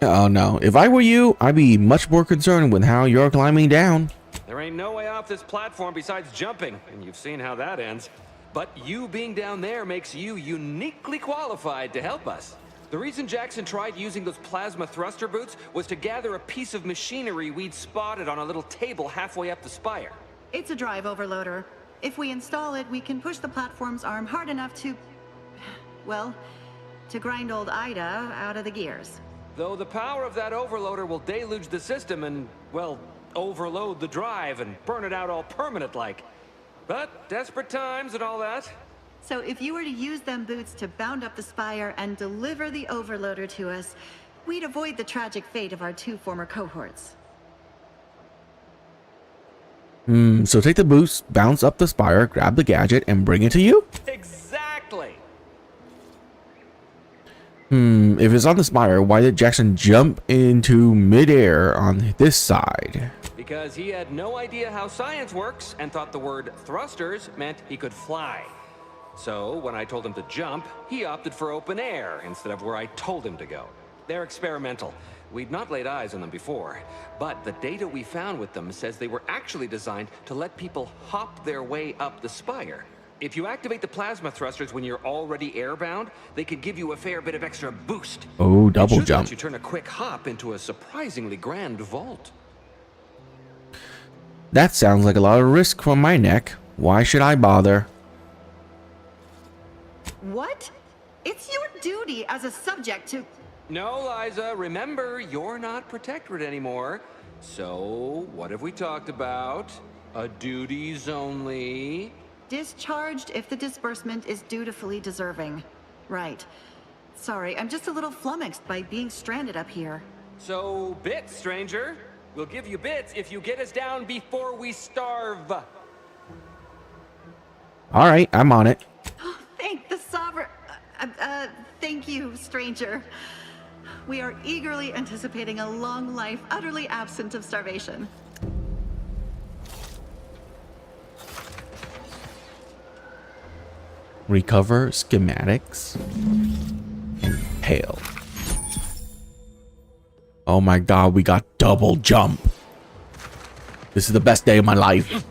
Speaker 1: Oh no, if I were you, I'd be much more concerned with how you're climbing down.
Speaker 23: There ain't no way off this platform besides jumping, and you've seen how that ends. But you being down there makes you uniquely qualified to help us. The reason Jackson tried using those plasma thruster boots was to gather a piece of machinery we'd spotted on a little table halfway up the spire.
Speaker 10: It's a drive overloader. If we install it, we can push the platform's arm hard enough to... well, to grind old Ida out of the gears.
Speaker 23: Though the power of that overloader will deluge the system and, well, overload the drive and burn it out all permanent-like. But desperate times and all that.
Speaker 10: So if you were to use them boots to bound up the spire and deliver the overloader to us, we'd avoid the tragic fate of our 2 former cohorts.
Speaker 1: So take the boost, bounce up the spire, grab the gadget, and bring it to you?
Speaker 23: Exactly!
Speaker 1: If it's on the spire, why did Jackson jump into midair on this side?
Speaker 23: Because he had no idea how science works and thought the word thrusters meant he could fly. So when I told him to jump, he opted for open air instead of where I told him to go. They're experimental. We'd not laid eyes on them before, but the data we found with them says they were actually designed to let people hop their way up the spire. If you activate the plasma thrusters when you're already airbound, they can give you a fair bit of extra boost.
Speaker 1: Oh, double
Speaker 23: It should
Speaker 1: jump.
Speaker 23: let you turn a quick hop into a surprisingly grand vault.
Speaker 1: That sounds like a lot of risk from my neck. Why should I bother?
Speaker 10: What? It's your duty as a subject to...
Speaker 23: No, Liza, remember, you're not Protectorate anymore. So, what have we talked about? A duties only.
Speaker 10: Discharged if the disbursement is dutifully deserving. Right. Sorry, I'm just a little flummoxed by being stranded up here.
Speaker 23: So, bits, stranger. We'll give you bits if you get us down before we starve.
Speaker 1: Alright, I'm on it.
Speaker 10: Thank the sovereign... thank you, stranger. We are eagerly anticipating a long life utterly absent of starvation.
Speaker 1: Recover schematics and hail. Oh my god, we got double jump. This is the best day of my life.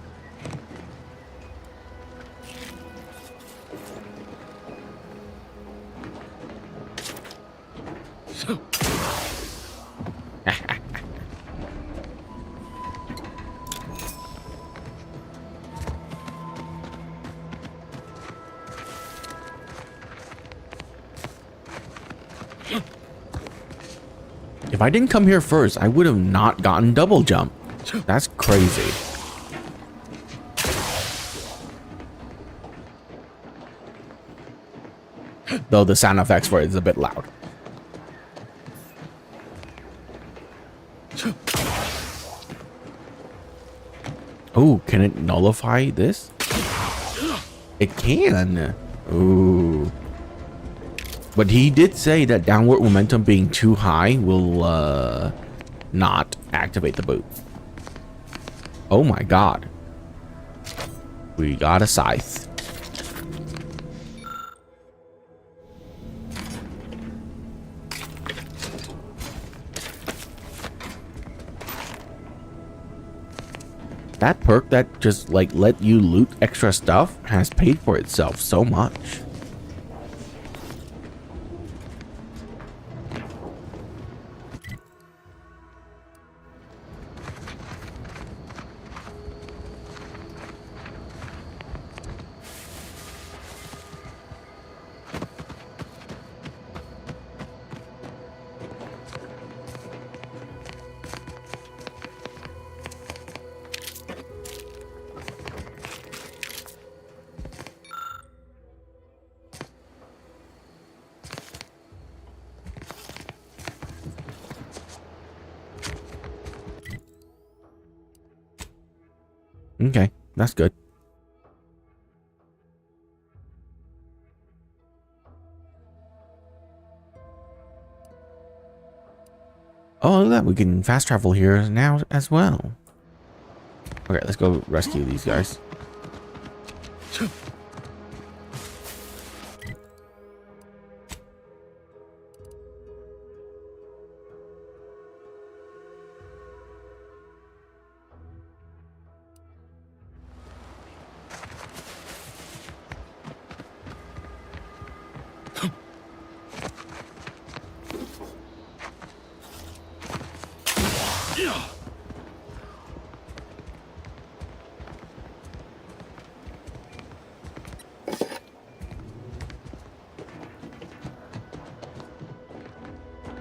Speaker 1: If I didn't come here first, I would have not gotten double jump. That's crazy. Though the sound effects for it is a bit loud. Oh, can it nullify this? It can. Ooh. But he did say that downward momentum being too high will not activate the boot. Oh my god. We got a scythe. That perk that just like let you loot extra stuff has paid for itself so much. Okay, that's good. Oh, look at that. We can fast travel here now as well. Okay, let's go rescue these guys.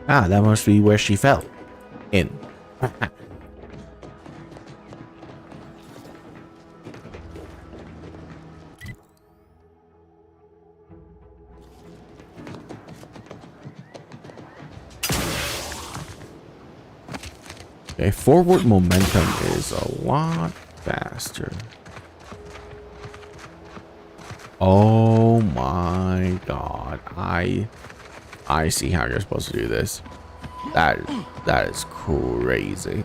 Speaker 1: Ah, that must be where she fell. In. Okay, forward momentum is a lot faster. Oh my god. I see how you're supposed to do this. That is crazy.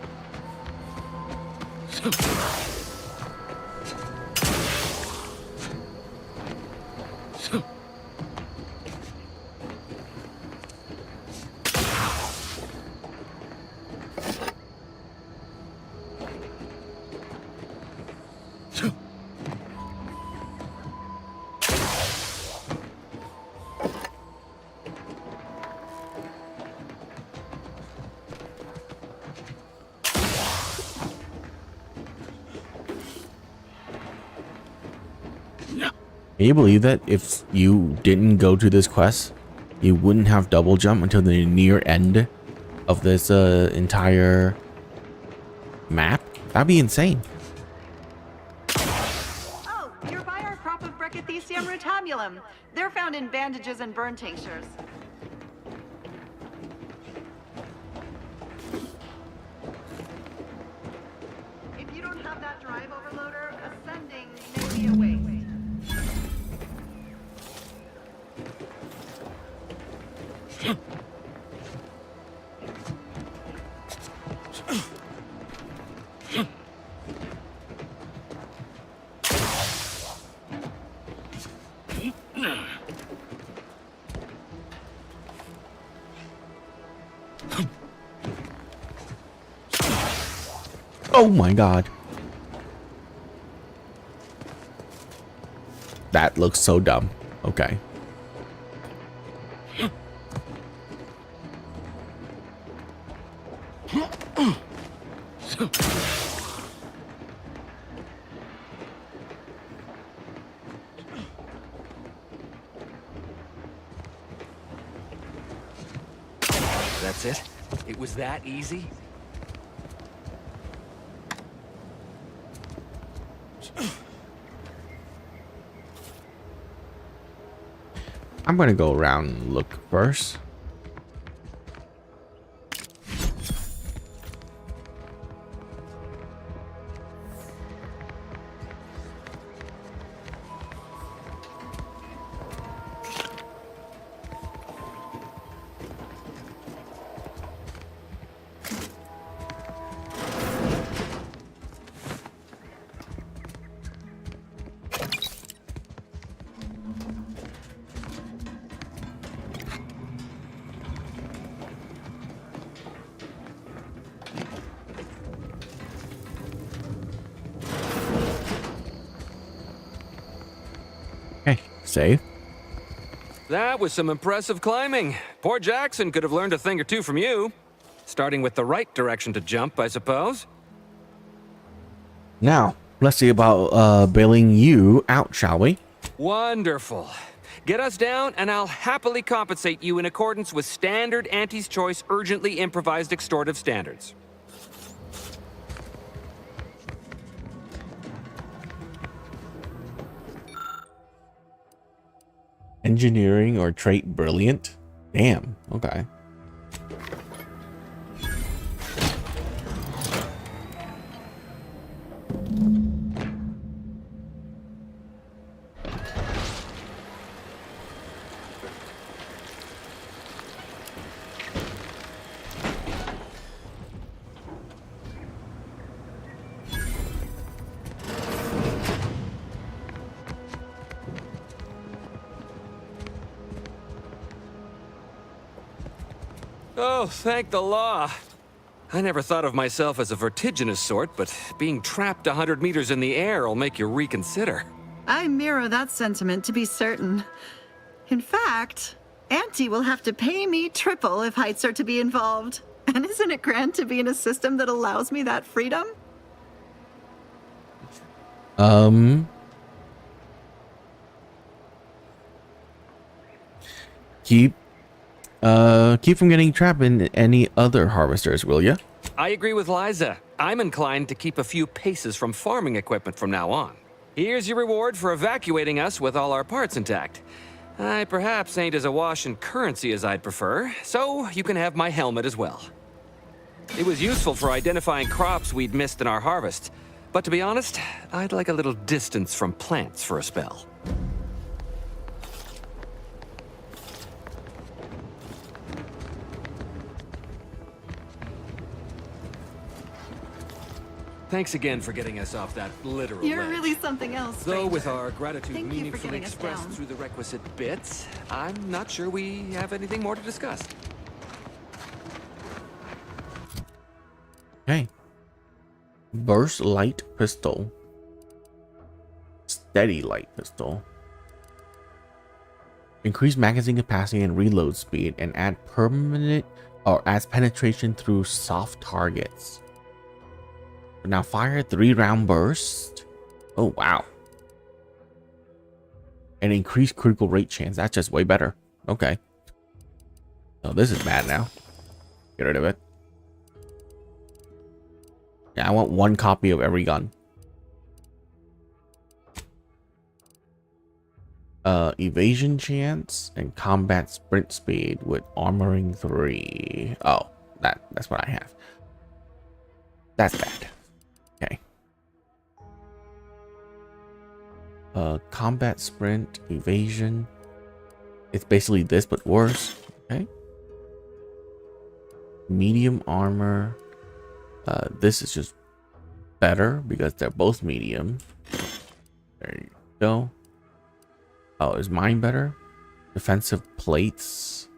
Speaker 1: Can you believe that if you didn't go to this quest, you wouldn't have double jump until the near end of this entire map? That'd be insane.
Speaker 10: Oh, you're by our crop of Brachythecium rotabulum. They're found in bandages and burn tinctures. If you don't have that drive overloader, ascending may be a waste.
Speaker 1: Oh my god. That looks so dumb. Okay.
Speaker 23: That's it? It was that easy?
Speaker 1: I'm gonna go around and look first. Save.
Speaker 23: That was some impressive climbing. Poor Jackson could have learned a thing or two from you. Starting with the right direction to jump, I suppose.
Speaker 1: Now, let's see about bailing you out, shall we?
Speaker 23: Wonderful. Get us down, and I'll happily compensate you in accordance with standard Auntie's Choice urgently improvised extortive standards.
Speaker 1: Engineering or trait brilliant? Damn, okay.
Speaker 23: Oh, thank the law. I never thought of myself as a vertiginous sort, but being trapped 100 meters in the air will make you reconsider.
Speaker 10: I mirror that sentiment, to be certain. In fact, Auntie will have to pay me triple if heights are to be involved. And isn't it grand to be in a system that allows me that freedom?
Speaker 1: Keep from getting trapped in any other harvesters, will ya?
Speaker 23: I agree with Liza. I'm inclined to keep a few paces from farming equipment from now on. Here's your reward for evacuating us with all our parts intact. I perhaps ain't as awash in currency as I'd prefer, so you can have my helmet as well. It was useful for identifying crops we'd missed in our harvest, but to be honest, I'd like a little distance from plants for a spell. Thanks again for getting us off that literal
Speaker 10: You're
Speaker 23: ledge.
Speaker 10: really something else,
Speaker 23: Though
Speaker 10: stranger.
Speaker 23: with our gratitude
Speaker 10: Thank you for
Speaker 23: meaningfully
Speaker 10: getting us
Speaker 23: expressed
Speaker 10: down.
Speaker 23: through the requisite bits, I'm not sure we have anything more to discuss.
Speaker 1: Okay. Burst light pistol. Steady light pistol. Increase magazine capacity and reload speed, and add permanent or adds penetration through soft targets. Now fire 3-round burst. Oh wow. And increase critical rate chance. That's just way better. Okay. Oh, this is bad now. Get rid of it. Yeah, I want 1 copy of every gun. Evasion chance and combat sprint speed with armoring 3. Oh, that's what I have. That's bad. Okay. Combat sprint, evasion. It's basically this, but worse. Okay. Medium armor. This is just better because they're both medium. There you go. Oh, is mine better? Defensive plates.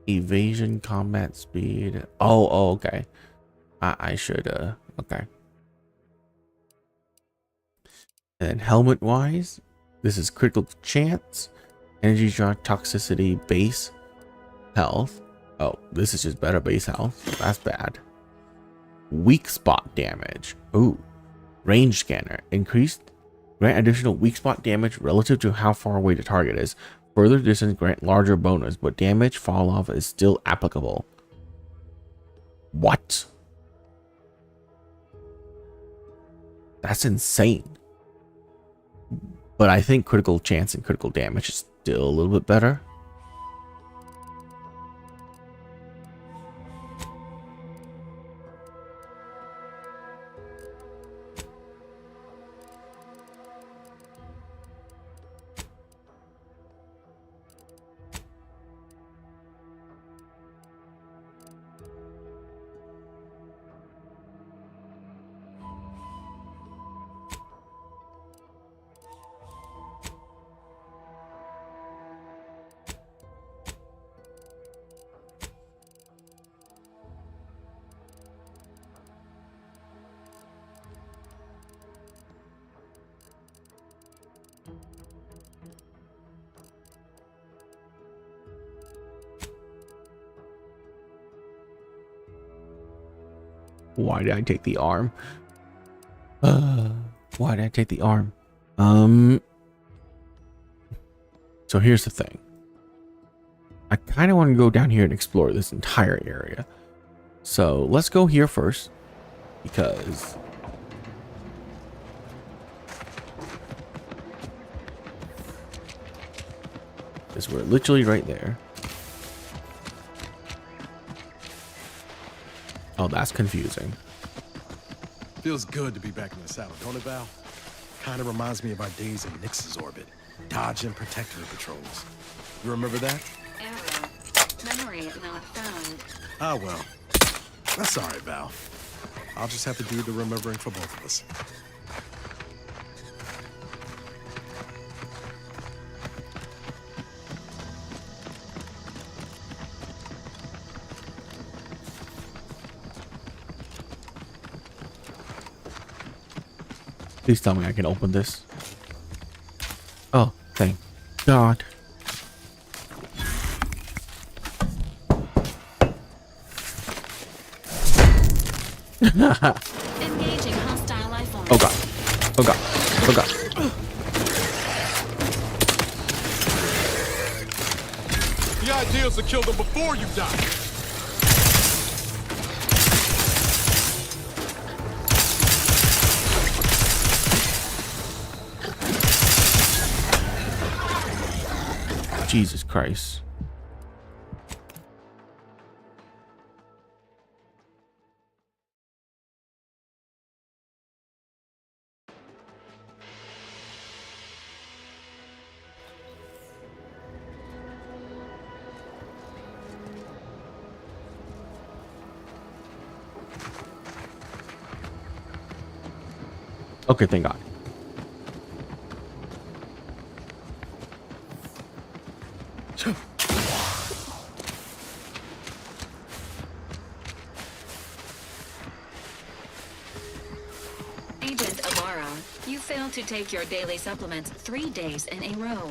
Speaker 1: Evasion, combat speed. Oh, okay. I should, okay. And then helmet wise, this is critical chance, energy shock, toxicity, base health. Oh, this is just better base health. That's bad. Weak spot damage. Ooh. Range scanner. Increased. Grant additional weak spot damage relative to how far away the target is. Further distance grant larger bonus, but damage fall off is still applicable. What? That's insane. But I think critical chance and critical damage is still a little bit better. Why did I take the arm? Why did I take the arm? So here's the thing. I kind of want to go down here and explore this entire area. So let's go here first, because we're literally right there. Oh, that's confusing.
Speaker 20: Feels good to be back in the saddle, don't it, Val? Kind of reminds me of our days in Nix's orbit, dodging protectorate patrols. You remember that?
Speaker 6: Error. Memory not found.
Speaker 20: Ah, well. That's all right, Val. I'll just have to do the remembering for both of us.
Speaker 1: Please tell me I can open this. Oh, thank God.
Speaker 6: Engaging hostile life forms.
Speaker 1: Oh God. Oh God. Oh God.
Speaker 20: The idea is to kill them before you die.
Speaker 1: Jesus Christ. Okay, thank God.
Speaker 6: Agent Ibarra, you failed to take your daily supplements 3 days in a row.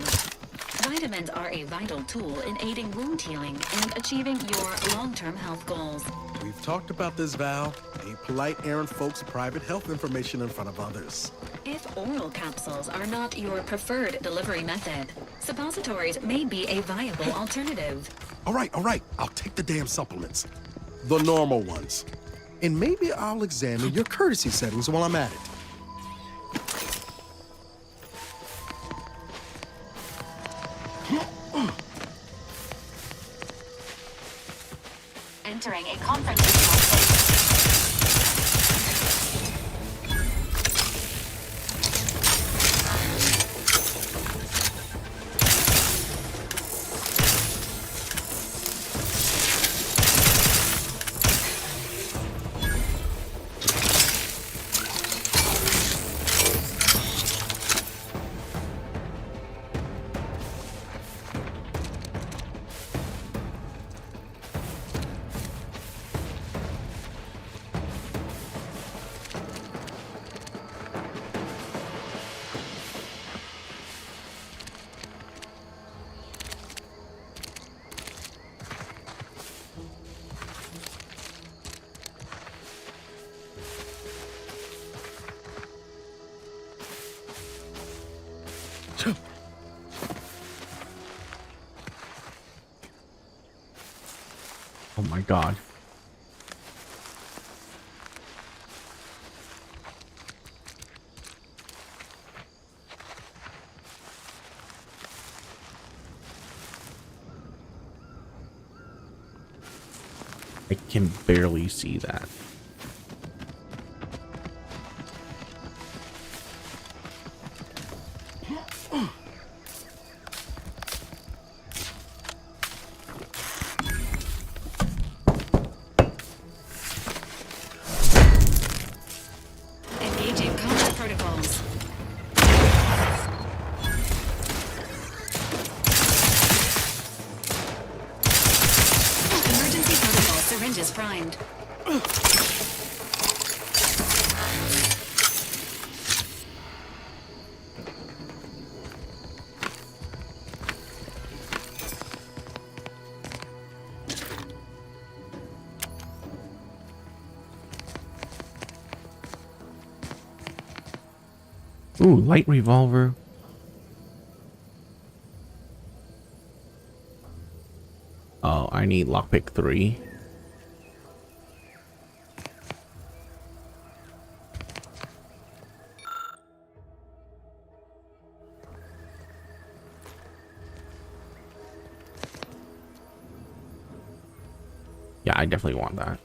Speaker 6: Vitamins are a vital tool in aiding wound healing and achieving your long-term health goals.
Speaker 20: We've talked about this, Val. Ain't polite airing folks' private health information in front of others.
Speaker 6: If oral capsules are not your preferred delivery method, suppositories may be a viable alternative.
Speaker 20: All right. I'll take the damn supplements. The normal ones. And maybe I'll examine your courtesy settings while I'm at it.
Speaker 6: Entering a conference room.
Speaker 1: Oh my God. I can barely see that.
Speaker 6: Engaging combat protocols. Emergency protocol syringes primed.
Speaker 1: Ooh, light revolver. Oh, I need lockpick 3. Yeah, I definitely want that.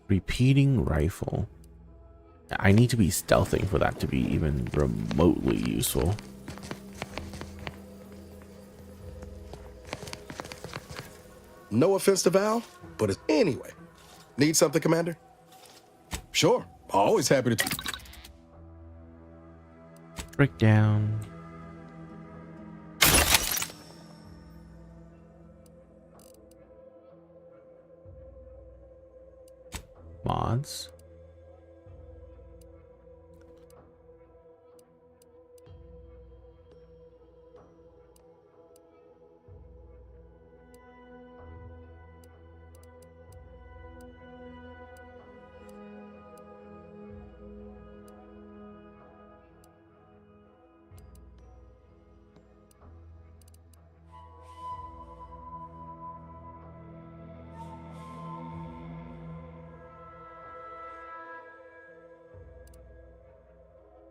Speaker 1: Repeating rifle. I need to be stealthing for that to be even remotely useful.
Speaker 9: No offense to Val, but anyway. Need something, Commander? Sure. Always happy to.
Speaker 1: Breakdown. Mods.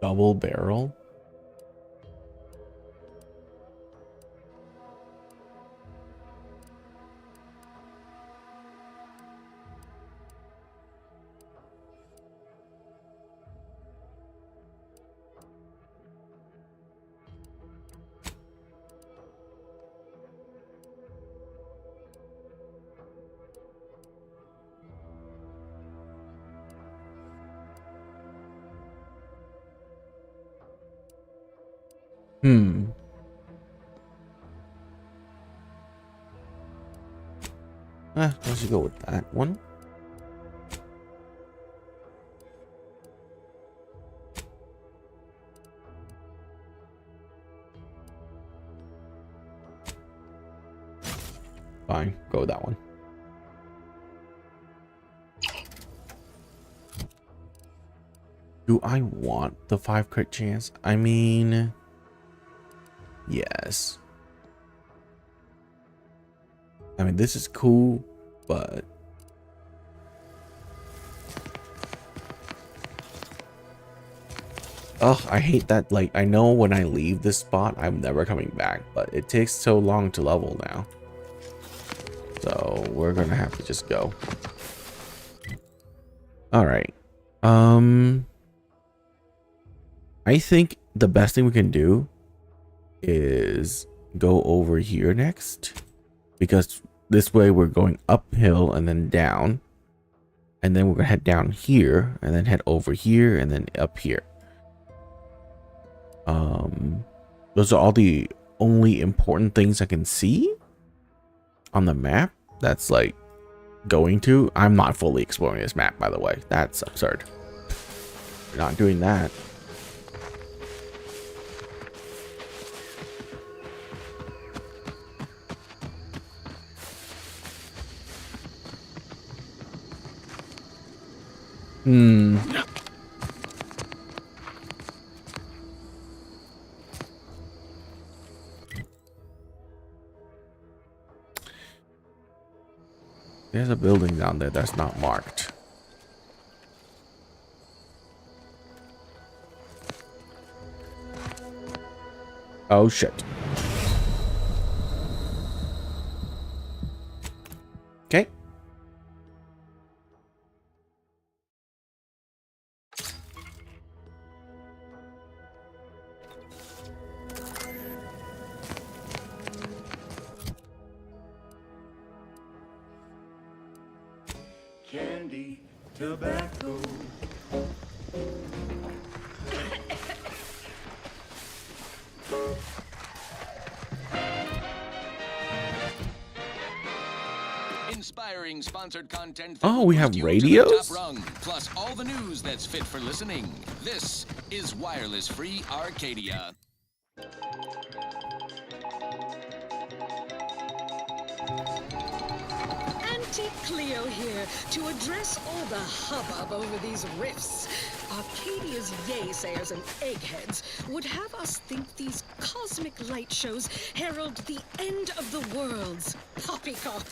Speaker 1: Double barrel. Let's go with that one. Fine, go with that one. Do I want the 5 crit chance? I mean, yes. I mean, this is cool, but I hate that. Like, I know when I leave this spot, I'm never coming back, but it takes so long to level now. So we're gonna have to just go. All right. I think the best thing we can do is go over here next, because this way we're going uphill and then down, and then we're gonna head down here and then head over here and then up here. Those are all the only important things I can see on the map. That's like going to. I'm not fully exploring this map, by the way. That's absurd. We're not doing that. There's a building down there that's not marked. Oh shit. Okay.
Speaker 5: Candy, tobacco.
Speaker 13: Inspiring sponsored content.
Speaker 1: Oh, we have
Speaker 13: boosts you to the
Speaker 1: radios?
Speaker 13: top rung, plus all the news that's fit for listening. This is Wireless Free Arcadia.
Speaker 14: Auntie Cleo here to address all the hubbub over these rifts. Arcadia's yaysayers and eggheads would have us think these cosmic light shows herald the end of the worlds. Poppycock.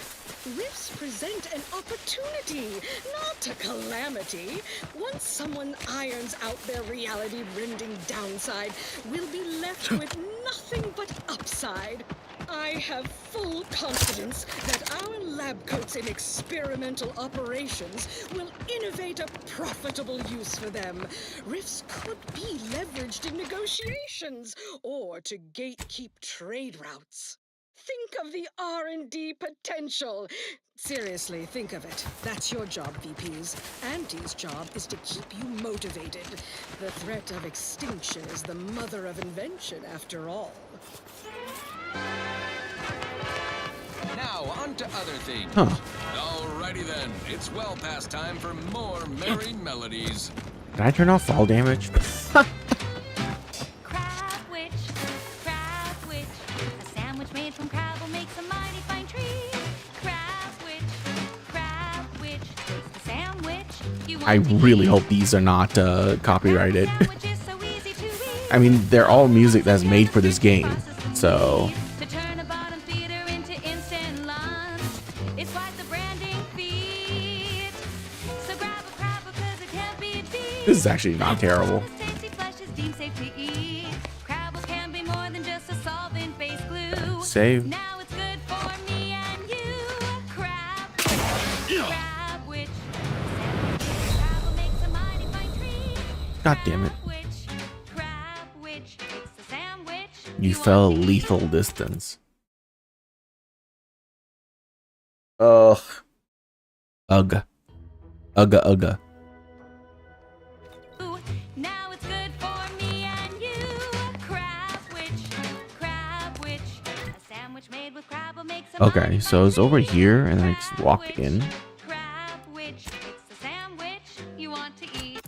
Speaker 14: Rifts present an opportunity, not a calamity. Once someone irons out their reality-rending downside, we'll be left with nothing but upside. I have full confidence that our lab coats in experimental operations will innovate a profitable use for them. Rifts could be leveraged in negotiations or to gatekeep trade routes. Think of the R&D potential. Seriously, think of it. That's your job, VPs. Auntie's job is to keep you motivated. The threat of extinction is the mother of invention, after all.
Speaker 13: Now, on to other things.
Speaker 1: Huh.
Speaker 13: Alrighty then, it's well past time for more merry melodies.
Speaker 1: Did I turn off fall damage?
Speaker 12: Crab witch, a sandwich made from crab will make a mighty fine treat. Crab witch, it's the sandwich you want
Speaker 1: I
Speaker 12: to
Speaker 1: really
Speaker 12: eat.
Speaker 1: hope these are not copyrighted. I mean, they're all music that's made for this game, so.
Speaker 12: To turn a bottom feeder into instant lunch. It's quite the branding feat. So grab a crab because it can't be beat.
Speaker 1: This is actually not terrible.
Speaker 12: Tasty flesh is deemed safe to eat. Crabble can be more than just a solvent-based glue.
Speaker 1: Save.
Speaker 12: Now it's good for me and you. Crab witch. Crabble makes a mighty fine treat.
Speaker 1: God damn it.
Speaker 12: Crab witch. It's the sandwich.
Speaker 1: You fell a lethal distance. Ugh. Ugh. Ugga ugga.
Speaker 12: Now it's good for me and you. Crab witch. A sandwich made with crabble makes a
Speaker 1: Okay, so it's over here, and I just walk in.
Speaker 12: crab witch. It's the sandwich you want to eat.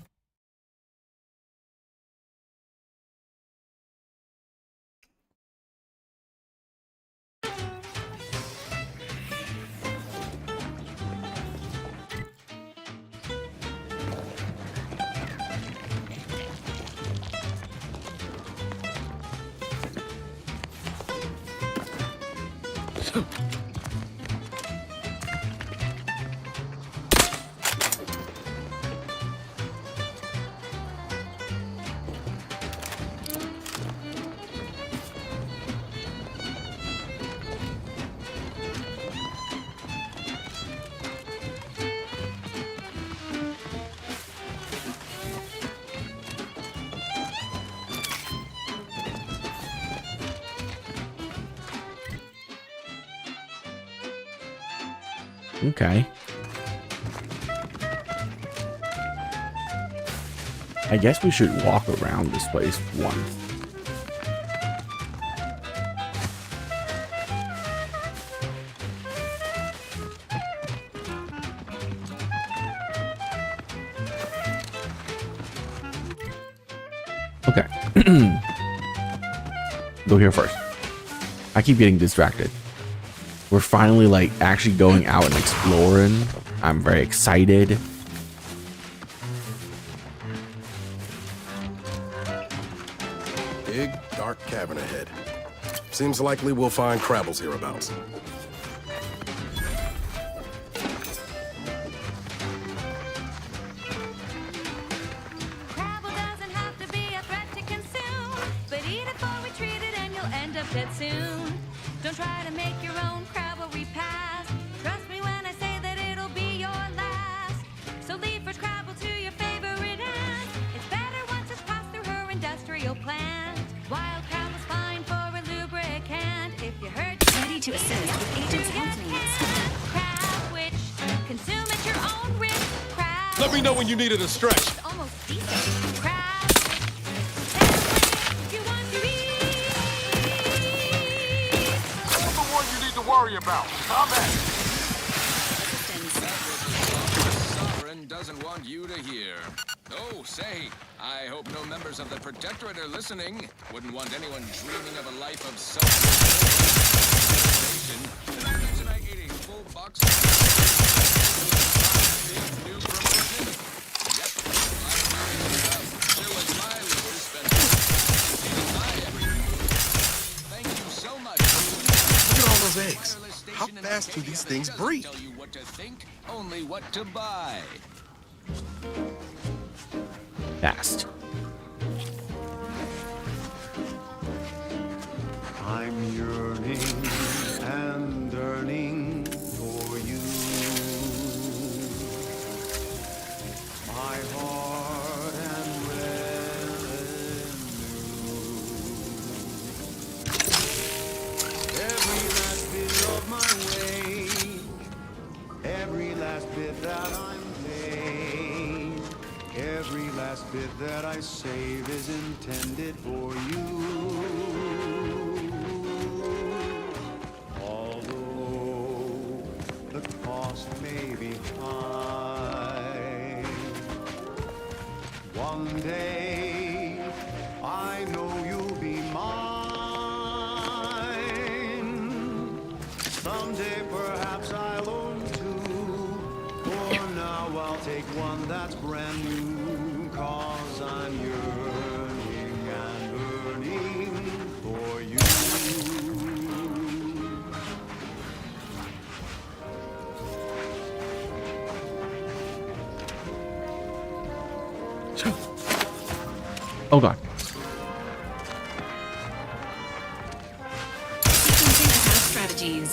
Speaker 1: Okay. I guess we should walk around this place once. Okay. Go here first. I keep getting distracted. We're finally like actually going out and exploring. I'm very excited.
Speaker 9: Big, dark cavern ahead. Seems likely we'll find crabbles hereabouts.
Speaker 12: Crabble doesn't have to be a threat to consume, but eat it before we treat it and you'll end up dead soon. Don't try to make your own crabble repast. Trust me when I say that it'll be your last. So leave first crabble to your favorite aunt. It's better once it's passed through her industrial plant. Wild crabble's fine for a lubricant. If you hurt,
Speaker 6: Ready to assist with agent's health needs.
Speaker 12: crab witch, consume at your own risk. Crab
Speaker 20: Let me know when you needed a stretch.
Speaker 12: it's almost decent. Crab sandwich you want to eat.
Speaker 20: I'm the one you need to worry about. Comment.
Speaker 13: Sovereign doesn't want you to hear. Oh, say, I hope no members of the Protectorate are listening. Wouldn't want anyone dreaming of a life of self-preservation. And I ate a full box of big new promotion. Yep, still as my little dispenser. My everything. Thank you so much.
Speaker 9: Look at all those eggs. How fast do these things breed?
Speaker 13: Tell you what to think, only what to buy.
Speaker 1: Fast.
Speaker 5: I'm yearning last bit that I save is intended for you. Although the cost may be high, one day I know you'll be mine. Someday perhaps I'll own two. For now I'll take one that's brand new. 'Cause I'm yearning and burning for you.
Speaker 1: Oh god.
Speaker 6: Sequencing attack strategies.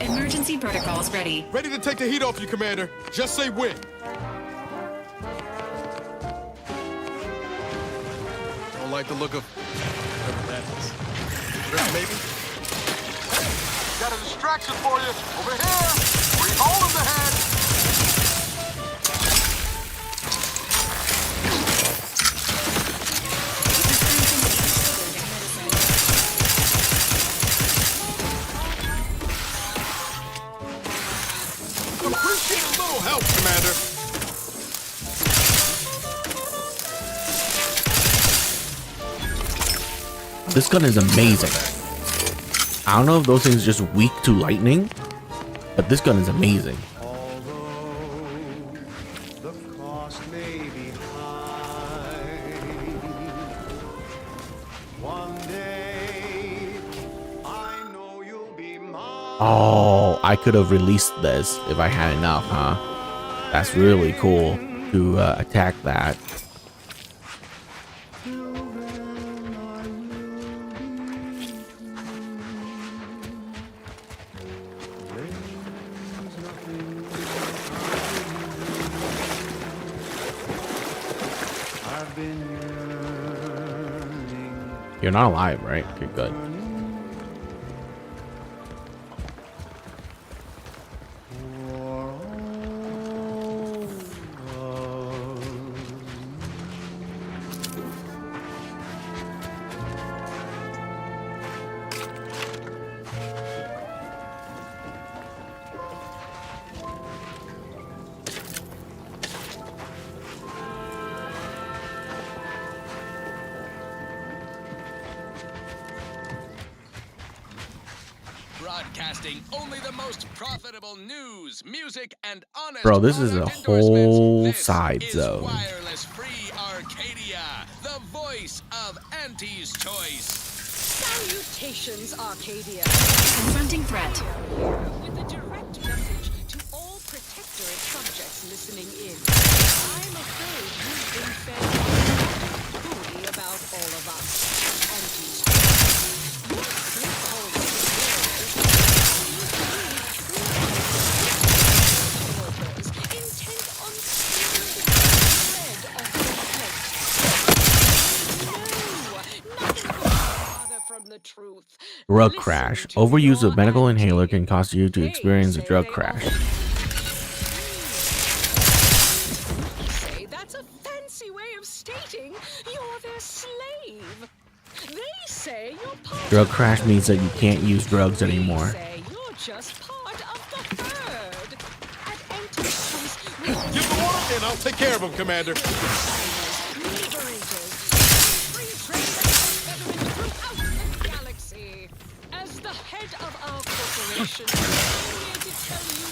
Speaker 6: Emergency protocols ready.
Speaker 20: Ready to take the heat off you, Commander. Just say when. Don't like the look of whatever that is. Ready, maybe?
Speaker 7: Hey, got a distraction for you. Over here. We're holding the head.
Speaker 20: Appreciate a little help, Commander.
Speaker 1: This gun is amazing. I don't know if those things are just weak to lightning, but this gun is amazing.
Speaker 5: The cost may be high. One day I know you'll be mine.
Speaker 1: Oh, I could have released this if I had enough, huh? That's really cool to attack that. You're not alive, right? Okay, good.
Speaker 13: Broadcasting only the most profitable news, music, and honest.
Speaker 1: Bro, this is a whole side zone.
Speaker 13: Wireless Free Arcadia, the voice of Auntie's choice.
Speaker 14: Salutations, Arcadia.
Speaker 6: Confronting threat.
Speaker 14: With a direct message to all Protectorate subjects listening in. I'm afraid you've been fed poorly about all of us. Auntie's choice. Your stakeholders intent on stealing the thread of the plate. No, nothing farther from the truth.
Speaker 1: Drug crash. Overuse of medical inhaler can cause you to experience a drug crash.
Speaker 14: Say that's a fancy way of stating you're their slave. They say you're part
Speaker 1: Drug crash means that you can't use drugs anymore.
Speaker 14: say you're just part of the herd. At Auntie's choice,
Speaker 20: Give the water and I'll take care of him, Commander.
Speaker 14: free trade and feathering throughout the galaxy. As the head of our corporation, I'm here to tell you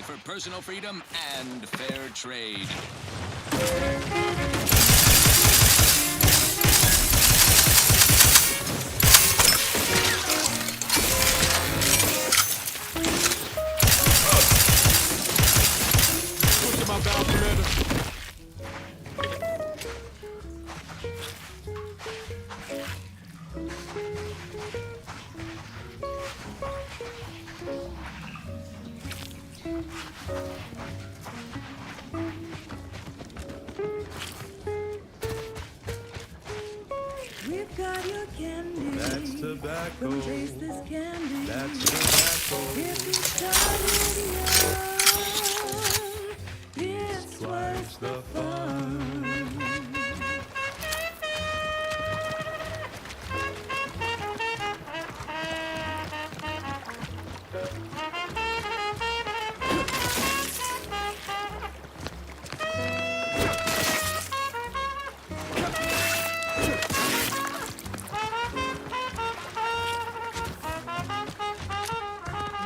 Speaker 13: day for personal freedom and fair trade.
Speaker 7: What's my bow, Commander?
Speaker 15: We've got your candy.
Speaker 19: That's tobacco.
Speaker 15: Come taste this candy.
Speaker 19: That's tobacco.
Speaker 15: If you started young, it's twice the fun.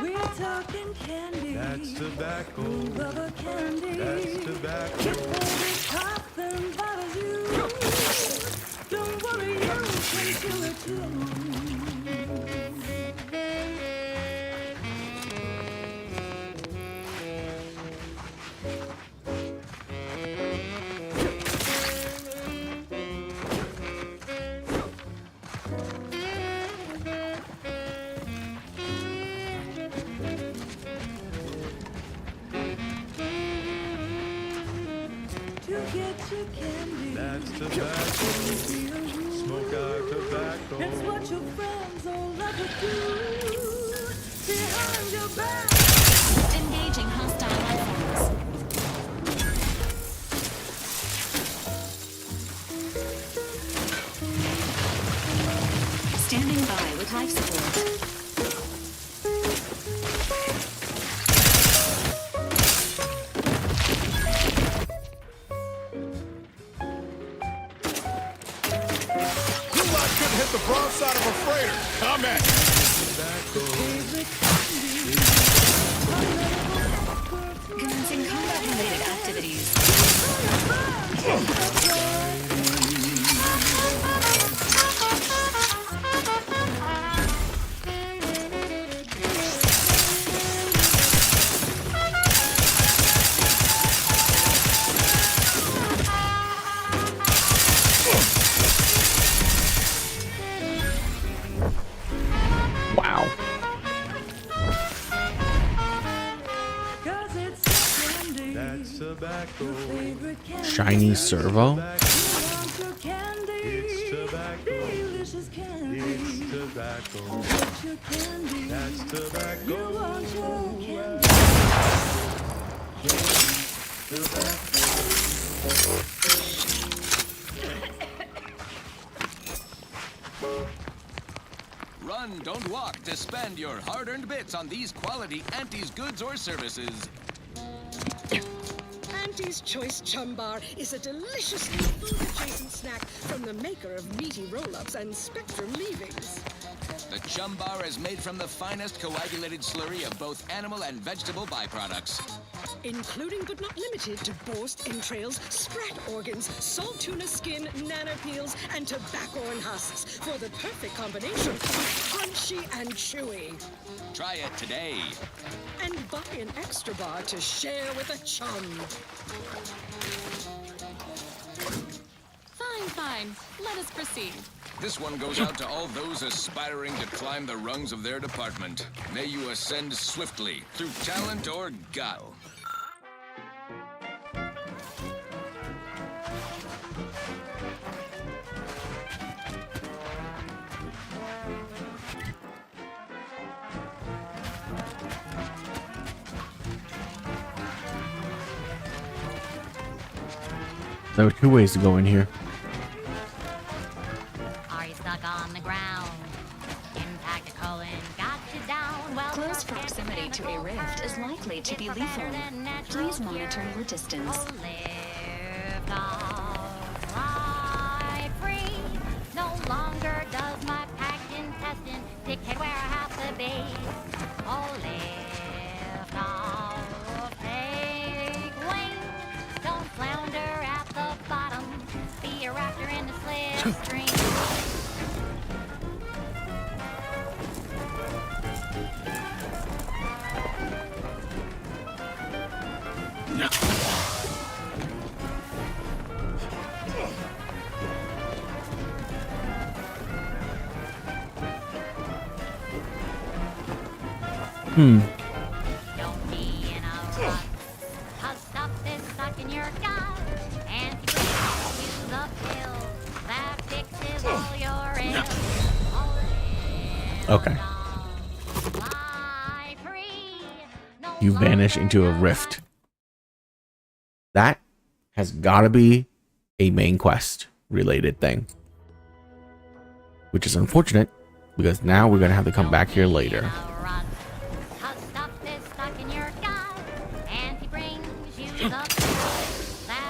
Speaker 15: We're talking candy.
Speaker 19: That's tobacco.
Speaker 15: Rubber candy.
Speaker 19: That's tobacco.
Speaker 15: If all this pop and bothers you, don't worry, you can feel it too. To get your candy.
Speaker 19: That's tobacco. Smoke out tobacco.
Speaker 15: It's what your friends all love to do. Behind your back.
Speaker 6: Engaging hostile life forms. Standing by with life support.
Speaker 7: Blue Light couldn't hit the broadside of a freighter. Come at
Speaker 6: Commencing combat-related activities.
Speaker 1: Wow.
Speaker 15: Cause it's candy.
Speaker 19: That's tobacco.
Speaker 15: Favorite candy.
Speaker 1: Shiny servo.
Speaker 15: You want your candy.
Speaker 19: It's tobacco.
Speaker 15: Delicious candy.
Speaker 19: It's tobacco.
Speaker 15: Get your candy.
Speaker 19: That's tobacco.
Speaker 15: You want your candy.
Speaker 13: Run, don't walk to spend your hard-earned bits on these quality Auntie's goods or services.
Speaker 14: Auntie's Choice Chum Bar is a deliciously food-adjacent snack from the maker of meaty roll-ups and Spectrum leavings.
Speaker 13: The Chum Bar is made from the finest coagulated slurry of both animal and vegetable byproducts.
Speaker 14: Including but not limited to borscht entrails, sprat organs, salt tuna skin, nana peels, and tobaccorn husks for the perfect combination of crunchy and chewy.
Speaker 13: Try it today.
Speaker 14: And buy an extra bar to share with a chum.
Speaker 16: Fine, fine. Let us proceed.
Speaker 13: This one goes out to all those aspiring to climb the rungs of their department. May you ascend swiftly through talent or guile.
Speaker 1: There were two ways to go in here.
Speaker 12: Are you stuck on the ground? Impact Cullen got you down. Well,
Speaker 6: Close proximity to a rift is likely to be lethal. Please monitor your distance.
Speaker 12: Lift off, fly free. No longer does my packed intestine dictate where I have to be. Oh, lift off,
Speaker 1: Hmm. Okay. You vanish into a rift. That has got to be a main quest related thing. Which is unfortunate because now we're going to have to come back here later.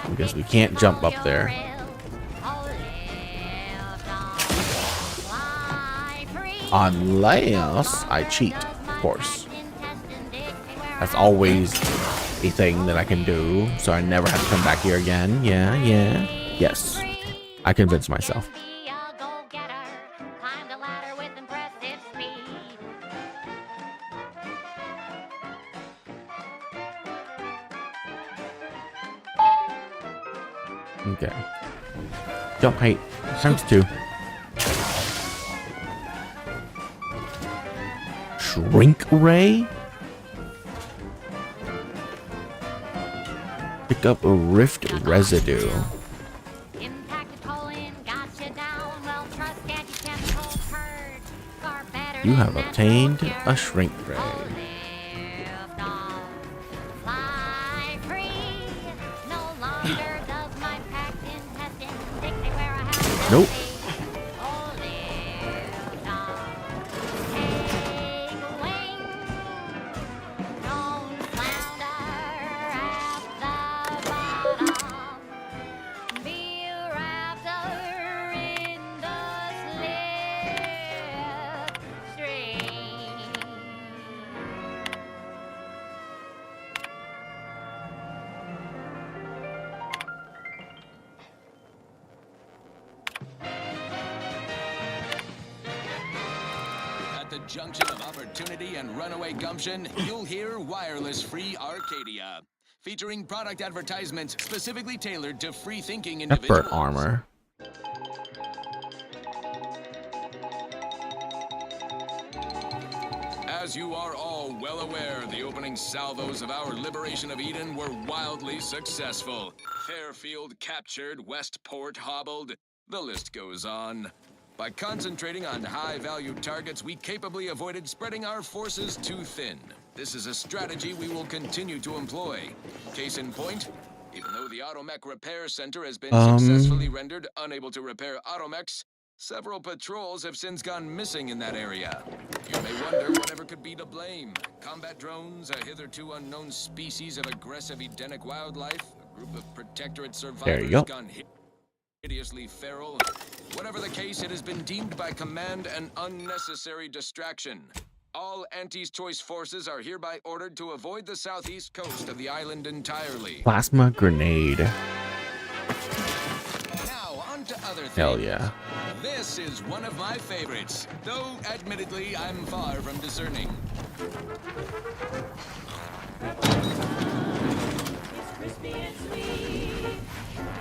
Speaker 1: Because we can't jump up there. Unless I cheat, of course. That's always a thing that I can do, so I never have to come back here again. Yeah. Yes. I convinced myself. Okay. Jump height times 2. Shrink ray? Pick up a rift residue. You have obtained a shrink ray. Nope.
Speaker 13: Junction of opportunity and runaway gumption, you'll hear Wireless Free Arcadia, featuring product advertisements specifically tailored to free-thinking individuals.
Speaker 1: Pepper armor.
Speaker 13: As you are all well aware, the opening salvos of our liberation of Eden were wildly successful. Fairfield captured, Westport hobbled, the list goes on. By concentrating on high-value targets, we capably avoided spreading our forces too thin. This is a strategy we will continue to employ. Case in point, even though the Automech Repair Center has been successfully rendered unable to repair automechs, several patrols have since gone missing in that area. You may wonder whatever could be to blame. Combat drones, a hitherto unknown species of aggressive Edenic wildlife, a group of Protectorate survivors gone hideously feral. Whatever the case, it has been deemed by command an unnecessary distraction. All Anti's Choice forces are hereby ordered to avoid the southeast coast of the island entirely.
Speaker 1: Plasma grenade.
Speaker 13: Now, on to other things.
Speaker 1: Hell yeah.
Speaker 13: This is one of my favorites, though admittedly I'm far from discerning.
Speaker 15: It's crispy and sweet,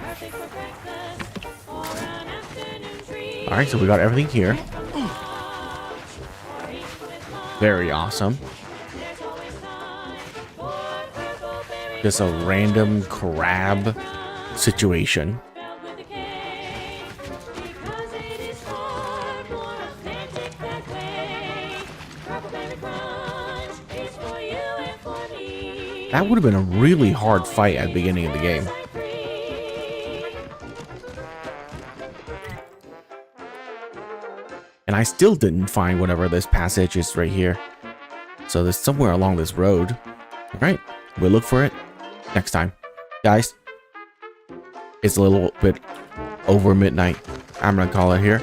Speaker 15: perfect for breakfast or an afternoon treat.
Speaker 1: Alright, so we got everything here. Very awesome. Just a random crab situation. That would have been a really hard fight at the beginning of the game. And I still didn't find whatever this passage is right here. So there's somewhere along this road. Alright, we'll look for it next time. Guys, it's a little bit over midnight. I'm gonna call it here.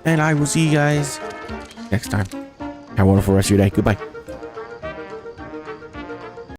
Speaker 1: And I will see you guys next time. Have a wonderful rest of your day. Goodbye.